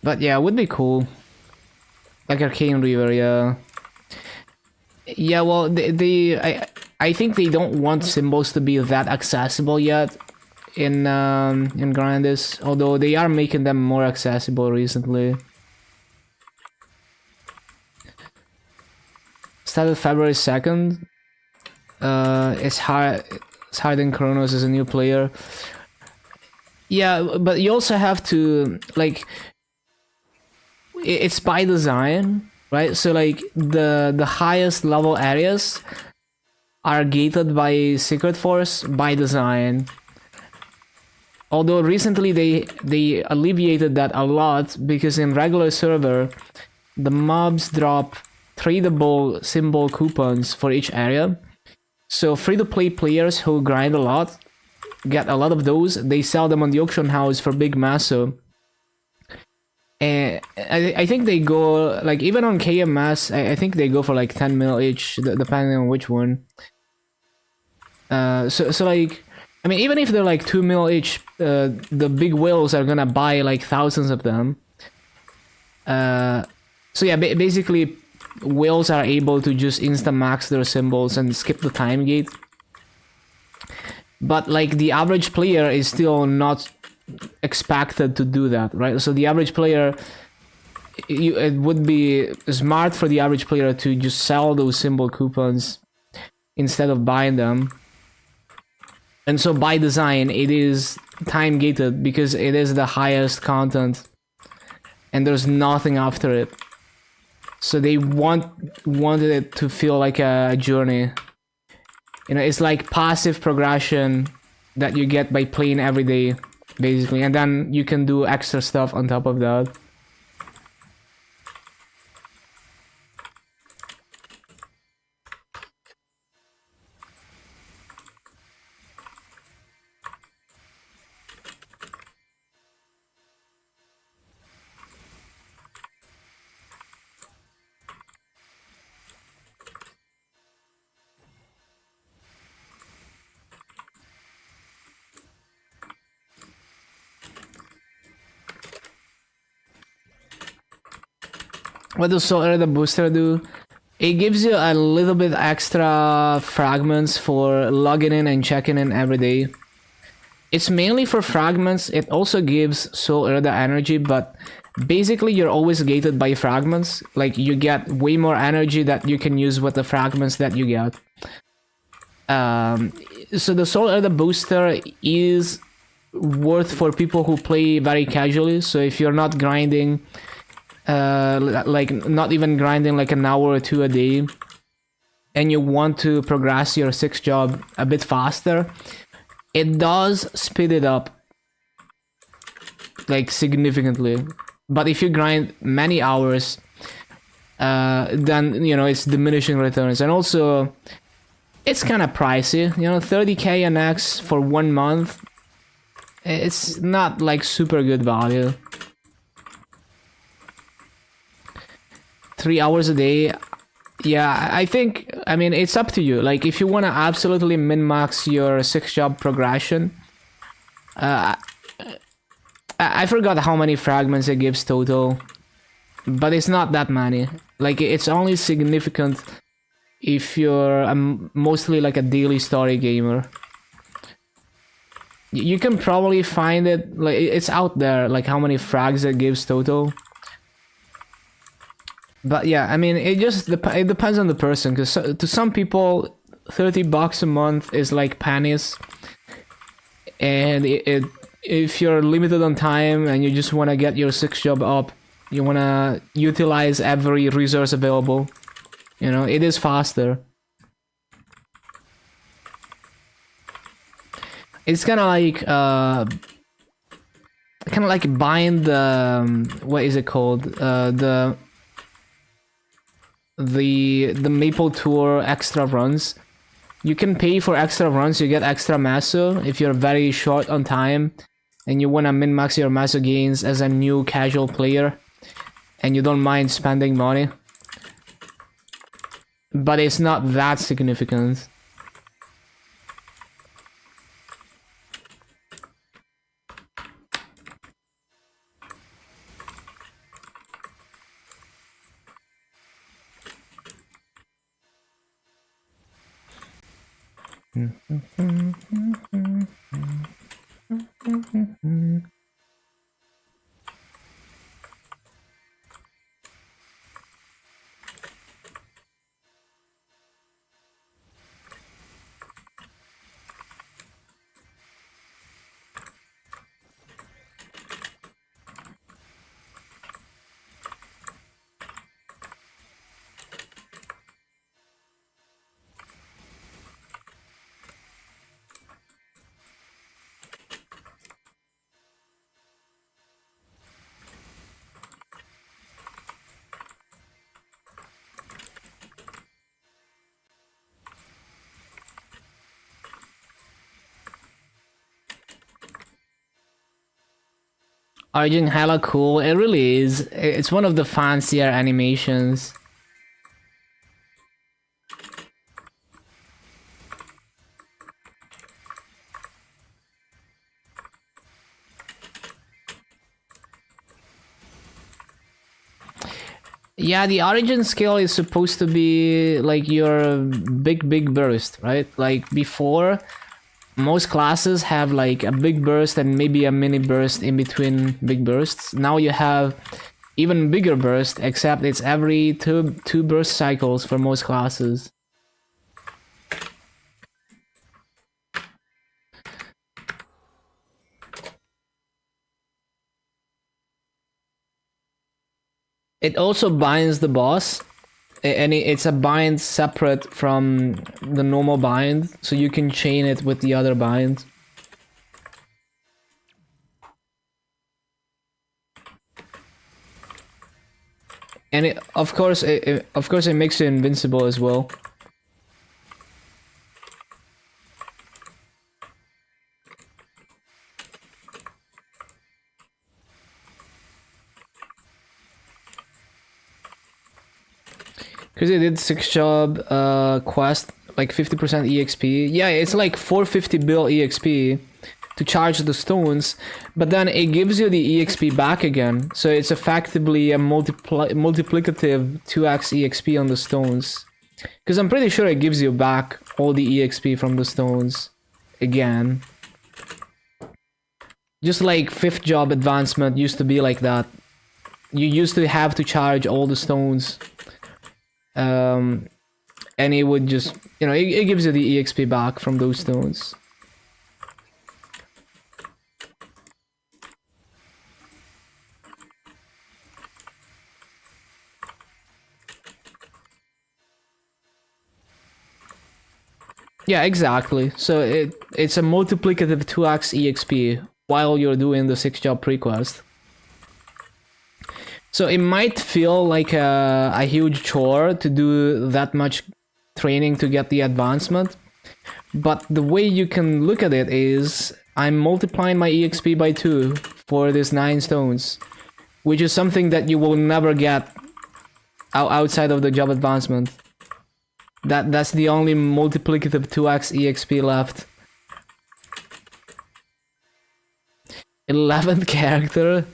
But yeah, it would be cool. Like Arcane River, yeah. Yeah, well, I think they don't want symbols to be that accessible yet in Grandis, although they are making them more accessible recently. Started February 2nd. It's hard than Chronos as a new player. Yeah, but you also have to, like, it's by design, right? So like the highest level areas are gated by Secret Force by design. Although recently they alleviated that a lot, because in regular server the mobs drop tradable symbol coupons for each area. So free-to-play players who grind a lot get a lot of those. They sell them on the auction house for big masso. And I think they go, like, even on KMS, I think they go for like 10 mil each, depending on which one. So like, I mean, even if they're like 2 mil each, the big whales are gonna buy like thousands of them. So yeah, basically, whales are able to just insta-max their symbols and skip the time gate. But like the average player is still not expected to do that, right? So the average player, it would be smart for the average player to just sell those symbol coupons instead of buying them. And so by design, it is time gated because it is the highest content and there's nothing after it. So they wanted it to feel like a journey. You know, it's like passive progression that you get by playing every day, basically, and then you can do extra stuff on top of that. What does Soul Error the Booster do? It gives you a little bit extra fragments for logging in and checking in every day. It's mainly for fragments. It also gives Soul Error the energy, but basically you're always gated by fragments. Like, you get way more energy that you can use with the fragments that you get. So the Soul Earther booster is worth for people who play very casually. So if you're not grinding, like not even grinding like an hour or two a day, and you want to progress your 6th job a bit faster, it does speed it up like significantly. But if you grind many hours, then you know it's diminishing returns. And also it's kind of pricey, you know, 30k an X for 1 month. It's not like super good value. 3 hours a day. Yeah, I think, I mean, it's up to you. Like, if you want to absolutely min-max your 6th job progression, I forgot how many fragments it gives total, but it's not that many. Like, it's only significant if you're mostly like a daily story gamer. You can probably find it, like, it's out there, like how many frags it gives total. But yeah, I mean, it just it depends on the person, because to some people, $30 a month is like pennies, and if you're limited on time and you just want to get your 6th job up, you want to utilize every resource available, you know, it is faster. It's kind of like buying the what is it called, the Maple Tour extra runs. You can pay for extra runs, you get extra Maso if you're very short on time and you want to min-max your Maso gains as a new casual player and you don't mind spending money. But it's not that significant. Origin hella cool, it really is. It's one of the fancier animations. Yeah, the origin skill is supposed to be like your big burst, right? Like before, most classes have like a big burst and maybe a mini burst in between big bursts. Now you have even bigger burst, except it's every two burst cycles for most classes. It also binds the boss, and it's a bind separate from the normal bind, so you can chain it with the other bind. And of course it makes you invincible as well. Because it did 6 job quest, like 50% EXP. Yeah, it's like 450 bill EXP to charge the stones, but then it gives you the EXP back again. So it's effectively a multiplicative 2x EXP on the stones. Because I'm pretty sure it gives you back all the EXP from the stones again. Just like 5th job advancement used to be like that. You used to have to charge all the stones. and it would just, you know, it gives you the EXP back from those stones. Yeah, exactly. So it's a multiplicative 2x EXP while you're doing the 6-job pre-quest. So it might feel like a huge chore to do that much training to get the advancement, but the way you can look at it is I'm multiplying my EXP by 2 for these 9 stones, which is something that you will never get outside of the job advancement. That's the only multiplicative 2x EXP left. 11th character.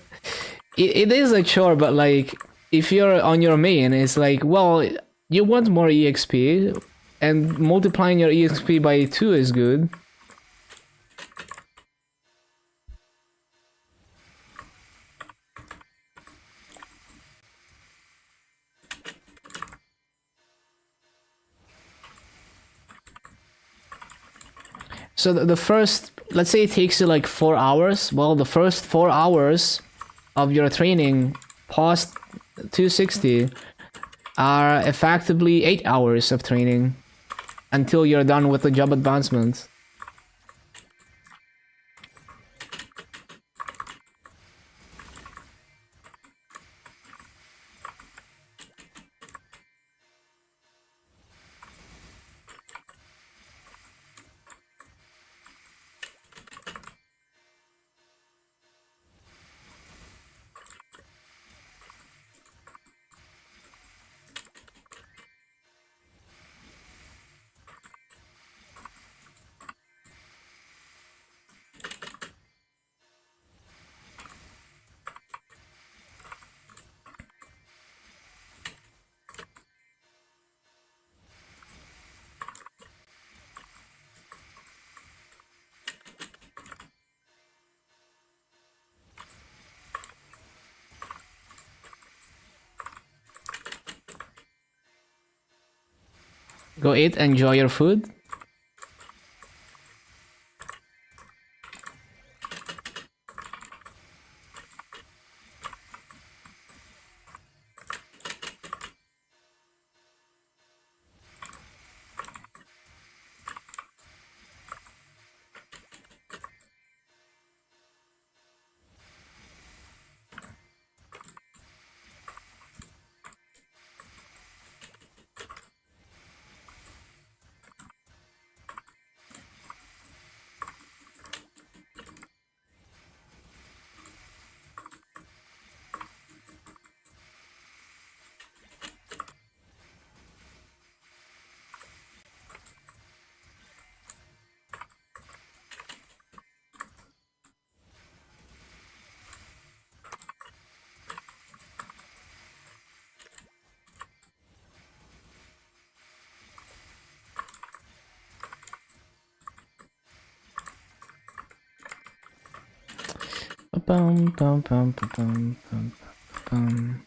It is a chore, but like if you're on your main, it's like, well, you want more EXP, and multiplying your EXP by 2 is good. So the first, let's say it takes you like 4 hours. Well, the first 4 hours of your training post 260 are effectively 8 hours of training until you're done with the job advancement. Go eat, enjoy your food. Bum, bum, bum, bum, bum, bum, bum.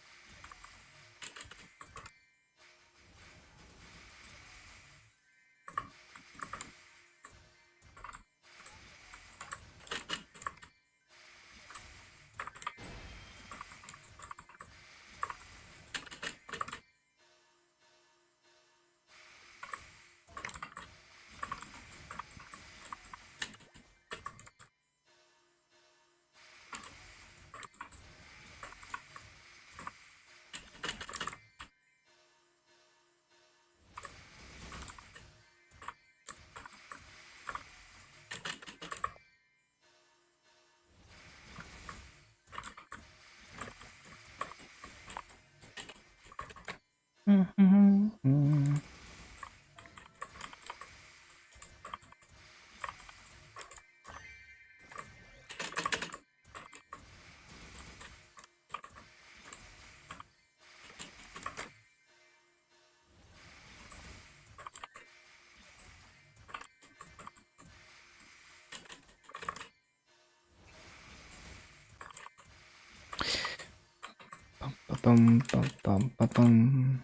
Bum, bum, bum, bum, bum.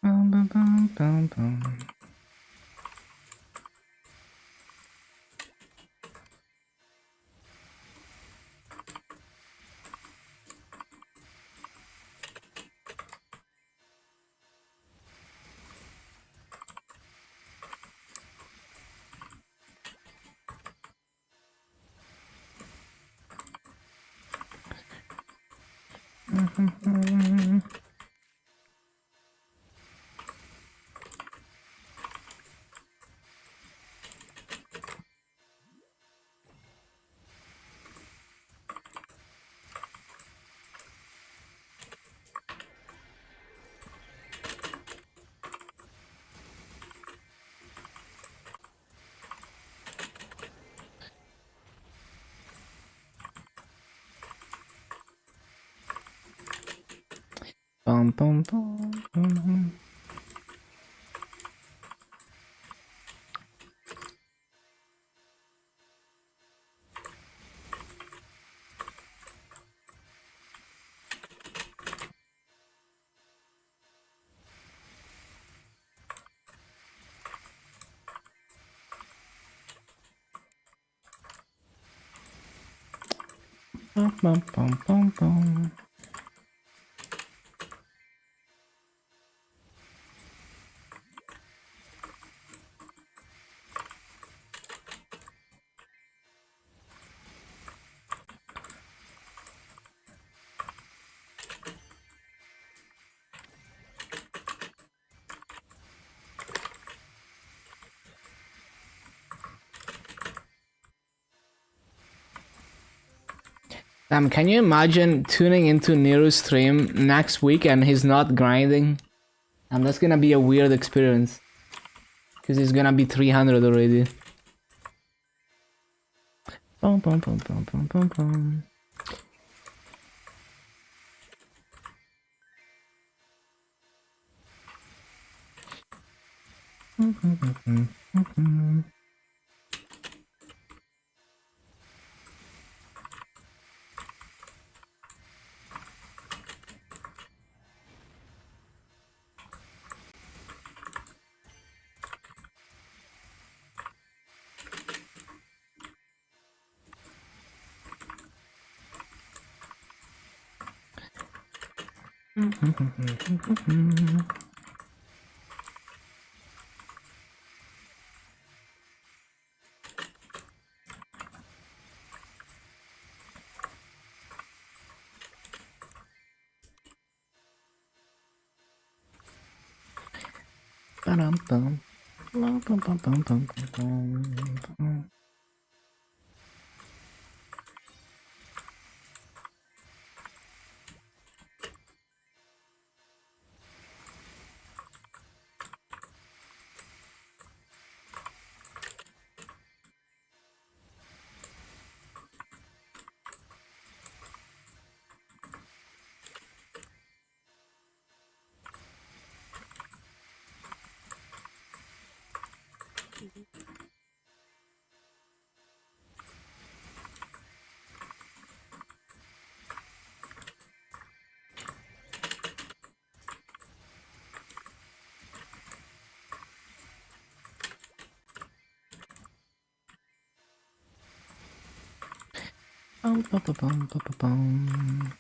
Bum, bum, bum, Bum, bum, bum. Bum, bum, bum, bum. Bum, bum, bum, bum, bum. Can you imagine tuning into Nero's stream next week and he's not grinding? That's gonna be a weird experience. Because he's gonna be 300 already. Bum, bum, bum, bum, bum, bum, bum. Ba-dum-bum. Bum, bum, bum, bum, bum, bum, bum. Bum, bum, bum, bum, bum, bum.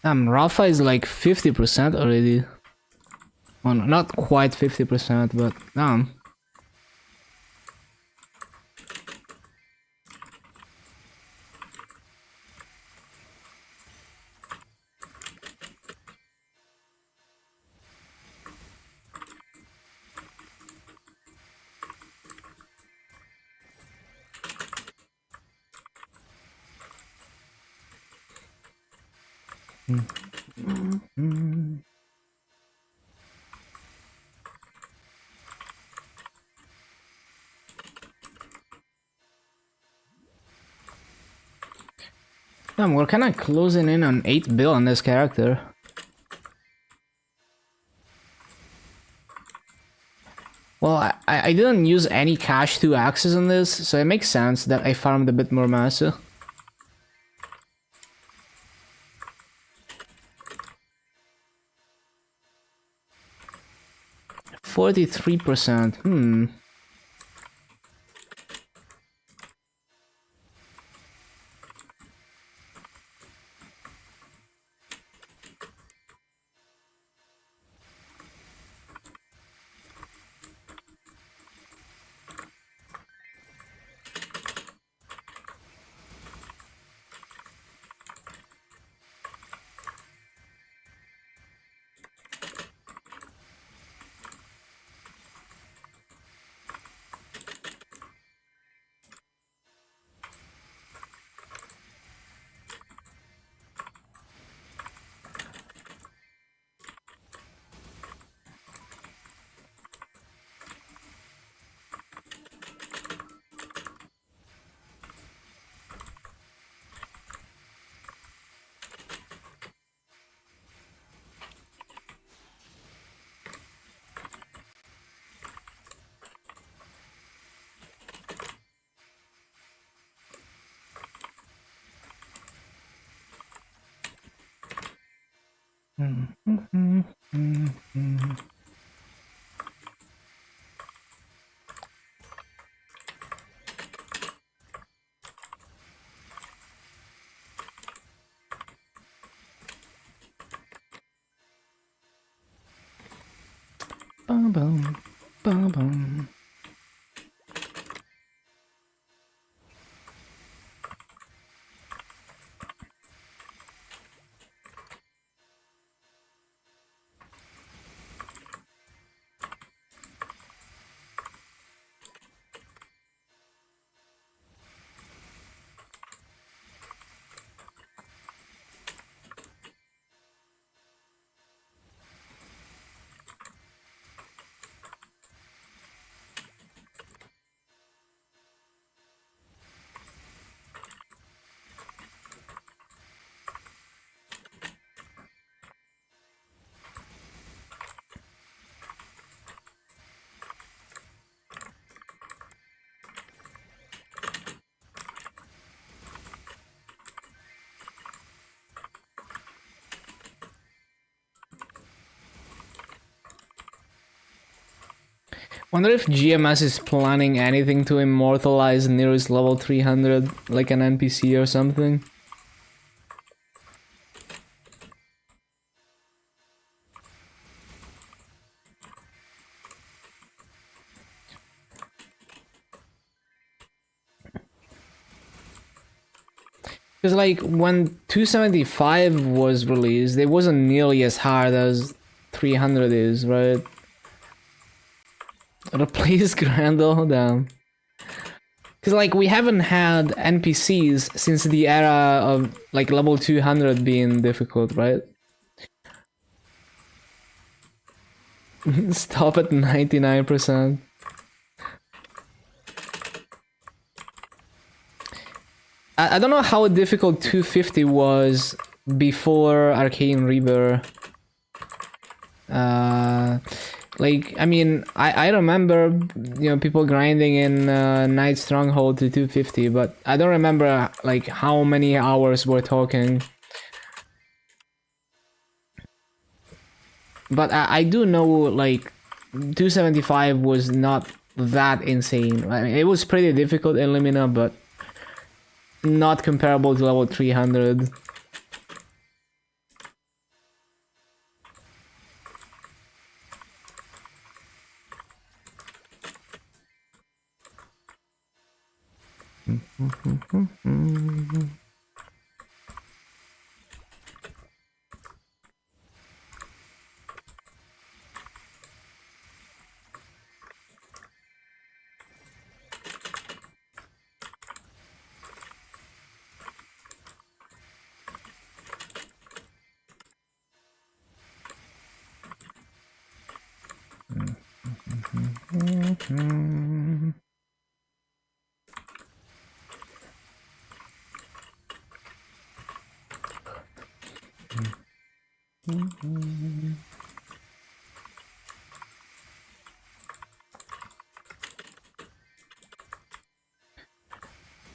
Rafa is like 50% already. Well, not quite 50%, but damn. Damn, we're kind of closing in on 8 bill on this character. Well, I didn't use any cash to access on this, so it makes sense that I farmed a bit more massa. 43%, Bum bum, bum bum. Wonder if GMS is planning anything to immortalize Nero's level 300, like an NPC or something. Because like when 275 was released, it wasn't nearly as hard as 300 is, right? Replace Grendel, damn. Because like we haven't had NPCs since the era of like level 200 being difficult, right? Stop at 99%. I don't know how difficult 250 was before Arcane Rebirth. Like, I mean, I remember, you know, people grinding in Night Stronghold to 250, but I don't remember, like, how many hours we're talking. But I do know, like, 275 was not that insane. I mean, it was pretty difficult in Lumina, but not comparable to level 300.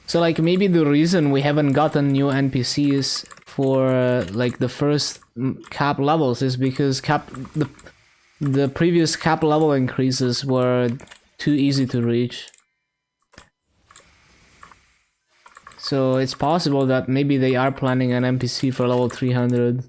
So like maybe the reason we haven't gotten new NPCs for like the first cap levels is because the previous cap level increases were too easy to reach. So it's possible that maybe they are planning an NPC for level 300.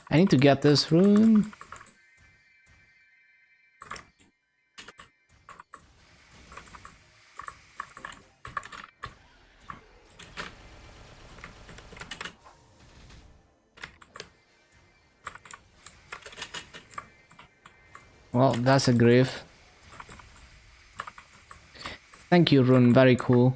I need to get this rune. Well, that's a grief. Thank you, rune. Very cool.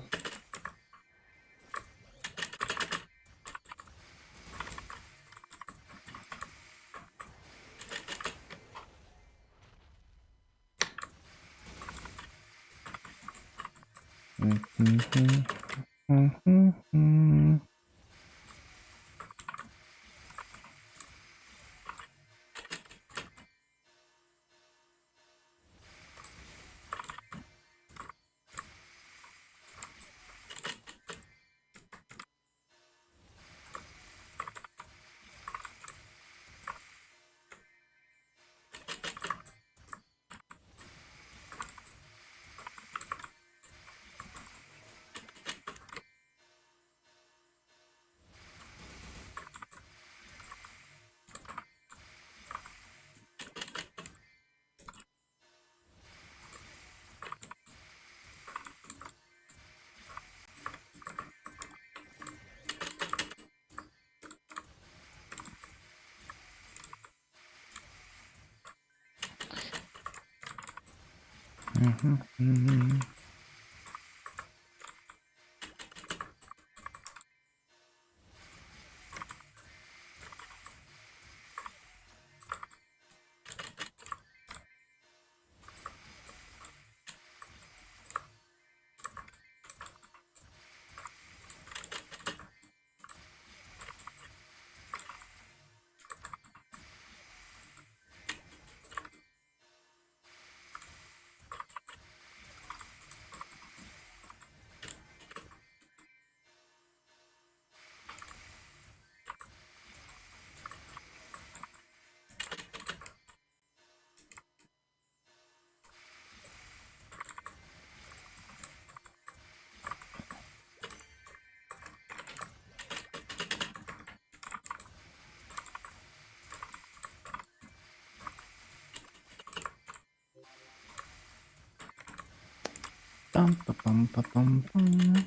Bum, ba, bum, ba, bum, bum.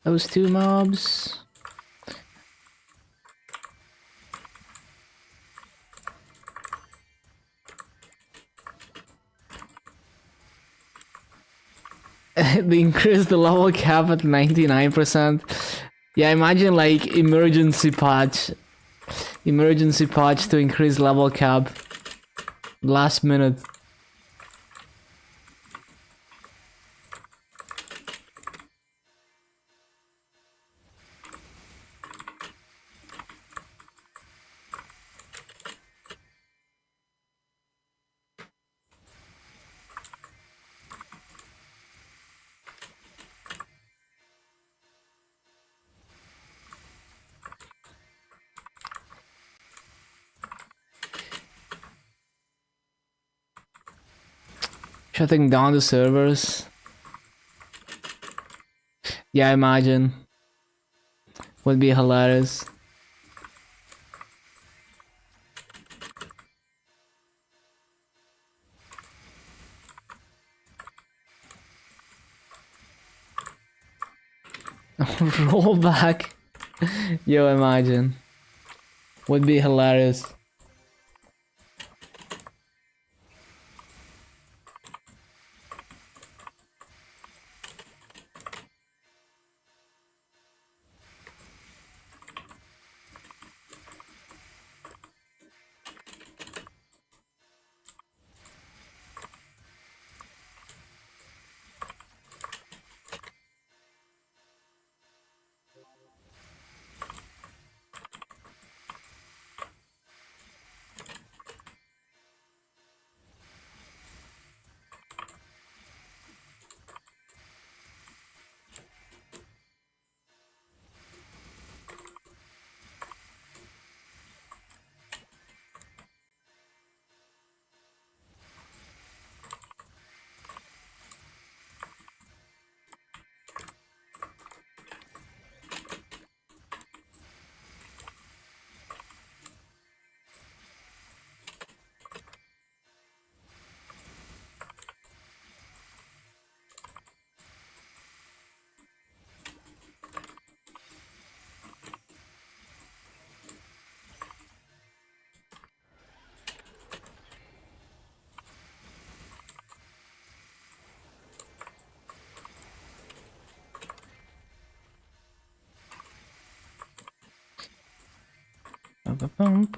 Those two mobs. They increased the level cap at 99%. Yeah, imagine like emergency patch to increase level cap last minute. Shutting down the servers. Yeah, imagine. Would be hilarious. Roll back. Yo, imagine. Would be hilarious. Bum.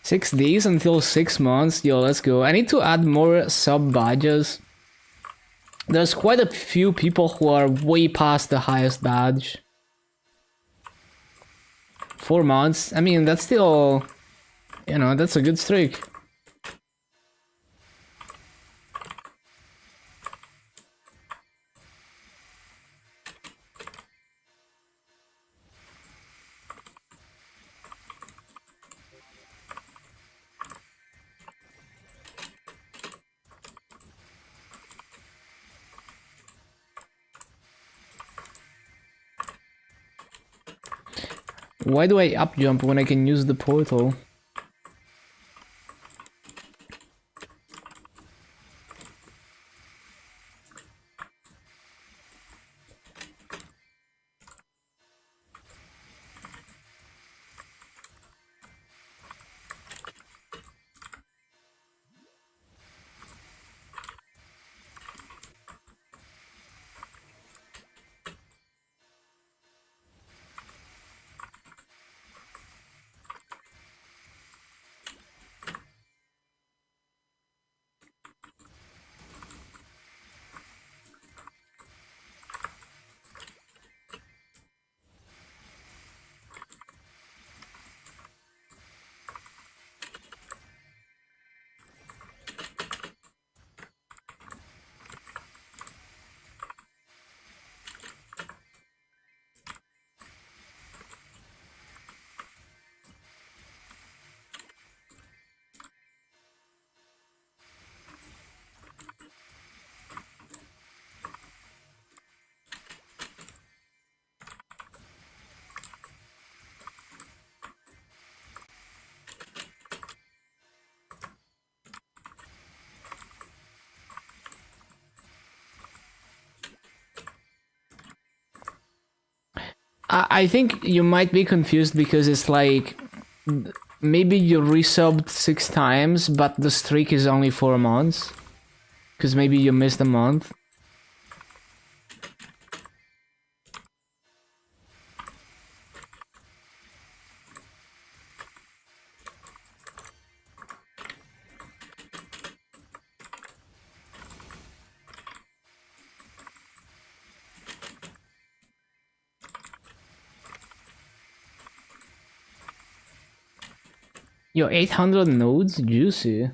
6 days until 6 months. Yo, let's go. I need to add more sub badges. There's quite a few people who are way past the highest badge. 4 months. I mean, that's still, you know, that's a good streak. Why do I up jump when I can use the portal? I think you might be confused because it's like maybe you resubbed 6 times, but the streak is only 4 months. Because maybe you missed a month. Yo, 800 nodes? Juicy.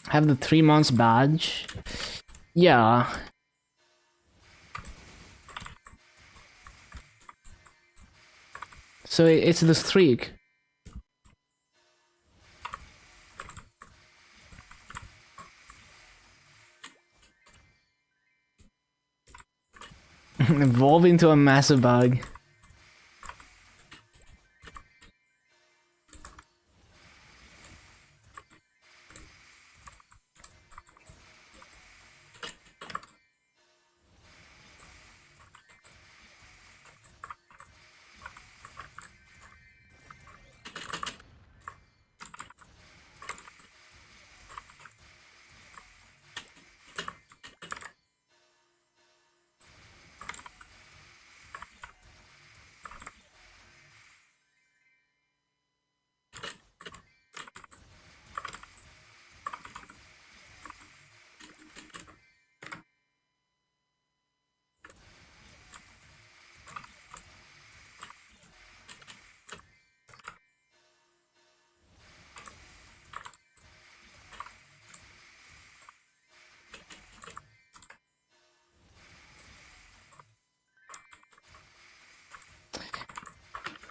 Have the 3 months badge? Yeah. So it's the streak. Evolve into a massive bug.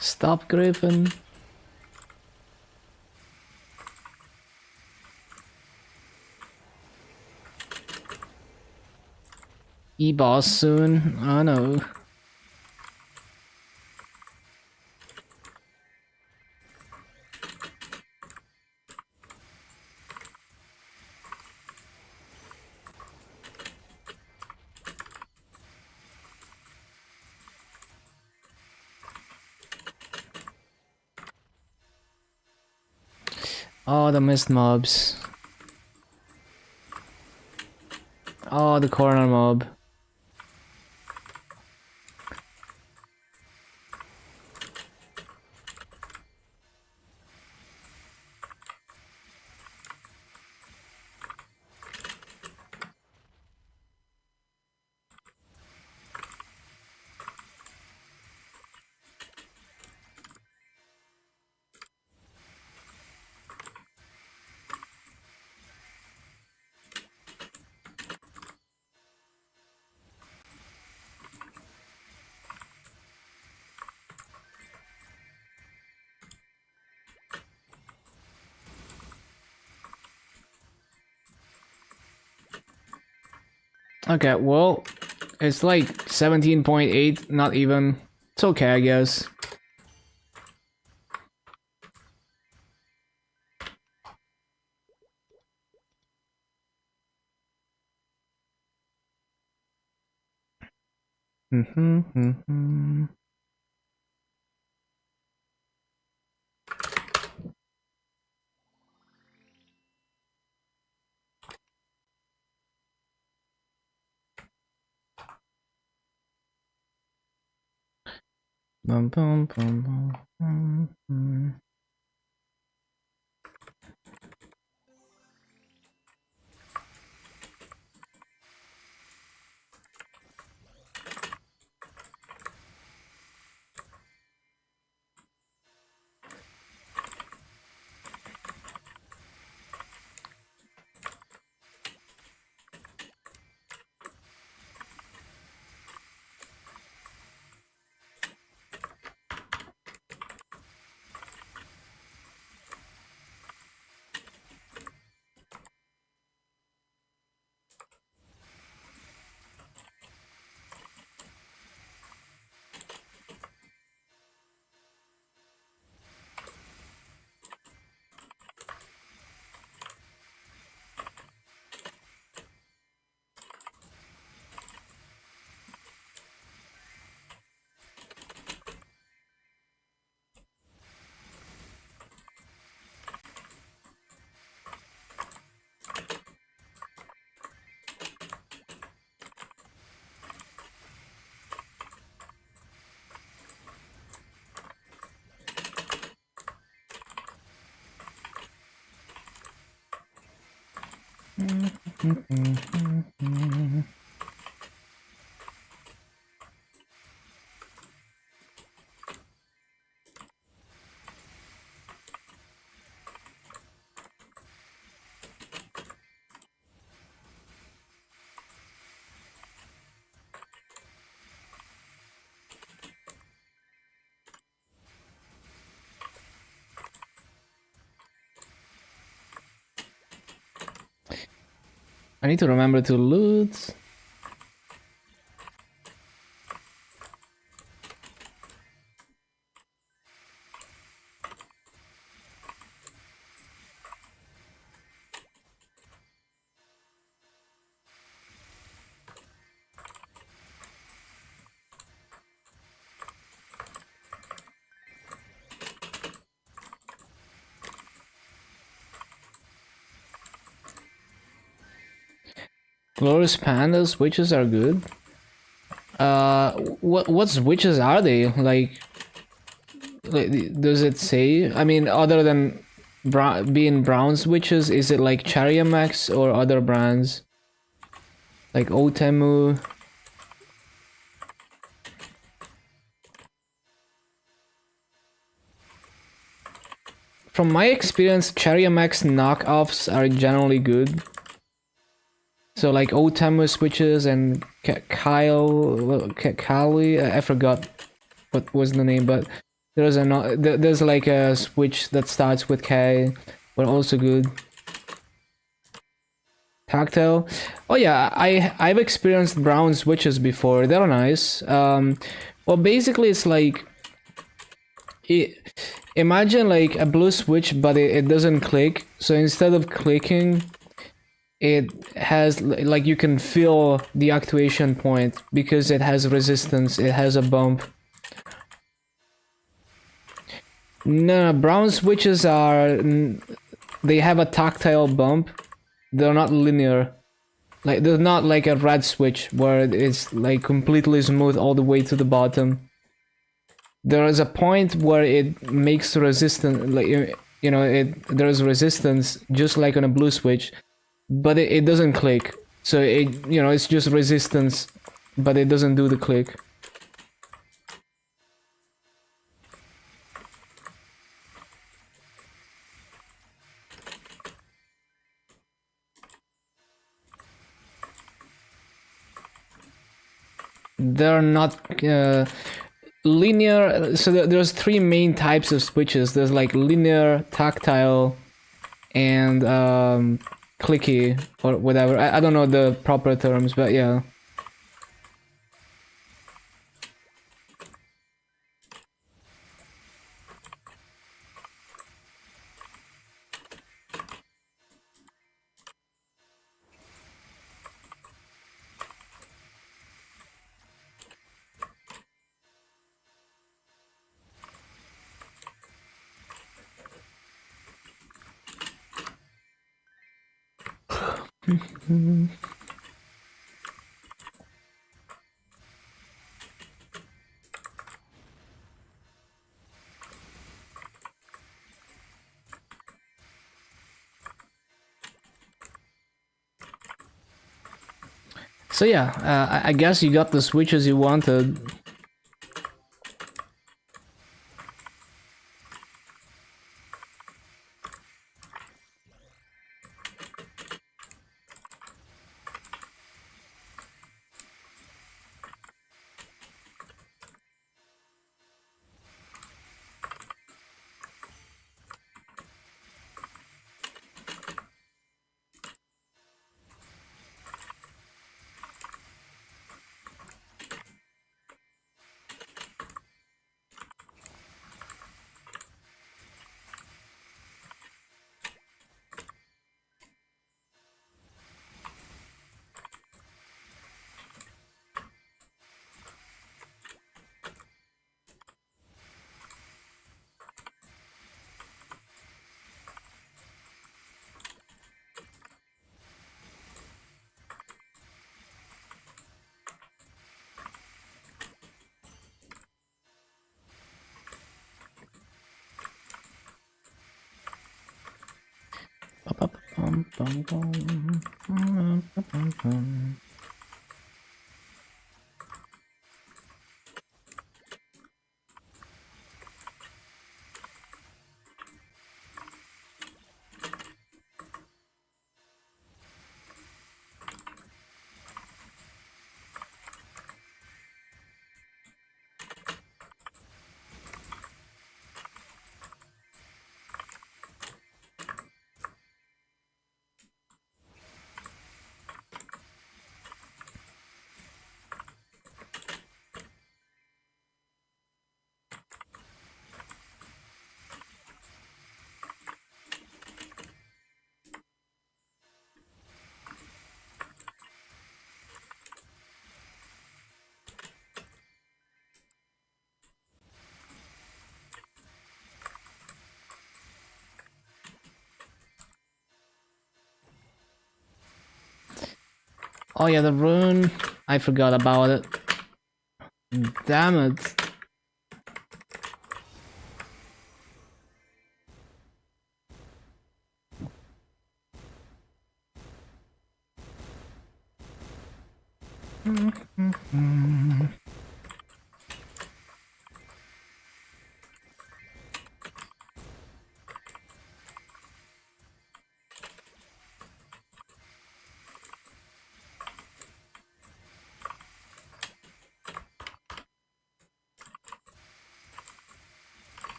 Stop, Griffin. E-boss soon. Oh no. Oh, the mist mobs. Oh, the corner mob. Okay, well, it's like 17.8, not even. It's okay, I guess. Bum, bum, bum, bum. I need to remember to loot. Glorious pandas, witches are good. What switches are they? Like, does it say? I mean, other than being brown switches, is it like Max or other brands? Like Otemu? From my experience, Max knockoffs are generally good. So like Otemu switches and Kali, I forgot what was the name, but there's like a switch that starts with K, but also good. Tactile. Oh yeah, I've experienced brown switches before. They're nice. Well, basically it's like imagine like a blue switch, but it doesn't click. So instead of clicking, it has like you can feel the actuation point because it has resistance. It has a bump. No, brown switches are they have a tactile bump. They're not linear. Like they're not like a red switch where it's like completely smooth all the way to the bottom. There is a point where it makes resistance, like you know, there's resistance just like on a blue switch, but it doesn't click. So it's just resistance, but it doesn't do the click. They're not linear. So there's three main types of switches. There's like linear, tactile, and clicky or whatever. I don't know the proper terms, but yeah. So yeah, I guess you got the switches you wanted. Oh yeah, the rune. I forgot about it. Damn it.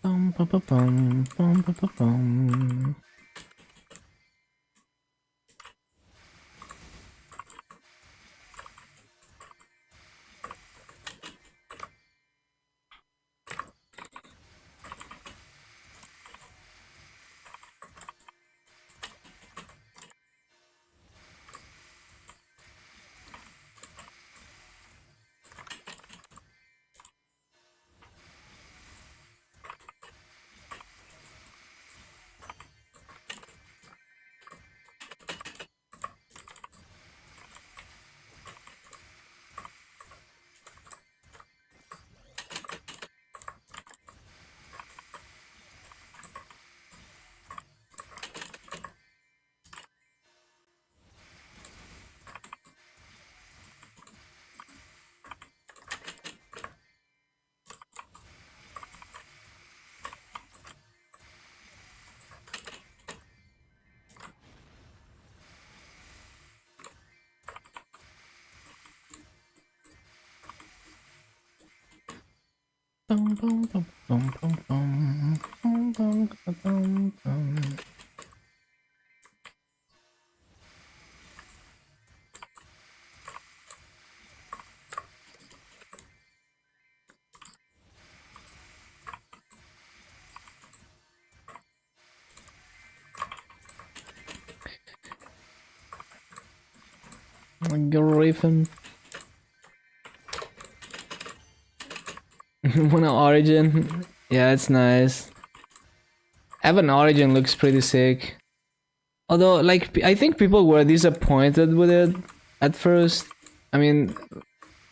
Bum, bum, bum, bum, bum, bum, bum, bum. Bum, bum, bum, bum, bum, bum. Bum, bum, bum, bum. Griffin. Wanna origin? Yeah, it's nice. Evan origin looks pretty sick. Although, like, I think people were disappointed with it at first. I mean,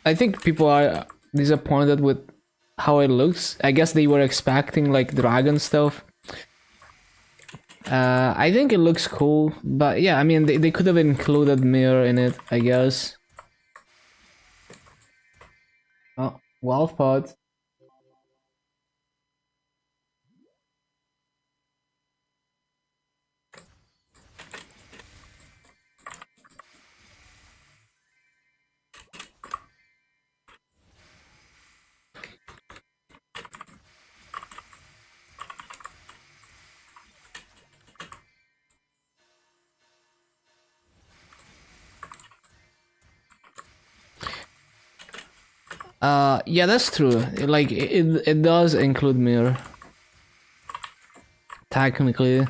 I think people are disappointed with how it looks. I guess they were expecting like dragon stuff. I think it looks cool, but yeah, I mean, they could have included mirror in it, I guess. Oh, Wolf Pod. Yeah, that's true. Like, it does include mirror. Technically.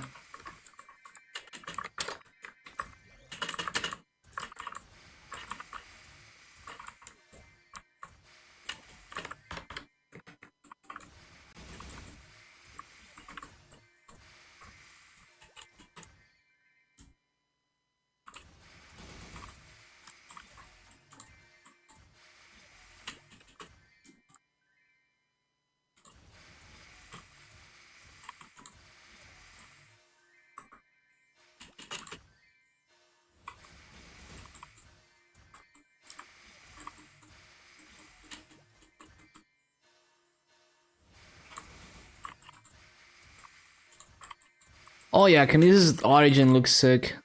Oh yeah, Kinesis Origin looks sick.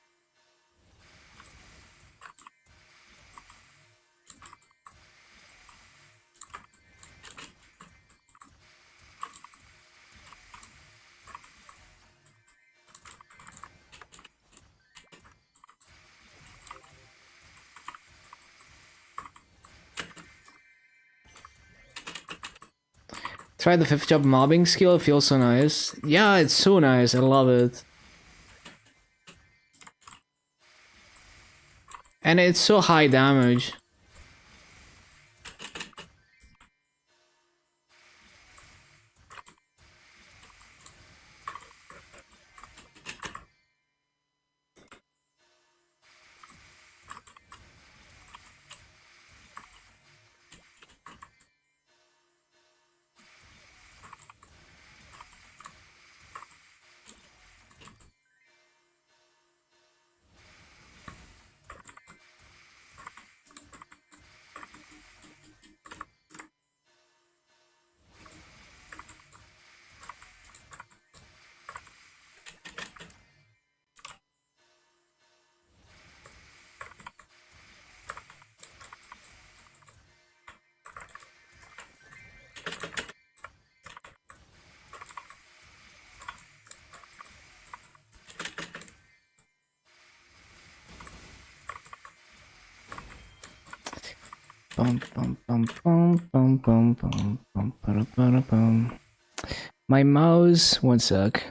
Try the 5th job mobbing skill, it feels so nice. Yeah, it's so nice, I love it. And it's so high damage. My mouse, one sec.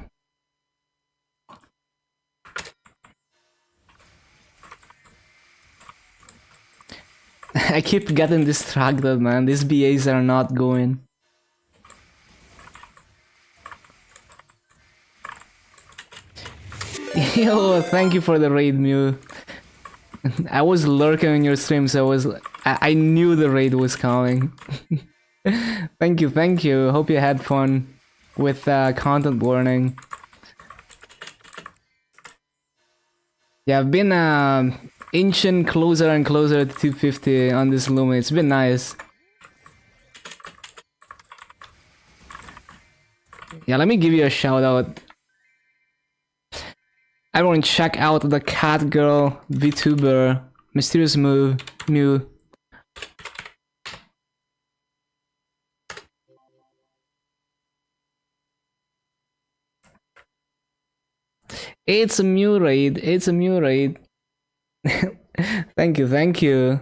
I keep getting distracted, man. These BAs are not going. Yo, thank you for the raid, Mew. I was lurking in your stream, so I knew the raid was coming. Thank you, thank you. Hope you had fun with content warning. Yeah, I've been inching closer and closer to 250 on this Luma. It's been nice. Yeah, let me give you a shout out. Everyone check out the cat girl VTuber mysterious Mew. It's a Mew raid. It's a Mew raid. Thank you, thank you.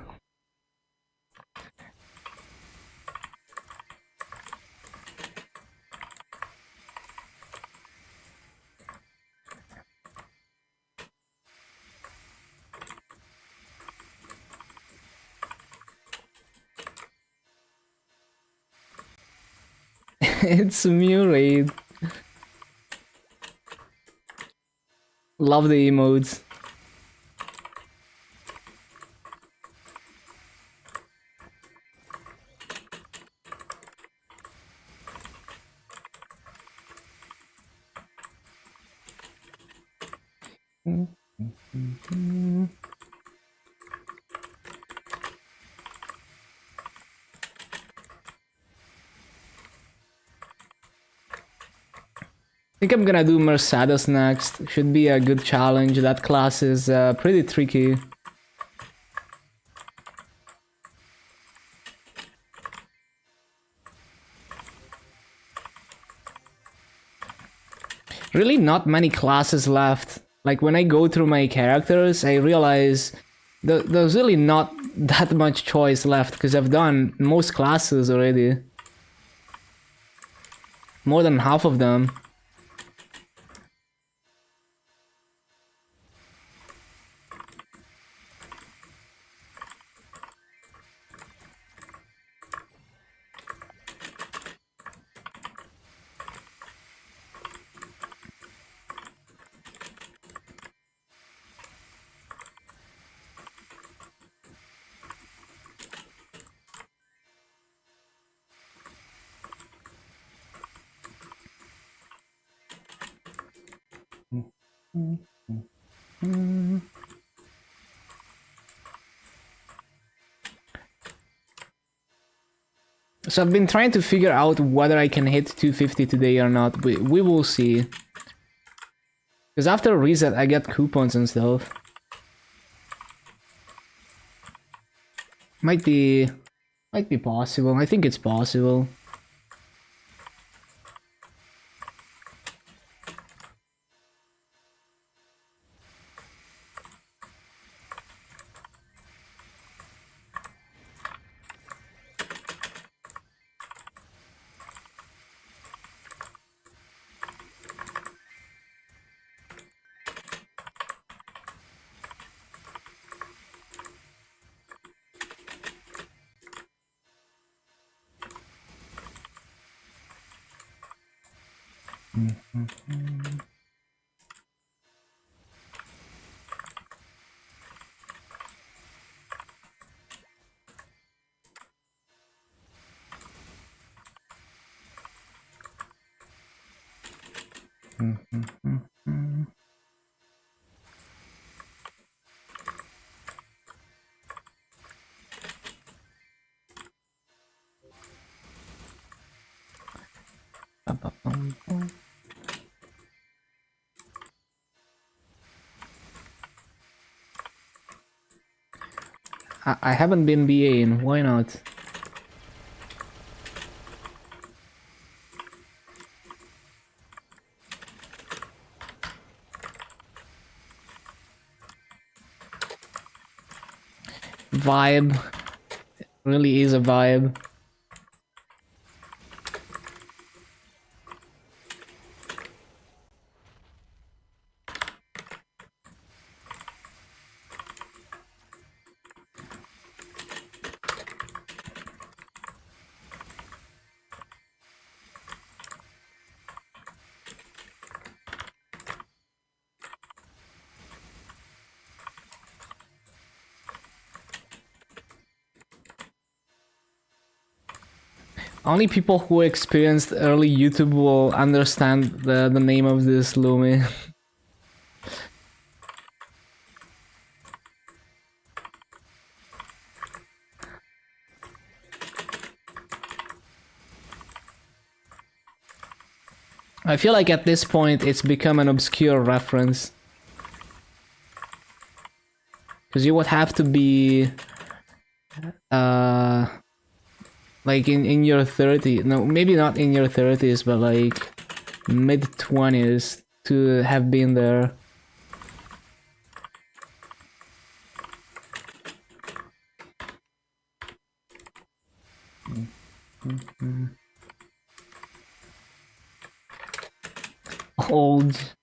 It's a Mew raid. Love the emotes. I think I'm gonna do Mercedes next. Should be a good challenge. That class is pretty tricky. Really not many classes left. Like when I go through my characters, I realize there's really not that much choice left because I've done most classes already. More than half of them. So I've been trying to figure out whether I can hit 250 today or not. We will see. Because after reset, I get coupons and stuff. Might be possible. I think it's possible. I haven't been BAing, why not? Vibe. Really is a vibe. Only people who experienced early YouTube will understand the name of this Lumi. I feel like at this point it's become an obscure reference. Because you would have to be like in your 30s, no, maybe not in your 30s, but like mid-20s to have been there. Old.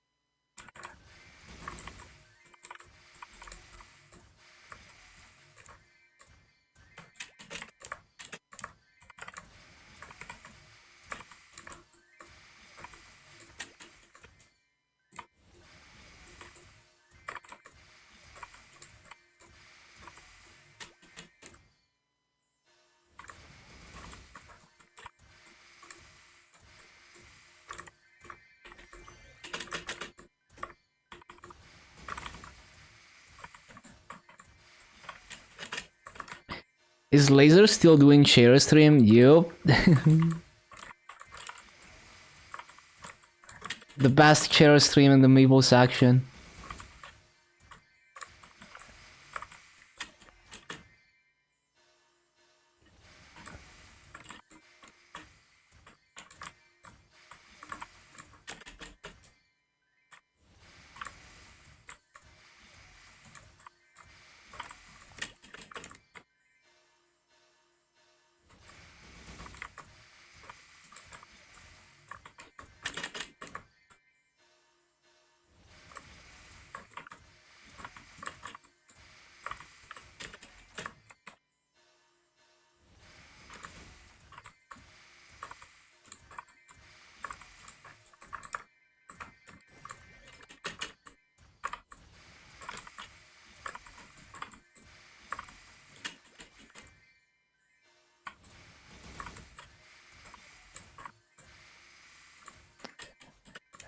Is Laser still doing share stream? Yup. The best share stream in the Maple section.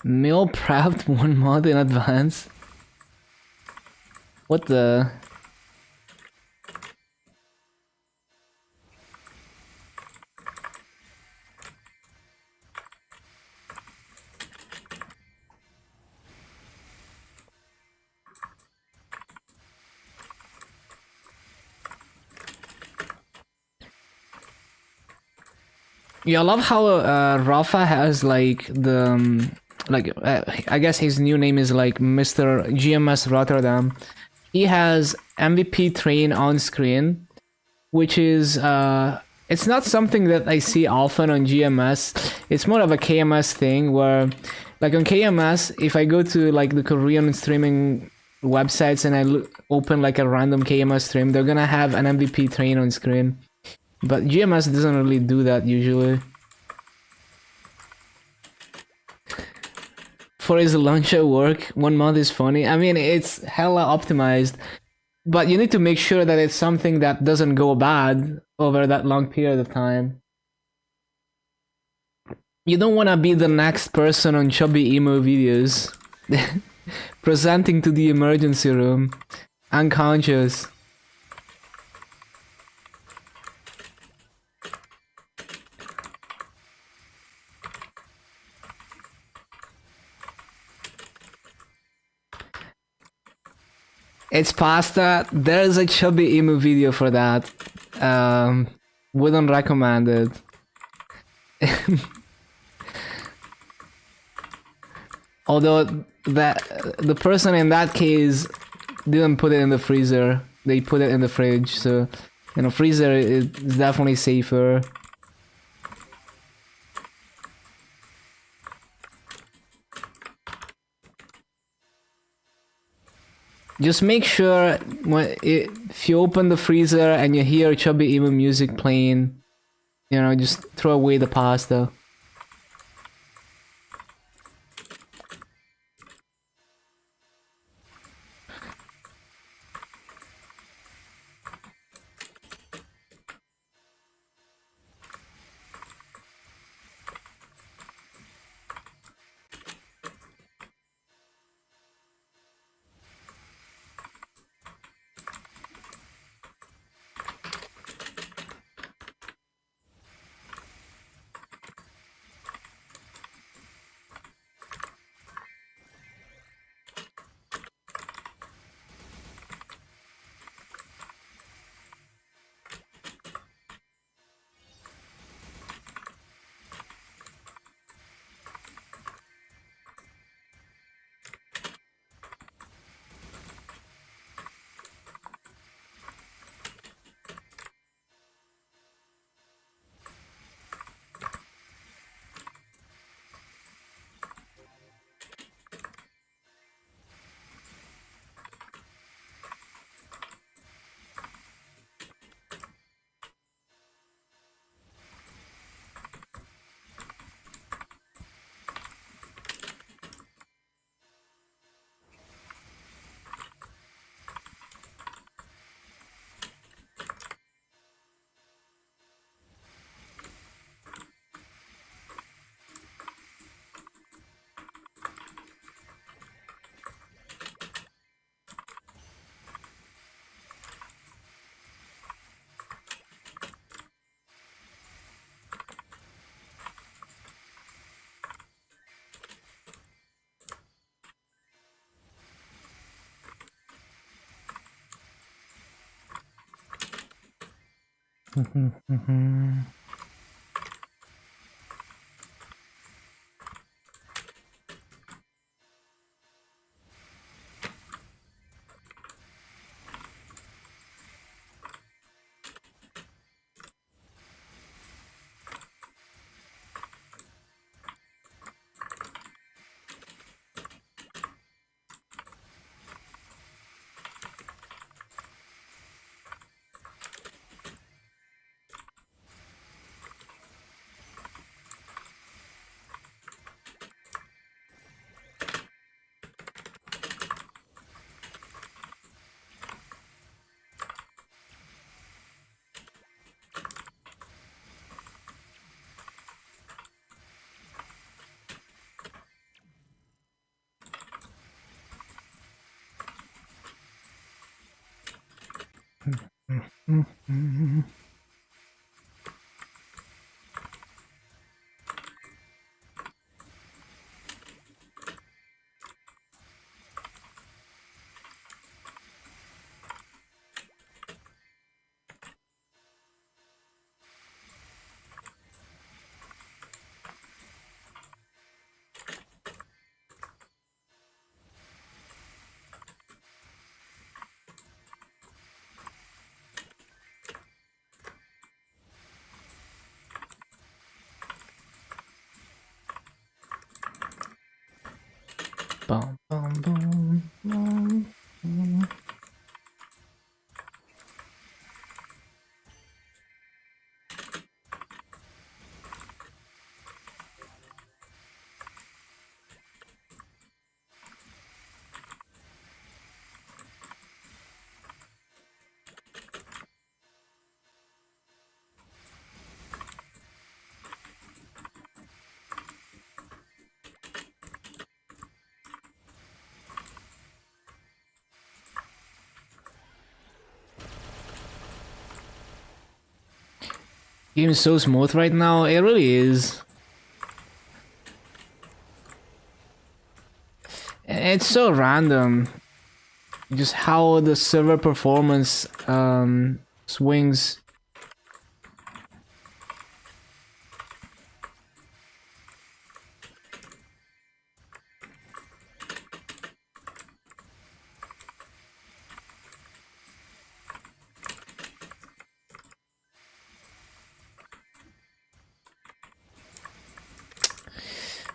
Meal prepped one month in advance? What the... Yeah, I love how Rafa has like the I guess his new name is like Mr. GMS Rotterdam. He has MVP train on screen, which is it's not something that I see often on GMS. It's more of a KMS thing where like on KMS, if I go to like the Korean streaming websites and open like a random KMS stream, they're gonna have an MVP train on screen. But GMS doesn't really do that usually. For his launcher work, 1 month is funny. I mean, it's hella optimized, but you need to make sure that it's something that doesn't go bad over that long period of time. You don't want to be the next person on chubby emo videos presenting to the emergency room unconscious. It's pasta. There's a chubby emu video for that. Wouldn't recommend it. Although the person in that case didn't put it in the freezer. They put it in the fridge. So, you know, freezer is definitely safer. Just make sure if you open the freezer and you hear chubby emo music playing, you know, just throw away the pasta. Game is so smooth right now. It really is. It's so random. Just how the server performance swings.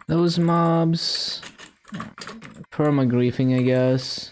Those mobs. Perma-griefing, I guess.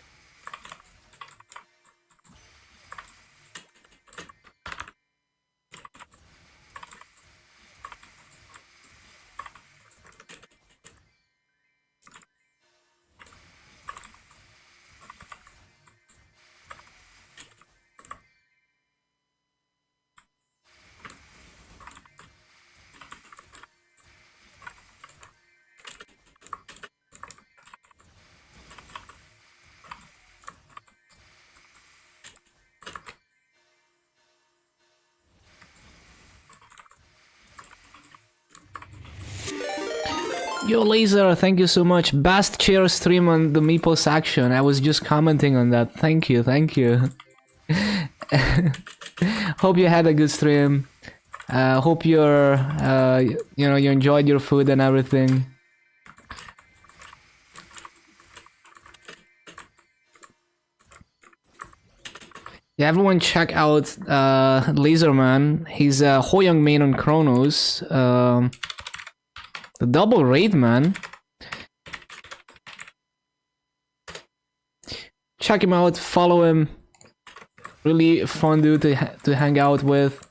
Yo, Laser, thank you so much. Best chair stream on the Meeple section. I was just commenting on that. Thank you, thank you. Hope you had a good stream. Hope you're, you know, you enjoyed your food and everything. Yeah, everyone check out Laserman. He's Hoyoung main on Chronos. The double raid, man. Check him out, follow him. Really fun dude to hang out with.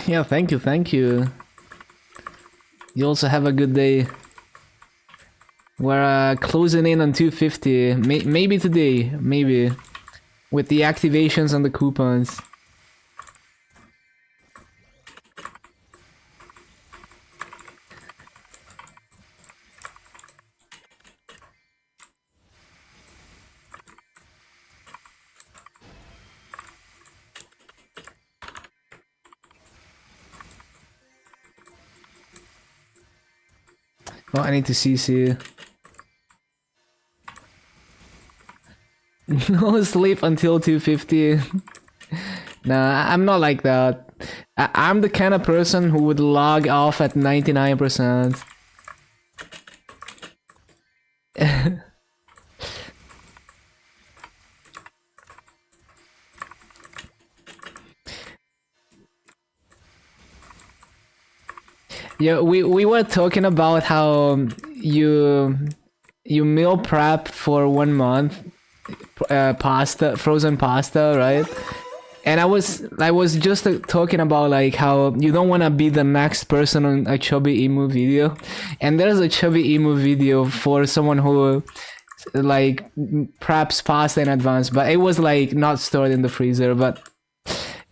Yeah, thank you, thank you. You also have a good day. We're closing in on 250. Maybe today, maybe. With the activations and the coupons. Oh, I need to CC. No sleep until 250. Nah, I'm not like that. I'm the kind of person who would log off at 99%. Yeah, we were talking about how you meal prep for 1 month, pasta, frozen pasta, right? And I was just talking about like how you don't want to be the next person on a chubby emu video, and there's a chubby emu video for someone who like preps pasta in advance, but it was like not stored in the freezer, but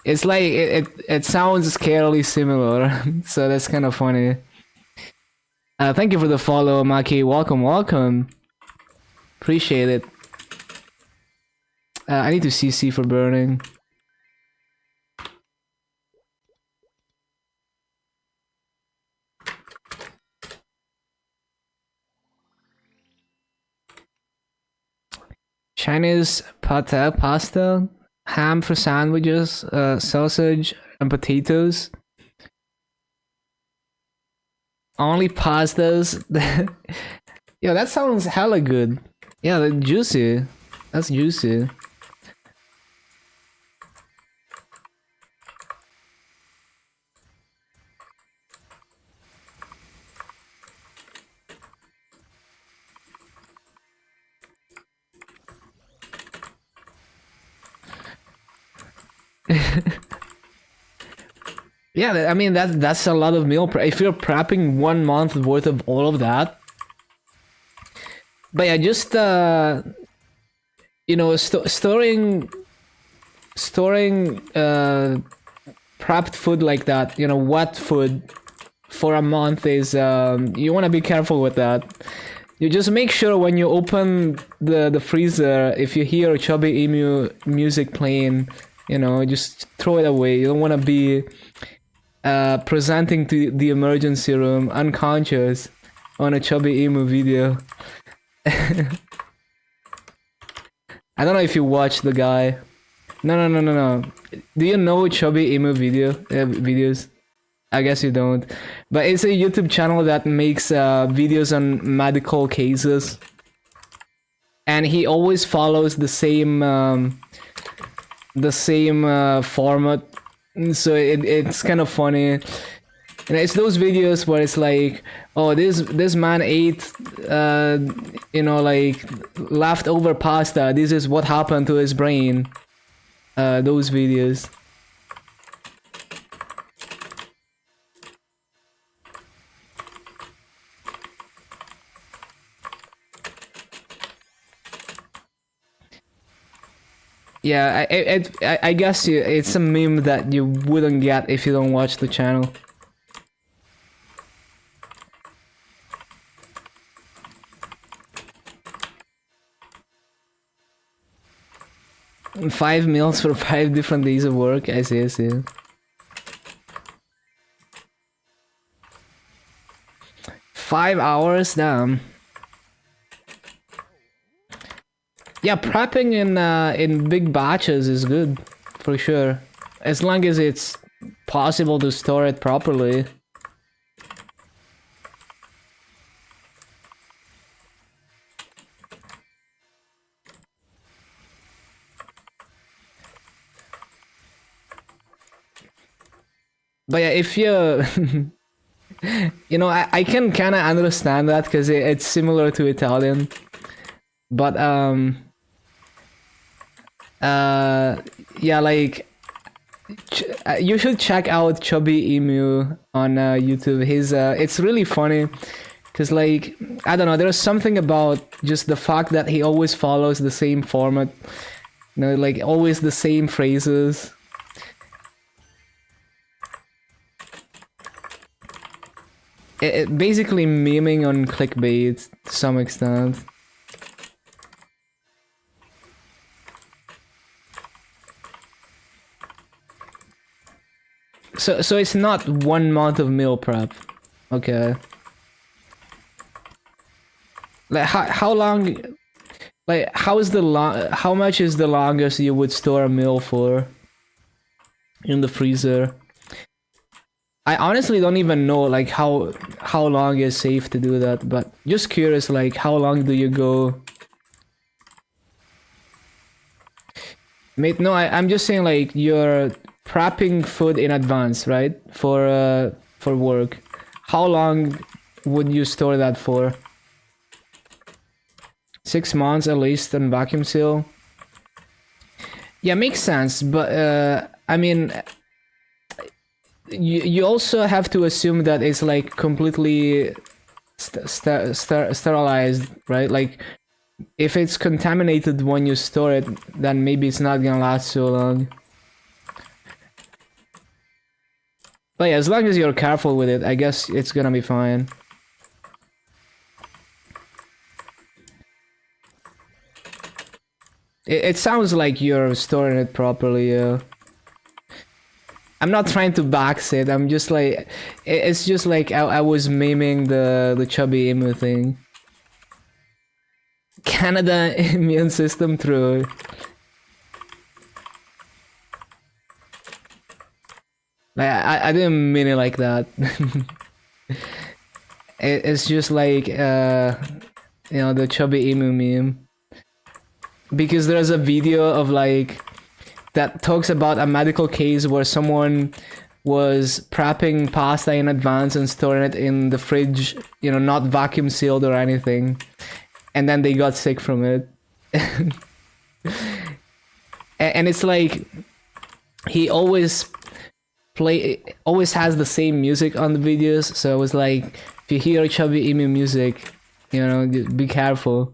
it's like it sounds scarily similar. So that's kind of funny. Thank you for the follow, Maki. Welcome, welcome. Appreciate it. I need to CC for burning. Chinese pasta, ham for sandwiches, sausage and potatoes. Only pastas. Yo, that sounds hella good. Yeah, that's juicy. That's juicy. Yeah, I mean that's a lot of meal prep. If you're prepping 1 month worth of all of that, but yeah, just you know, storing prepped food like that, you know, wet food for a month is you want to be careful with that. You just make sure when you open the freezer, if you hear Chubby Emu music playing, you know, just throw it away. You don't want to be presenting to the emergency room unconscious on a Chubby Emu video. I don't know if you watch the guy. No. Do you know Chubby Emu videos? I guess you don't. But it's a YouTube channel that makes videos on medical cases. And he always follows the same format. So it's kind of funny. And it's those videos where it's like, oh, this man ate, you know, like leftover pasta. This is what happened to his brain. Those videos. Yeah, I guess it's a meme that you wouldn't get if you don't watch the channel. Five meals for 5 different days of work. I see. 5 hours, damn. Yeah, prepping in big batches is good, for sure. As long as it's possible to store it properly. But yeah, if you... you know, I can kind of understand that because it's similar to Italian. But, yeah, like... you should check out Chubby Emu on YouTube. It's really funny. Because, like, I don't know, there's something about just the fact that he always follows the same format. You know, like, always the same phrases. It basically memeing on clickbait to some extent. So it's not 1 month of meal prep. Okay. Like how long, like how much is the longest you would store a meal for in the freezer? I honestly don't even know like how long is safe to do that, but just curious, like how long do you go? Mate, no, I'm just saying like you're prepping food in advance, right? For work. How long would you store that for? 6 months at least on vacuum seal. Yeah, makes sense, but I mean, you also have to assume that it's like completely sterilized, right? Like if it's contaminated when you store it, then maybe it's not gonna last so long. But yeah, as long as you're careful with it, I guess it's gonna be fine. It sounds like you're storing it properly, I'm not trying to box it, I'm just like... It's just like I was memeing the Chubby Emu thing. Canada immune system through. Like, I didn't mean it like that. It's just like, you know, the Chubby Emu meme. Because there's a video of like... that talks about a medical case where someone was prepping pasta in advance and storing it in the fridge, you know, not vacuum sealed or anything. And then they got sick from it. And it's like, he always play, it always has the same music on the videos. So I was like, if you hear Chubby Emu music, you know, be careful.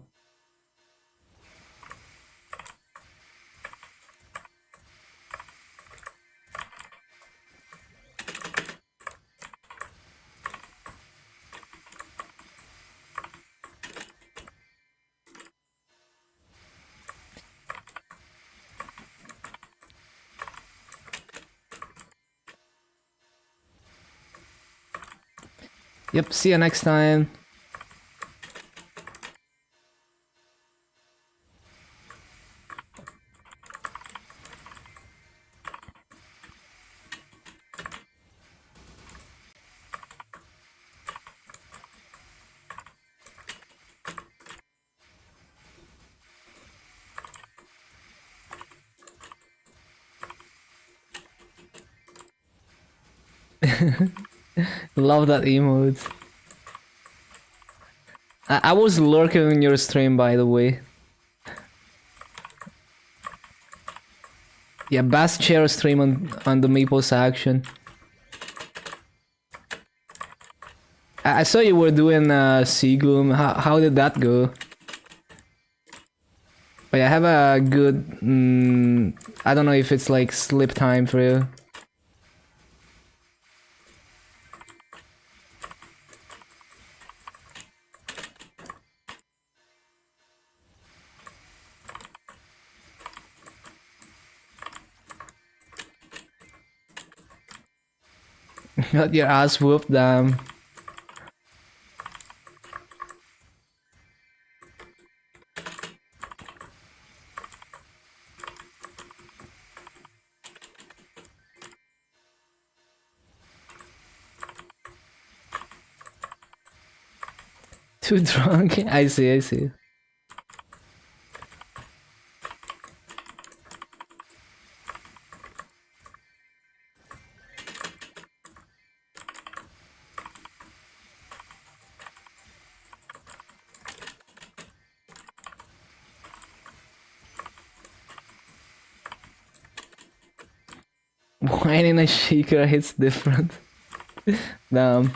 Yep, see you next time. Love that emote. I was lurking in your stream, by the way. Yeah, best share stream on the Maple section. I saw you were doing Sea Gloom. How did that go? But I have a good. I don't know if it's like sleep time for you. Got your ass whooped, damn. Too drunk? I see, I see. Wine in a shaker hits different. Damn.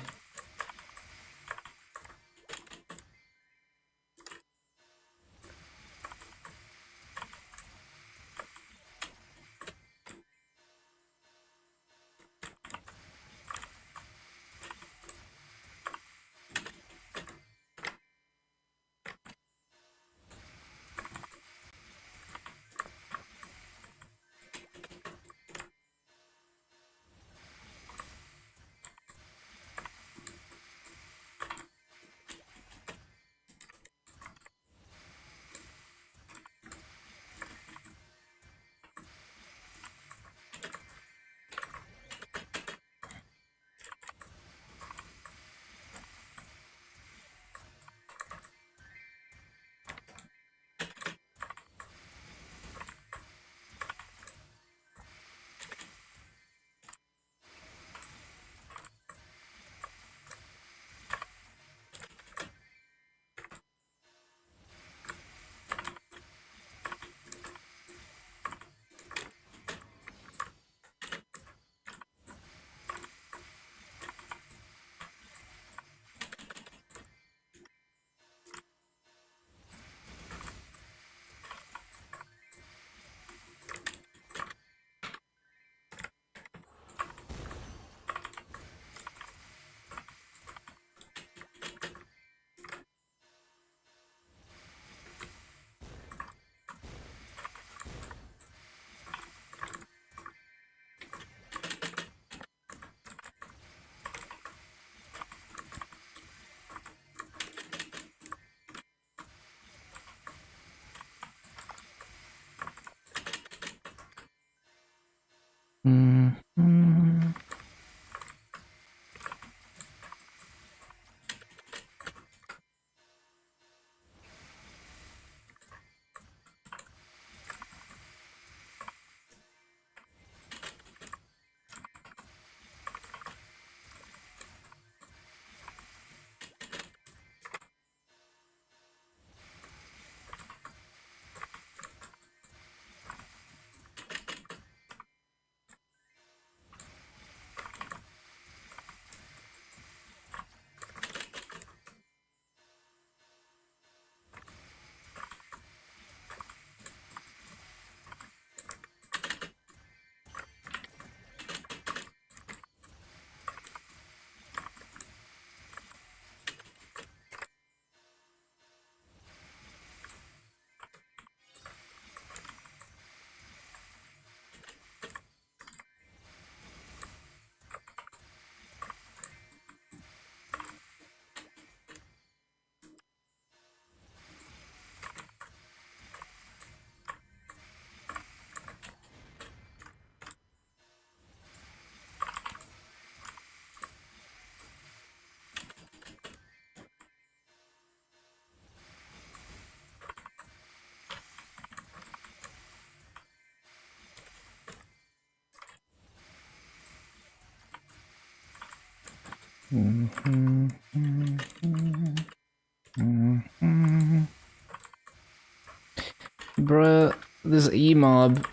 Bruh, this emob.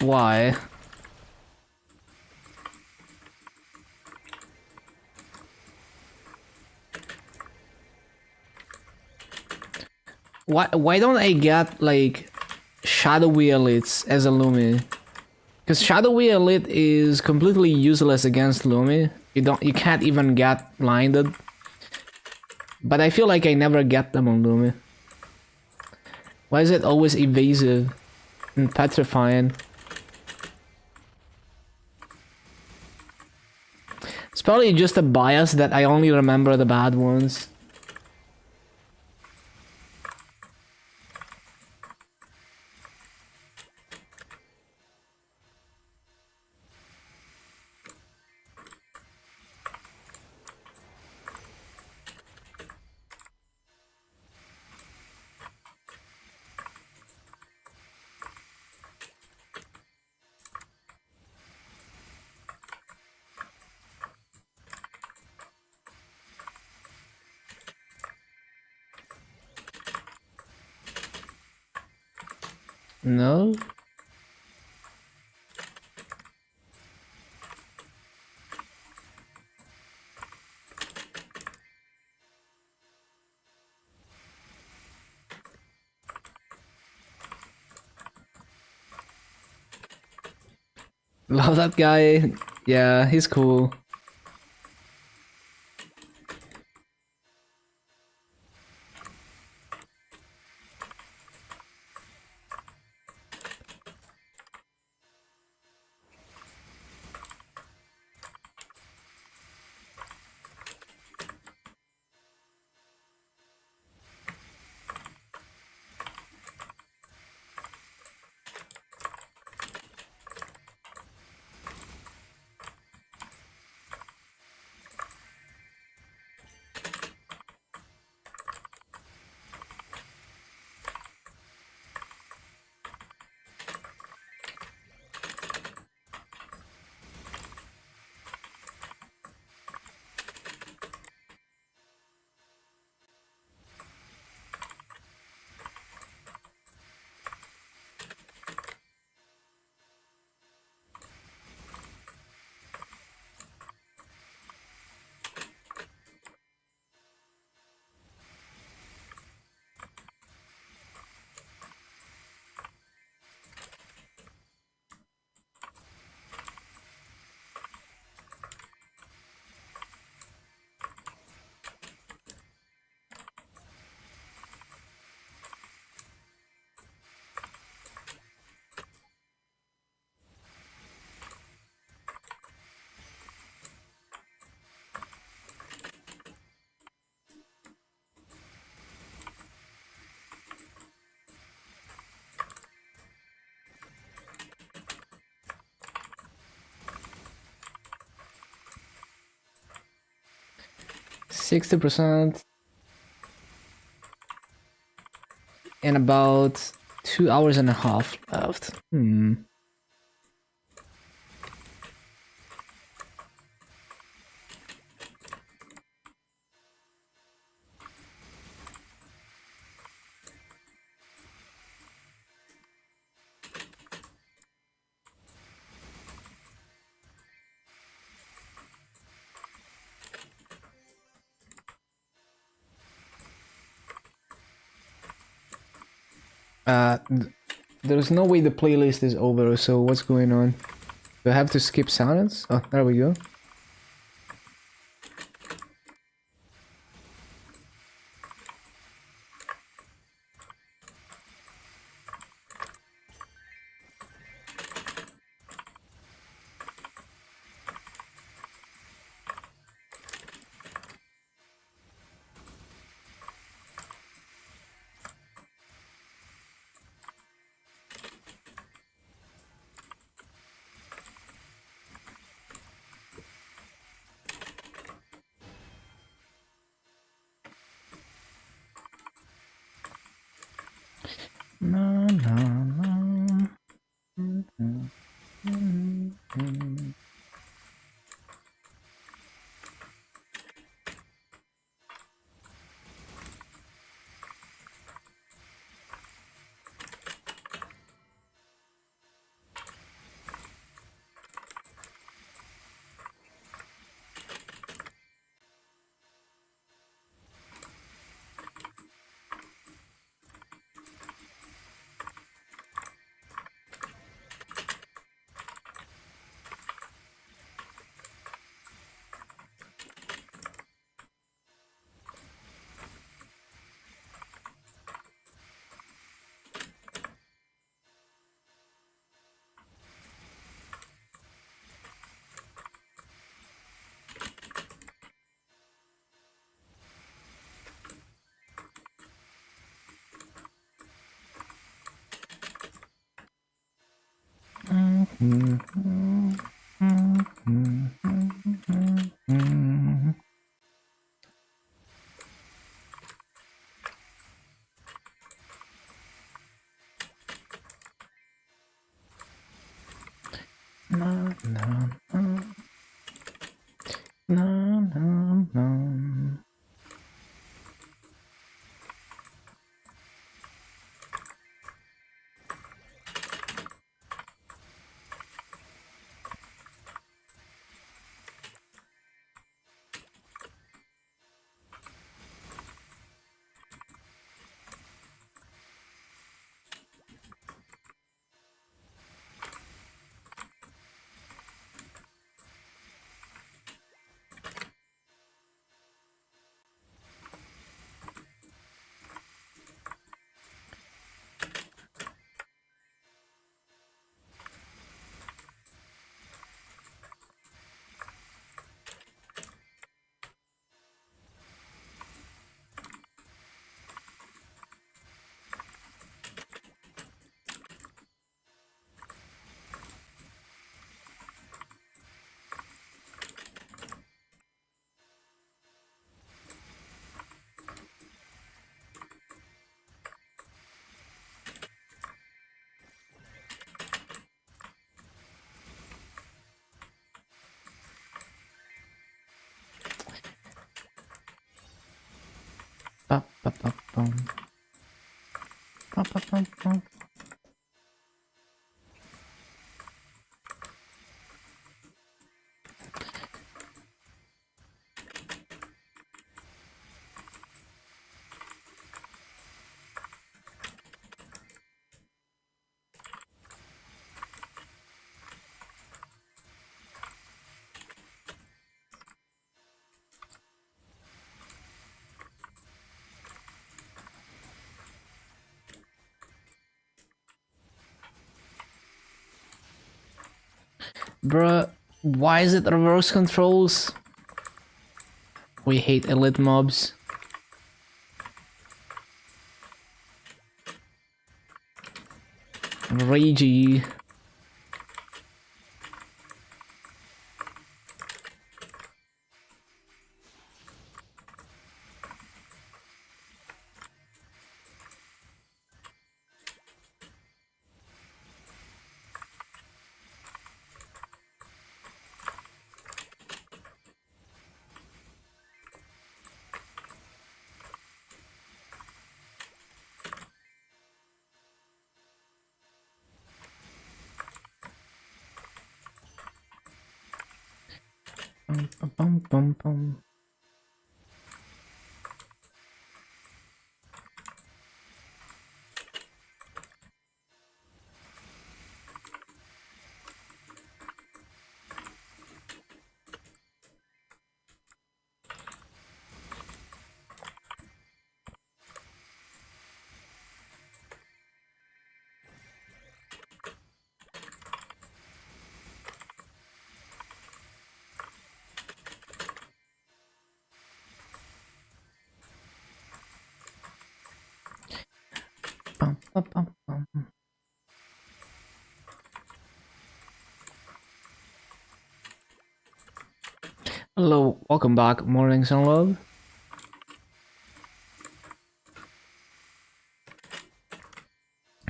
Why? Why don't I get like shadowy elites as a Lumi? Because shadowy elite is completely useless against Lumi. You can't even get blinded. But I feel like I never get them on Lumi. Why is it always evasive and petrifying? It's probably just a bias that I only remember the bad ones. No? Love that guy. Yeah, he's cool. %60 and about 2.5 hours left. There's no way the playlist is over, so what's going on? Do I have to skip silence? Oh, there we go. No, no, no. Bruh, why is it reverse controls? We hate elite mobs. Ragey. Bum, bum, bum. Bum, bum, bum, bum. Hello, welcome back, Mornings and Love.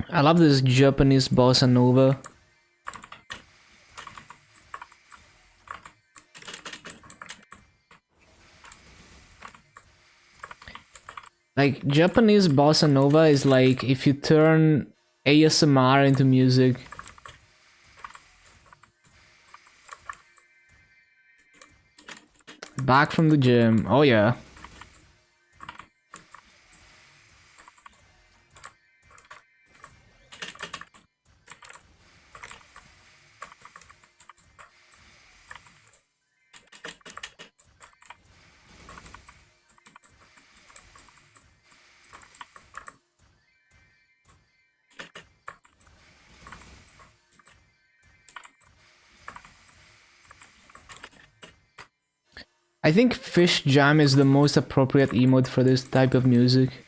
I love this Japanese bossa nova. Like, Japanese bossa nova is like if you turn ASMR into music. Back from the gym. Oh yeah. I think Fish Jam is the most appropriate emote for this type of music.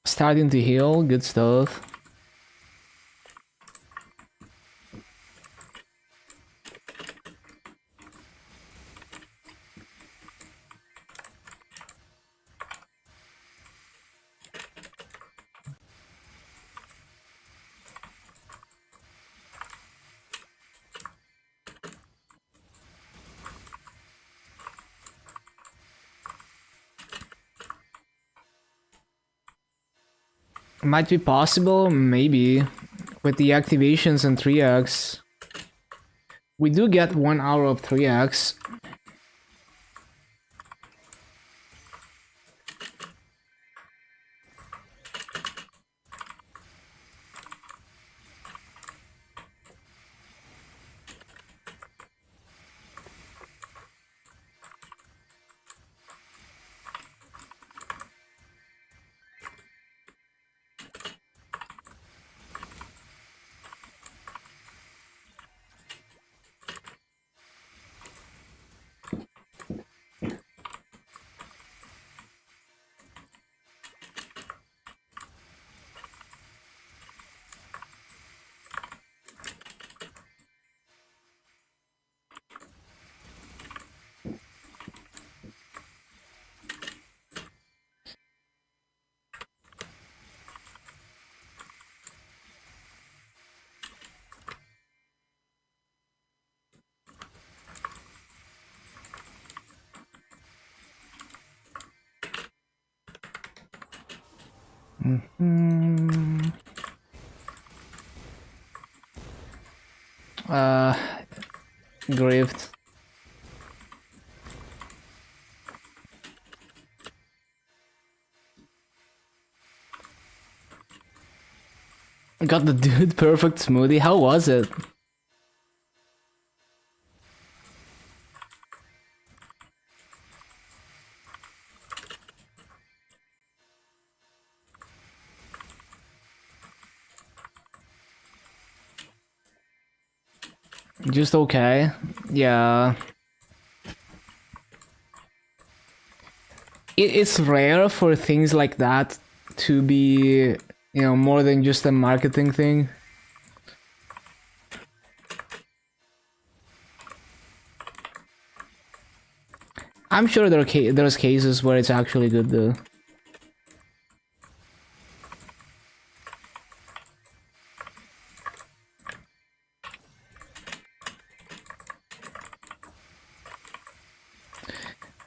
Starting to heal, good stuff. Might be possible, maybe. With the activations and 3x. We do get 1 hour of 3x. Grift. Got the dude perfect smoothie. How was it? Just okay. Yeah. It's rare for things like that to be, you know, more than just a marketing thing. I'm sure there's cases where it's actually good though.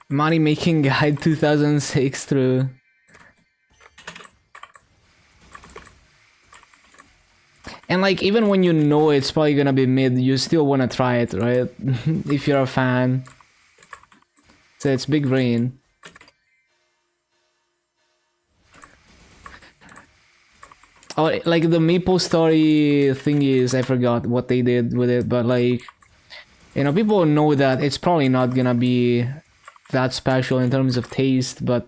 Money making guide 2006 through. And like, even when you know it's probably gonna be mid, you still wanna try it, right? If you're a fan. So it's big brain. Oh, like the MapleStory thing is, I forgot what they did with it, but like, you know, people know that it's probably not gonna be that special in terms of taste, but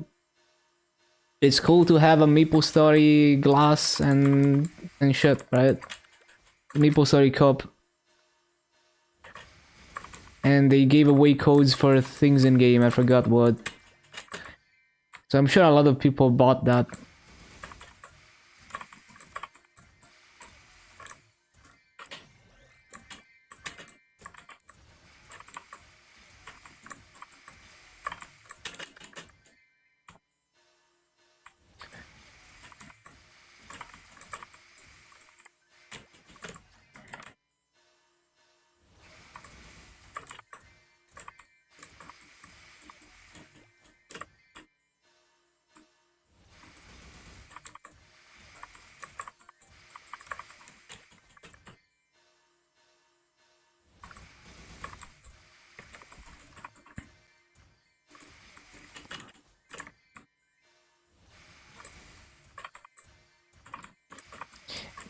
it's cool to have a MapleStory glass and shit, right? MapleStory cup. And they gave away codes for things in game, I forgot what. So I'm sure a lot of people bought that.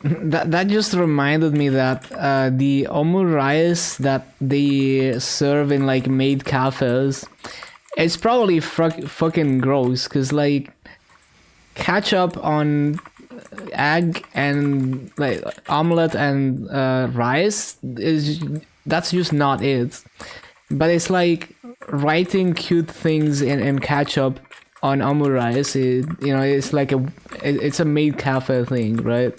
That just reminded me that the omurice that they serve in like maid cafes, it's probably fucking gross, cause like ketchup on egg and like omelet and rice is that's just not it. But it's like writing cute things in ketchup on omurice. You know, it's like it's a maid cafe thing, right?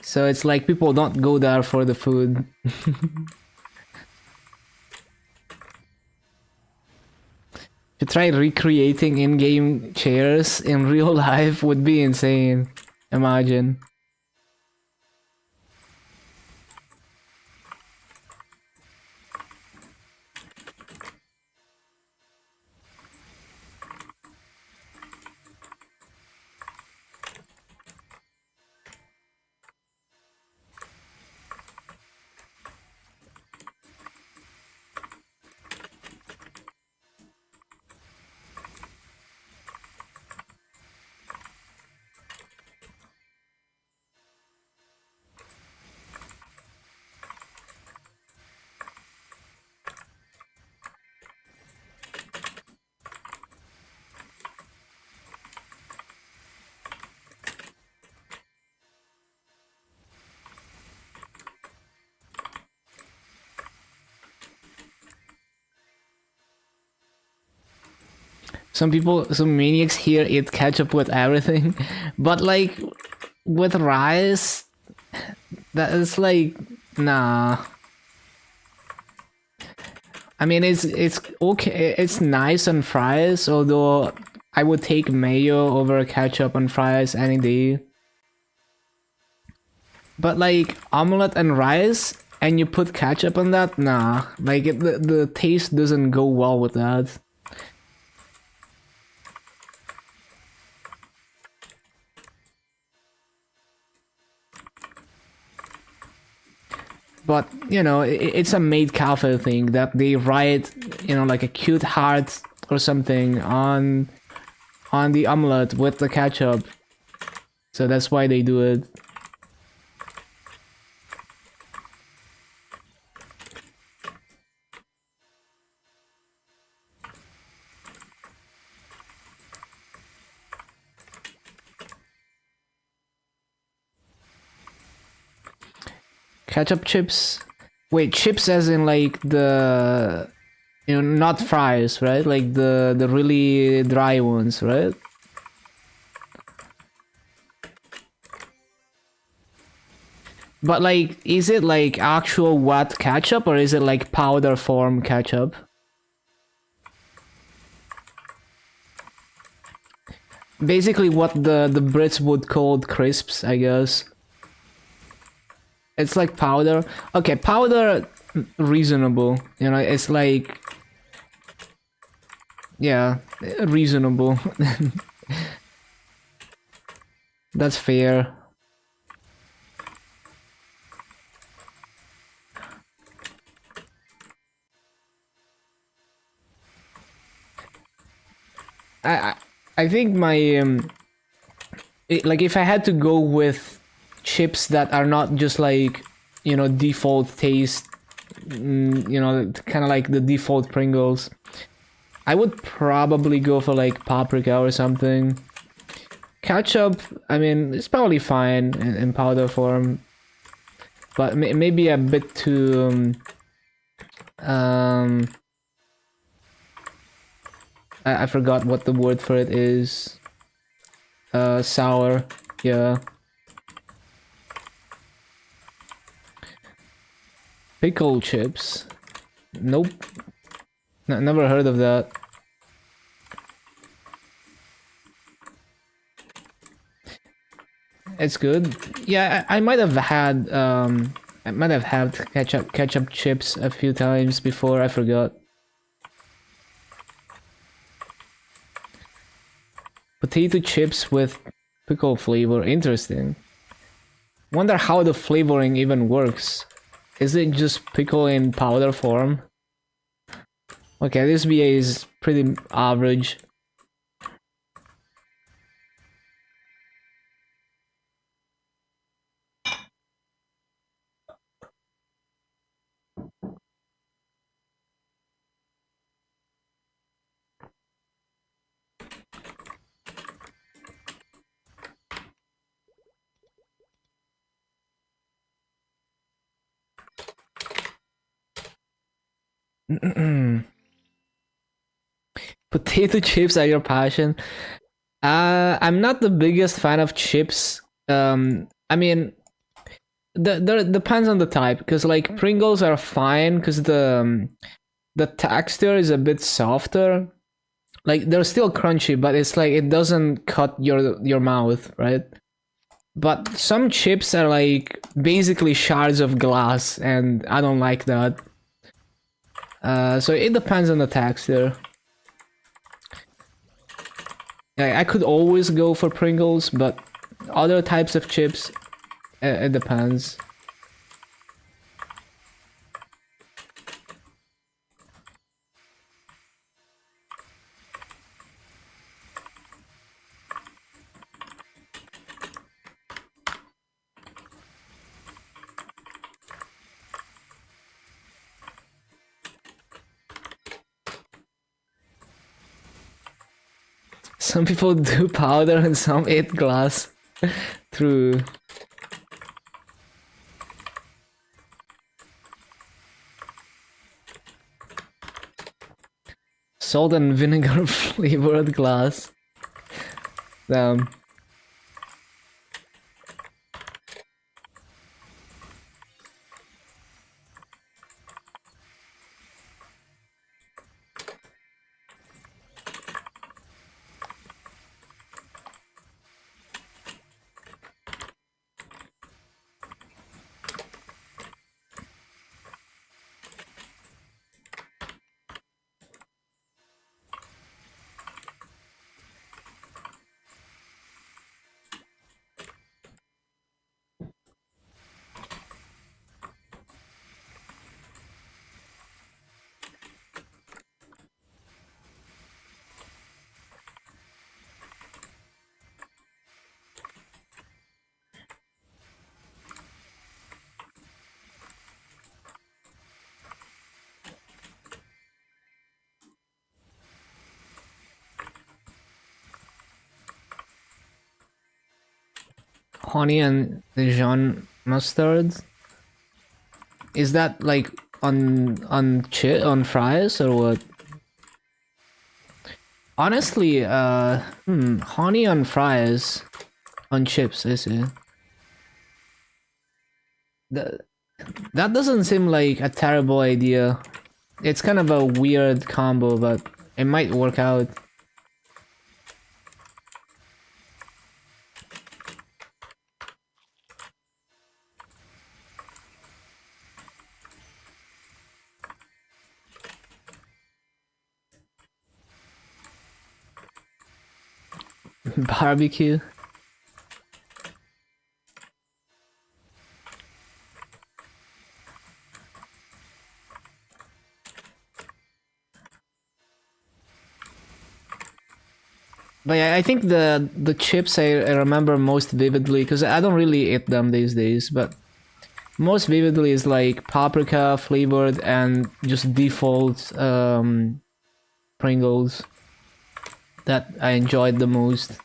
So it's like people don't go there for the food. To try recreating in-game chairs in real life would be insane. Imagine. Some maniacs here eat ketchup with everything, but like with rice, that is like nah. I mean, it's okay. It's nice on fries, although I would take mayo over ketchup on fries any day. But like omelet and rice, and you put ketchup on that, nah. Like the taste doesn't go well with that. But you know, it's a maid cafe thing that they write, you know, like a cute heart or something on the omelet with the ketchup. So that's why they do it. Ketchup chips. Wait, chips as in like the, you know, not fries, right? Like the really dry ones, right? But like, is it like actual wet ketchup or is it like powder form ketchup? Basically what the Brits would call crisps, I guess. It's like powder. Okay, powder, reasonable. You know, it's like, yeah, reasonable. That's fair. I I think my like if I had to go with chips that are not just like, you know, default taste, you know, kind of like the default Pringles, I would probably go for like paprika or something. Ketchup, I mean, it's probably fine in powder form, but maybe a bit too um I forgot what the word for it is. Sour, yeah. Pickle chips. Nope. Never heard of that. It's good. Yeah, I might have had I might have had ketchup chips a few times before. I forgot. Potato chips with pickle flavor. Interesting. Wonder how the flavoring even works. Is it just pickle in powder form? Okay, this BA is pretty average. Potato chips are your passion. I'm not the biggest fan of chips. I mean, the depends on the type, because like Pringles are fine because the texture is a bit softer. Like they're still crunchy, but it's like it doesn't cut your mouth, right? But some chips are like basically shards of glass, and I don't like that. So it depends on the texture. I could always go for Pringles, but other types of chips, it depends. Some people do powder and some eat glass. True. Salt and vinegar flavored glass. Damn. Honey and Dijon mustard. Is that like on fries or what? Honestly, honey on fries on chips, is it? That that doesn't seem like a terrible idea. It's kind of a weird combo, but it might work out. Barbecue. But yeah, I think the chips I remember most vividly, because I don't really eat them these days, but most vividly is like paprika flavored and just default Pringles that I enjoyed the most.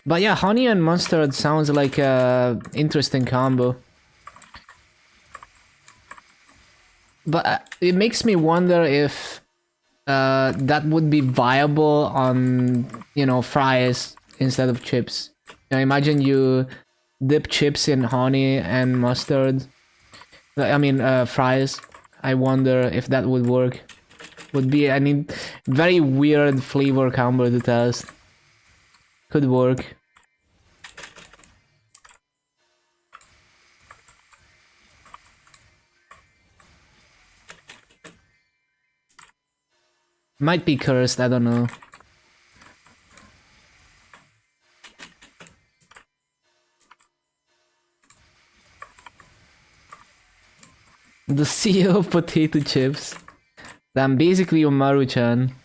But yeah, honey and mustard sounds like a interesting combo. But it makes me wonder if that would be viable on, fries instead of chips. Imagine you dip chips in honey and mustard. I mean, fries. I wonder if that would work. Would be any very weird flavor combo to test. Could work. Might be cursed, I don't know. The CEO of potato chips. I'm basically Umaru-chan.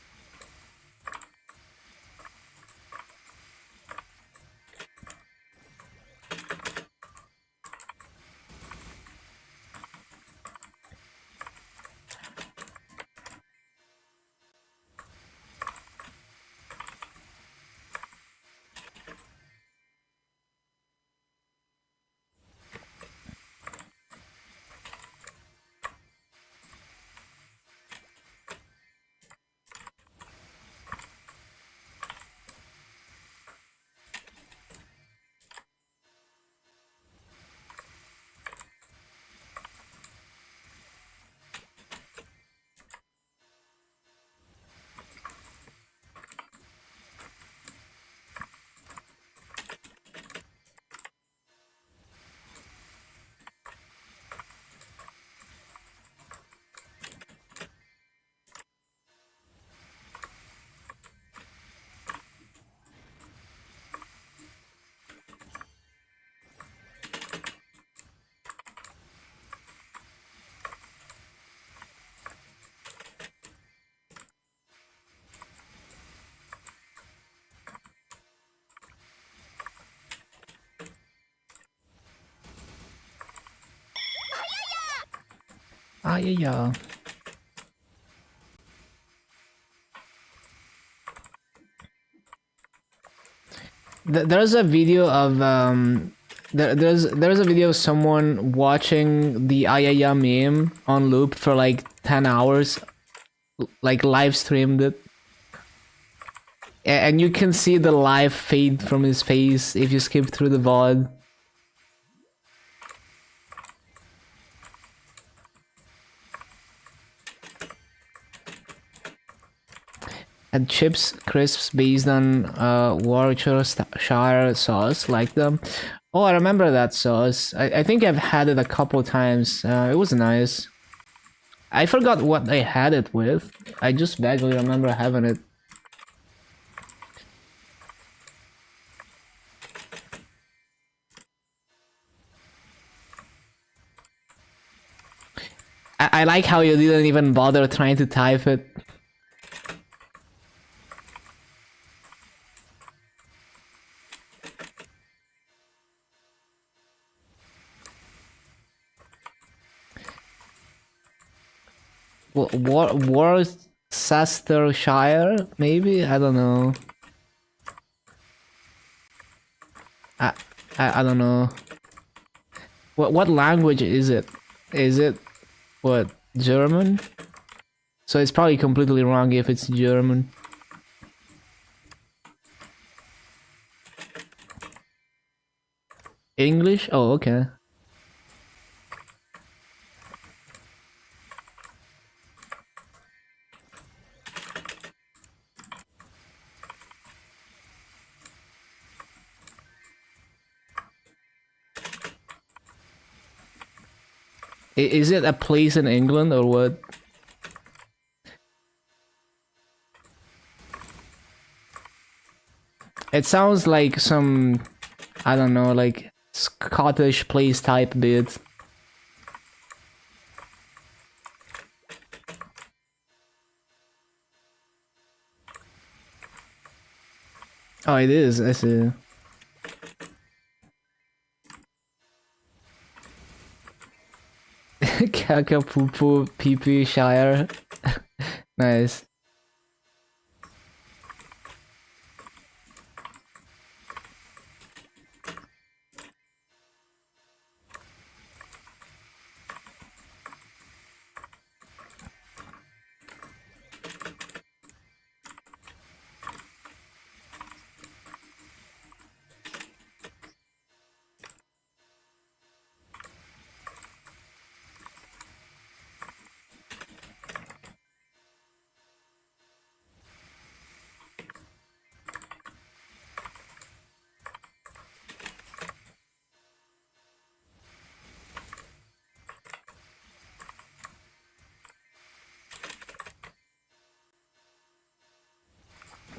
Ah, yeah. There's a video of there's a video of someone watching the Ayaya meme on loop for like 10 hours, like live streamed it. And you can see the live fade from his face if you skip through the VOD. And chips, crisps based on Warwickshire sauce, like them. Oh, I remember that sauce. I think I've had it a couple times. It was nice. I forgot what I had it with. I just vaguely remember having it. I like how you didn't even bother trying to type it. Worcestershire, maybe? I don't know. I don't know. What language is it? Is it what, German? So it's probably completely wrong if it's German. English? Oh, okay. Is it a place in England or what? It sounds like some, I don't know, like Scottish place type bit. Oh, it is, I see. Kakapupu PP Shire. Nice.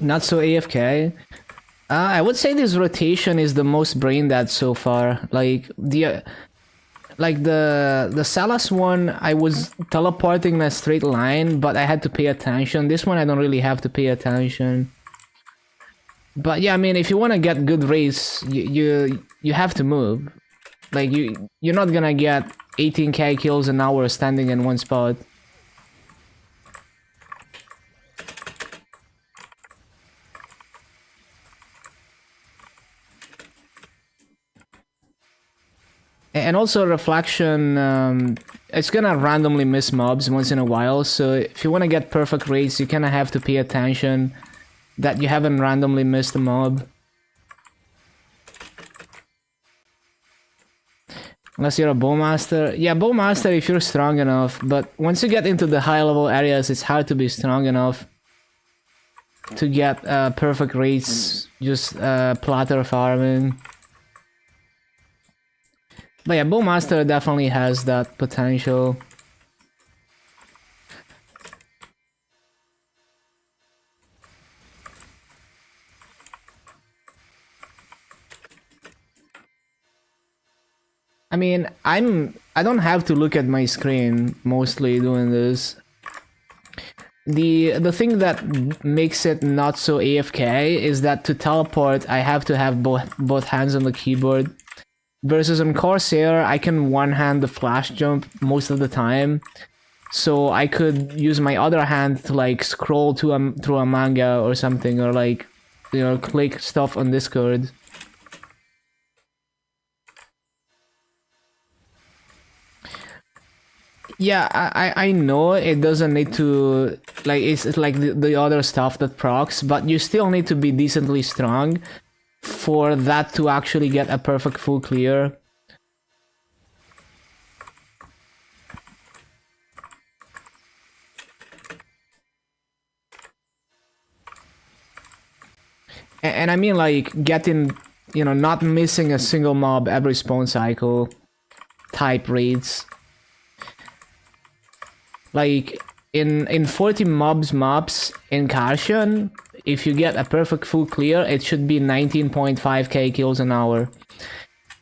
Not so AFK. I would say this rotation is the most brain dead so far. Like the Salas one, I was teleporting in a straight line, but I had to pay attention. This one I don't really have to pay attention. But yeah, I mean, if you want to get good race, you have to move. Like you're not gonna get 18k kills an hour standing in one spot. And also reflection, it's gonna randomly miss mobs once in a while, so if you want to get perfect rates, you kind of have to pay attention that you haven't randomly missed a mob. Unless you're a bowmaster. Yeah, bowmaster if you're strong enough, but once you get into the high level areas, it's hard to be strong enough to get perfect rates, just platter farming. But yeah, Bowmaster definitely has that potential. I mean, I don't have to look at my screen mostly doing this. The thing that makes it not so AFK is that to teleport, I have to have both hands on the keyboard. Versus on Corsair, I can one-hand the flash jump most of the time. so I could use my other hand to like scroll to through a manga or something, or like, you know, click stuff on Discord. Yeah, I know it doesn't need to, like, it's like the other stuff that procs, but you still need to be decently strong for that to actually get a perfect full clear. And I mean, like, getting, you know, not missing a single mob every spawn cycle type raids. Like, in 40 mobs maps in Karshan, if you get a perfect full clear, it should be 19.5k kills an hour.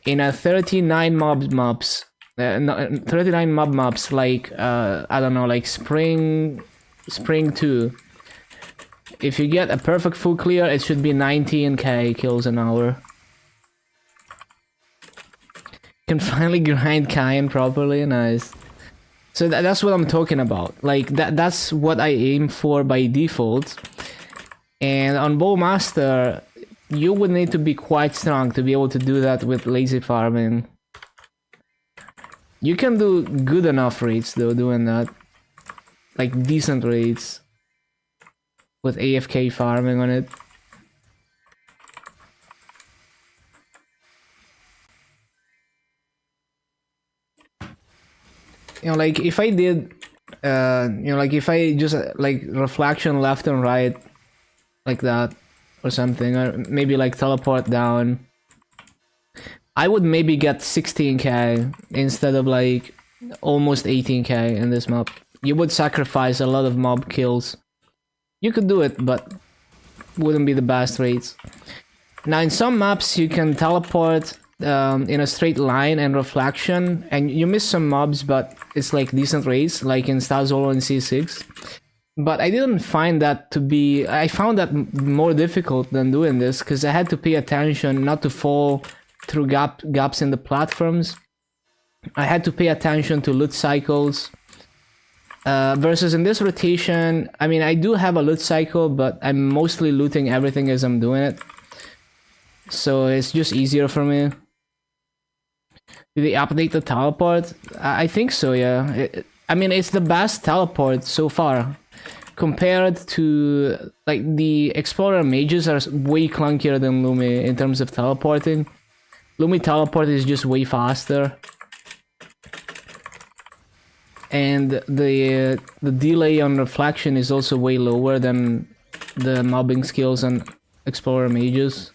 In a 39 maps, 39 mob maps, like, I don't know, like Spring 2, if you get a perfect full clear, it should be 19k kills an hour. Can finally grind Kain properly, nice. So that's what I'm talking about. Like, that's what I aim for by default. And on Bowmaster, you would need to be quite strong to be able to do that with lazy farming. You can do good enough raids though doing that. Like decent raids. With AFK farming on it. You know, like if I did, you know, like if I just like reflection left and right, like that, or something, or maybe like teleport down, I would maybe get 16k instead of like almost 18k in this map. You would sacrifice a lot of mob kills. You could do it, but wouldn't be the best rates. Now in some maps you can teleport in a straight line and reflection, and you miss some mobs, but it's like decent rates, like in Stazolo and C6. But I didn't find that to be... I found that more difficult than doing this, because I had to pay attention not to fall through gaps in the platforms. I had to pay attention to loot cycles. Versus in this rotation, I mean, I do have a loot cycle, but I'm mostly looting everything as I'm doing it. So it's just easier for me. Did they update the teleport? I think so, yeah. I mean, it's the best teleport so far. Compared to, like, the Explorer mages are way clunkier than Lumi in terms of teleporting. Lumi teleport is just way faster. And the delay on reflection is also way lower than the mobbing skills on Explorer mages.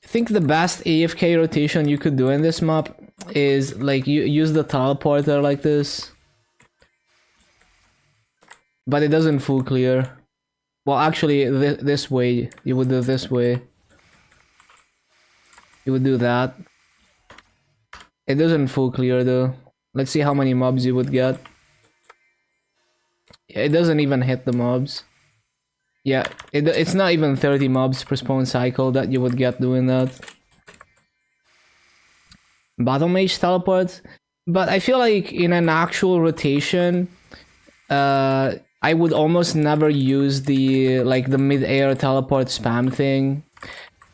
I think the best AFK rotation you could do in this map is like you use the teleporter like this, but it doesn't full clear. Well, actually, this way you would do this way. You would do that. It doesn't full clear though. Let's see how many mobs you would get. It doesn't even hit the mobs. Yeah, it's not even 30 mobs per spawn cycle that you would get doing that. Battle Mage teleport. But I feel like in an actual rotation, I would almost never use the mid-air teleport spam thing.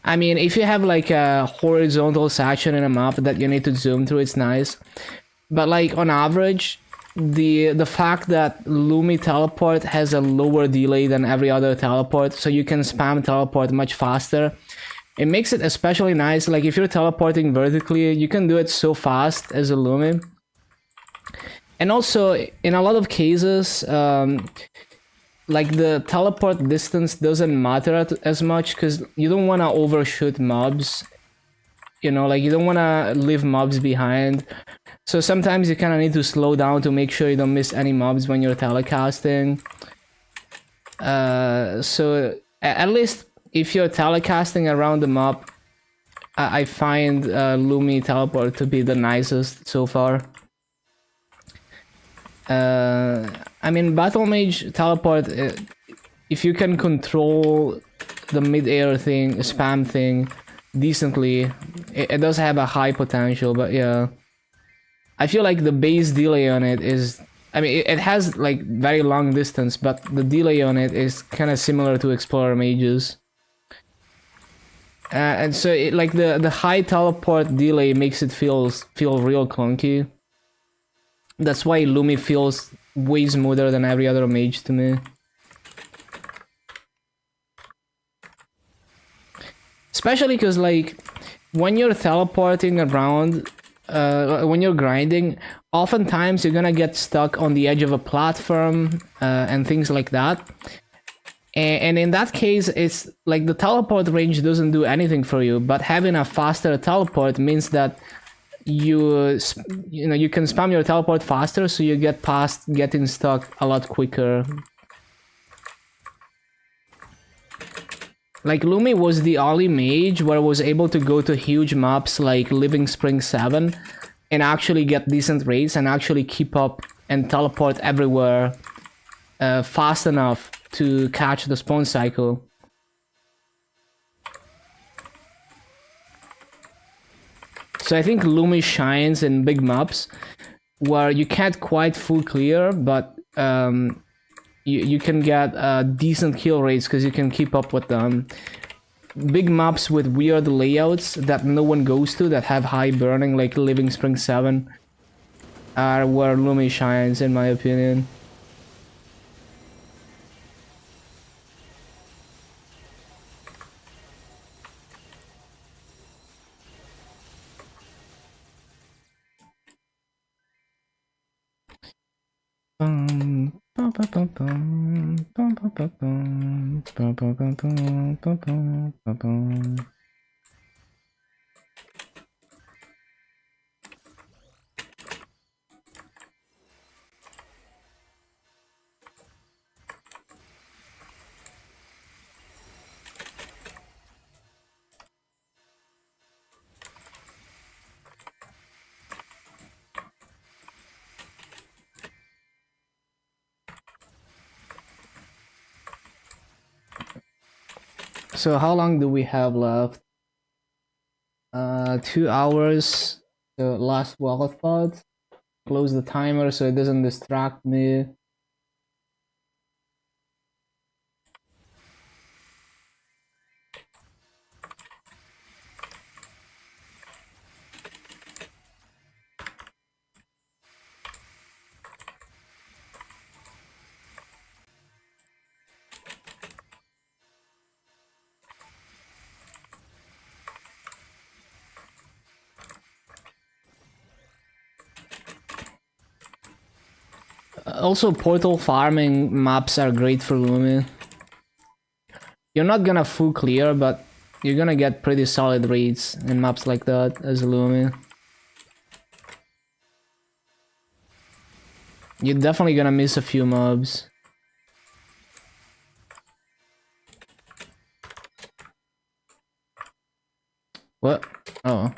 I mean, if you have like a horizontal section in a map that you need to zoom through, it's nice. But like on average, the fact that Lumi teleport has a lower delay than every other teleport, so you can spam teleport much faster. It makes it especially nice. Like if you're teleporting vertically, you can do it so fast as a Lumi. And also, in a lot of cases, like the teleport distance doesn't matter as much because you don't want to overshoot mobs. You know, like you don't want to leave mobs behind. So sometimes you kind of need to slow down to make sure you don't miss any mobs when you're telecasting. So at least if you're telecasting around the map, I find Lumi teleport to be the nicest so far. I mean, Battle Mage teleport, if you can control the mid-air thing, spam thing, decently, it does have a high potential, but yeah. I feel like the base delay on it is... I mean, it has like very long distance, but the delay on it is kind of similar to Explorer Mages. And so like the high teleport delay makes it feel real clunky. That's why Lumi feels way smoother than every other mage to me. Especially because, like, when you're teleporting around, when you're grinding, oftentimes you're gonna get stuck on the edge of a platform and things like that. And in that case, it's like the teleport range doesn't do anything for you, but having a faster teleport means that you know, you can spam your teleport faster, so you get past getting stuck a lot quicker. Like, Lumi was the only mage where I was able to go to huge maps like Living Spring 7 and actually get decent rates and actually keep up and teleport everywhere fast enough to catch the spawn cycle. So I think Lumi shines in big maps where you can't quite full clear, but you can get decent kill rates because you can keep up with them. Big maps with weird layouts that no one goes to, that have high burning, like Living Spring 7, are where Lumi shines, in my opinion. So how long do we have left? 2 hours. The last wildcard. Close the timer so it doesn't distract me. Also, portal farming maps are great for Lumi. You're not gonna full clear, but you're gonna get pretty solid rates in maps like that as Lumi. You're definitely gonna miss a few mobs. What? Oh.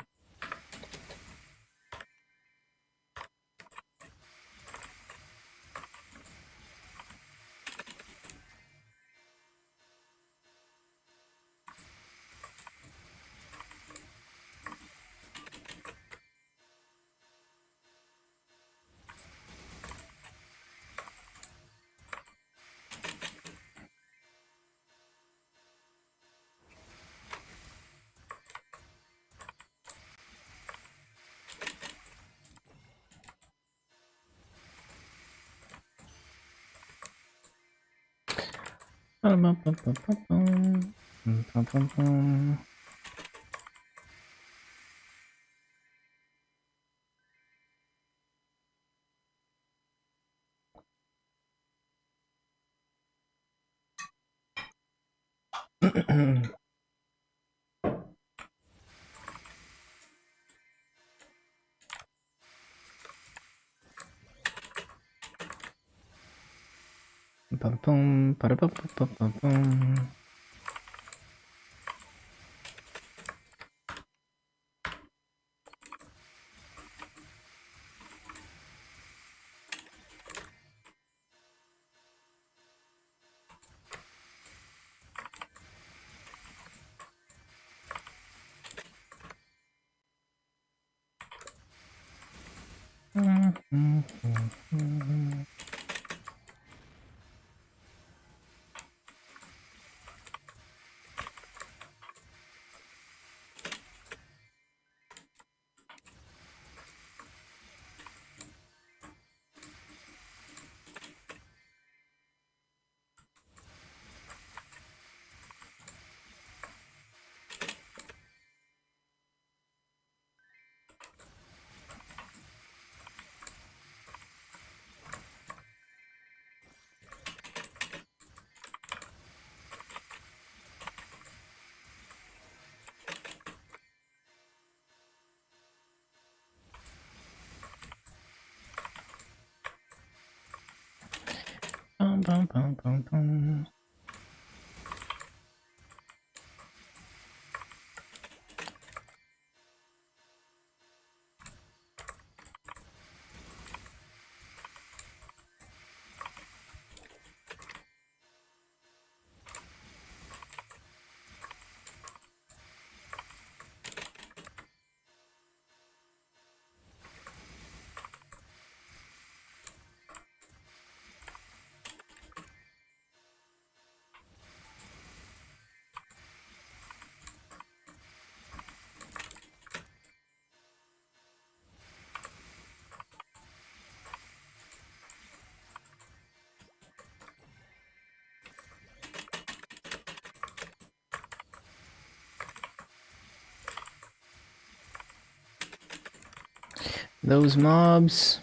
Bum, bum, ba-da-bum, bum, bum, bum. Bum, bum, bum, bum, bum. Those mobs.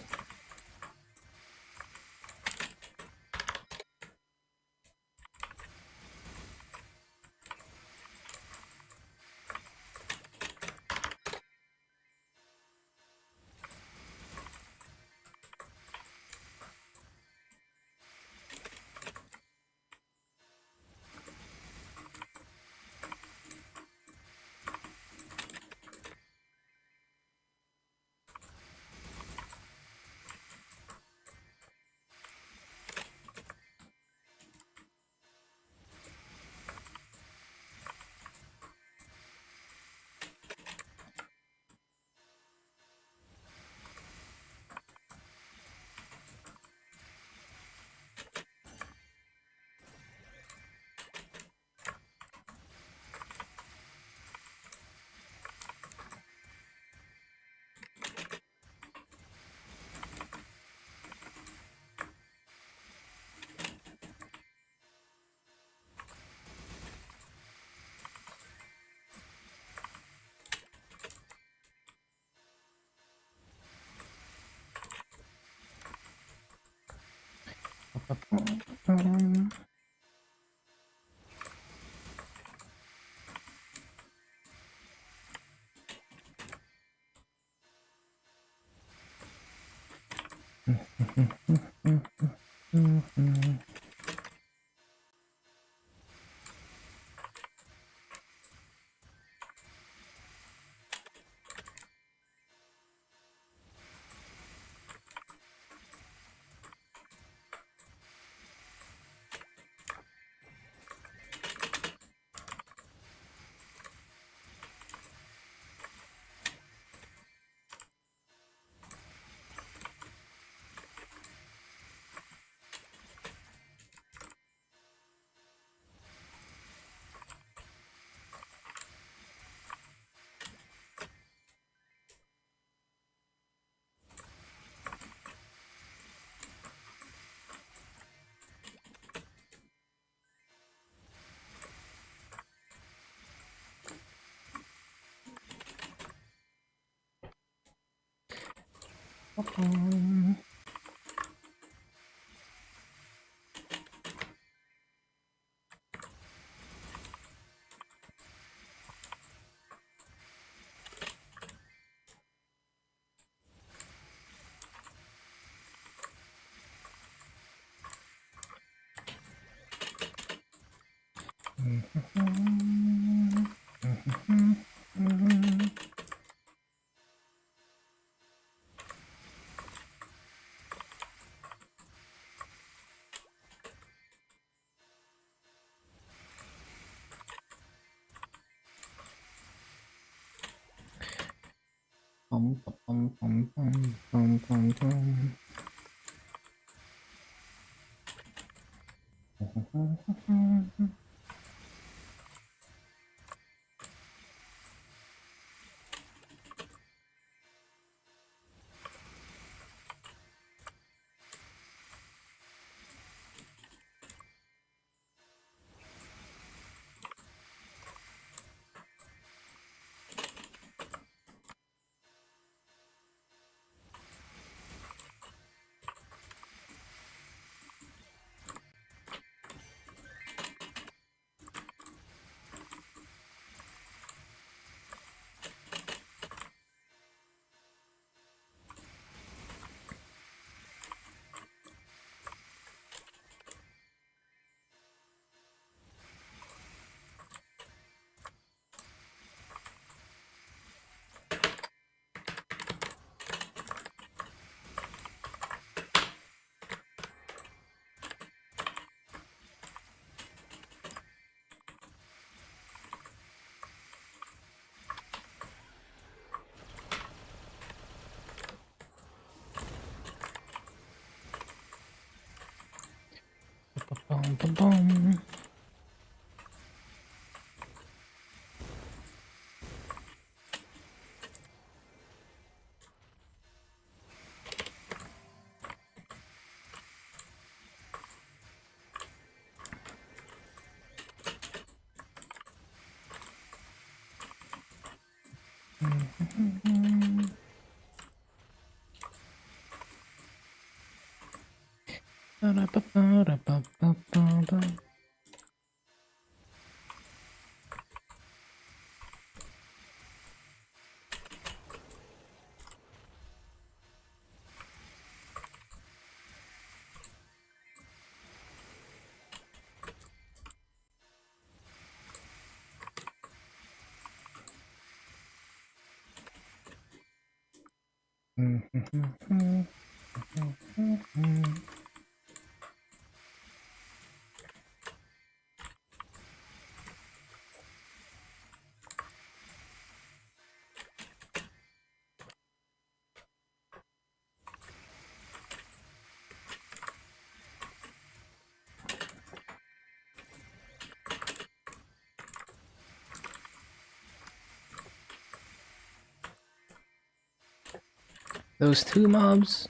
Those two mobs.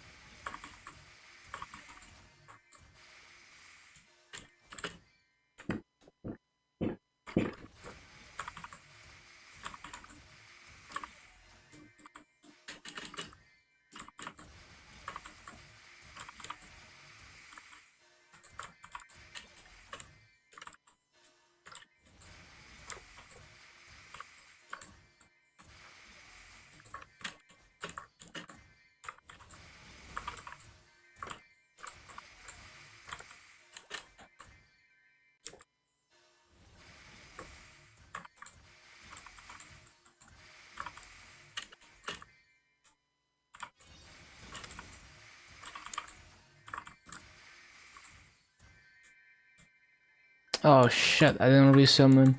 Oh shit, I didn't resummon.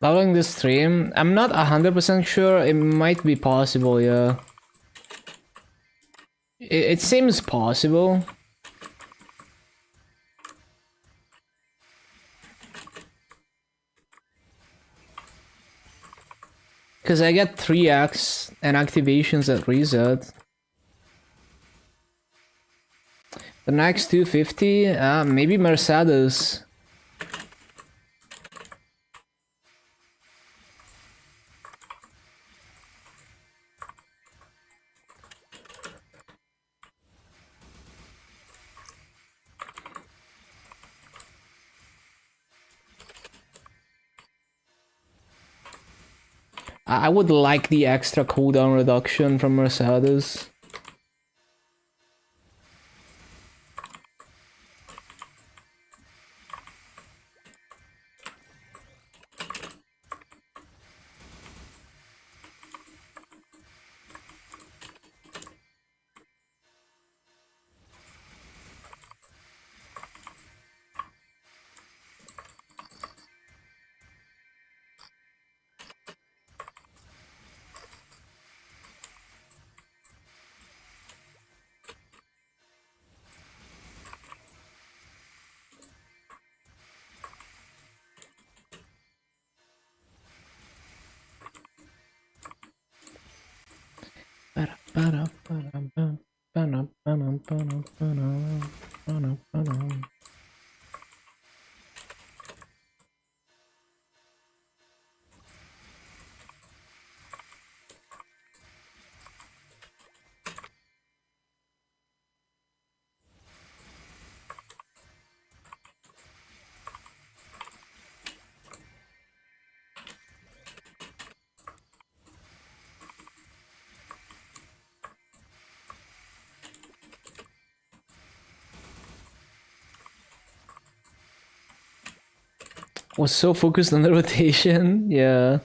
Following this stream, I'm not 100% sure. It might be possible, yeah. It seems possible. Because I get 3x and activations at reset. The next 250, maybe Mercedes. I would like the extra cooldown reduction from Mercedes. Was so focused on the rotation, yeah.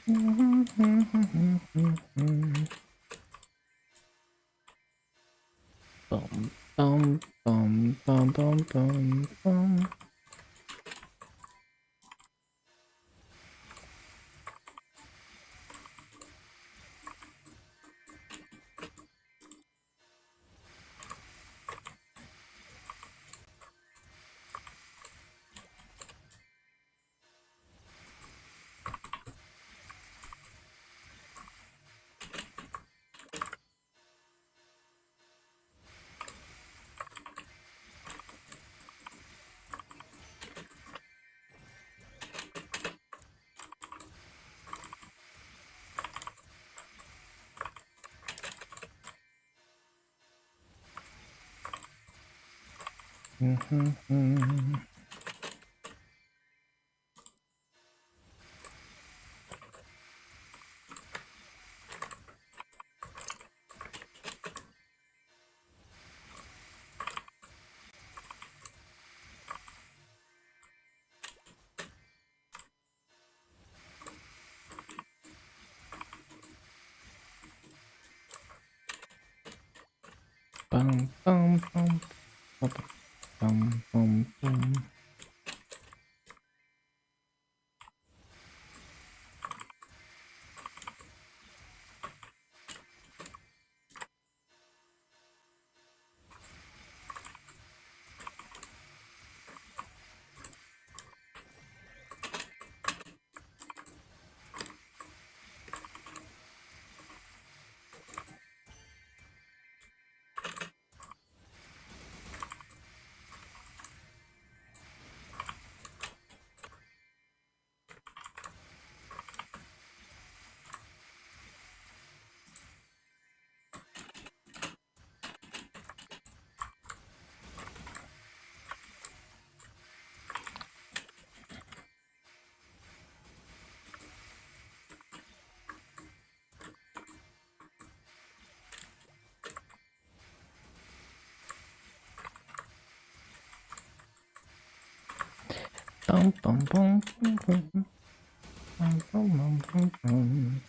Bum, bum, bum, bum, bum, bum, bum. Bum, bum, bum, bum, bum, bum, bum. Bum, bum, bum, bum, bum, bum, bum, bum, bum.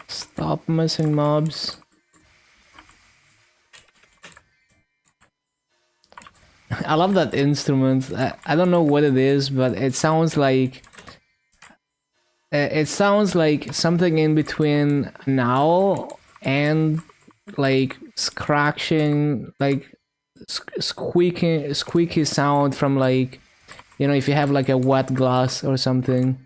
Stop missing mobs. I love that instrument. I don't know what it is, but it sounds like something in between an owl and like scratching, like squeaky sound from, like, you know, if you have like a wet glass or something.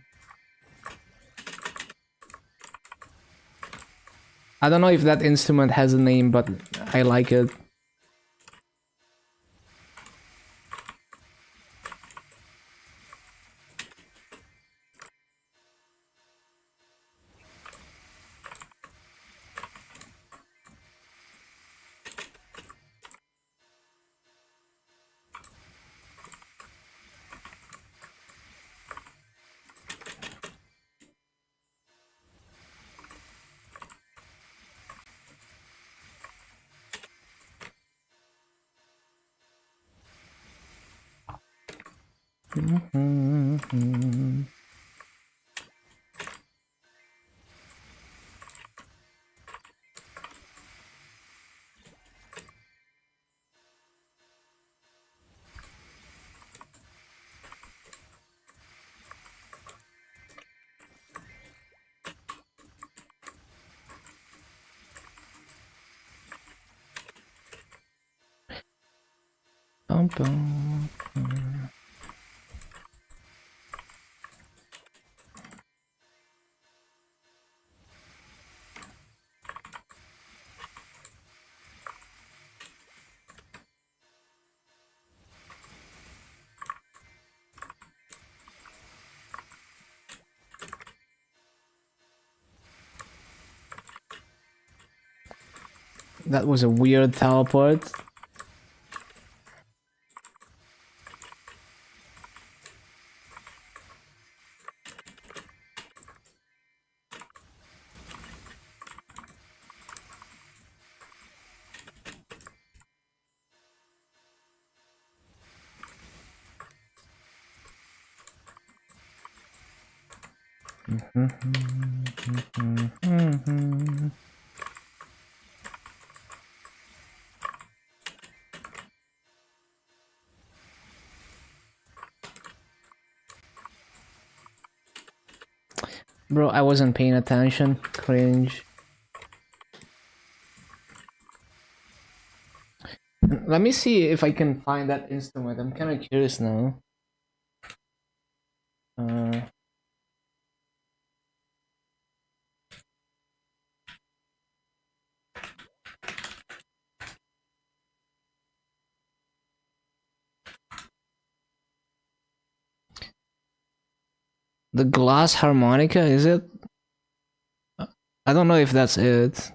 I don't know if that instrument has a name, but I like it. Bum, bum, bum. That was a weird teleport. Bro, I wasn't paying attention. Cringe. Let me see if I can find that instrument. I'm kind of curious now. The glass harmonica, is it? I don't know if that's it.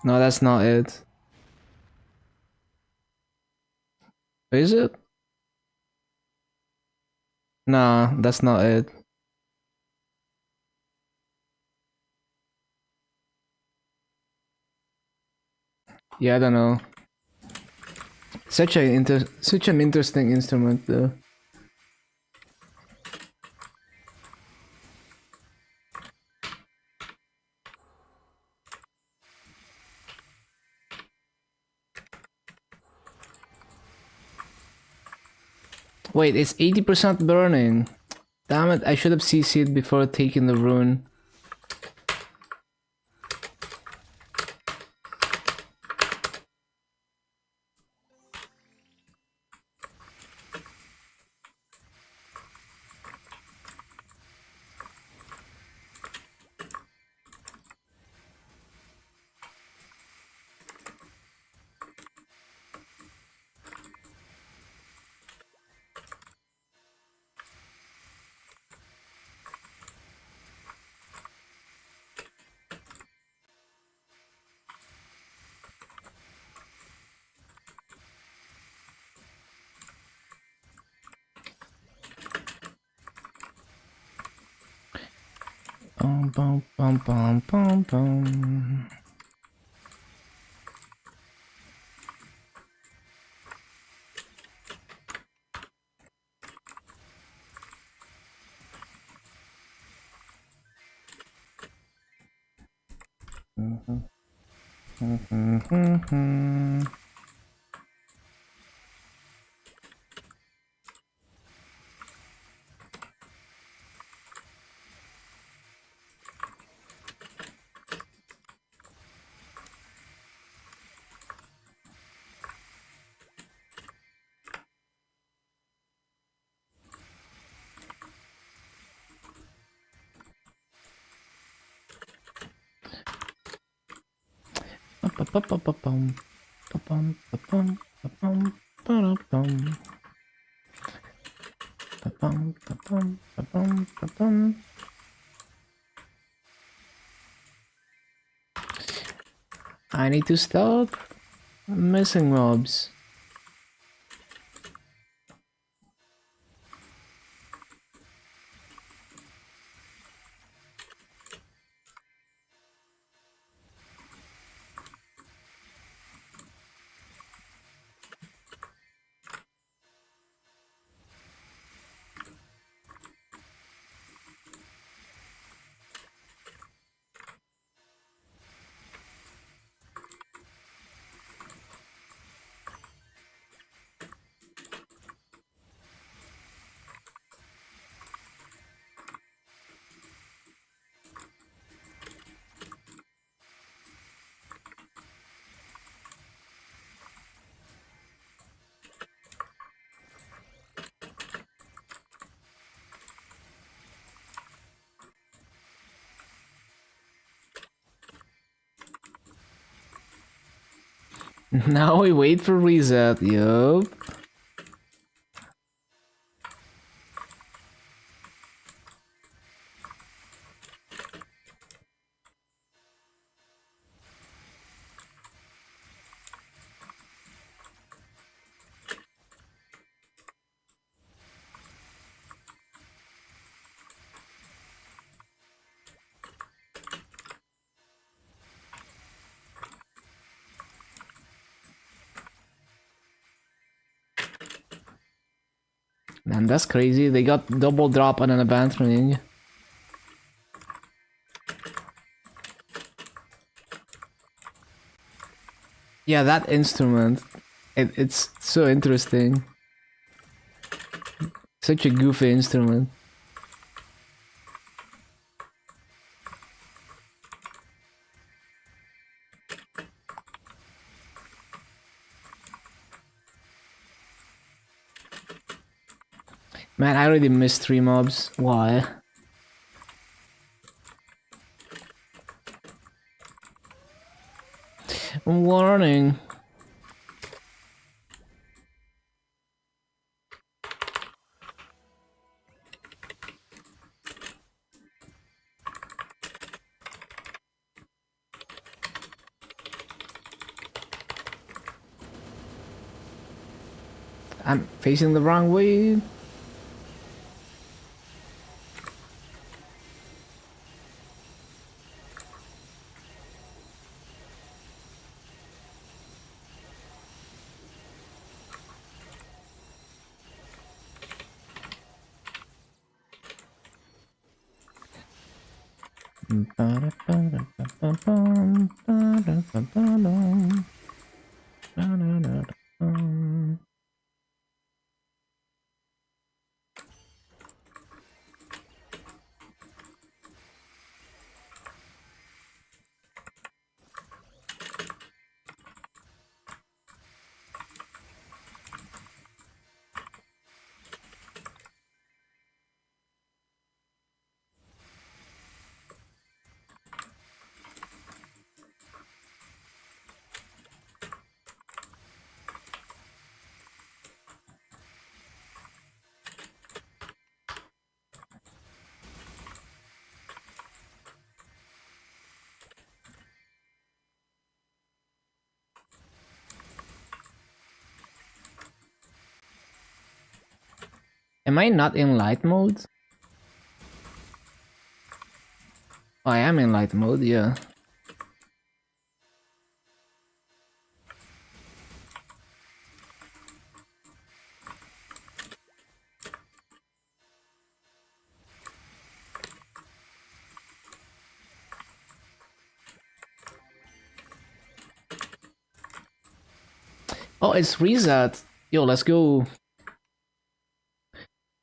No, that's not it. Is it? Nah, that's not it. Yeah, I don't know. Such an interesting instrument though. Wait, it's 80% burning. Damn it, I should have CC'd before taking the rune. Bum bum bum bum bum bum. I need to stop missing mobs. Now we wait for reset, yup. Man, that's crazy. They got double drop on an abandoning. Yeah, that instrument. It's so interesting. Such a goofy instrument. Man, I already missed 3 mobs. Why? Warning. I'm facing the wrong way. Am I not in light mode? Oh, I am in light mode, yeah. Oh, it's reset. Yo, let's go.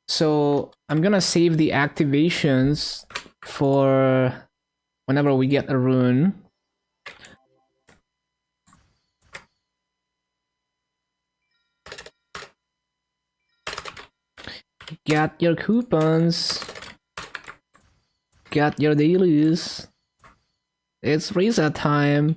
So I'm gonna save the activations for whenever we get a rune. Get your coupons. Get your dailies. It's reset time.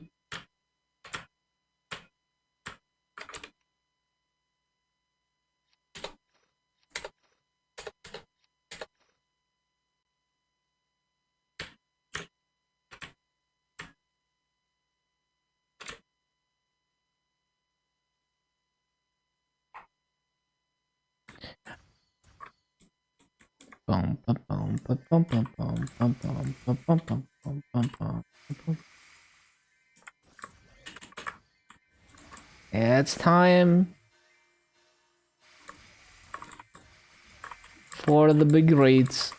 It's time for the big raids.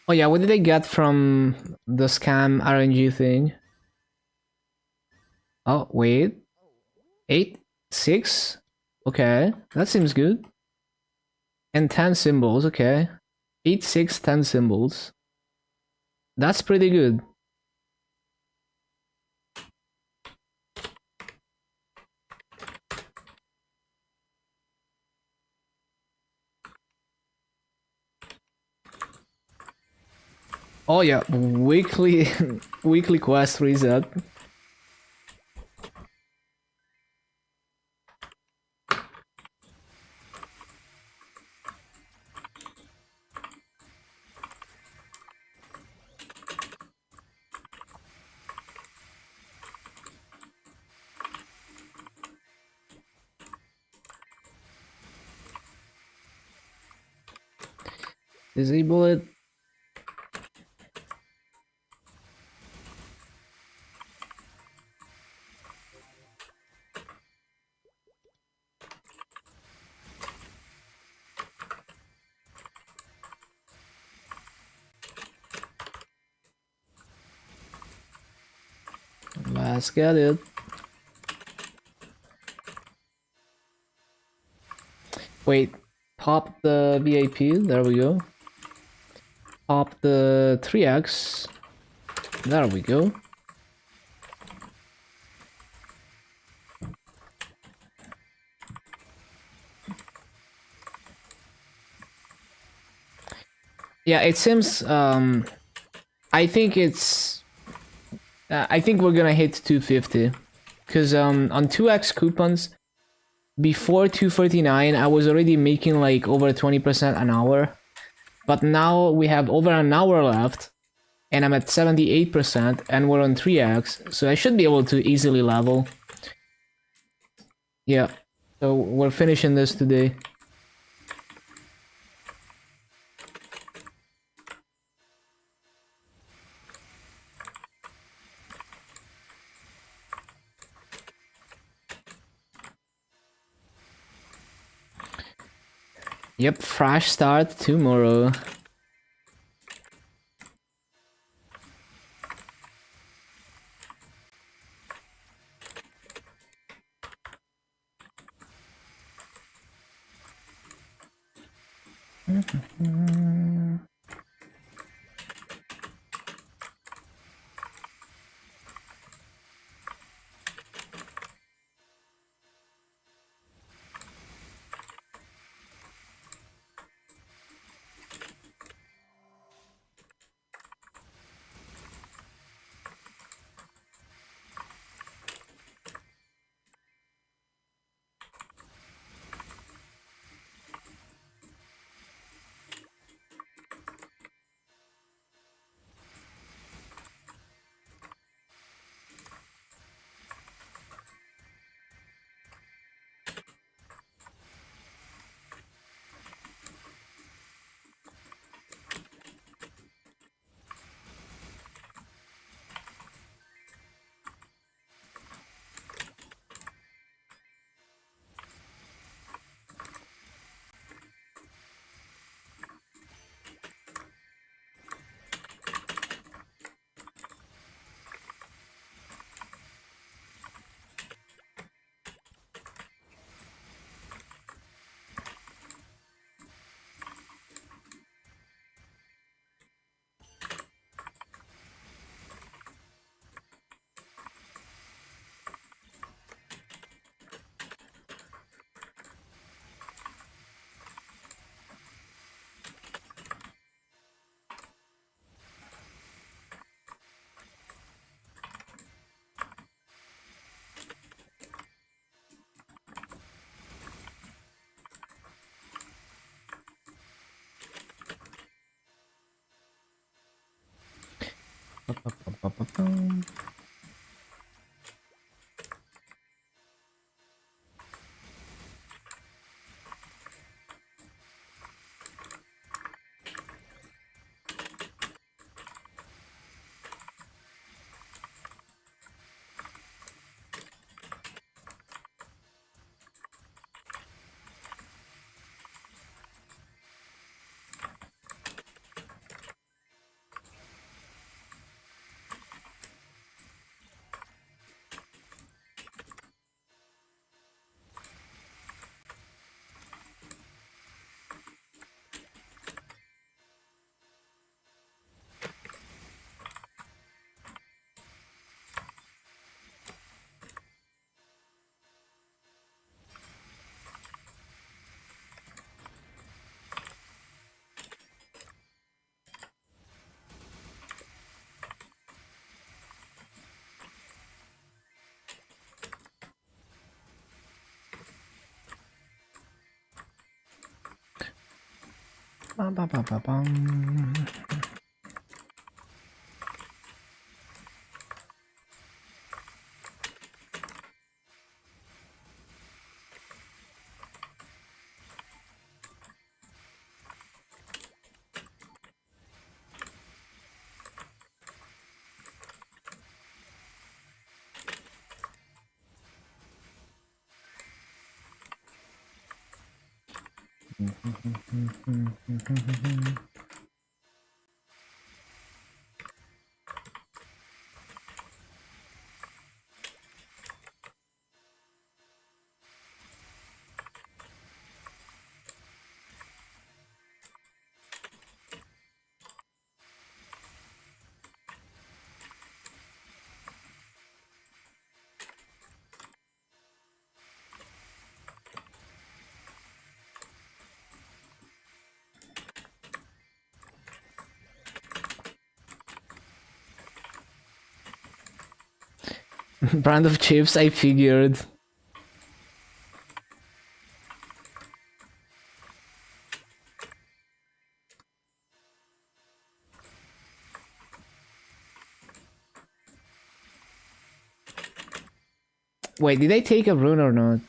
Oh yeah, what did I get from the scam RNG thing? Oh, wait. 8, 6? Okay, that seems good. And 10 symbols, okay. 8, 6, 10 symbols. That's pretty good. Oh yeah, weekly weekly quest reset. Disable it. Let's get it. Wait, pop the VIP. There we go. Pop the 3x. There we go. Yeah, it seems. I think it's. I think we're gonna hit 250, because on 2x coupons before 249, I was already making like over 20% an hour, but now we have over an hour left, and I'm at 78%, and we're on 3x, so I should be able to easily level. Yeah, so we're finishing this today. Yep, fresh start tomorrow. Bum, bum, bum, bum, bum. Brand of chips, I figured. Wait, did I take a rune or not?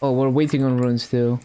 Oh, we're waiting on runes still.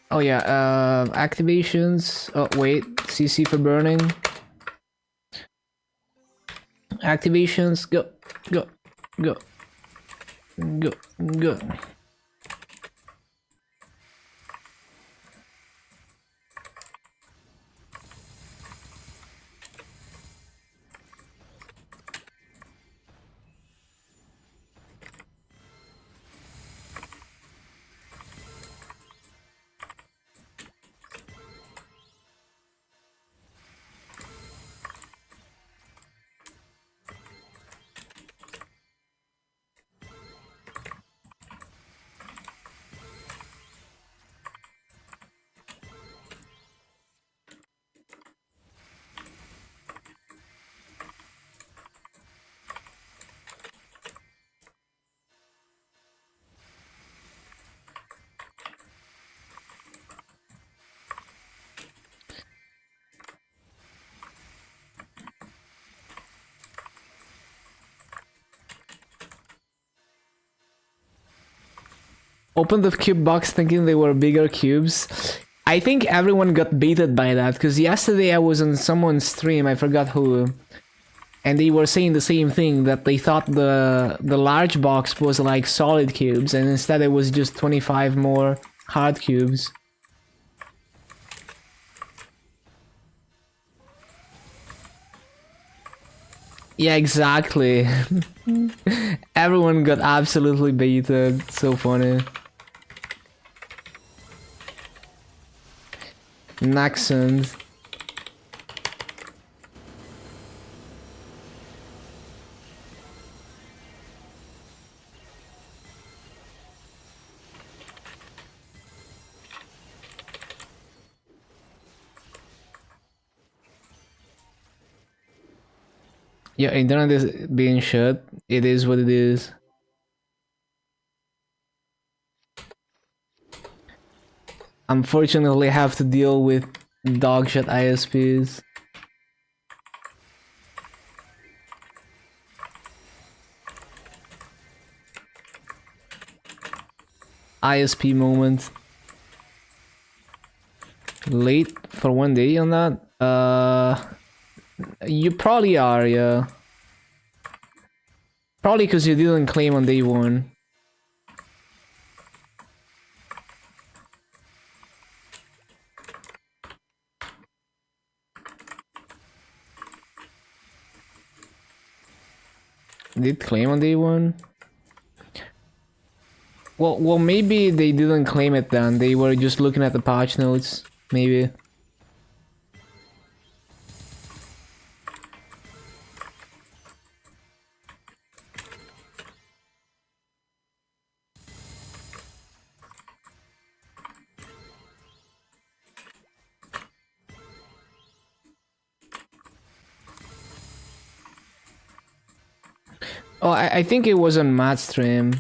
Oh yeah, activations. Oh wait, CC for burning. Activations, go, go, go, go, go. Opened the cube box thinking they were bigger cubes. I think everyone got baited by that, because yesterday I was on someone's stream, I forgot who, and they were saying the same thing, that they thought the large box was like solid cubes, and instead it was just 25 more hard cubes. Yeah, exactly. Everyone got absolutely baited. So funny. Naxxons. Yeah, internet is being shut. It is what it is. Unfortunately, I have to deal with dogshit ISPs. ISP moment. Late for 1 day on that? You probably are, yeah. Probably because you didn't claim on day one. Did claim on day one? Well, maybe they didn't claim it then. They were just looking at the patch notes, maybe. Oh, I think it was on Matt's stream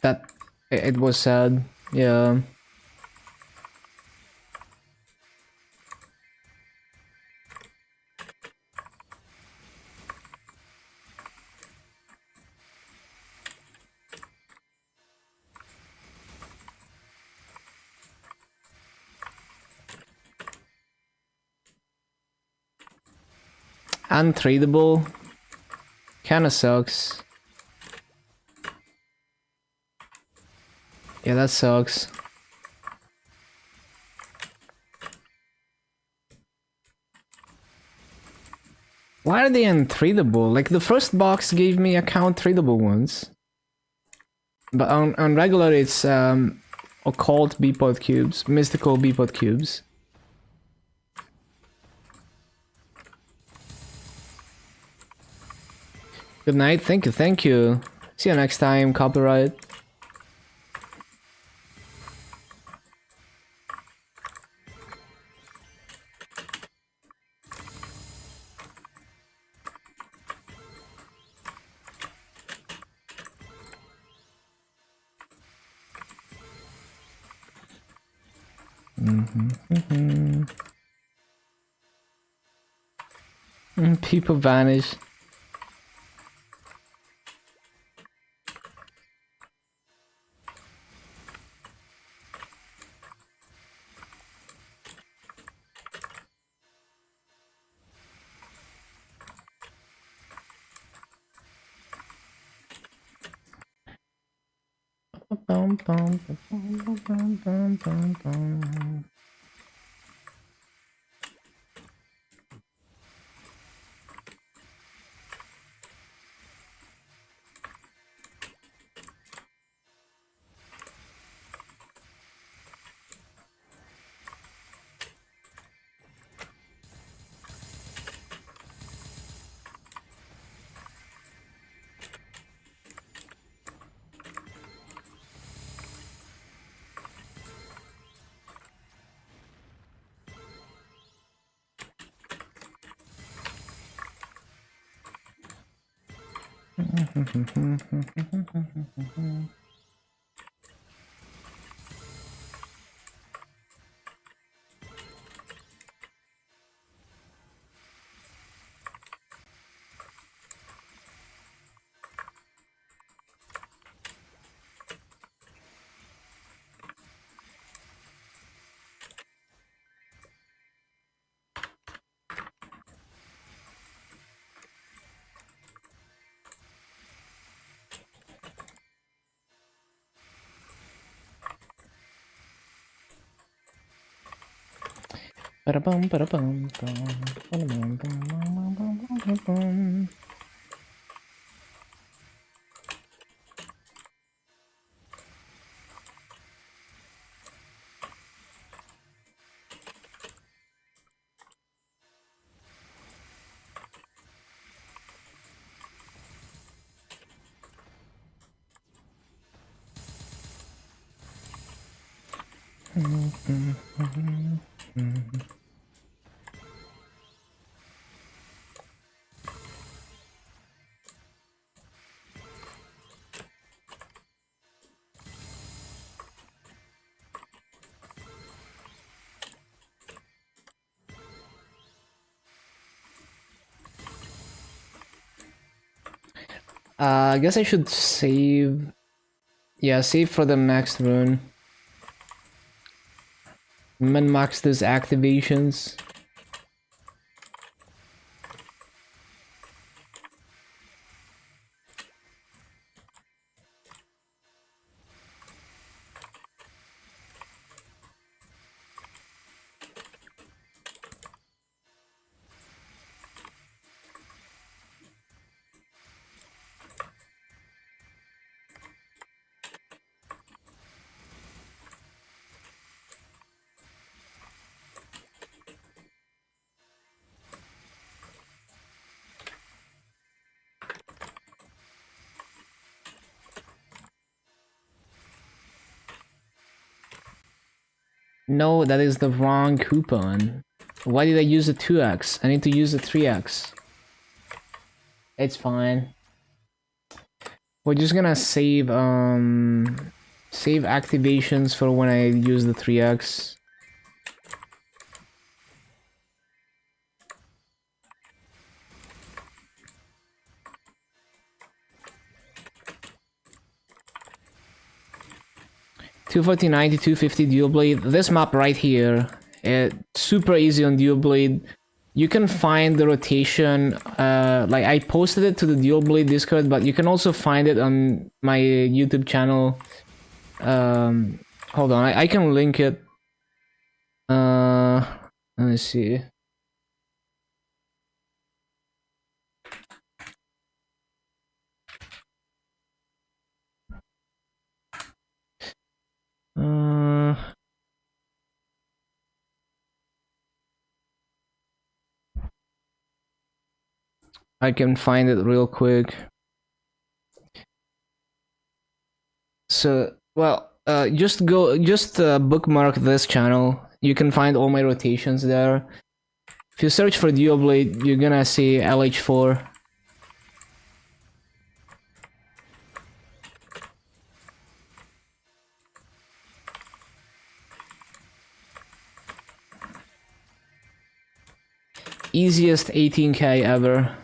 that It was sad. Yeah. Untradable. Kinda sucks. Yeah, that sucks. Why are they untradable? Like, the first box gave me account tradable ones. But on regular, it's occult B-pod cubes, mystical B-pod cubes. Good night, thank you, thank you. See you next time, copyright. People vanish. I guess I should save. Yeah, save for the next rune. Min-max those activations. No, that is the wrong coupon. Why did I use the 2x? I need to use the 3x. It's fine. We're just gonna save Save activations for when I use the 3x. $249 to $250 dual blade. This map right here, it's super easy on dual blade. You can find the rotation, like I posted it to the dual blade Discord, but you can also find it on my YouTube channel. Hold on, I can link it. Let me see. I can find it real quick. So, well, just bookmark this channel. You can find all my rotations there. If you search for dual blade, you're gonna see LH4. Easiest 18k ever.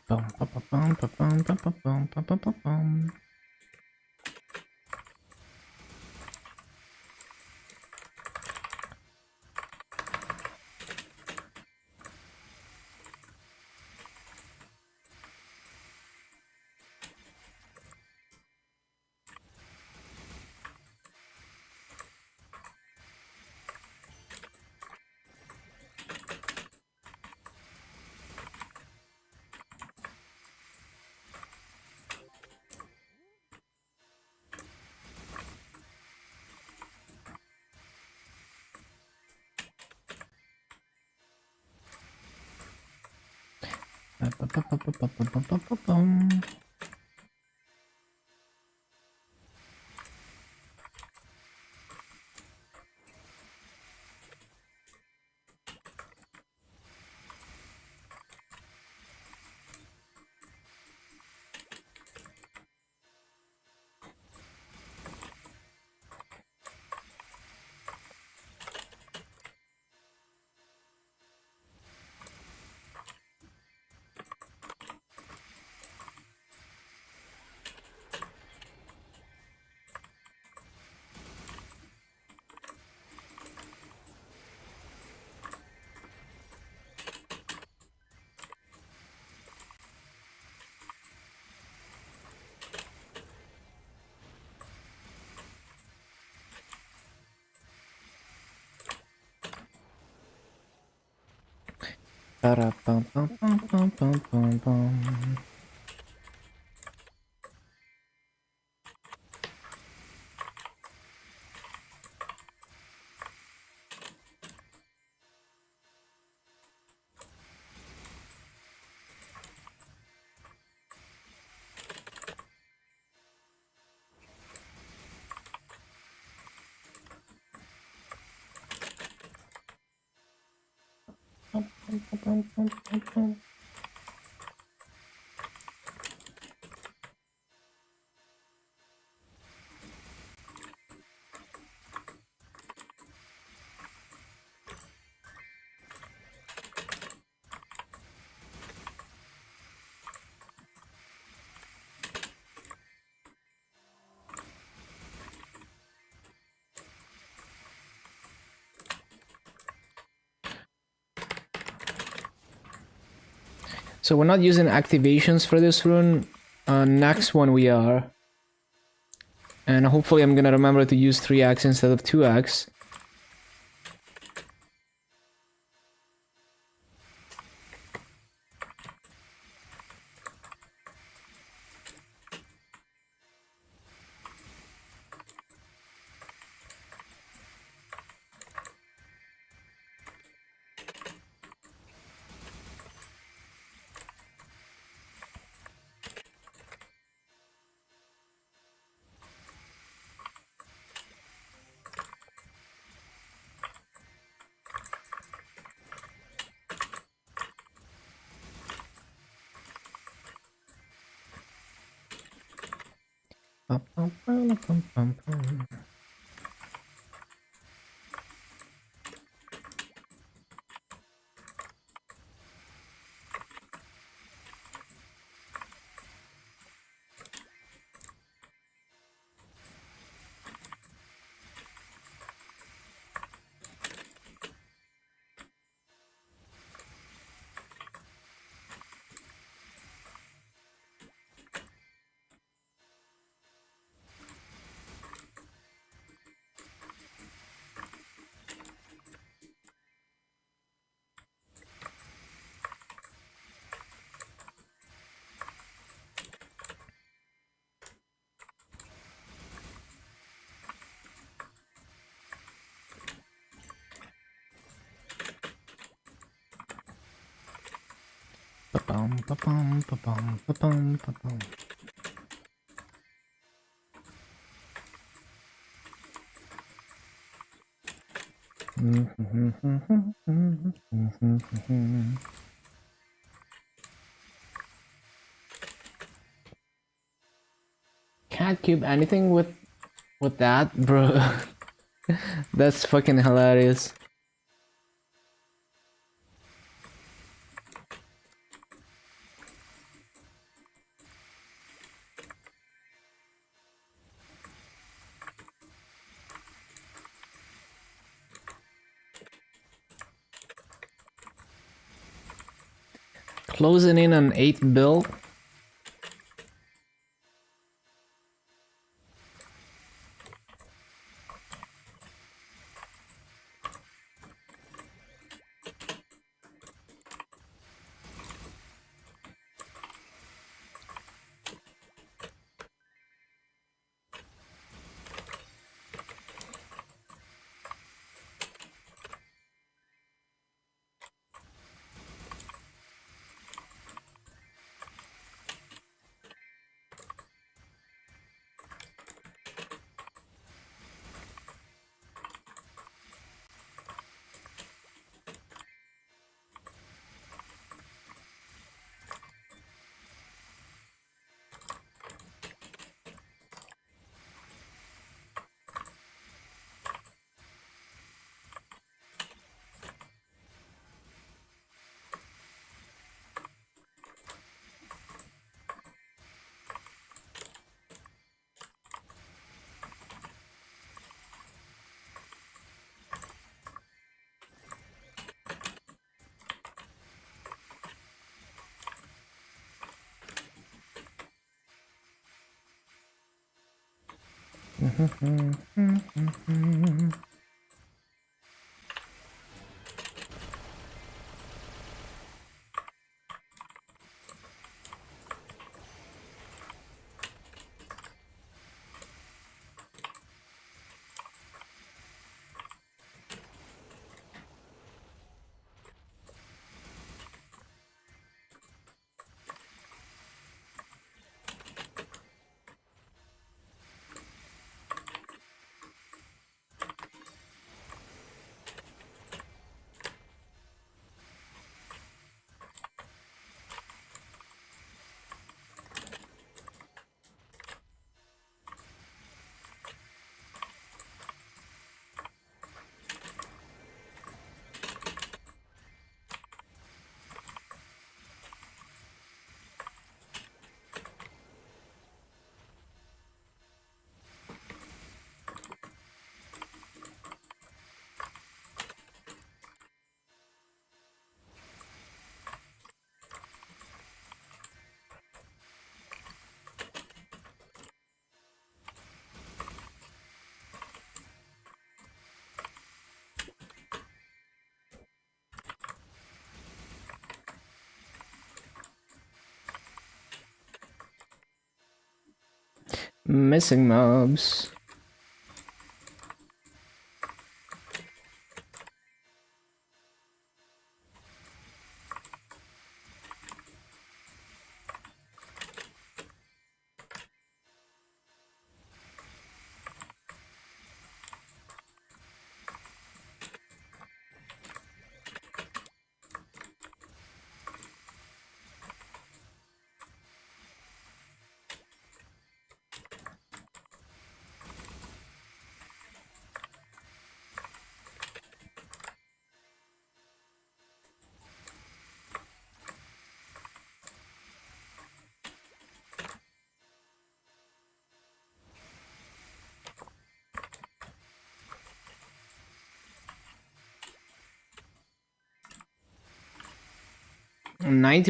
Bum, bum, bum, bum, bum, bum, bum, bum, bum, bum, bum. So we're not using activations for this rune. Next one we are. And hopefully I'm gonna remember to use 3x instead of 2x. Can't cube anything with that, bro. That's fucking hilarious. Closing in on 8 bill. Mm-hmm. Missing mobs.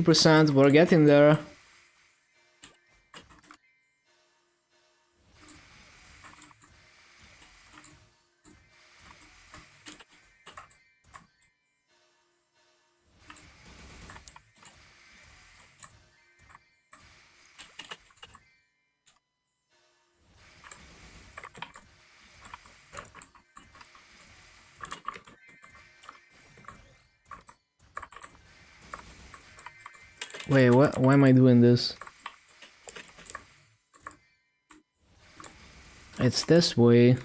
%, we're getting there. Wait, what? Why am I doing this? It's this way.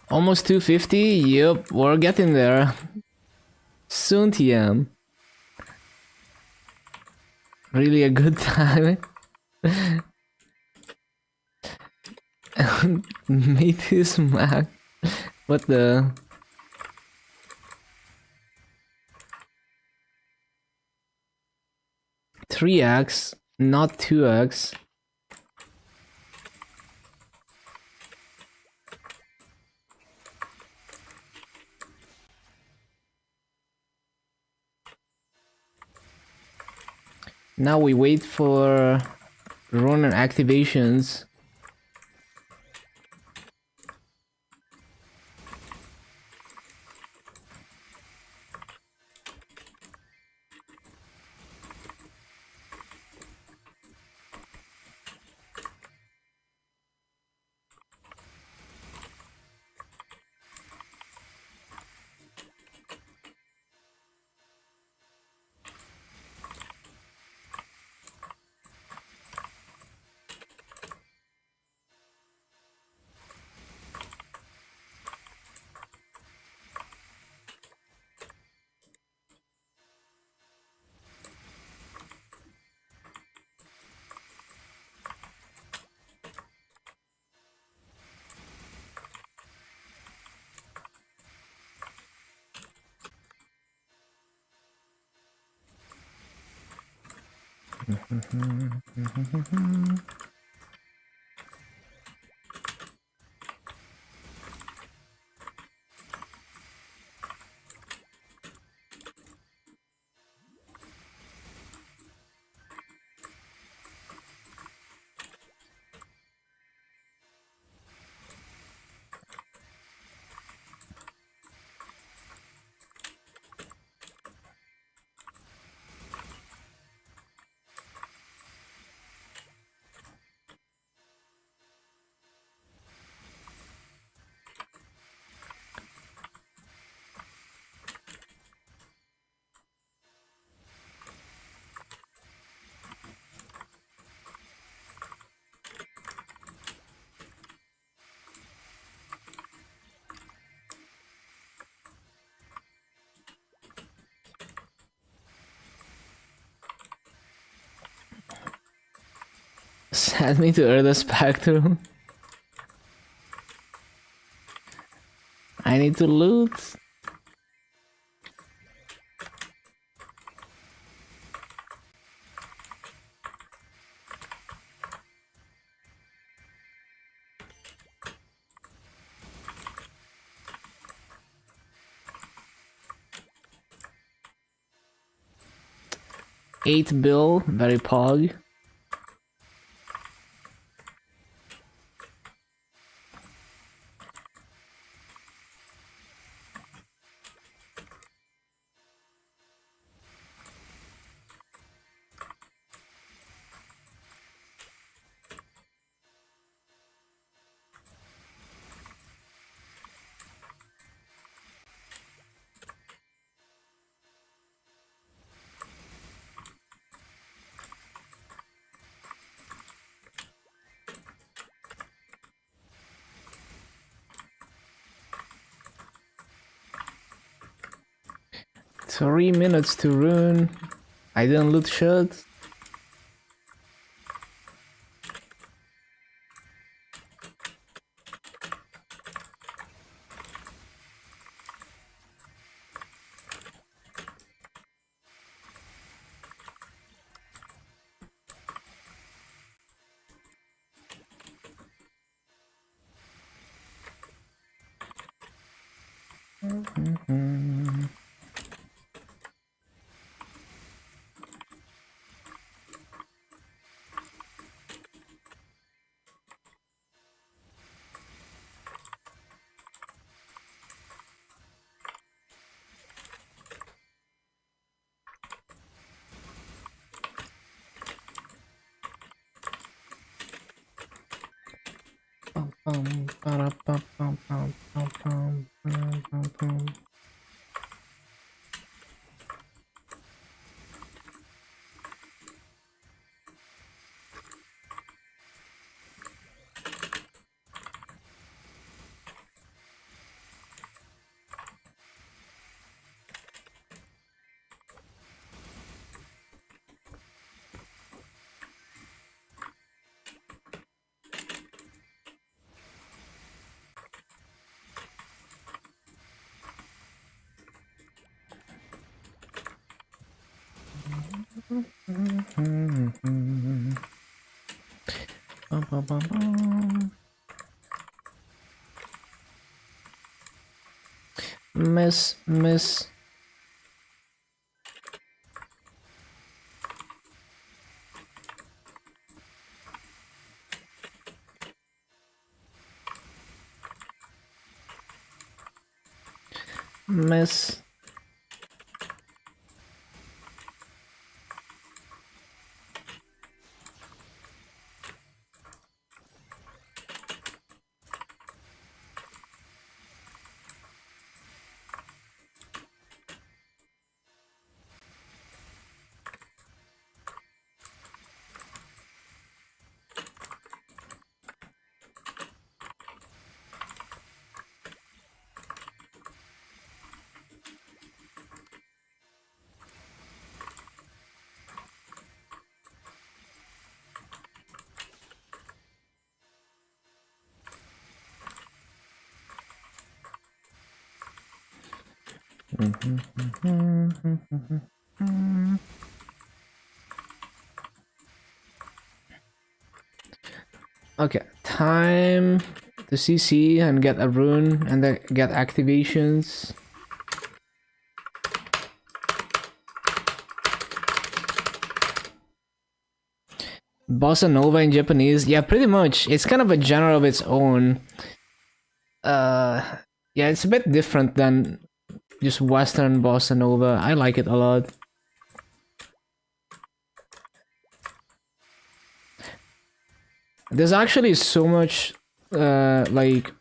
Almost 250? Yup, we're getting there. Soon, TM. Really a good time. Made this Mac. What the? Three X, not 2X. Now we wait for runner activations. Send me to Earth Spectrum. I need to loot. $8 very pog. Three minutes to rune. I didn't loot shit. Miss. Okay, time to CC and get a rune and then get activations. Bossa Nova in Japanese, yeah, pretty much. It's kind of a genre of its own. Yeah, it's a bit different than just Western Bossa Nova. I like it a lot. There's actually so much, like,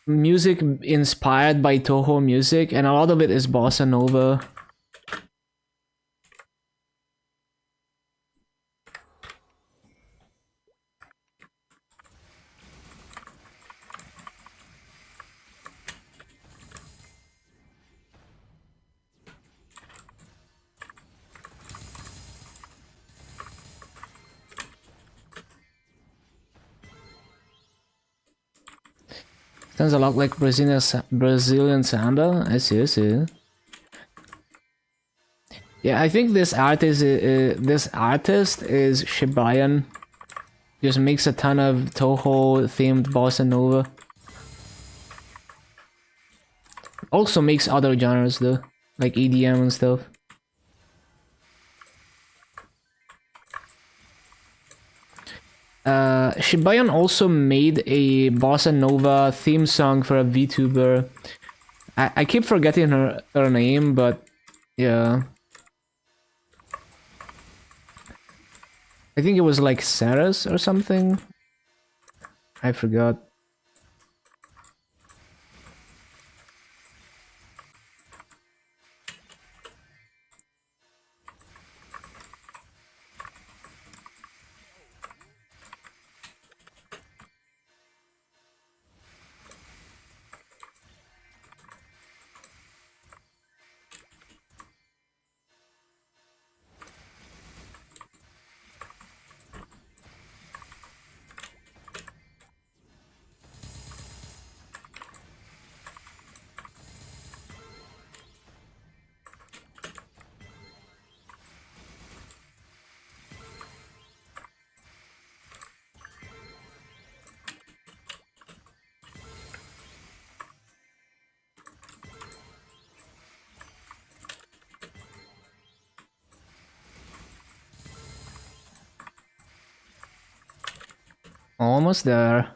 music inspired by Toho music, and a lot of it is Bossa Nova. Sounds a lot like Brazilian samba. I see, I see. Yeah, I think this artist is Shibayan. Just makes a ton of Toho themed bossa nova. Also makes other genres though, like EDM and stuff. Shibayan also made a bossa nova theme song for a VTuber. I keep forgetting her name, but yeah. I think it was like Saras or something. I forgot. Almost there.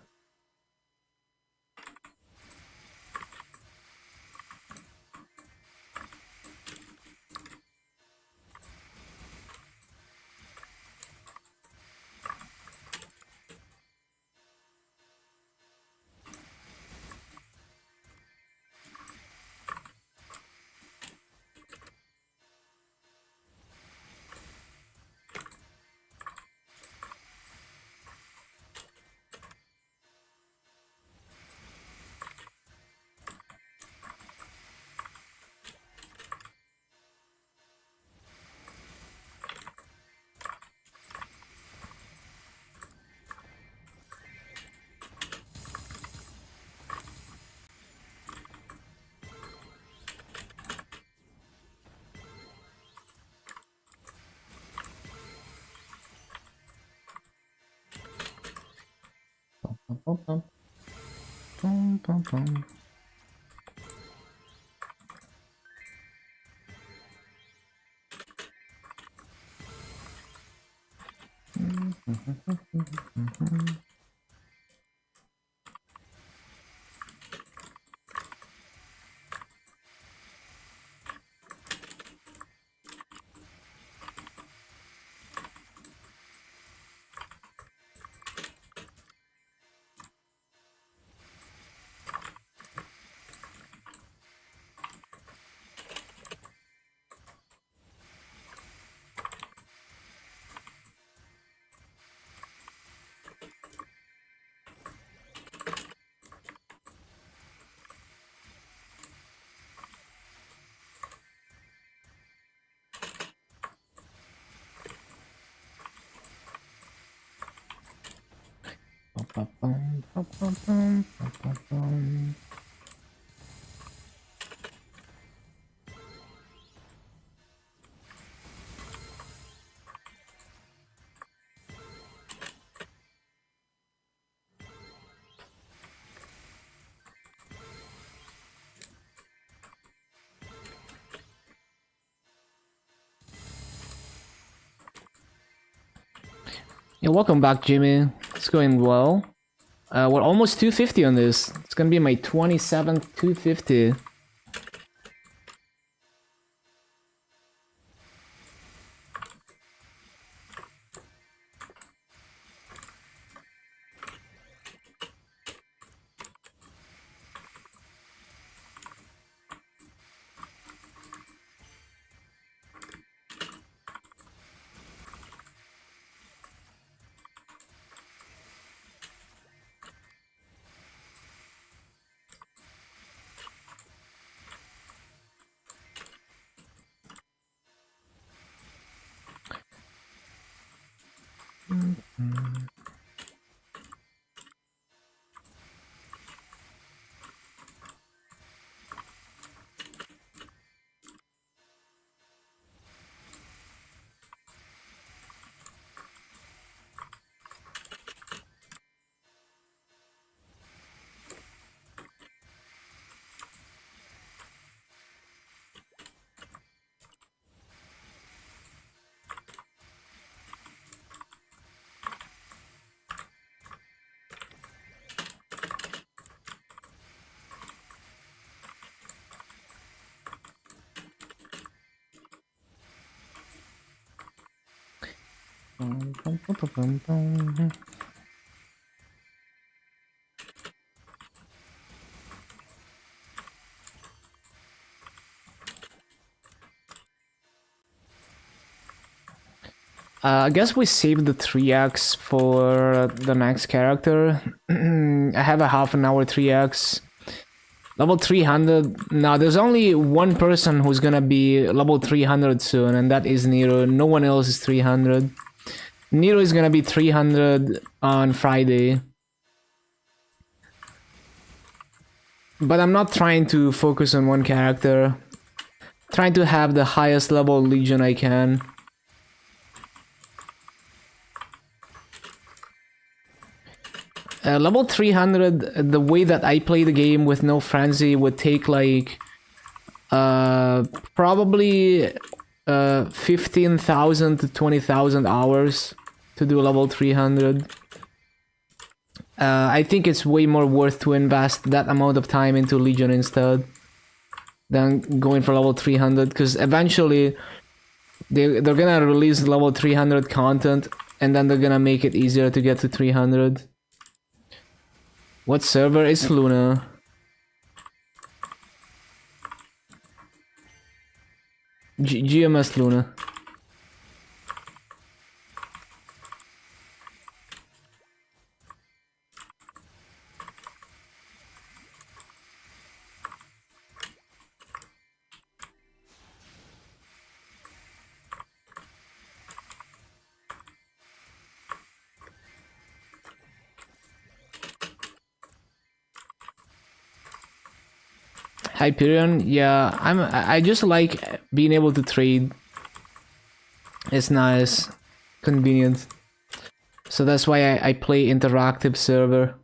Yeah, welcome back, Jimmy. It's going well. We're almost 250 on this. It's gonna be my 27th 250. I guess we saved the 3x for the next character. I have a half an hour 3x. Level 300. Now, there's only one person who's gonna be level 300 soon, and that is Nero. No one else is 300. Nero is gonna be 300 on Friday. But I'm not trying to focus on one character. Trying to have the highest level Legion I can. Level 300, the way that I play the game with no frenzy would take like probably 15,000 to 20,000 hours to do level 300. I think it's way more worth to invest that amount of time into Legion instead than going for level 300, because eventually they're gonna release level 300 content and then they're gonna make it easier to get to 300. What server is Luna? GMS Luna. Hyperion, yeah, I just like being able to trade. It's nice, convenient. So that's why I play interactive server.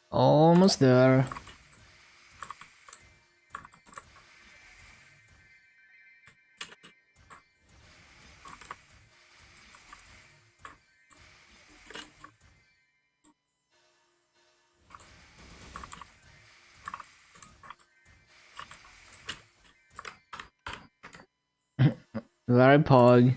Almost there. Very pog.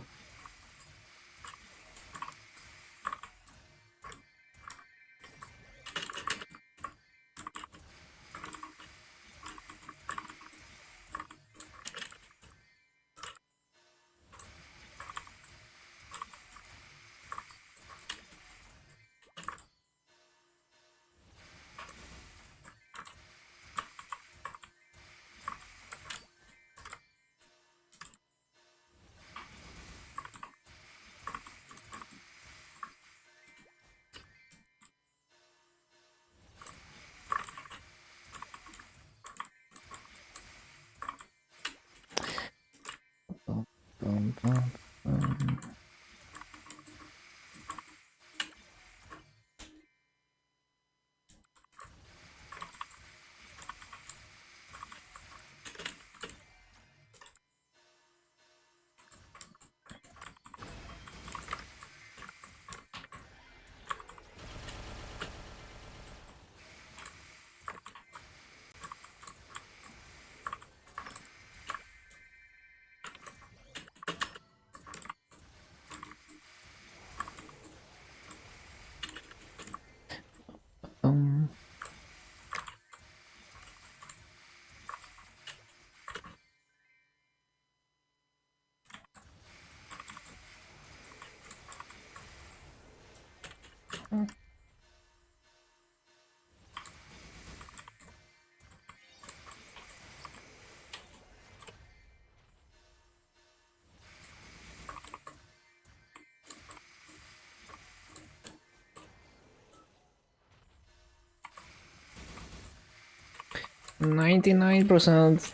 99%.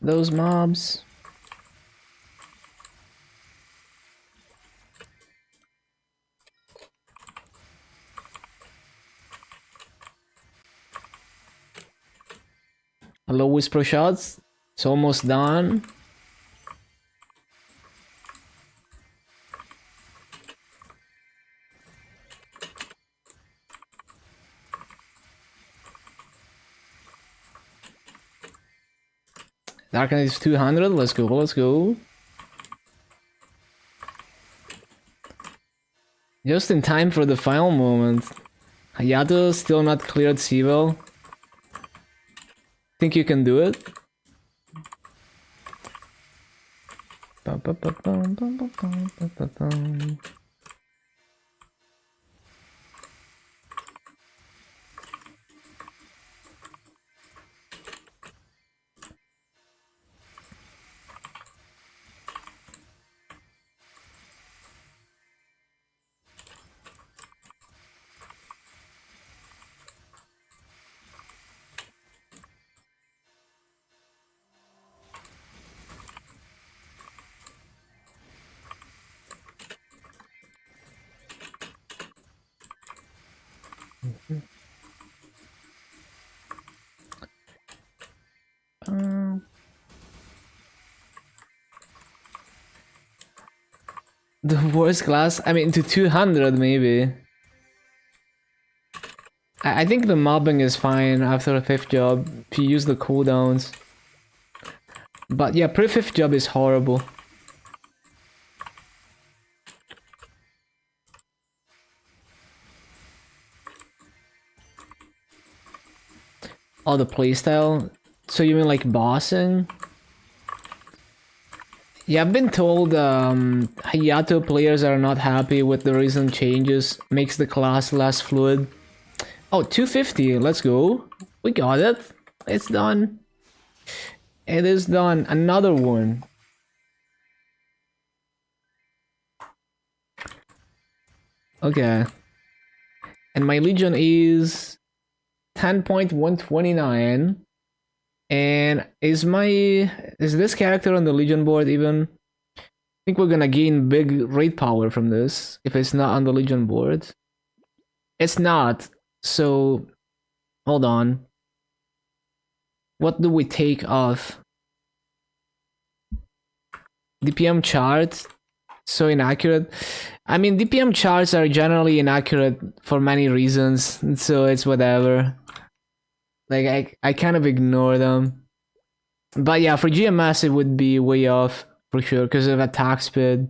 Those mobs. Hello, whisper shots. It's almost done. Darkness is 200. Let's go. Let's go. Just in time for the final moment. Hayato still not cleared Sivel. Think you can do it? The worst class? I mean, to 200 maybe. I think the mobbing is fine after a 5th job, if you use the cooldowns. But yeah, pre-5th job is horrible. Oh, the playstyle? So you mean like bossing? Yeah, I've been told Hayato players are not happy with the recent changes. Makes the class less fluid. Oh, 250, let's go. We got it. It's done. It is done. Another one. Okay. And my Legion is 10.129. And is this character on the Legion board even? I think we're gonna gain big raid power from this if it's not on the Legion board. It's not. So hold on. What do we take off? DPM chart. so inaccurate. I mean, DPM charts are generally inaccurate for many reasons, so it's whatever. Like, I kind of ignore them. But yeah, for GMS, it would be way off for sure because of attack speed.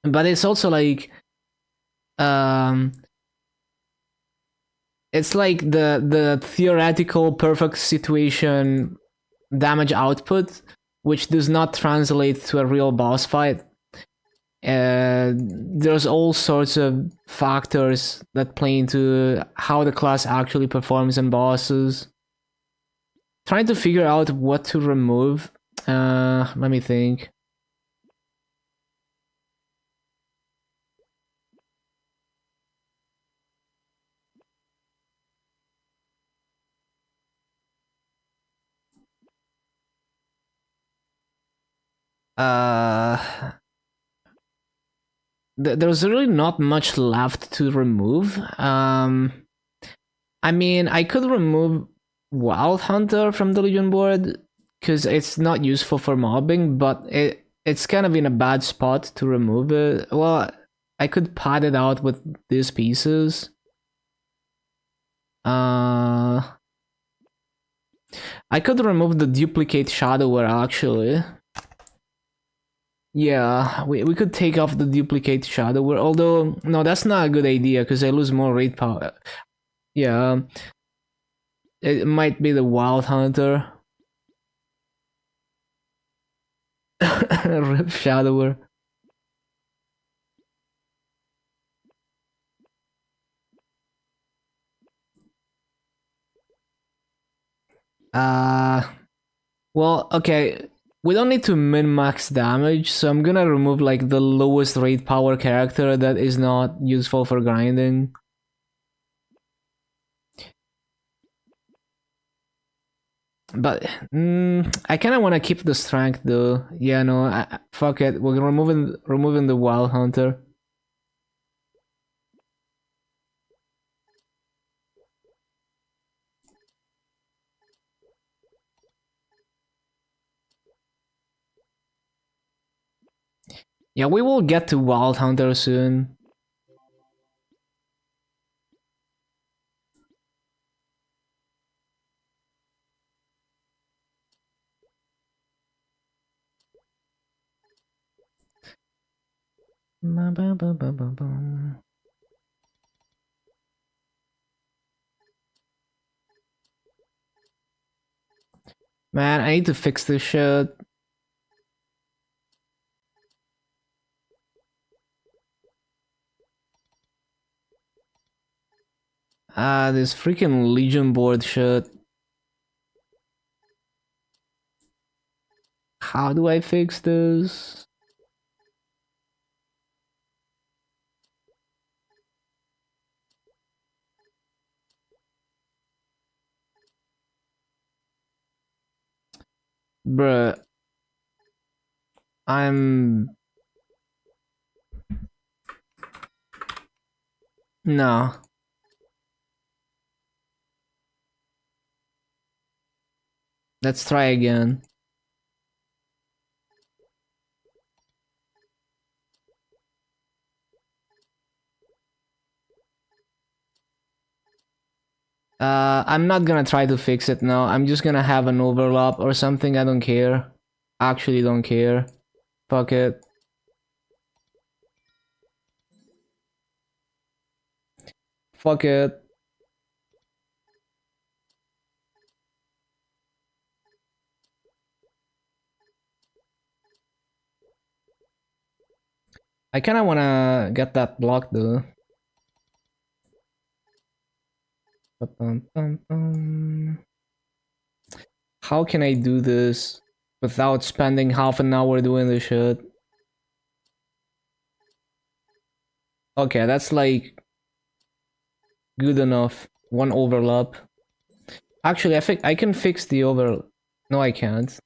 But it's also like, um, it's like the theoretical perfect situation damage output, which does not translate to a real boss fight. There's all sorts of factors that play into how the class actually performs in bosses. Trying to figure out what to remove. Let me think. Uh, there's really not much left to remove. I mean, I could remove Wild Hunter from the Legion board because it's not useful for mobbing, but it's kind of in a bad spot to remove it. Well, I could pad it out with these pieces. I could remove the duplicate Shadower actually. Yeah, we could take off the duplicate Shadower, although no, that's not a good idea because I lose more raid power. Yeah, it might be the Wild Hunter. Rip Shadower. Uh, well, okay. We don't need to min-max damage, so I'm gonna remove like the lowest raid power character that is not useful for grinding. But I kind of want to keep the strength though. Yeah, no, fuck it. We're removing the Wild Hunter. Yeah, we will get to Wild Hunter soon. Man, I need to fix this shit. This freaking Legion board shit. How do I fix this? Bruh. I'm... No. Let's try again. I'm not gonna try to fix it now. I'm just gonna have an overlap or something. I don't care. Actually don't care. Fuck it. Fuck it. I kinda wanna get that block though. How can I do this without spending half an hour doing this shit? Okay, that's like good enough. One overlap. Actually, I think I can fix the over. No, I can't.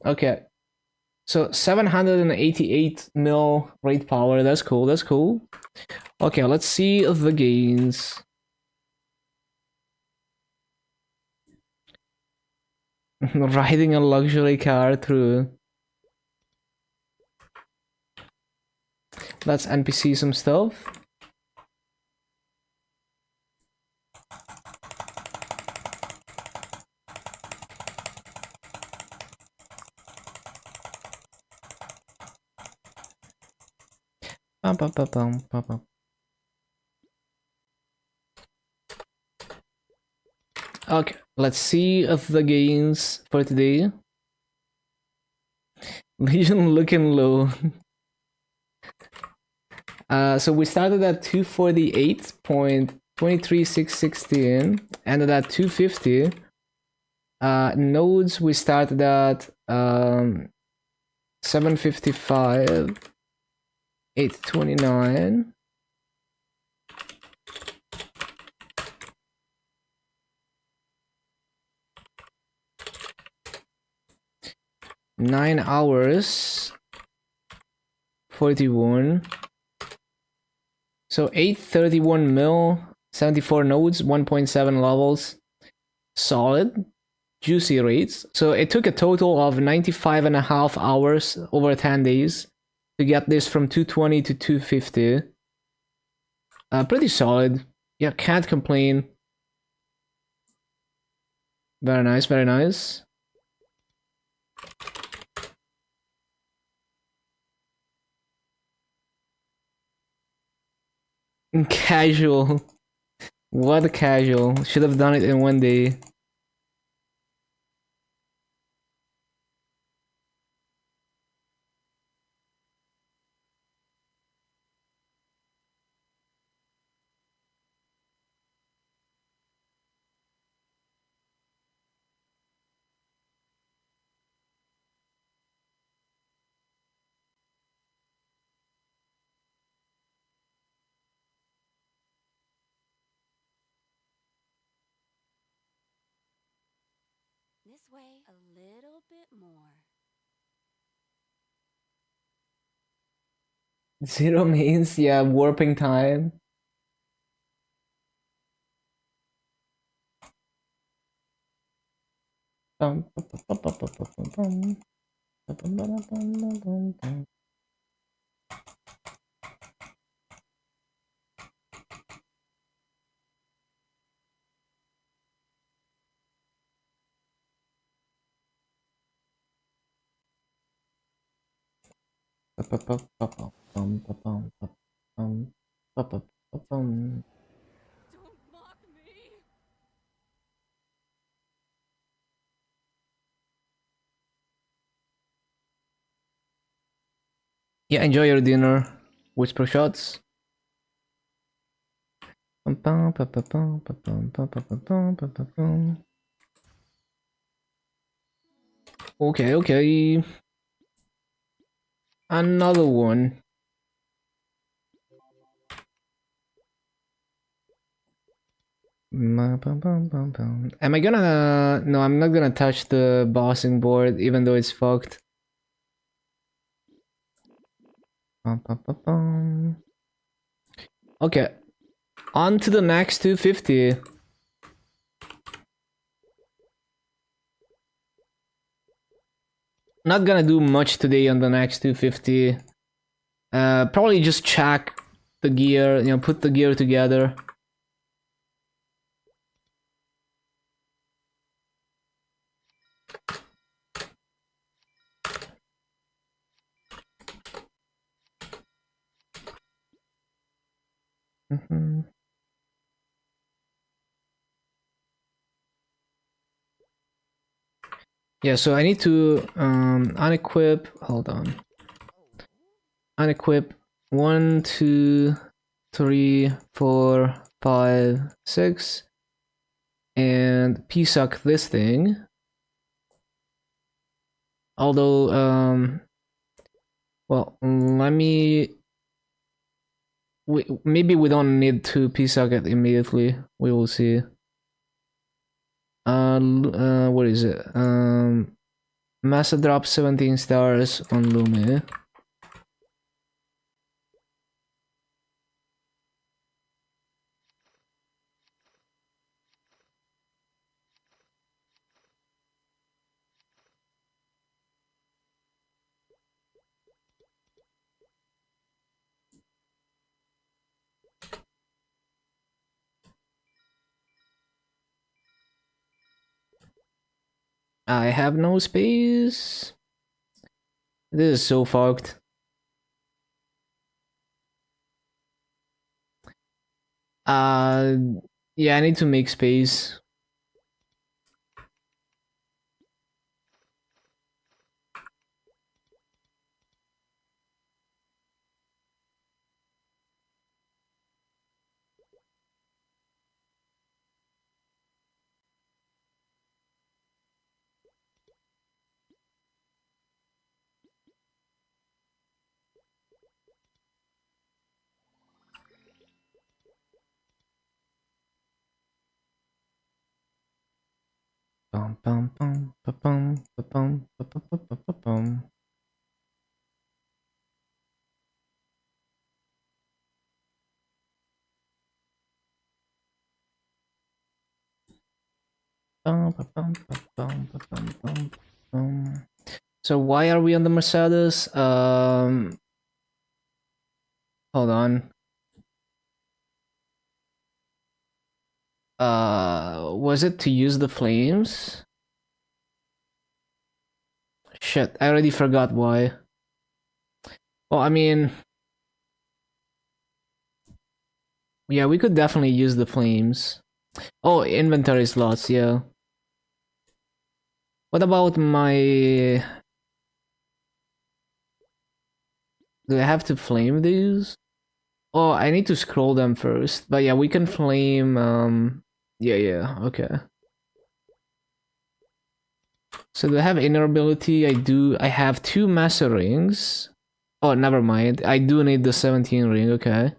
Okay. So 788 mil rate power. That's cool. That's cool. Okay, let's see the gains. Riding a luxury car through. Let's NPC some stuff. Bum, bum, bum, bum, bum, bum. Okay, let's see of the gains for today. Legion looking low. So we started at 248.23616, ended at 250. Nodes we started at 755, 829. Nine hours, 41. So 831 mil, 74 nodes, 1.7 levels. Solid, juicy rates. So it took a total of 95.5 hours over 10 days to get this from 220 to 250. Pretty solid. Yeah, can't complain. Very nice, very nice. Casual. What casual? Should have done it in one day. This way a little bit more. Zero means, yeah, warping time. Bum, bum, bum, bum, bum, bum, bum, bum, bum, bum, bum, bum. Don't mock me! Yeah, enjoy your dinner. Whisper shots. Okay, okay. Another one. Am I gonna... No, I'm not gonna touch the bossing board, even though it's fucked. Okay, on to the next 250. Not gonna do much today on the next 250. Probably just check the gear, put the gear together. Yeah, so I need to unequip. Hold on. Unequip 1, 2, 3, 4, 5, 6, and p-suck this thing. Although, well, let me. Maybe we don't need to p-suck it immediately. We will see. What is it? Massa drop 17 stars on Lumi. I have no space. This is so fucked. Uh, yeah, I need to make space. Bum bum bum ba bum ba bum ba ba ba ba ba bum. Bum ba bum ba bum ba bum bum bum. So why are we on the Mercedes? Hold on. Was it to use the flames? Shit, I already forgot why. Well, I mean, yeah, we could definitely use the flames. Oh, inventory slots, yeah. What about my... Do I have to flame these? Oh, I need to scroll them first. But yeah, we can flame, yeah, okay. So do I have inner ability? I do. I have 2 master rings. Oh, never mind. I do need the 17 ring, okay.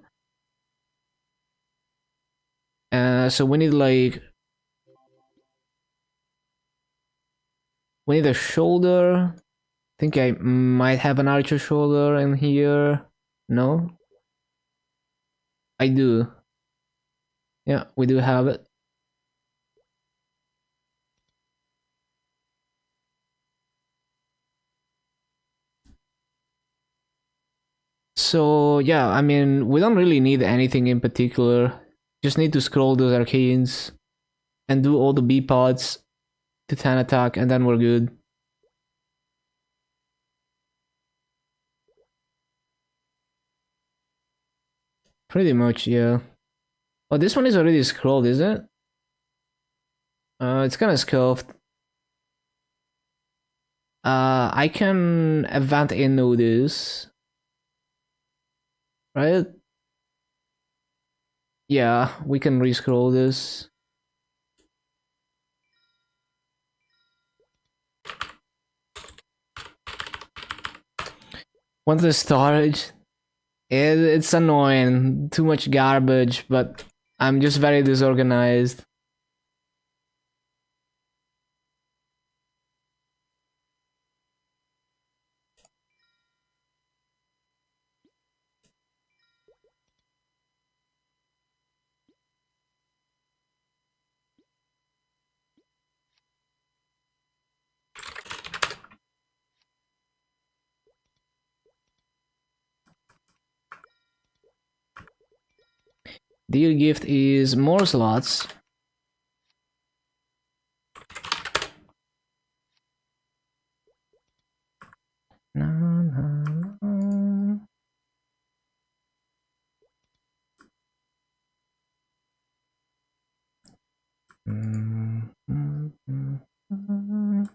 So we need like... We need a shoulder. I think I might have an archer shoulder in here. No? I do. Yeah, we do have it. So yeah, I mean, we don't really need anything in particular. Just need to scroll those arcanes and do all the B pods to 10 attack, and then we're good. Pretty much, yeah. Oh, this one is already scrolled, is it? It's kind of scuffed. I can event in this, right? Yeah, we can rescroll this. Once the storage, it's annoying. Too much garbage, but I'm just very disorganized. Deal gift is more slots. Na, na, na. Mm, mm, mm, mm.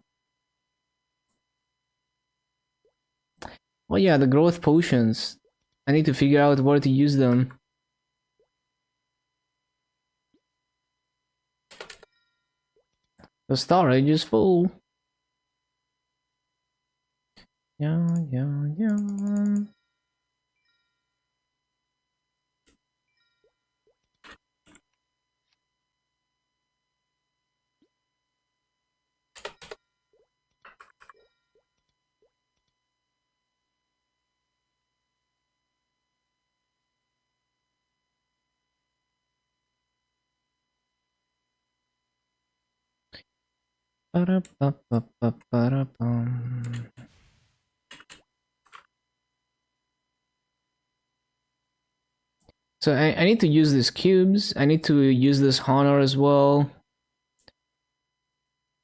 Oh yeah, the growth potions. I need to figure out where to use them. The storage is full. Yeah. Ba-da-ba-ba-ba-ba-da-bum. So I need to use these cubes. I need to use this honor as well.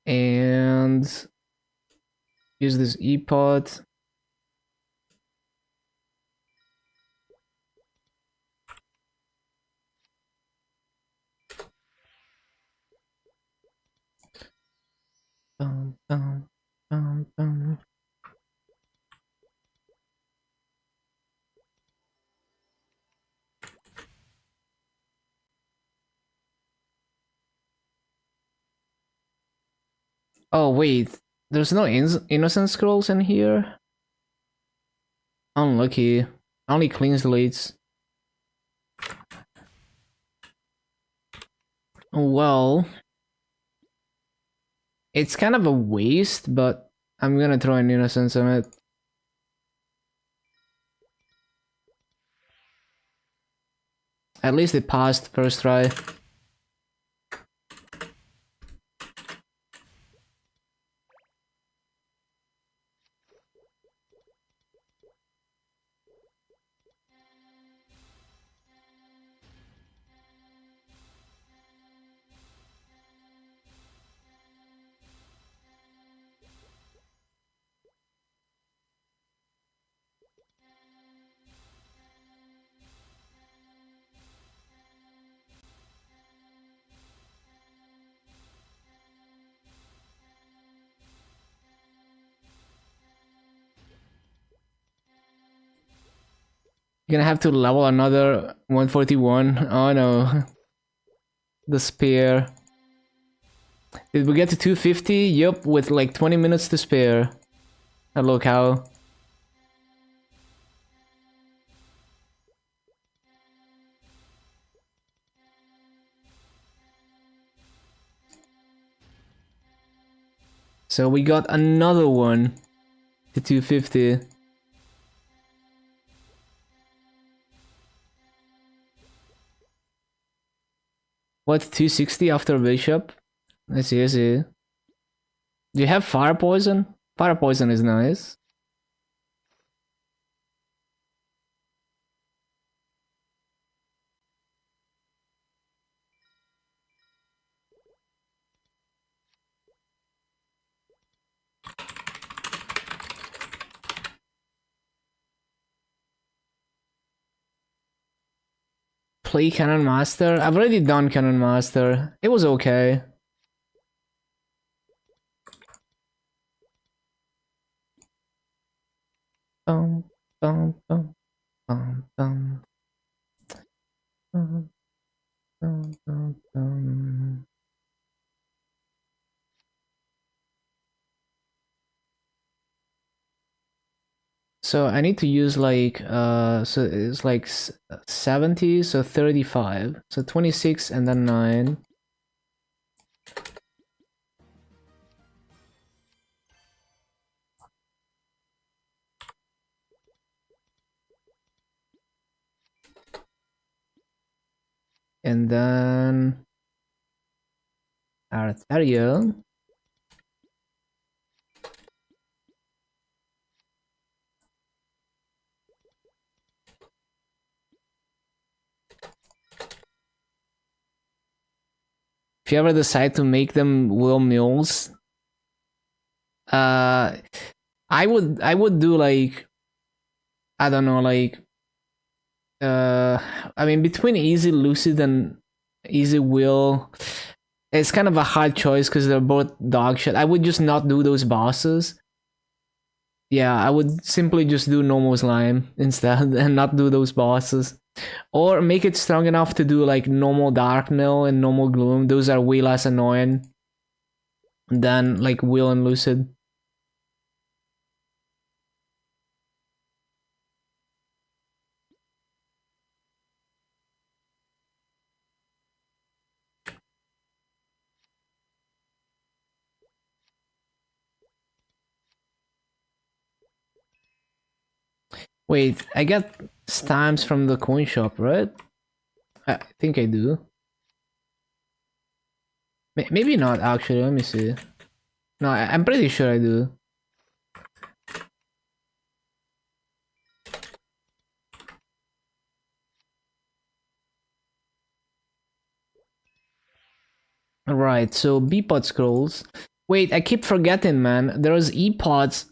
And use this E-pot. Bum, bum, bum, bum. Oh wait, there's no innocent scrolls in here? Unlucky. Only clean slates. Well, it's kind of a waste, but I'm gonna throw an innocence on it. At least it passed first try. You're gonna have to level another 141. Oh no. The spear. Did we get to 250? Yup, with like 20 minutes to spare. Hello, cow. So we got another one to 250. What, 260 after bishop? I see, I see. Do you have fire poison? Fire poison is nice. Play Cannon Master? I've already done Cannon Master. It was okay. Bum, bum, bum, bum, bum. Bum, bum, bum, bum. So I need to use like so it's like 70, so 35. So 26 and then 9. And then Arteria. If you ever decide to make them wheel mules, I would do like, I don't know, like I mean between easy lucid and easy wheel, it's kind of a hard choice because they're both dog shit. I would just not do those bosses. Yeah, I would simply just do normal slime instead and not do those bosses. Or make it strong enough to do like normal dark nil and normal gloom. Those are way less annoying than like wheel and lucid. Wait, I get stamps from the coin shop, right? I think I do. Maybe not actually, let me see. No, I'm pretty sure I do. Right, so B-Pod scrolls. Wait, I keep forgetting, man. There's E-pods.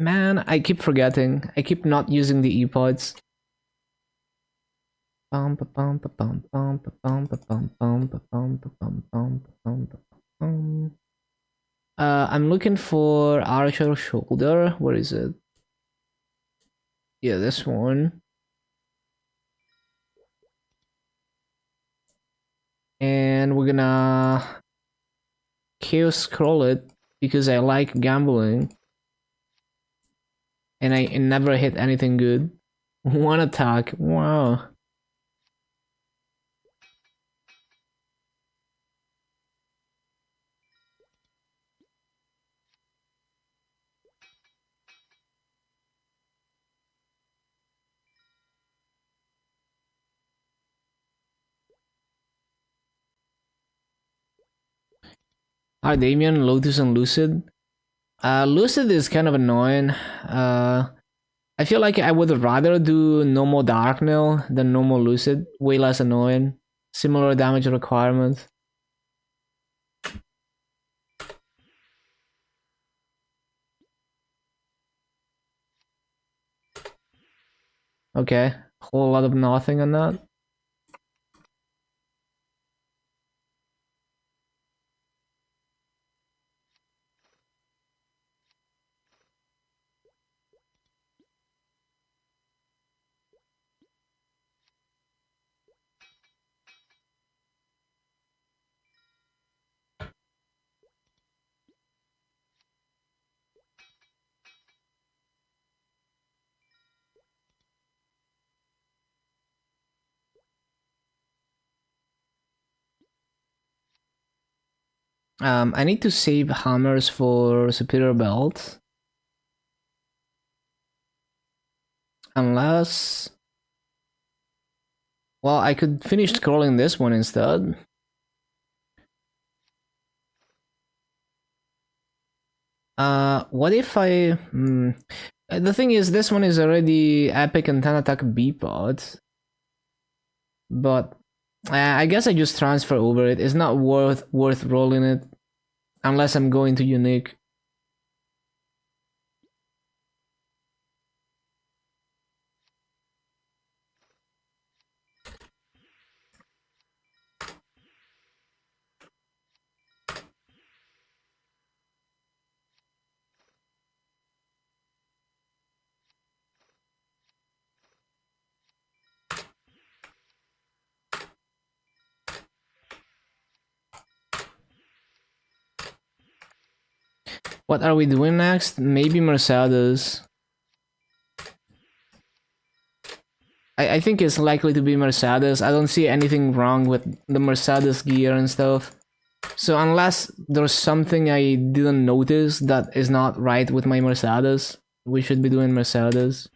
Man, I keep forgetting. I keep not using the E-pods. I'm looking for Archer Shoulder. Where is it? Yeah, this one. And we're gonna Chaos Scroll it because I like gambling. And I never hit anything good. One attack. Wow. Hi, Damien, Lotus, and Lucid. Lucid is kind of annoying. I feel like I would rather do normal Darknell than normal Lucid. Way less annoying. Similar damage requirement. Okay, whole lot of nothing on that. I need to save hammers for superior belt. Unless... Well, I could finish scrolling this one instead. What if I... The thing is, this one is already epic and 10 attack B-pod. But I guess I just transfer over it. It's not worth rolling it. Unless I'm going to unique. What are we doing next? Maybe Mercedes. I think it's likely to be Mercedes. I don't see anything wrong with the Mercedes gear and stuff. So unless there's something I didn't notice that is not right with my Mercedes, we should be doing Mercedes.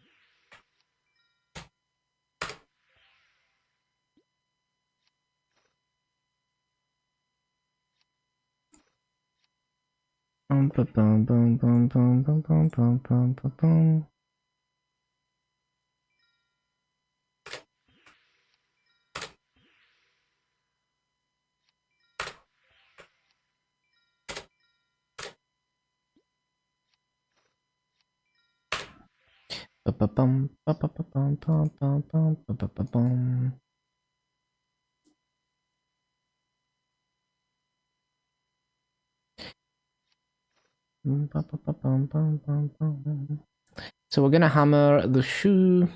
So we're gonna hammer the shoe.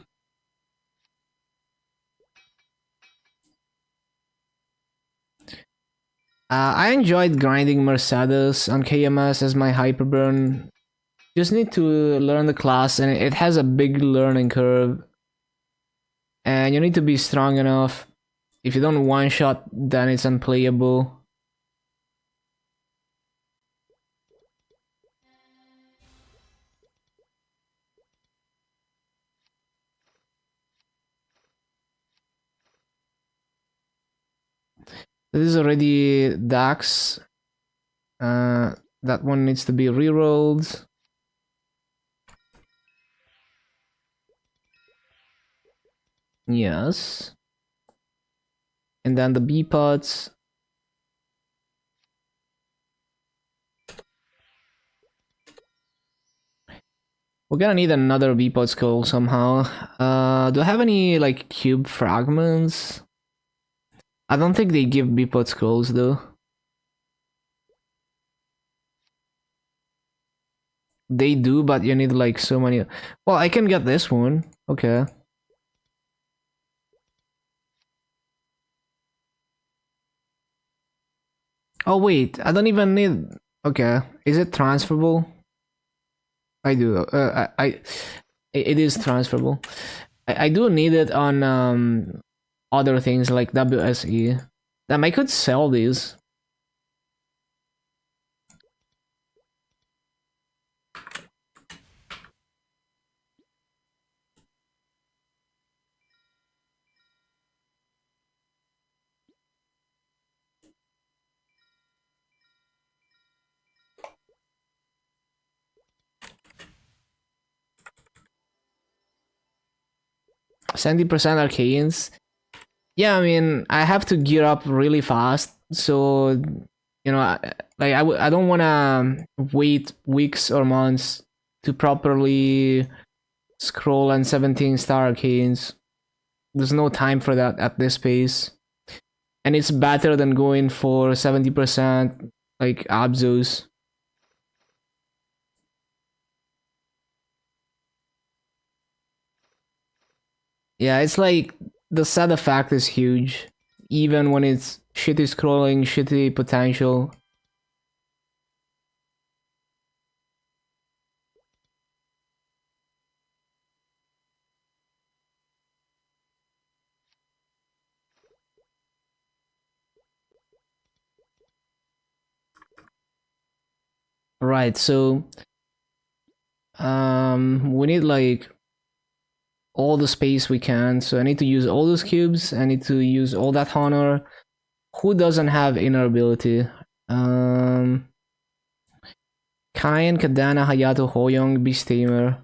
I enjoyed grinding Mercedes on KMS as my Hyperburn. Just need to learn the class, and it has a big learning curve. And you need to be strong enough. If you don't one-shot, then it's unplayable. This is already Dax. That one needs to be rerolled. Yes. And then the B pods. We're gonna need another Bpod skull somehow. Do I have any like cube fragments? I don't think they give Bpod skulls though. They do, but you need like so many. Well, I can get this one. Okay. Oh wait, I don't even need. Okay, is it transferable? I do. It is transferable. I do need it on other things like WSE. Damn, I could sell these. $70% arcanes. Yeah, I mean, I have to gear up really fast, so you know, I don't want to wait weeks or months to properly scroll on 17-star arcanes. There's no time for that at this pace, and it's better than going for 70% like Abzos. Yeah, it's like the side effect is huge, even when it's shitty scrolling, shitty potential. Right, so we need like all the space we can. So I need to use all those cubes. I need to use all that honor. Who doesn't have inner ability? Um, Kain, Kadana, Hayato, Hoyoung, Beast Tamer.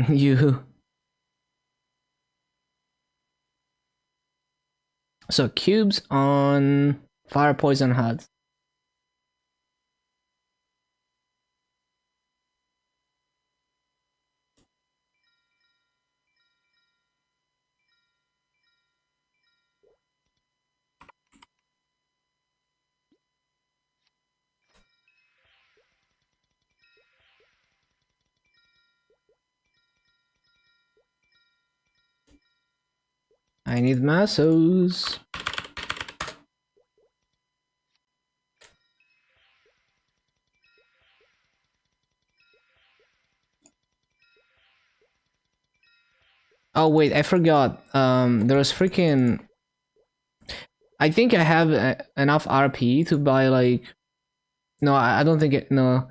You. So cubes on Fire Poison Hut. I need massos. Oh wait, I forgot. There's freaking. I think I have enough RP to buy like. No, I don't think it. No,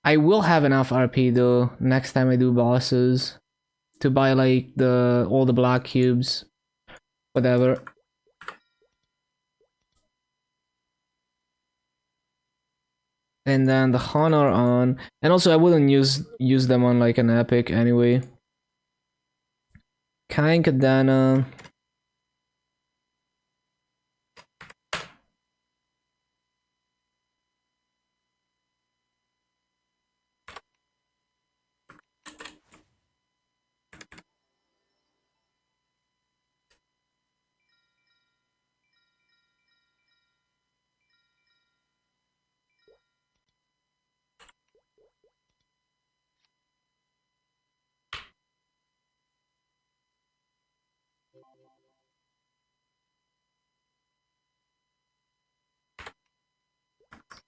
I will have enough RP though next time I do bosses to buy like the all the black cubes, whatever. And then the honor on, and also I wouldn't use them on like an epic anyway. Kain Kadana.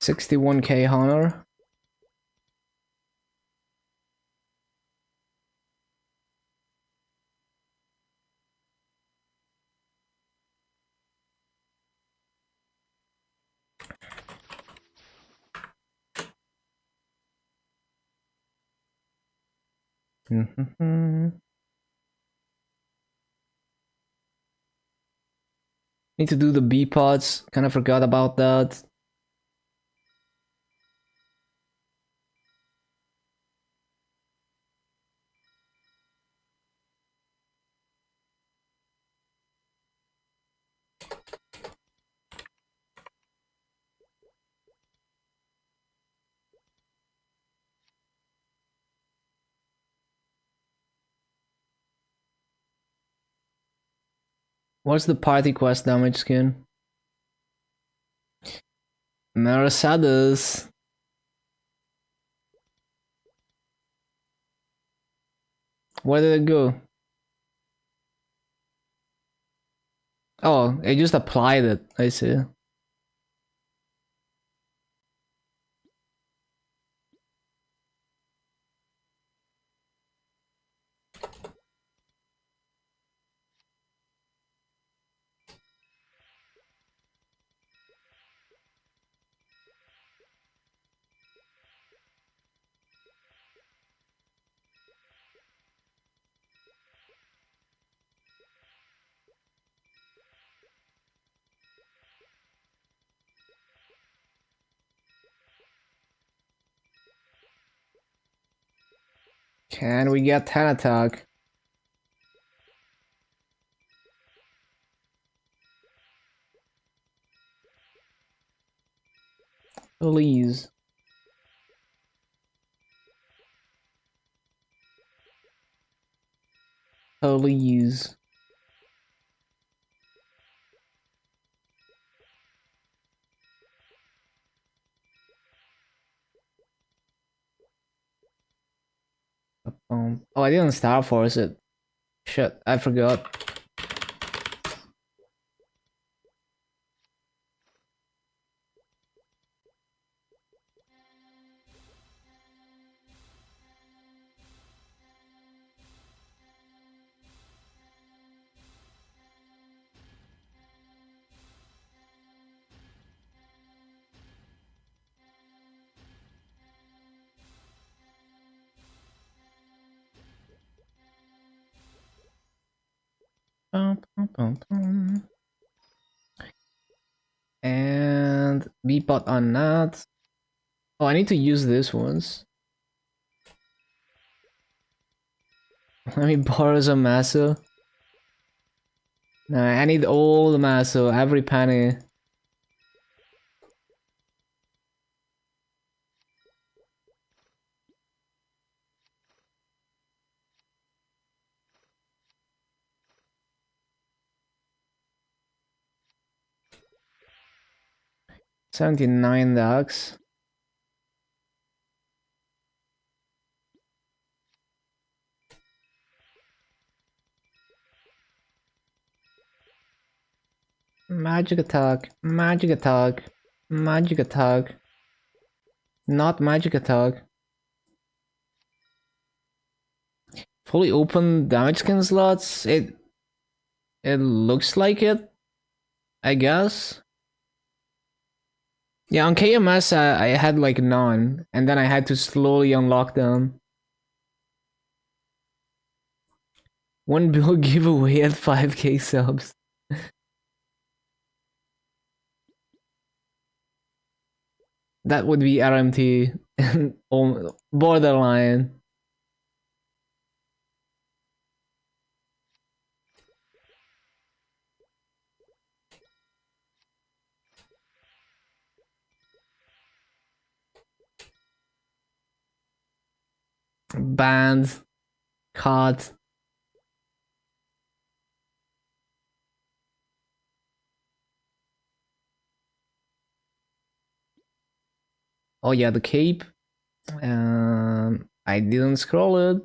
61k honor. Need to do the B pods. Kind of forgot about that. What's the party quest damage skin? Mercedes. Where did it go? Oh, it just applied it. I see. Can we get 10 attack? Please. Please. Oh, I didn't Star Force it. Shit, I forgot. And B-pot on that. Oh, I need to use this ones. Let me borrow some Maso. Nah, I need all the Maso, every penny. $79. Magic attack, magic attack, magic attack. Not magic attack. Fully open damage skin slots. It looks like it, I guess. Yeah, on KMS I had like none, and then I had to slowly unlock them. One bill giveaway at 5k subs. That would be RMT. Borderline. Banned. Caught. Oh yeah, the cape. I didn't scroll it.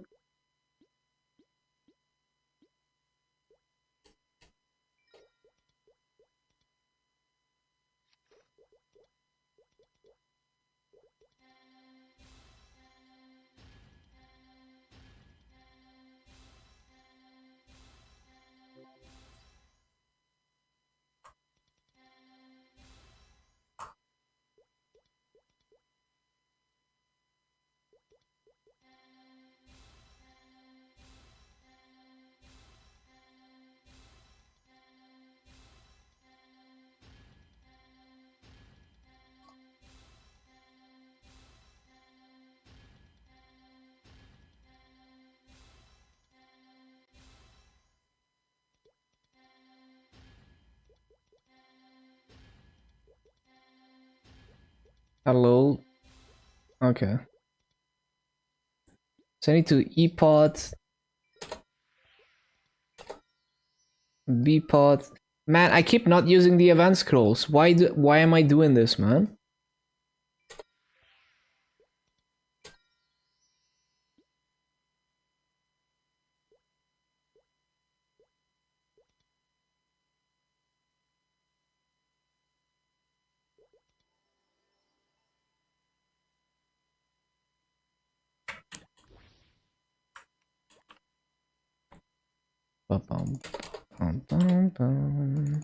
Hello. Okay. So I need to e-pot. B-pot. Man, I keep not using the event scrolls. Why am I doing this, man? Ba-bum, bum, bum, bum.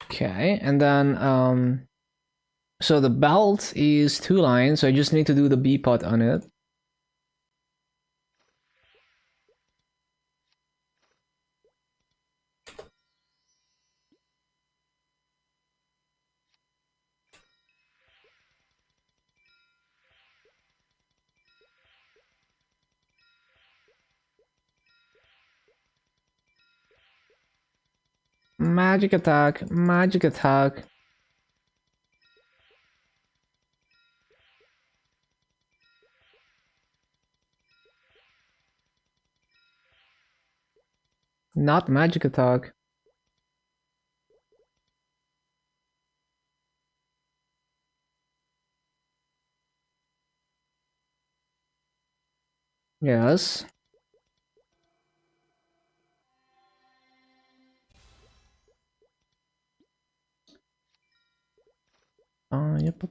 Okay, and then so the belt is 2 lines, so I just need to do the B-pot on it. Magic attack, magic attack. Not magic attack. Yes. Yep.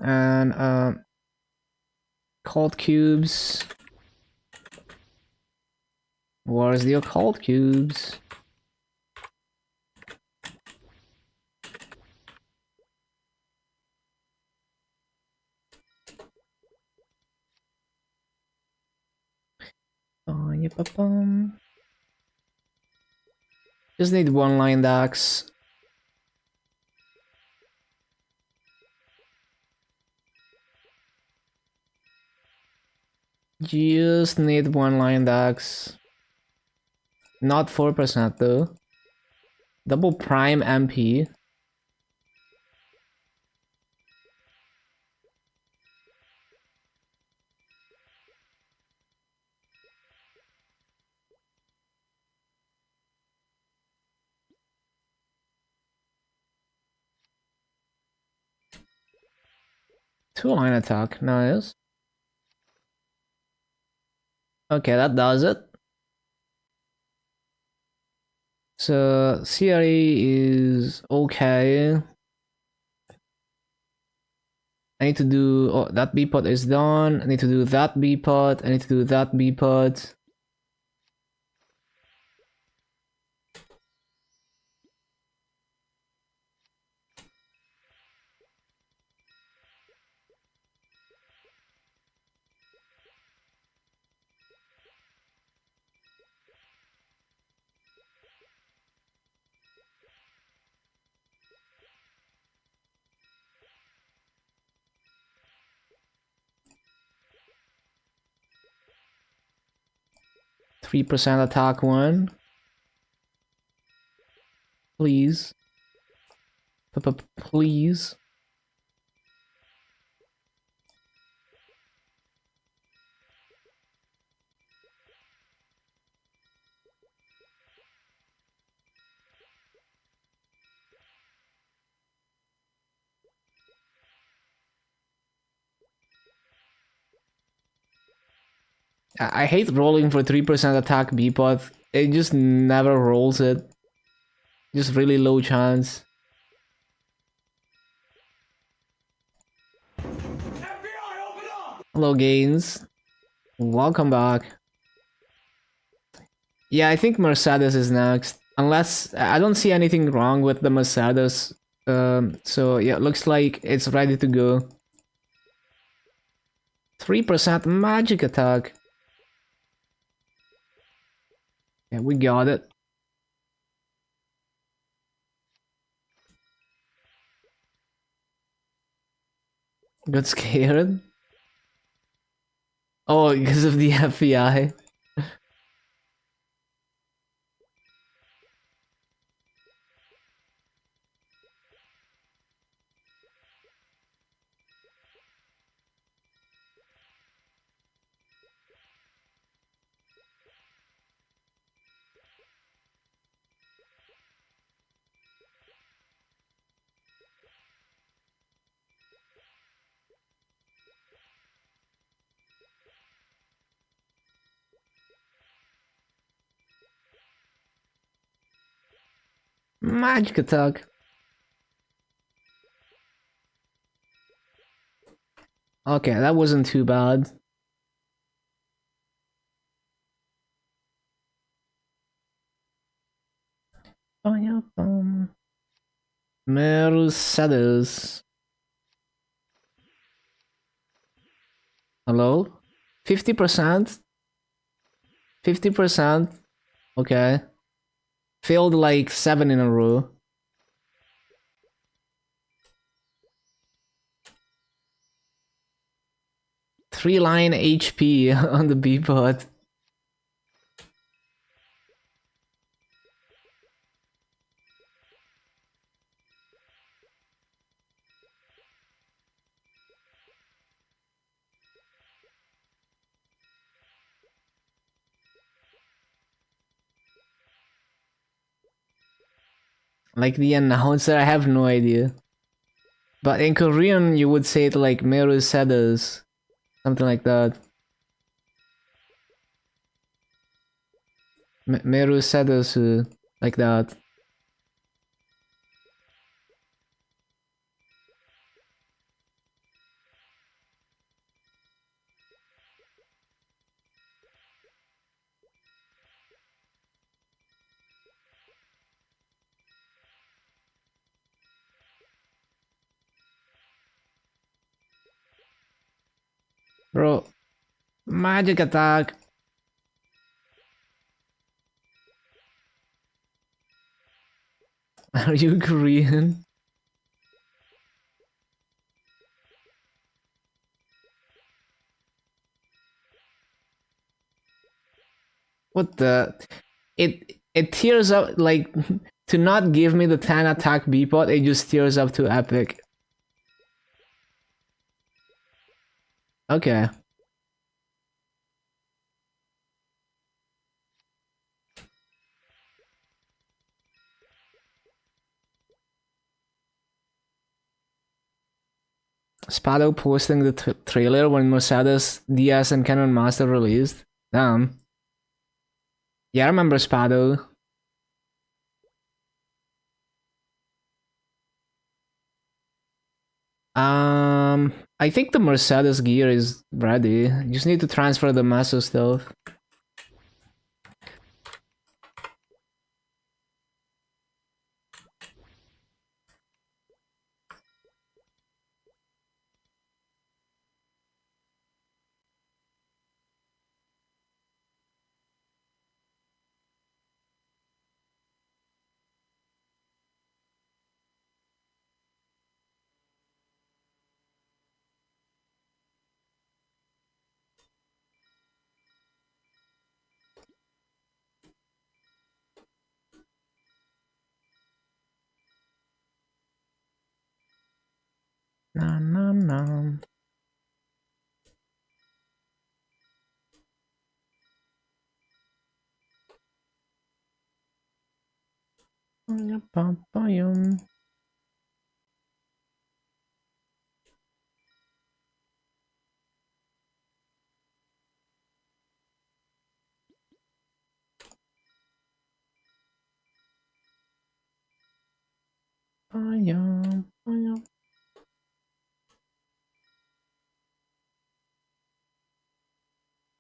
And occult cubes. Where's the occult cubes? Yep. Just need 1 line dax. Just need 1 line dax. Not 4% though. Double prime MP. Two-line attack, nice. Okay, that does it. So CRE is okay. I need to do, oh, that B-pot is done. I need to do that B-pot. I need to do that B-pot. %3 attack one. Please. Please. I hate rolling for 3% attack B-pot. It just never rolls it. Just really low chance. Hello, Gains. Welcome back. Yeah, I think Mercedes is next. Unless I don't see anything wrong with the Mercedes. So yeah, looks like it's ready to go. 3% magic attack. Yeah, we got it. Got scared. Oh, because of the FBI. Magic attack. Okay, that wasn't too bad. Mercedes. Hello? 50%? 50%? Okay. Failed like 7 in a row. Three line HP on the B-bot. Like the announcer, I have no idea. But in Korean, you would say it like Mercedes. Something like that. Mercedes, like that. Bro, magic attack. Are you Korean? What the? It tears up like to not give me the 10 attack B-pot, it just tears up to epic. Okay. Spado posting the trailer when Mercedes, DS, and Canon Master released. Damn. Yeah, I remember Spado. I think the Mercedes gear is ready. You just need to transfer the Master stuff. Na na na.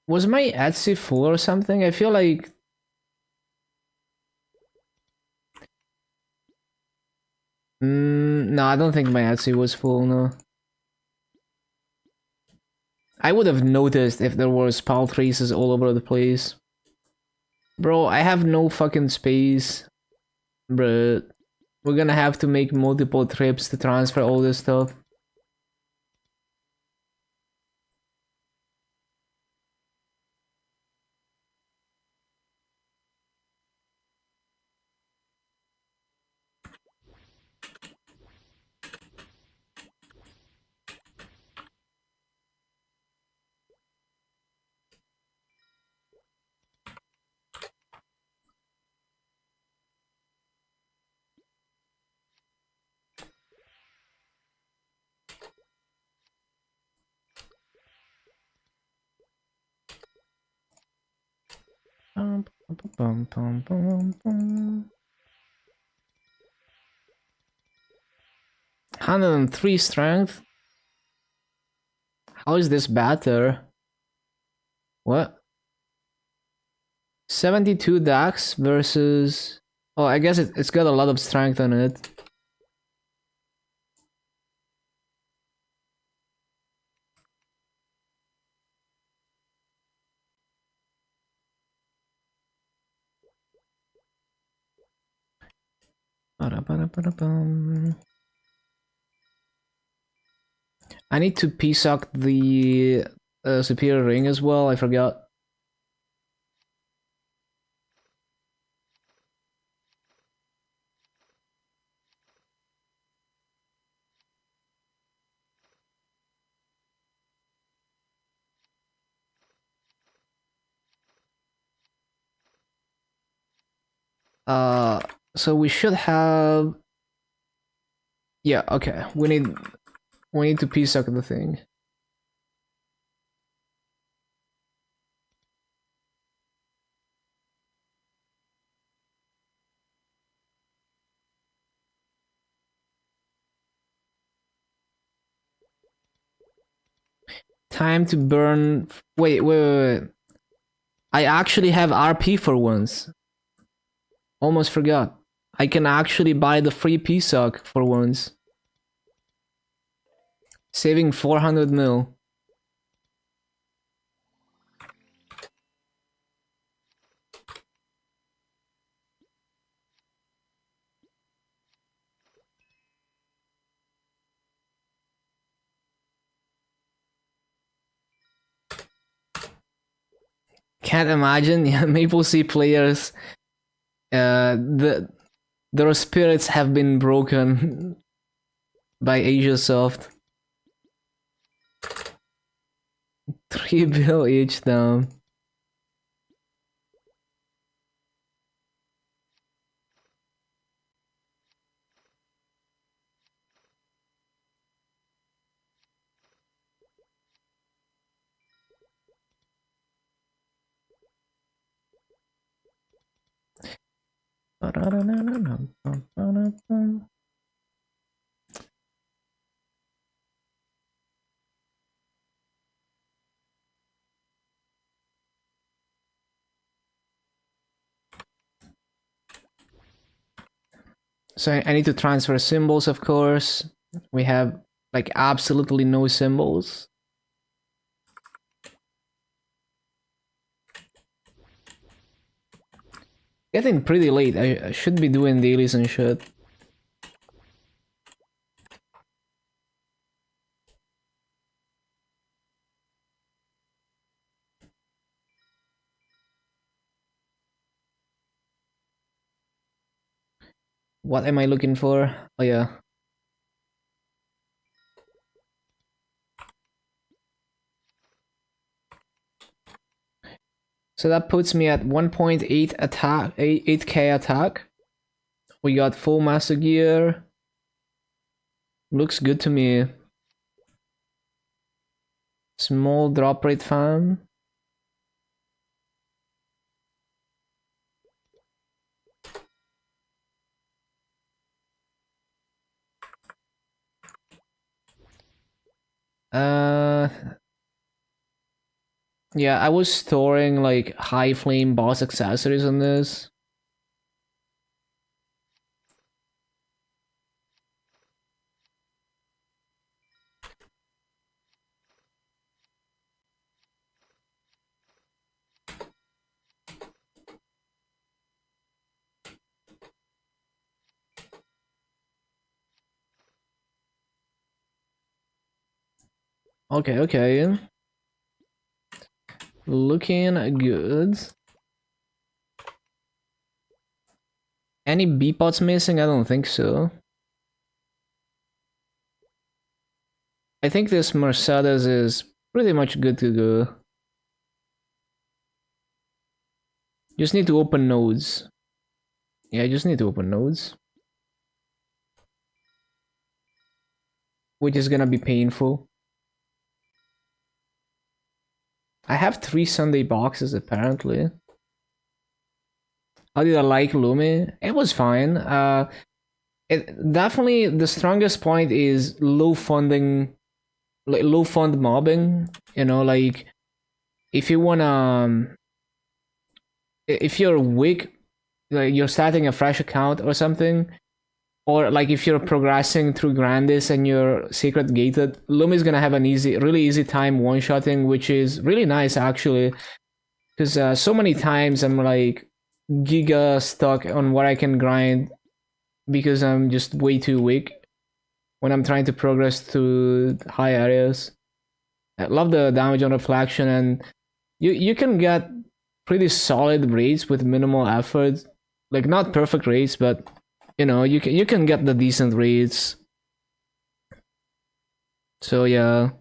Was my Etsy full or something? I feel like... no, I don't think my Etsy was full, no. I would have noticed if there were spell traces all over the place. Bro, I have no fucking space. Bro, we're gonna have to make multiple trips to transfer all this stuff. Bum, bum, bum, bum, bum. 103 strength? How is this better? What? 72 Dax versus... Oh, I guess it's got a lot of strength on it. I need to p-sock the superior ring as well, I forgot. So we should have... Yeah, okay. We need to p-sock the thing. Time to burn... Wait. I actually have RP for once. Almost forgot. I can actually buy the free p-sock for once. Saving 400 mil. Can't imagine, yeah, MapleStory players. Their spirits have been broken by AsiaSoft. 3 bill each down. So I need to transfer symbols, of course. We have like absolutely no symbols. Getting pretty late. I should be doing dailies and shit. What am I looking for? Oh yeah. So that puts me at 1.8 attack, 8k attack. We got full master gear. Looks good to me. Small drop rate fan. Yeah, I was storing like high flame boss accessories on this. Okay. Looking good. Any B-pots missing? I don't think so. I think this Mercedes is pretty much good to go. Just need to open nodes. Yeah, I just need to open nodes. Which is gonna be painful. I have 3 Sunday boxes apparently. How did I like Lumi? It was fine. It definitely the strongest point is low funding, like low fund mobbing. You know, like if you wanna, if you're weak, like you're starting a fresh account or something, or like if you're progressing through Grandis and you're secret gated, Lumi's gonna have an really easy time one shotting, which is really nice actually. Because so many times I'm like giga stuck on what I can grind because I'm just way too weak when I'm trying to progress to high areas. I love the damage on reflection, and you can get pretty solid rates with minimal effort. Like not perfect rates, but you can get the decent rates. So yeah,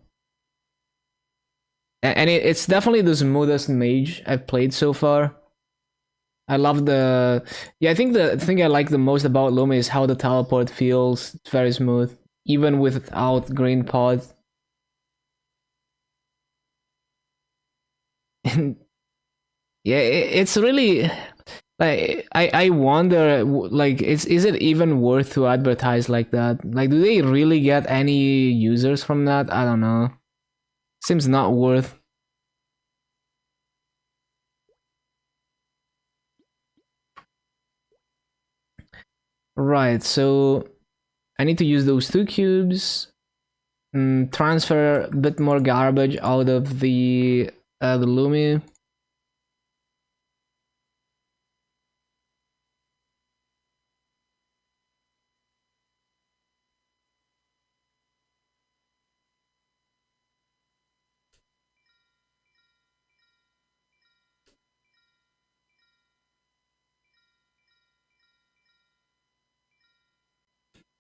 and it's definitely the smoothest mage I've played so far. I love the yeah. I think the thing I like the most about Lumi is how the teleport feels. It's very smooth, even without green pod. And yeah, it's really like I wonder like is it even worth to advertise like that? Like, do they really get any users from that? I don't know. Seems not worth. Right. So I need to use those two cubes. Transfer a bit more garbage out of the Lumi.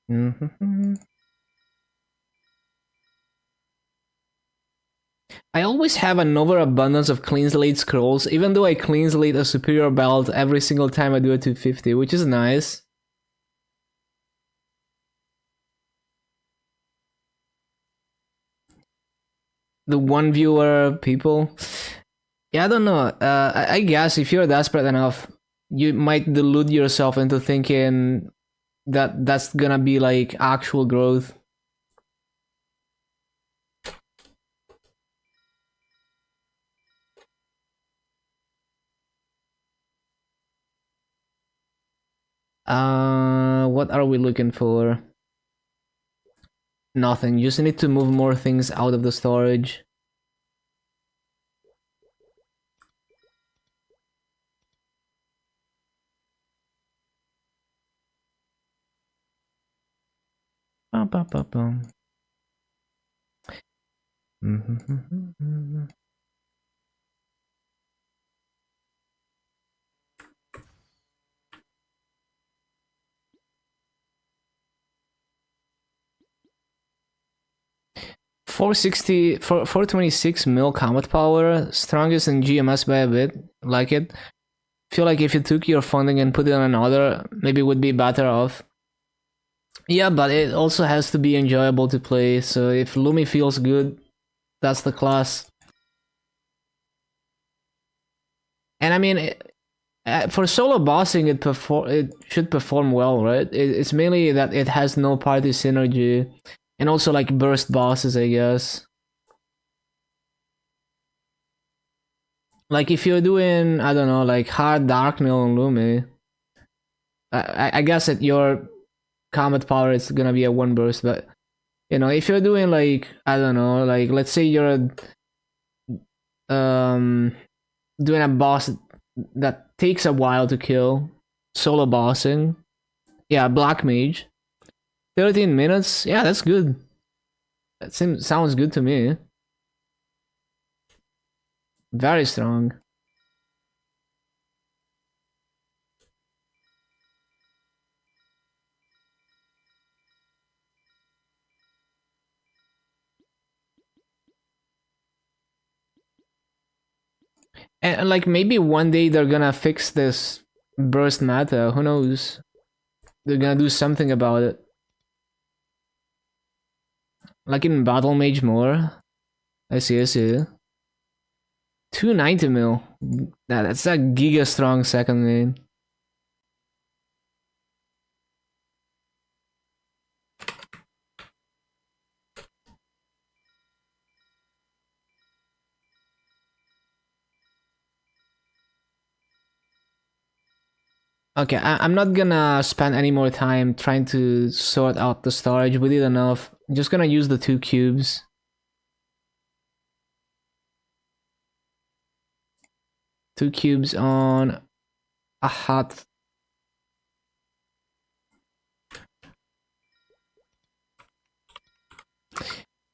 Mm-hmm. I always have an overabundance of clean slate scrolls, even though I clean slate a superior belt every single time I do a 250, which is nice. The one viewer people. Yeah, I don't know. I guess if you're desperate enough, you might delude yourself into thinking that that's gonna be like actual growth. What are we looking for? Nothing. You just need to move more things out of the storage. Bum, bum, bum, bum. 460 426 mil combat power, strongest in GMS by a bit. Like it. Feel like if you took your funding and put it on another, maybe it would be better off. Yeah, but it also has to be enjoyable to play. So if Lumi feels good, that's the class. And I mean, for solo bossing, it should perform well, right? It's mainly that it has no party synergy, and also like burst bosses, I guess. Like if you're doing, I don't know, like hard dark nail on Lumi, I guess that your combat power is gonna be a one burst, but if you're doing like I don't know, like let's say you're um doing a boss that takes a while to kill, solo bossing, yeah, black mage, 13 minutes, yeah, that's good. That sounds good to me. Very strong. And like maybe one day they're gonna fix this burst meta. Who knows? They're gonna do something about it. Like in Battle Mage more. I see, I see. 290 mil. That's a giga strong second main. Okay, I'm not gonna spend any more time trying to sort out the storage. We did enough. I'm just gonna use the 2 cubes. Two cubes on a hot.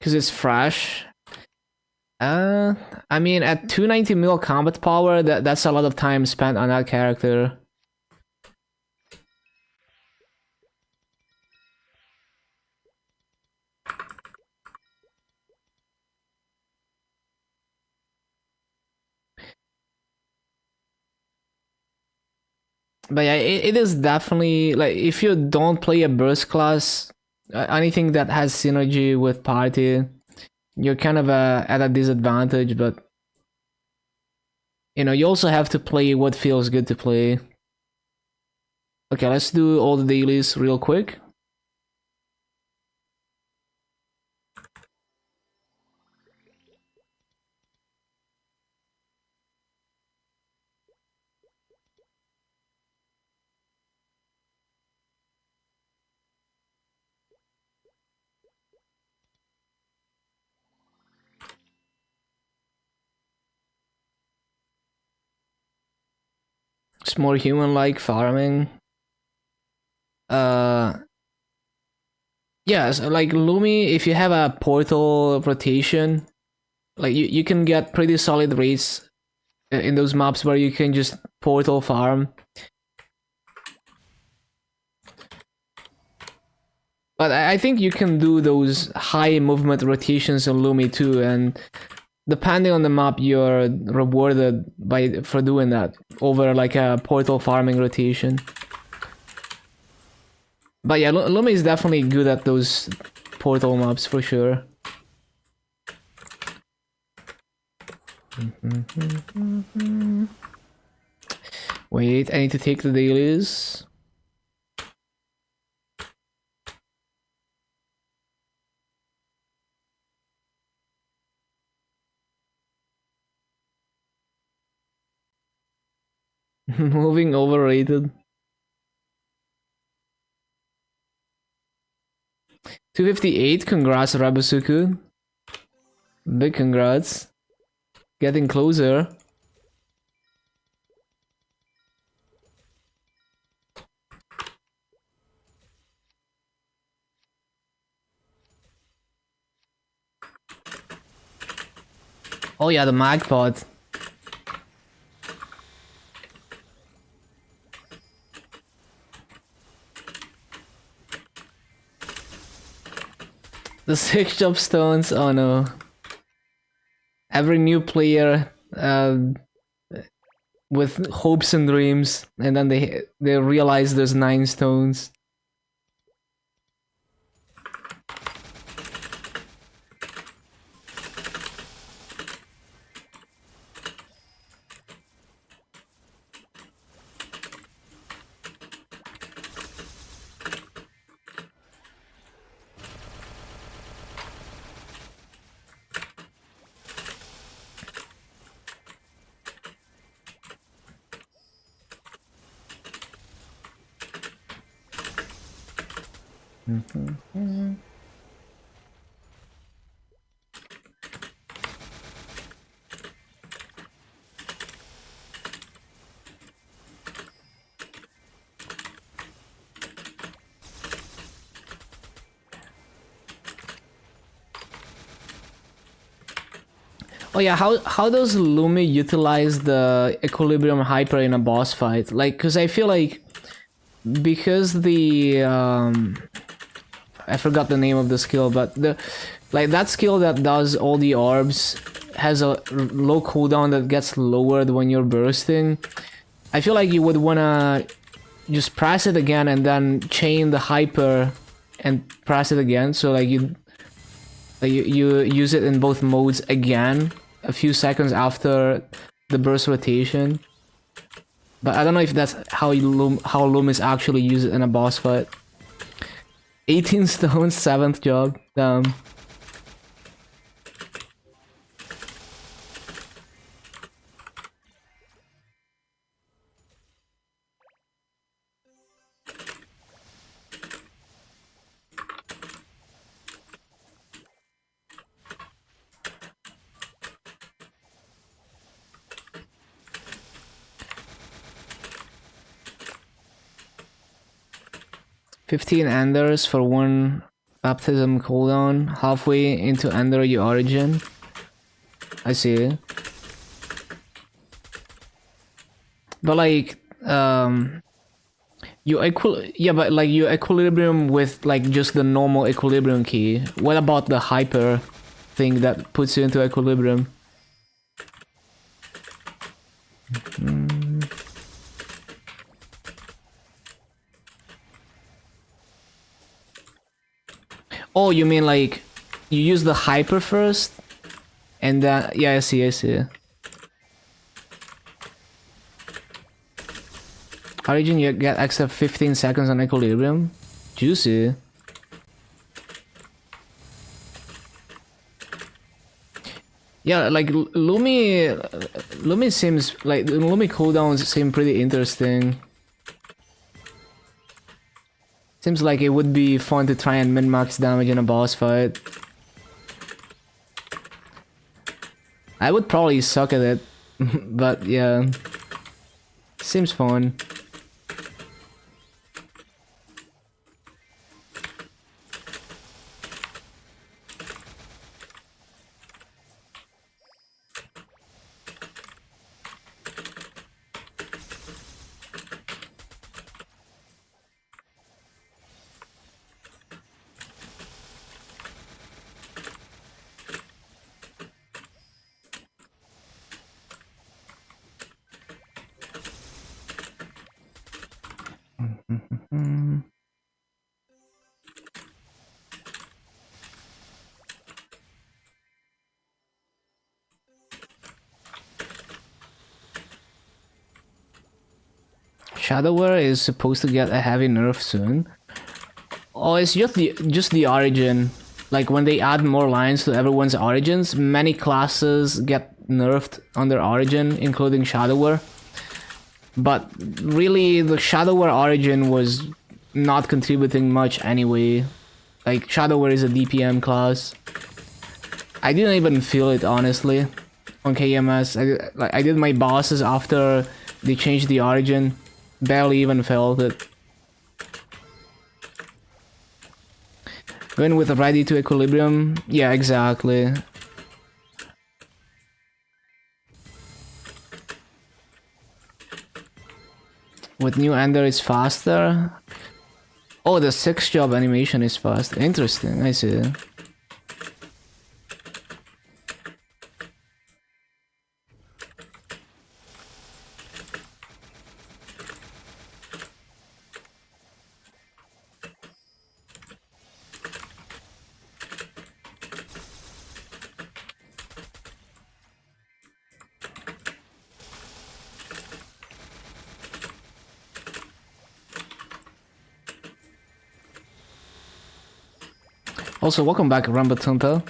Because it's fresh. I mean, at 290 mil combat power, that's a lot of time spent on that character. But yeah, it is definitely like if you don't play a burst class, anything that has synergy with party, you're kind of at a disadvantage. But you know, you also have to play what feels good to play. Okay, let's do all the dailies real quick. It's more human-like farming. Uh, yes, like Lumi, if you have a portal rotation, like you can get pretty solid rates in those maps where you can just portal farm. But I think you can do those high movement rotations in Lumi too, and depending on the map, you're rewarded for doing that over like a portal farming rotation. But yeah, Lumi is definitely good at those portal maps for sure. Wait, I need to take the dailies. Moving overrated. 258, congrats Rabusuku. Big congrats. Getting closer. Oh yeah, the mag pod. The 6 job stones, oh no. Every new player with hopes and dreams, and then they realize there's 9 stones. Oh yeah, how does Lumi utilize the equilibrium hyper in a boss fight? Like, cause I feel like because the I forgot the name of the skill, but the like that skill that does all the orbs has a low cooldown that gets lowered when you're bursting. I feel like you would wanna just press it again and then chain the hyper and press it again. So like you use it in both modes again a few seconds after the burst rotation. But I don't know if that's how Loomis actually use it in a boss fight. 18 stones, 7th job. Damn. 15 enders for 1 baptism cooldown. Halfway into ender you origin. I see. But like, but like you equilibrium with like just the normal equilibrium key. What about the hyper thing that puts you into equilibrium? Oh, you mean like you use the hyper first, and then yeah, I see. Origin, you get extra 15 seconds on equilibrium. Juicy. Yeah, like Lumi seems like Lumi cooldowns seem pretty interesting. Seems like it would be fun to try and min-max damage in a boss fight. I would probably suck at it, but yeah. Seems fun. Shadowware is supposed to get a heavy nerf soon. Oh, it's just the origin. Like when they add more lines to everyone's origins, many classes get nerfed on their origin, including Shadowware. But really, the Shadowware origin was not contributing much anyway. Like Shadowware is a DPM class. I didn't even feel it honestly on KMS. I did my bosses after they changed the origin. Barely even felt it. Going with ready to equilibrium, yeah, exactly. With new ender it's faster. Oh, the 6 job animation is faster. Interesting, I see. Also, welcome back, Rambatumpa.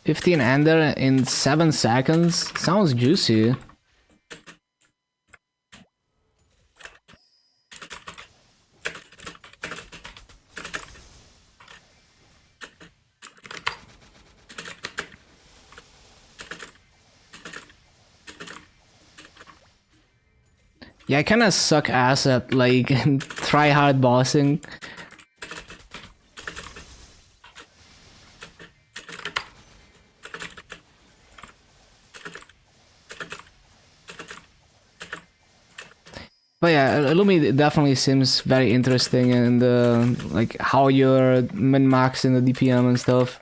$15 ender in 7 seconds? Sounds juicy. Yeah, I kinda suck ass at like try hard bossing. But yeah, Illumi definitely seems very interesting in the like how you're min-maxing the DPM and stuff.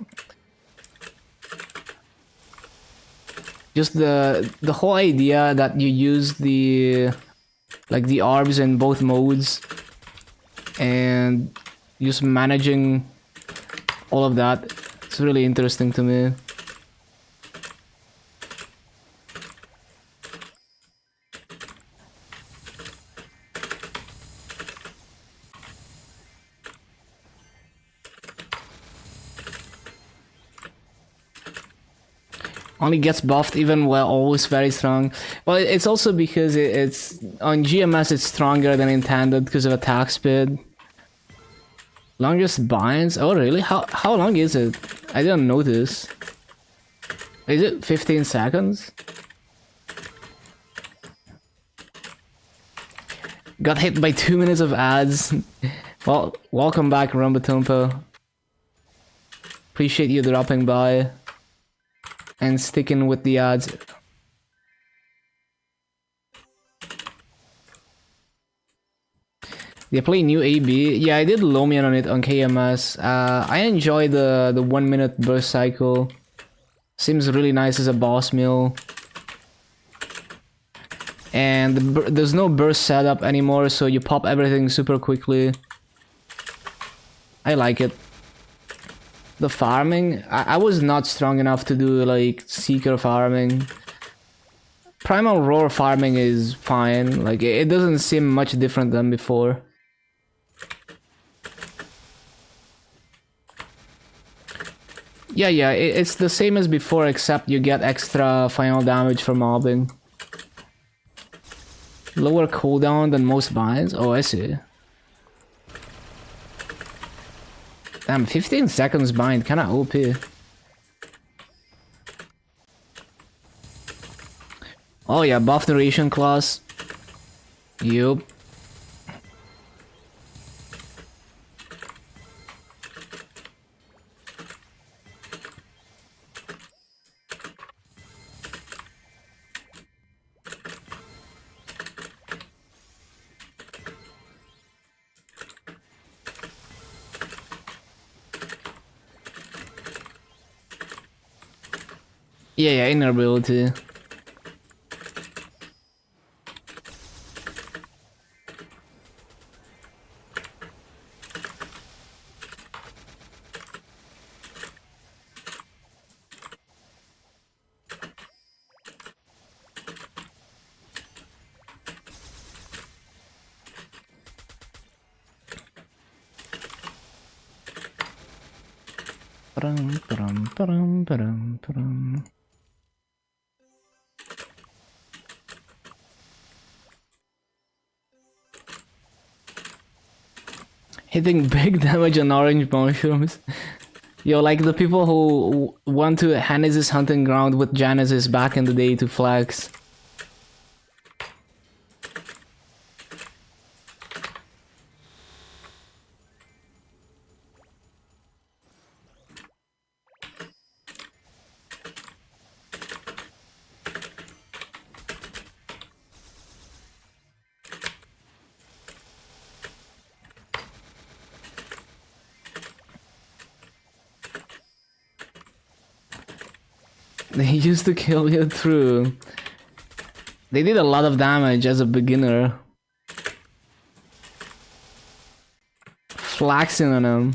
Just the whole idea that you use the like the orbs in both modes and just managing all of that, it's really interesting to me. only gets buffed even while always very strong. Well, it's also because it's on GMS it's stronger than intended because of attack speed. Longest binds? Oh really? How long is it? I didn't notice. Is it 15 seconds? Got hit by 2 minutes of ads. Well, welcome back, Rumbatumpa. Appreciate you dropping by and sticking with the ads. They play new AB. Yeah, I did Lomian on it on KMS. I enjoy the 1 minute burst cycle. Seems really nice as a boss mill. And there's no burst setup anymore, so you pop everything super quickly. I like it. The farming, I was not strong enough to do like Seeker farming. Primal Roar farming is fine, like it doesn't seem much different than before. Yeah, it's the same as before except you get extra final damage for mobbing. Lower cooldown than most binds? Oh, I see. Damn, 15 seconds bind, kinda OP. Oh yeah, buff duration class. Yup. Yeah, inability. Hitting big damage on orange mushrooms. Yo, like the people who went to Hannes' hunting ground with Janice's back in the day to flex. They used to kill you through. They did a lot of damage as a beginner. Flaxing on them.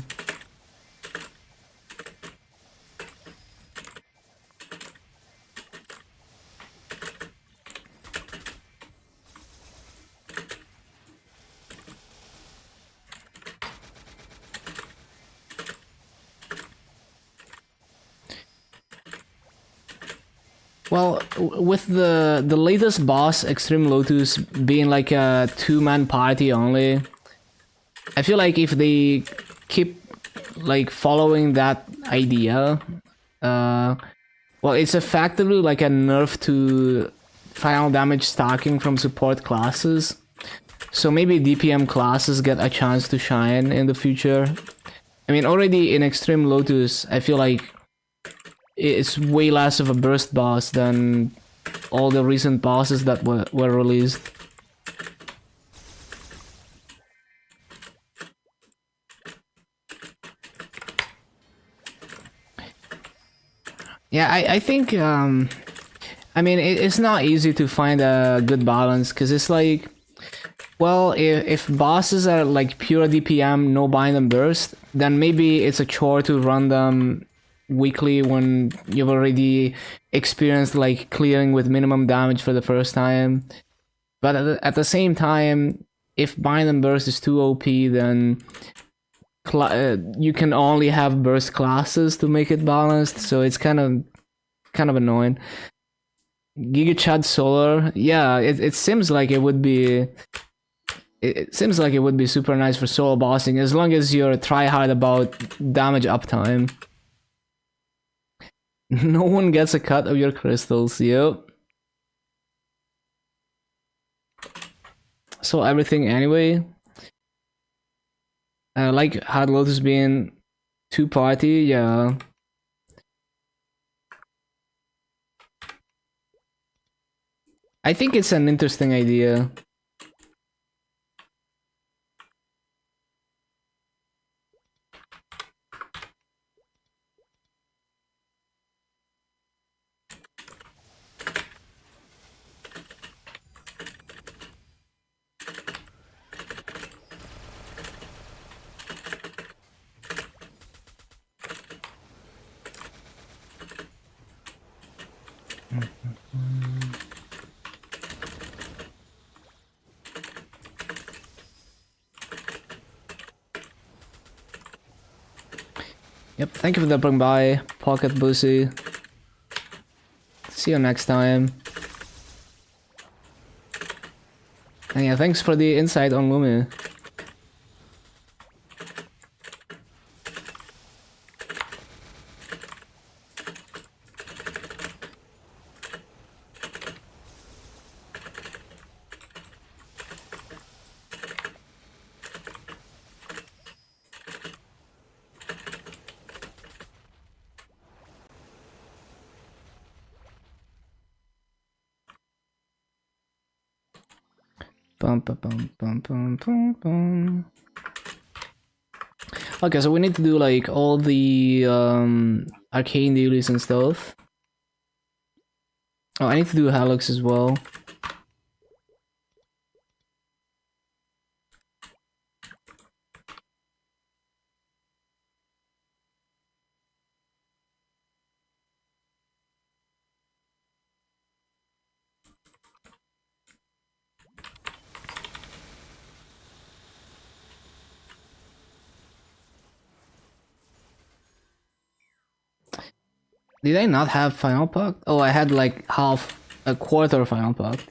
Well, with the latest boss, Extreme Lotus, being like a two-man party only, I feel like if they keep like following that idea, well, it's effectively like a nerf to final damage stacking from support classes. So maybe DPM classes get a chance to shine in the future. I mean, already in Extreme Lotus, I feel like it's way less of a burst boss than all the recent bosses that were released. Yeah, I think, I mean, it's not easy to find a good balance, because it's like, well, if bosses are like pure DPM, no bind and burst, then maybe it's a chore to run them weekly when you've already experienced like clearing with minimum damage for the first time. But at the same time, if bind and burst is too OP, then you can only have burst classes to make it balanced, so it's kind kind of annoying. GigaChad Solar, yeah, it seems like it would be. It seems like it would be super nice for solo bossing as long as you're try hard about damage uptime. No one gets a cut of your crystals. Yep. So everything anyway. Like Hard Lotus being two-party, yeah. I think it's an interesting idea. Yep, thank you for dropping by, Pocket Bussy. See you next time. And yeah, thanks for the insight on Lumi. Bum, bum, bum, bum, bum, bum, bum. Okay, so we need to do like all the arcane dailies and stuff. Oh, I need to do Halux as well. Did I not have Final Pact? Oh, I had like a quarter of Final Pact.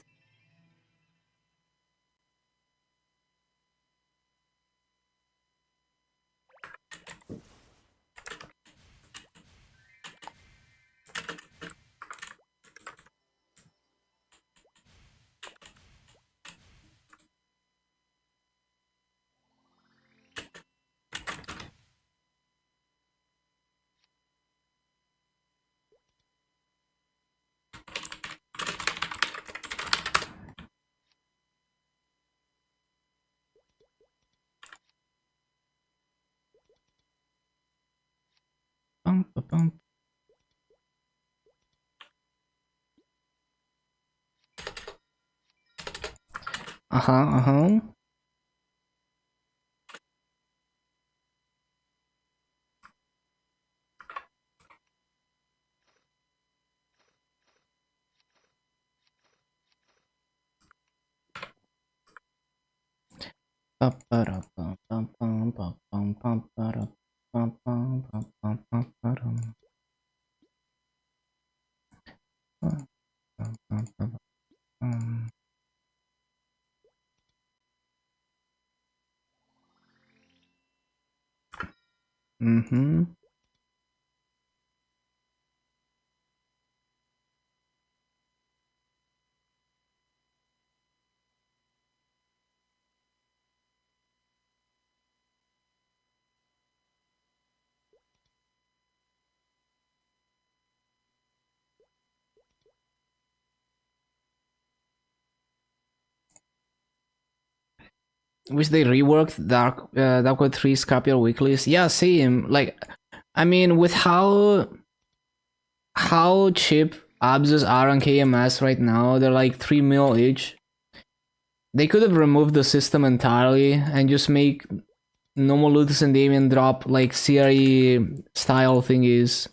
Bum, bum, bum. Uh-huh. Mm-hmm. Wish they reworked Dark 3 Scapier weeklies. Yeah, same. Like, I mean, with how cheap abs are on KMS right now, they're like 3 mil each. They could have removed the system entirely and just make normal Lutus and Damien drop like CRE style thingies.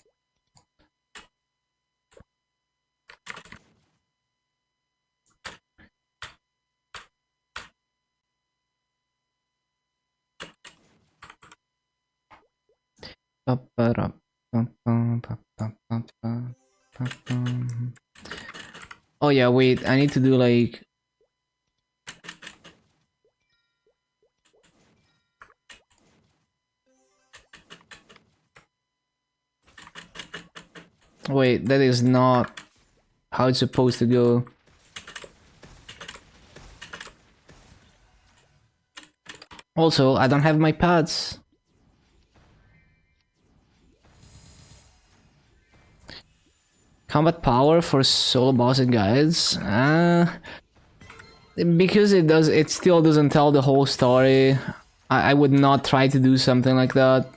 Oh yeah, wait, I need to do like... Wait, that is not how it's supposed to go. Also, I don't have my pads. Combat power for solo boss and guides. Because it still doesn't tell the whole story. I would not try to do something like that.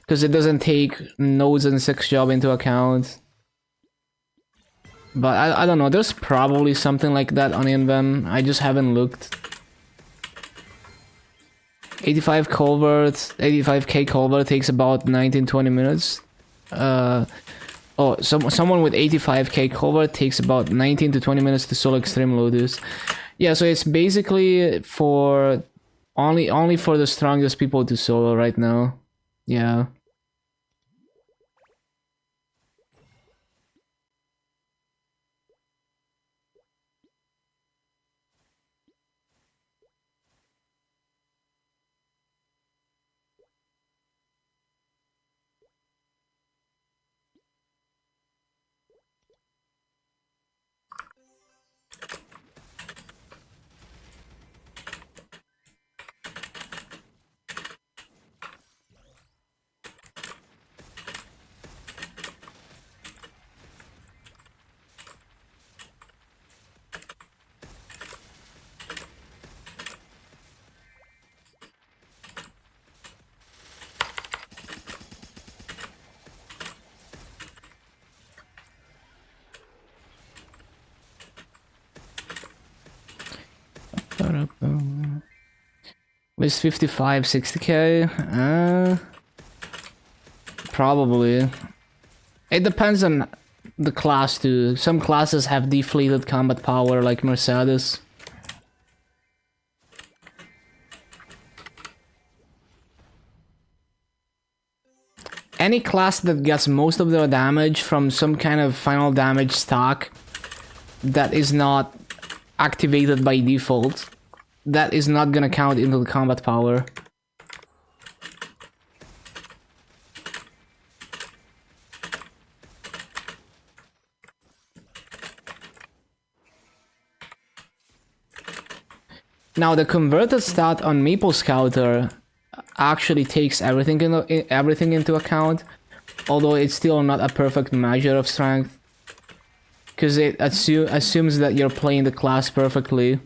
Because it doesn't take nodes and 6 job into account. But I don't know, there's probably something like that on Inven. I just haven't looked. 85k culvert takes about 19-20 minutes. Someone with 85k culvert takes about 19 to 20 minutes to solo extreme lotus. Yeah, so it's basically for only for the strongest people to solo right now. Yeah. With 55, 60k? Probably. It depends on the class too. Some classes have deflated combat power like Mercedes. Any class that gets most of their damage from some kind of final damage stock that is not activated by default, that is not gonna count into the combat power. Now the converted stat on Maple Scouter actually takes everything into account, although it's still not a perfect measure of strength, because it assumes that you're playing the class perfectly.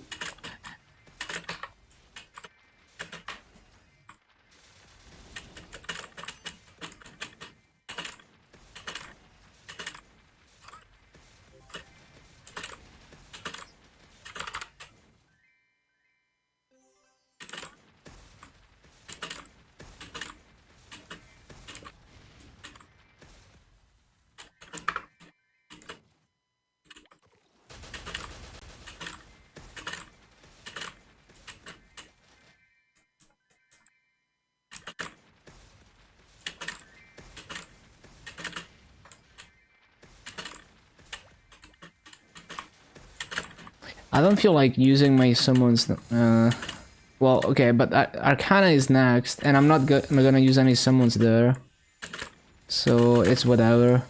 I don't feel like using my summons. Well, okay, but Arcana is next, and I'm not gonna use any summons there. So it's whatever.